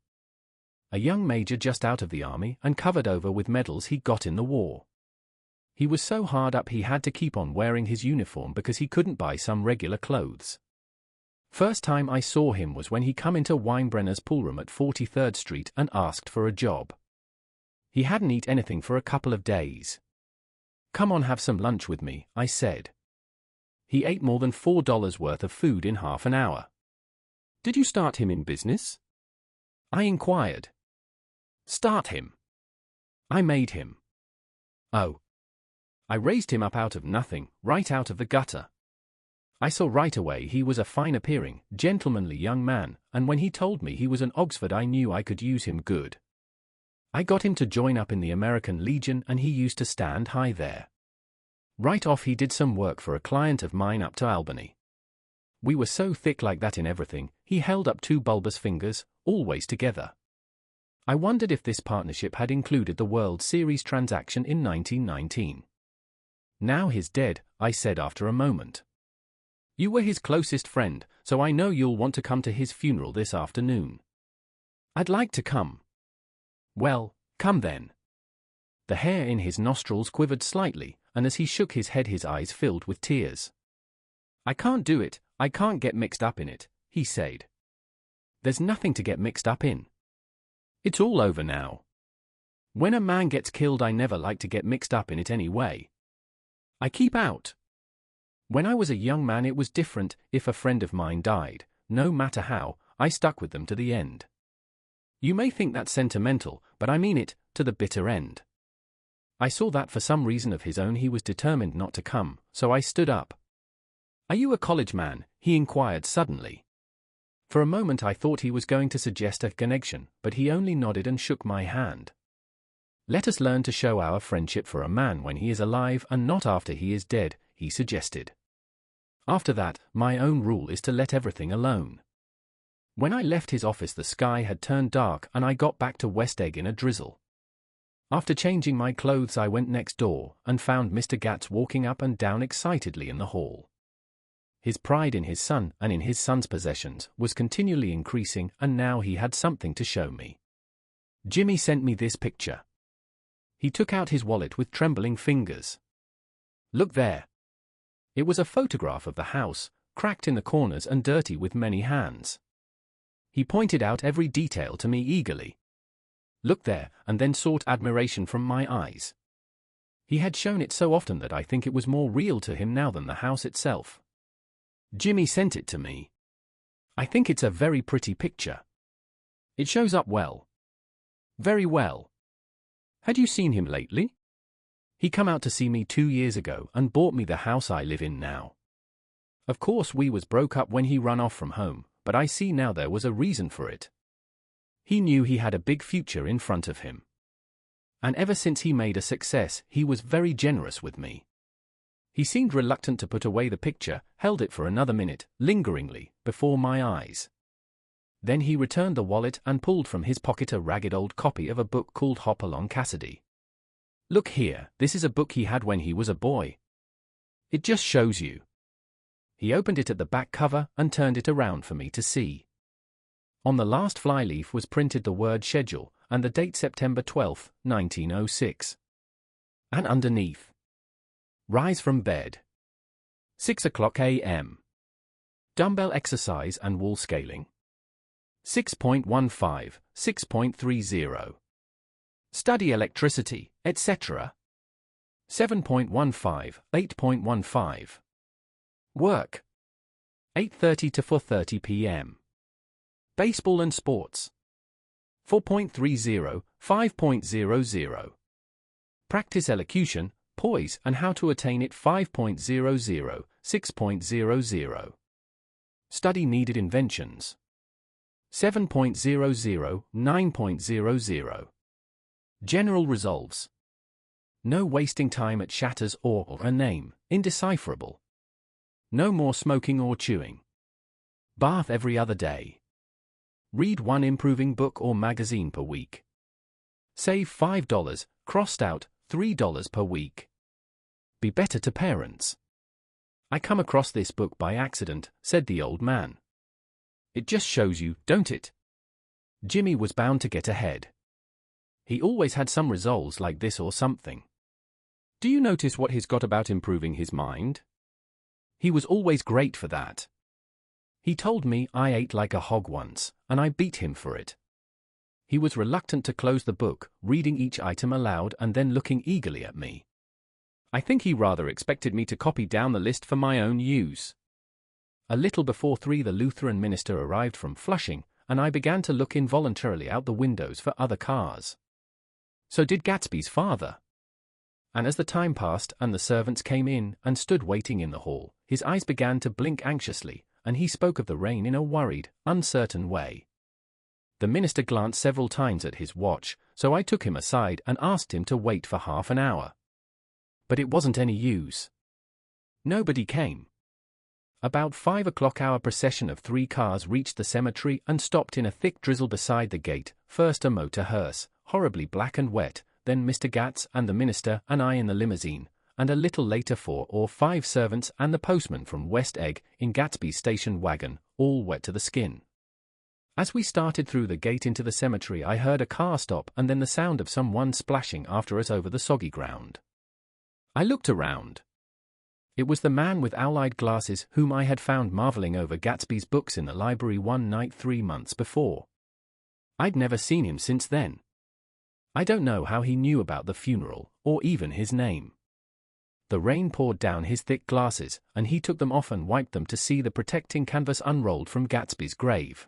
"A young major just out of the army and covered over with medals he got in the war. He was so hard up he had to keep on wearing his uniform because he couldn't buy some regular clothes. First time I saw him was when he come into Weinbrenner's poolroom at 43rd Street and asked for a job. He hadn't eat anything for a couple of days. 'Come on, have some lunch with me,' I said. He ate more than $4 worth of food in half an hour." "Did you start him in business?" I inquired. "Start him? I made him." "Oh." "I raised him up out of nothing, right out of the gutter. I saw right away he was a fine-appearing, gentlemanly young man, and when he told me he was an Oxford I knew I could use him good. I got him to join up in the American Legion and he used to stand high there. Right off he did some work for a client of mine up to Albany. We were so thick like that in everything, he held up 2 bulbous fingers, always together. I wondered if this partnership had included the World Series transaction in 1919. "Now he's dead," I said after a moment. "You were his closest friend, so I know you'll want to come to his funeral this afternoon." "I'd like to come." "Well, come then." The hair in his nostrils quivered slightly, and as he shook his head his eyes filled with tears. "I can't do it, I can't get mixed up in it," he said. "There's nothing to get mixed up in. It's all over now. When a man gets killed I never like to get mixed up in it anyway. I keep out. When I was a young man it was different. If a friend of mine died, no matter how, I stuck with them to the end. You may think that's sentimental, but I mean it, to the bitter end. I saw that for some reason of his own he was determined not to come, so I stood up." "Are you a college man?" he inquired suddenly. For a moment I thought he was going to suggest a connection, but he only nodded and shook my hand. "Let us learn to show our friendship for a man when he is alive and not after he is dead," he suggested. "After that, my own rule is to let everything alone." When I left his office the sky had turned dark and I got back to West Egg in a drizzle. After changing my clothes I went next door and found Mr. Gatz walking up and down excitedly in the hall. His pride in his son and in his son's possessions was continually increasing, and now he had something to show me. "Jimmy sent me this picture." He took out his wallet with trembling fingers. "Look there." It was a photograph of the house, cracked in the corners and dirty with many hands. He pointed out every detail to me eagerly. "Look there," and then sought admiration from my eyes. He had shown it so often that I think it was more real to him now than the house itself. "Jimmy sent it to me. I think it's a very pretty picture. It shows up well. Very well. Had you seen him lately? He come out to see me 2 years ago and bought me the house I live in now. Of course we was broke up when he run off from home, but I see now there was a reason for it. He knew he had a big future in front of him. And ever since he made a success, he was very generous with me." He seemed reluctant to put away the picture, held it for another minute, lingeringly, before my eyes. Then he returned the wallet and pulled from his pocket a ragged old copy of a book called Hopalong Cassidy. "Look here, this is a book he had when he was a boy. It just shows you." He opened it at the back cover and turned it around for me to see. On the last flyleaf was printed the word schedule and the date September 12, 1906. And underneath, "Rise from bed. 6:00 a.m. Dumbbell exercise and wall scaling. 6.15, 6.30. Study electricity, etc. 7.15, 8.15. Work. 8:30 to 4:30 p.m. Baseball and sports. 4.30, 5.00. Practice elocution, poise and how to attain it 5.00, 6.00. Study needed inventions. 7.00, 9.00. General resolves. No wasting time at shatters or a name, indecipherable. No more smoking or chewing. Bath every other day. Read one improving book or magazine per week. Save $5, crossed out, $3 per week. Be better to parents. I come across this book by accident, said the old man. It just shows you, don't it? Jimmy was bound to get ahead. He always had some resolves like this or something. Do you notice what he's got about improving his mind? He was always great for that. He told me I ate like a hog once, and I beat him for it. He was reluctant to close the book, reading each item aloud and then looking eagerly at me. I think he rather expected me to copy down the list for my own use. A little before 3 the Lutheran minister arrived from Flushing, and I began to look involuntarily out the windows for other cars. So did Gatsby's father. And as the time passed and the servants came in and stood waiting in the hall, his eyes began to blink anxiously, and he spoke of the rain in a worried, uncertain way. The minister glanced several times at his watch, so I took him aside and asked him to wait for half an hour. But it wasn't any use. Nobody came. About 5 o'clock our procession of 3 cars reached the cemetery and stopped in a thick drizzle beside the gate, first a motor hearse, horribly black and wet, then Mr. Gatz and the minister and I in the limousine, and a little later 4 or 5 servants and the postman from West Egg in Gatsby's station wagon, all wet to the skin. As we started through the gate into the cemetery, I heard a car stop and then the sound of someone splashing after us over the soggy ground. I looked around. It was the man with owl-eyed glasses whom I had found marveling over Gatsby's books in the library one night 3 months before. I'd never seen him since then. I don't know how he knew about the funeral, or even his name. The rain poured down his thick glasses, and he took them off and wiped them to see the protecting canvas unrolled from Gatsby's grave.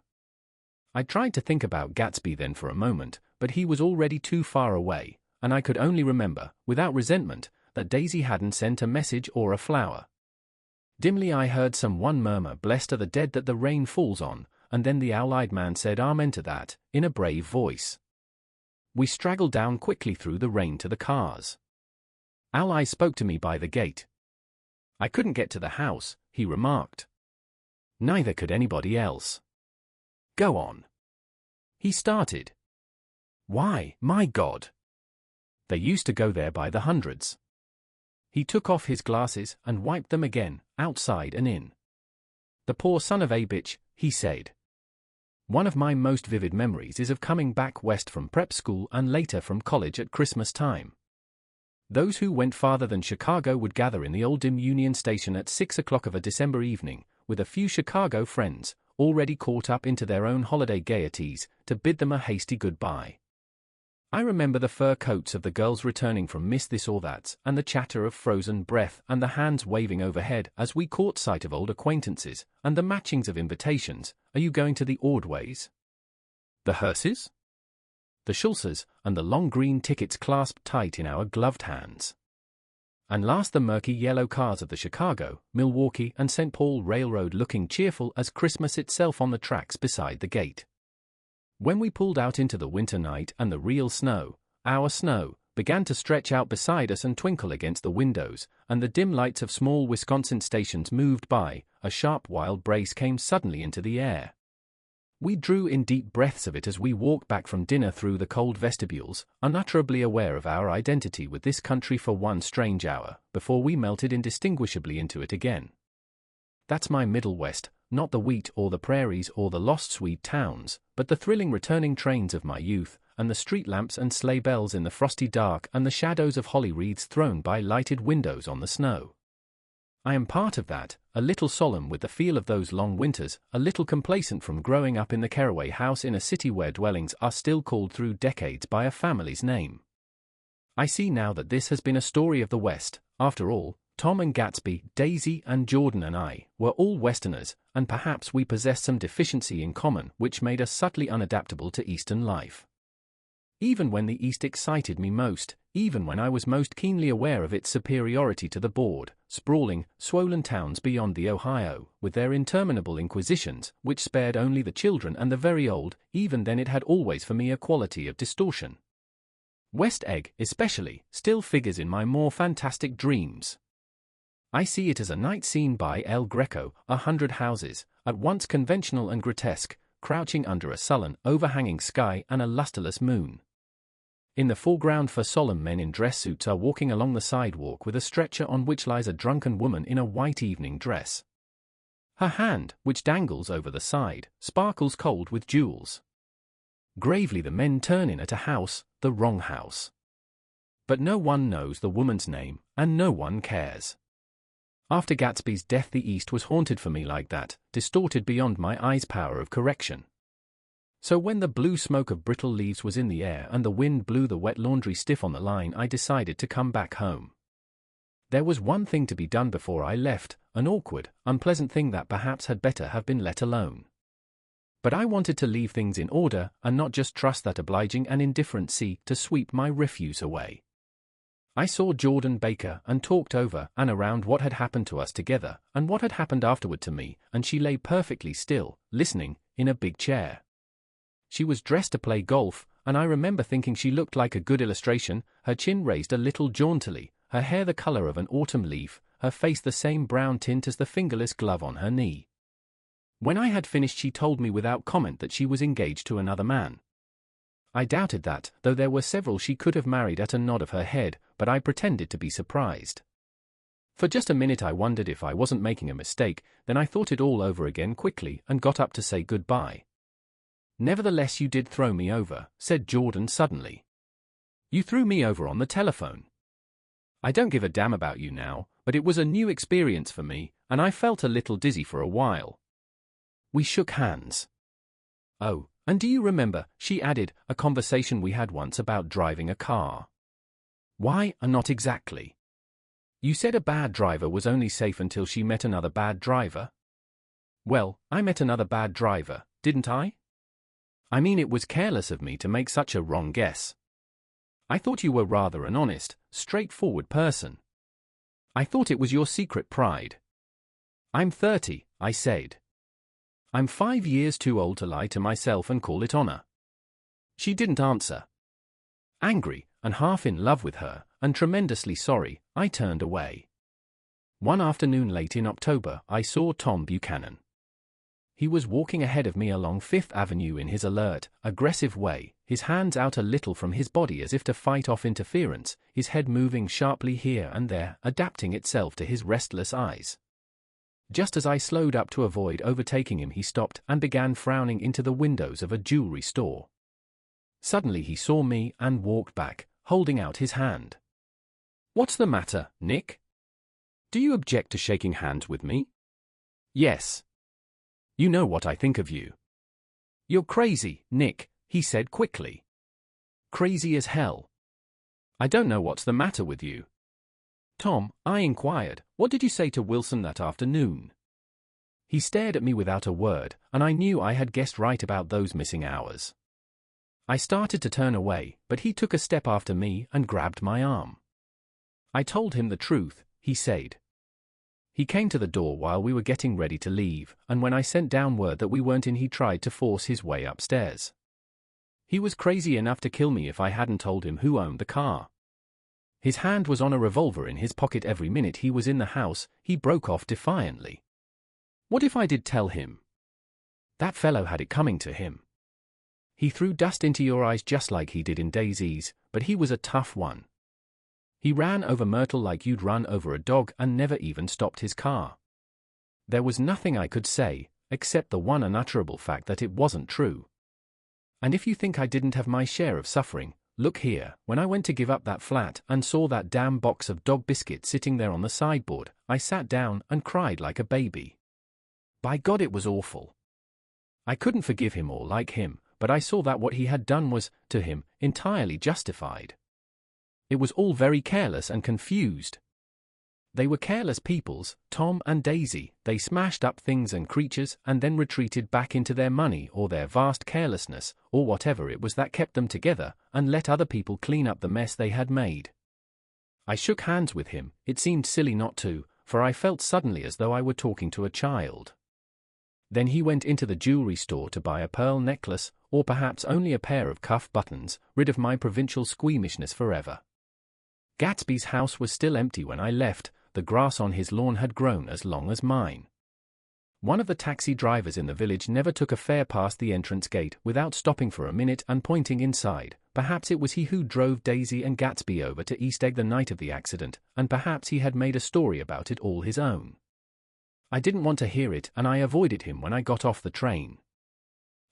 I tried to think about Gatsby then for a moment, but he was already too far away, and I could only remember, without resentment, that Daisy hadn't sent a message or a flower. Dimly I heard someone murmur, "Blessed are the dead that the rain falls on," and then the owl-eyed man said amen to that, in a brave voice. We straggled down quickly through the rain to the cars. Owl-Eye spoke to me by the gate. "I couldn't get to the house," he remarked. Neither could anybody else. "Go on," he started. "Why, my God! They used to go there by the hundreds." He took off his glasses and wiped them again, outside and in. "The poor son of a bitch," he said. "One of my most vivid memories is of coming back west from prep school and later from college at Christmas time. Those who went farther than Chicago would gather in the old dim Union Station at 6 o'clock of a December evening, with a few Chicago friends, already caught up into their own holiday gaieties, to bid them a hasty goodbye. I remember the fur coats of the girls returning from Miss This or That's, and the chatter of frozen breath and the hands waving overhead as we caught sight of old acquaintances, and the matchings of invitations. "Are you going to the Ordways? The Hearses? The Schulzes?" and the long green tickets clasped tight in our gloved hands. And last the murky yellow cars of the Chicago, Milwaukee and St. Paul Railroad, looking cheerful as Christmas itself on the tracks beside the gate. When we pulled out into the winter night and the real snow, our snow, began to stretch out beside us and twinkle against the windows, and the dim lights of small Wisconsin stations moved by, a sharp wild breeze came suddenly into the air. We drew in deep breaths of it as we walked back from dinner through the cold vestibules, unutterably aware of our identity with this country for one strange hour, before we melted indistinguishably into it again. That's my Middle West, not the wheat or the prairies or the lost sweet towns, but the thrilling returning trains of my youth, and the street lamps and sleigh bells in the frosty dark and the shadows of holly wreaths thrown by lighted windows on the snow. I am part of that, a little solemn with the feel of those long winters, a little complacent from growing up in the Carraway house in a city where dwellings are still called through decades by a family's name. I see now that this has been a story of the West. After all, Tom and Gatsby, Daisy and Jordan and I, were all Westerners, and perhaps we possessed some deficiency in common which made us subtly unadaptable to Eastern life. Even when the East excited me most, even when I was most keenly aware of its superiority to the broad, sprawling, swollen towns beyond the Ohio, with their interminable inquisitions, which spared only the children and the very old, even then it had always for me a quality of distortion. West Egg, especially, still figures in my more fantastic dreams. I see it as a night scene by El Greco, 100 houses, at once conventional and grotesque, crouching under a sullen, overhanging sky and a lustreless moon. In the foreground, solemn men in dress suits are walking along the sidewalk with a stretcher on which lies a drunken woman in a white evening dress. Her hand, which dangles over the side, sparkles cold with jewels. Gravely the men turn in at a house, the wrong house. But no one knows the woman's name, and no one cares. After Gatsby's death the East was haunted for me like that, distorted beyond my eyes' power of correction. So when the blue smoke of brittle leaves was in the air and the wind blew the wet laundry stiff on the line, I decided to come back home. There was one thing to be done before I left, an awkward, unpleasant thing that perhaps had better have been let alone. But I wanted to leave things in order and not just trust that obliging and indifferent sea to sweep my refuse away. I saw Jordan Baker and talked over and around what had happened to us together and what had happened afterward to me, and she lay perfectly still, listening, in a big chair. She was dressed to play golf, and I remember thinking she looked like a good illustration, her chin raised a little jauntily, her hair the color of an autumn leaf, her face the same brown tint as the fingerless glove on her knee. When I had finished she told me without comment that she was engaged to another man. I doubted that, though there were several she could have married at a nod of her head, but I pretended to be surprised. For just a minute I wondered if I wasn't making a mistake, then I thought it all over again quickly and got up to say goodbye. "Nevertheless you did throw me over," said Jordan suddenly. "You threw me over on the telephone. I don't give a damn about you now, but it was a new experience for me, and I felt a little dizzy for a while." We shook hands. "Oh, and do you remember," she added, "a conversation we had once about driving a car?" "Why, not exactly. You said a bad driver was only safe until she met another bad driver?" "Well, I met another bad driver, didn't I? I mean, it was careless of me to make such a wrong guess. I thought you were rather an honest, straightforward person. I thought it was your secret pride." "I'm 30, I said. I'm 5 years too old to lie to myself and call it honor." She didn't answer. Angry, and half in love with her, and tremendously sorry, I turned away. One afternoon late in October, I saw Tom Buchanan. He was walking ahead of me along Fifth Avenue in his alert, aggressive way, his hands out a little from his body as if to fight off interference, his head moving sharply here and there, adapting itself to his restless eyes. Just as I slowed up to avoid overtaking him, he stopped and began frowning into the windows of a jewelry store. Suddenly he saw me and walked back, holding out his hand. "What's the matter, Nick? Do you object to shaking hands with me?" "Yes. You know what I think of you." "You're crazy, Nick," he said quickly. "Crazy as hell. I don't know what's the matter with you." "Tom," I inquired, "what did you say to Wilson that afternoon?" He stared at me without a word, and I knew I had guessed right about those missing hours. I started to turn away, but he took a step after me and grabbed my arm. "I told him the truth," he said. "He came to the door while we were getting ready to leave, and when I sent down word that we weren't in, he tried to force his way upstairs. He was crazy enough to kill me if I hadn't told him who owned the car. His hand was on a revolver in his pocket every minute he was in the house," he broke off defiantly. "What if I did tell him? That fellow had it coming to him. He threw dust into your eyes just like he did in Daisy's, but he was a tough one. He ran over Myrtle like you'd run over a dog and never even stopped his car." There was nothing I could say, except the one unutterable fact that it wasn't true. And if you think I didn't have my share of suffering, look here, when I went to give up that flat and saw that damn box of dog biscuits sitting there on the sideboard, I sat down and cried like a baby. By God, it was awful. I couldn't forgive him or like him, but I saw that what he had done was, to him, entirely justified. It was all very careless and confused. They were careless peoples, Tom and Daisy. They smashed up things and creatures and then retreated back into their money or their vast carelessness, or whatever it was that kept them together, and let other people clean up the mess they had made. I shook hands with him. It seemed silly not to, for I felt suddenly as though I were talking to a child. Then he went into the jewelry store to buy a pearl necklace, or perhaps only a pair of cuff buttons, rid of my provincial squeamishness forever. Gatsby's house was still empty when I left. The grass on his lawn had grown as long as mine. One of the taxi drivers in the village never took a fare past the entrance gate without stopping for a minute and pointing inside. Perhaps it was he who drove Daisy and Gatsby over to East Egg the night of the accident, and perhaps he had made a story about it all his own. I didn't want to hear it, and I avoided him when I got off the train.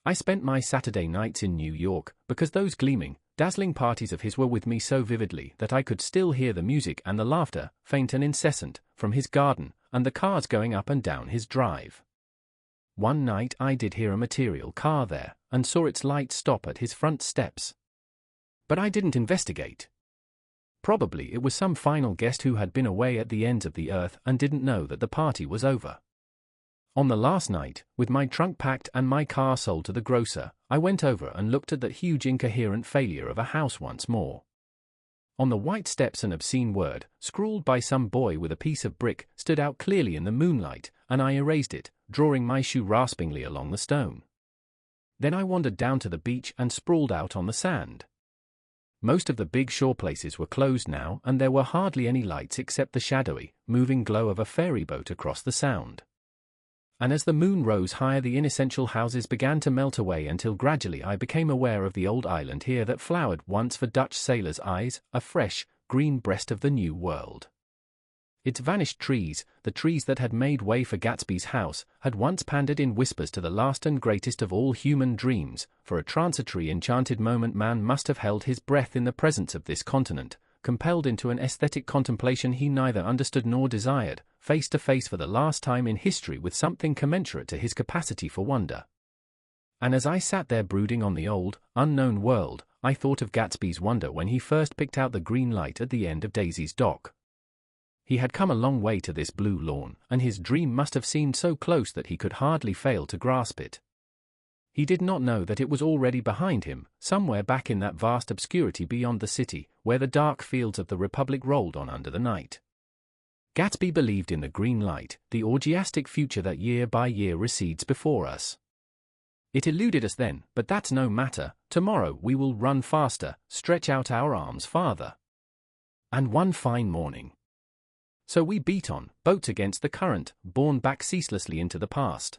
I spent my Saturday nights in New York, because those gleaming, dazzling parties of his were with me so vividly that I could still hear the music and the laughter, faint and incessant, from his garden, and the cars going up and down his drive. One night I did hear a material car there, and saw its light stop at his front steps. But I didn't investigate. Probably it was some final guest who had been away at the ends of the earth and didn't know that the party was over. On the last night, with my trunk packed and my car sold to the grocer, I went over and looked at that huge incoherent failure of a house once more. On the white steps an obscene word, scrawled by some boy with a piece of brick, stood out clearly in the moonlight, and I erased it, drawing my shoe raspingly along the stone. Then I wandered down to the beach and sprawled out on the sand. Most of the big shore places were closed now, and there were hardly any lights except the shadowy, moving glow of a ferry boat across the sound. And as the moon rose higher, the inessential houses began to melt away until gradually I became aware of the old island here that flowered once for Dutch sailors' eyes, a fresh, green breast of the new world. Its vanished trees, the trees that had made way for Gatsby's house, had once pandered in whispers to the last and greatest of all human dreams. For a transitory enchanted moment man must have held his breath in the presence of this continent, compelled into an aesthetic contemplation he neither understood nor desired, face to face for the last time in history with something commensurate to his capacity for wonder. And as I sat there brooding on the old, unknown world, I thought of Gatsby's wonder when he first picked out the green light at the end of Daisy's dock. He had come a long way to this blue lawn, and his dream must have seemed so close that he could hardly fail to grasp it. He did not know that it was already behind him, somewhere back in that vast obscurity beyond the city, where the dark fields of the Republic rolled on under the night. Gatsby believed in the green light, the orgiastic future that year by year recedes before us. It eluded us then, but that's no matter. Tomorrow we will run faster, stretch out our arms farther. And one fine morning. So we beat on, boats against the current, borne back ceaselessly into the past.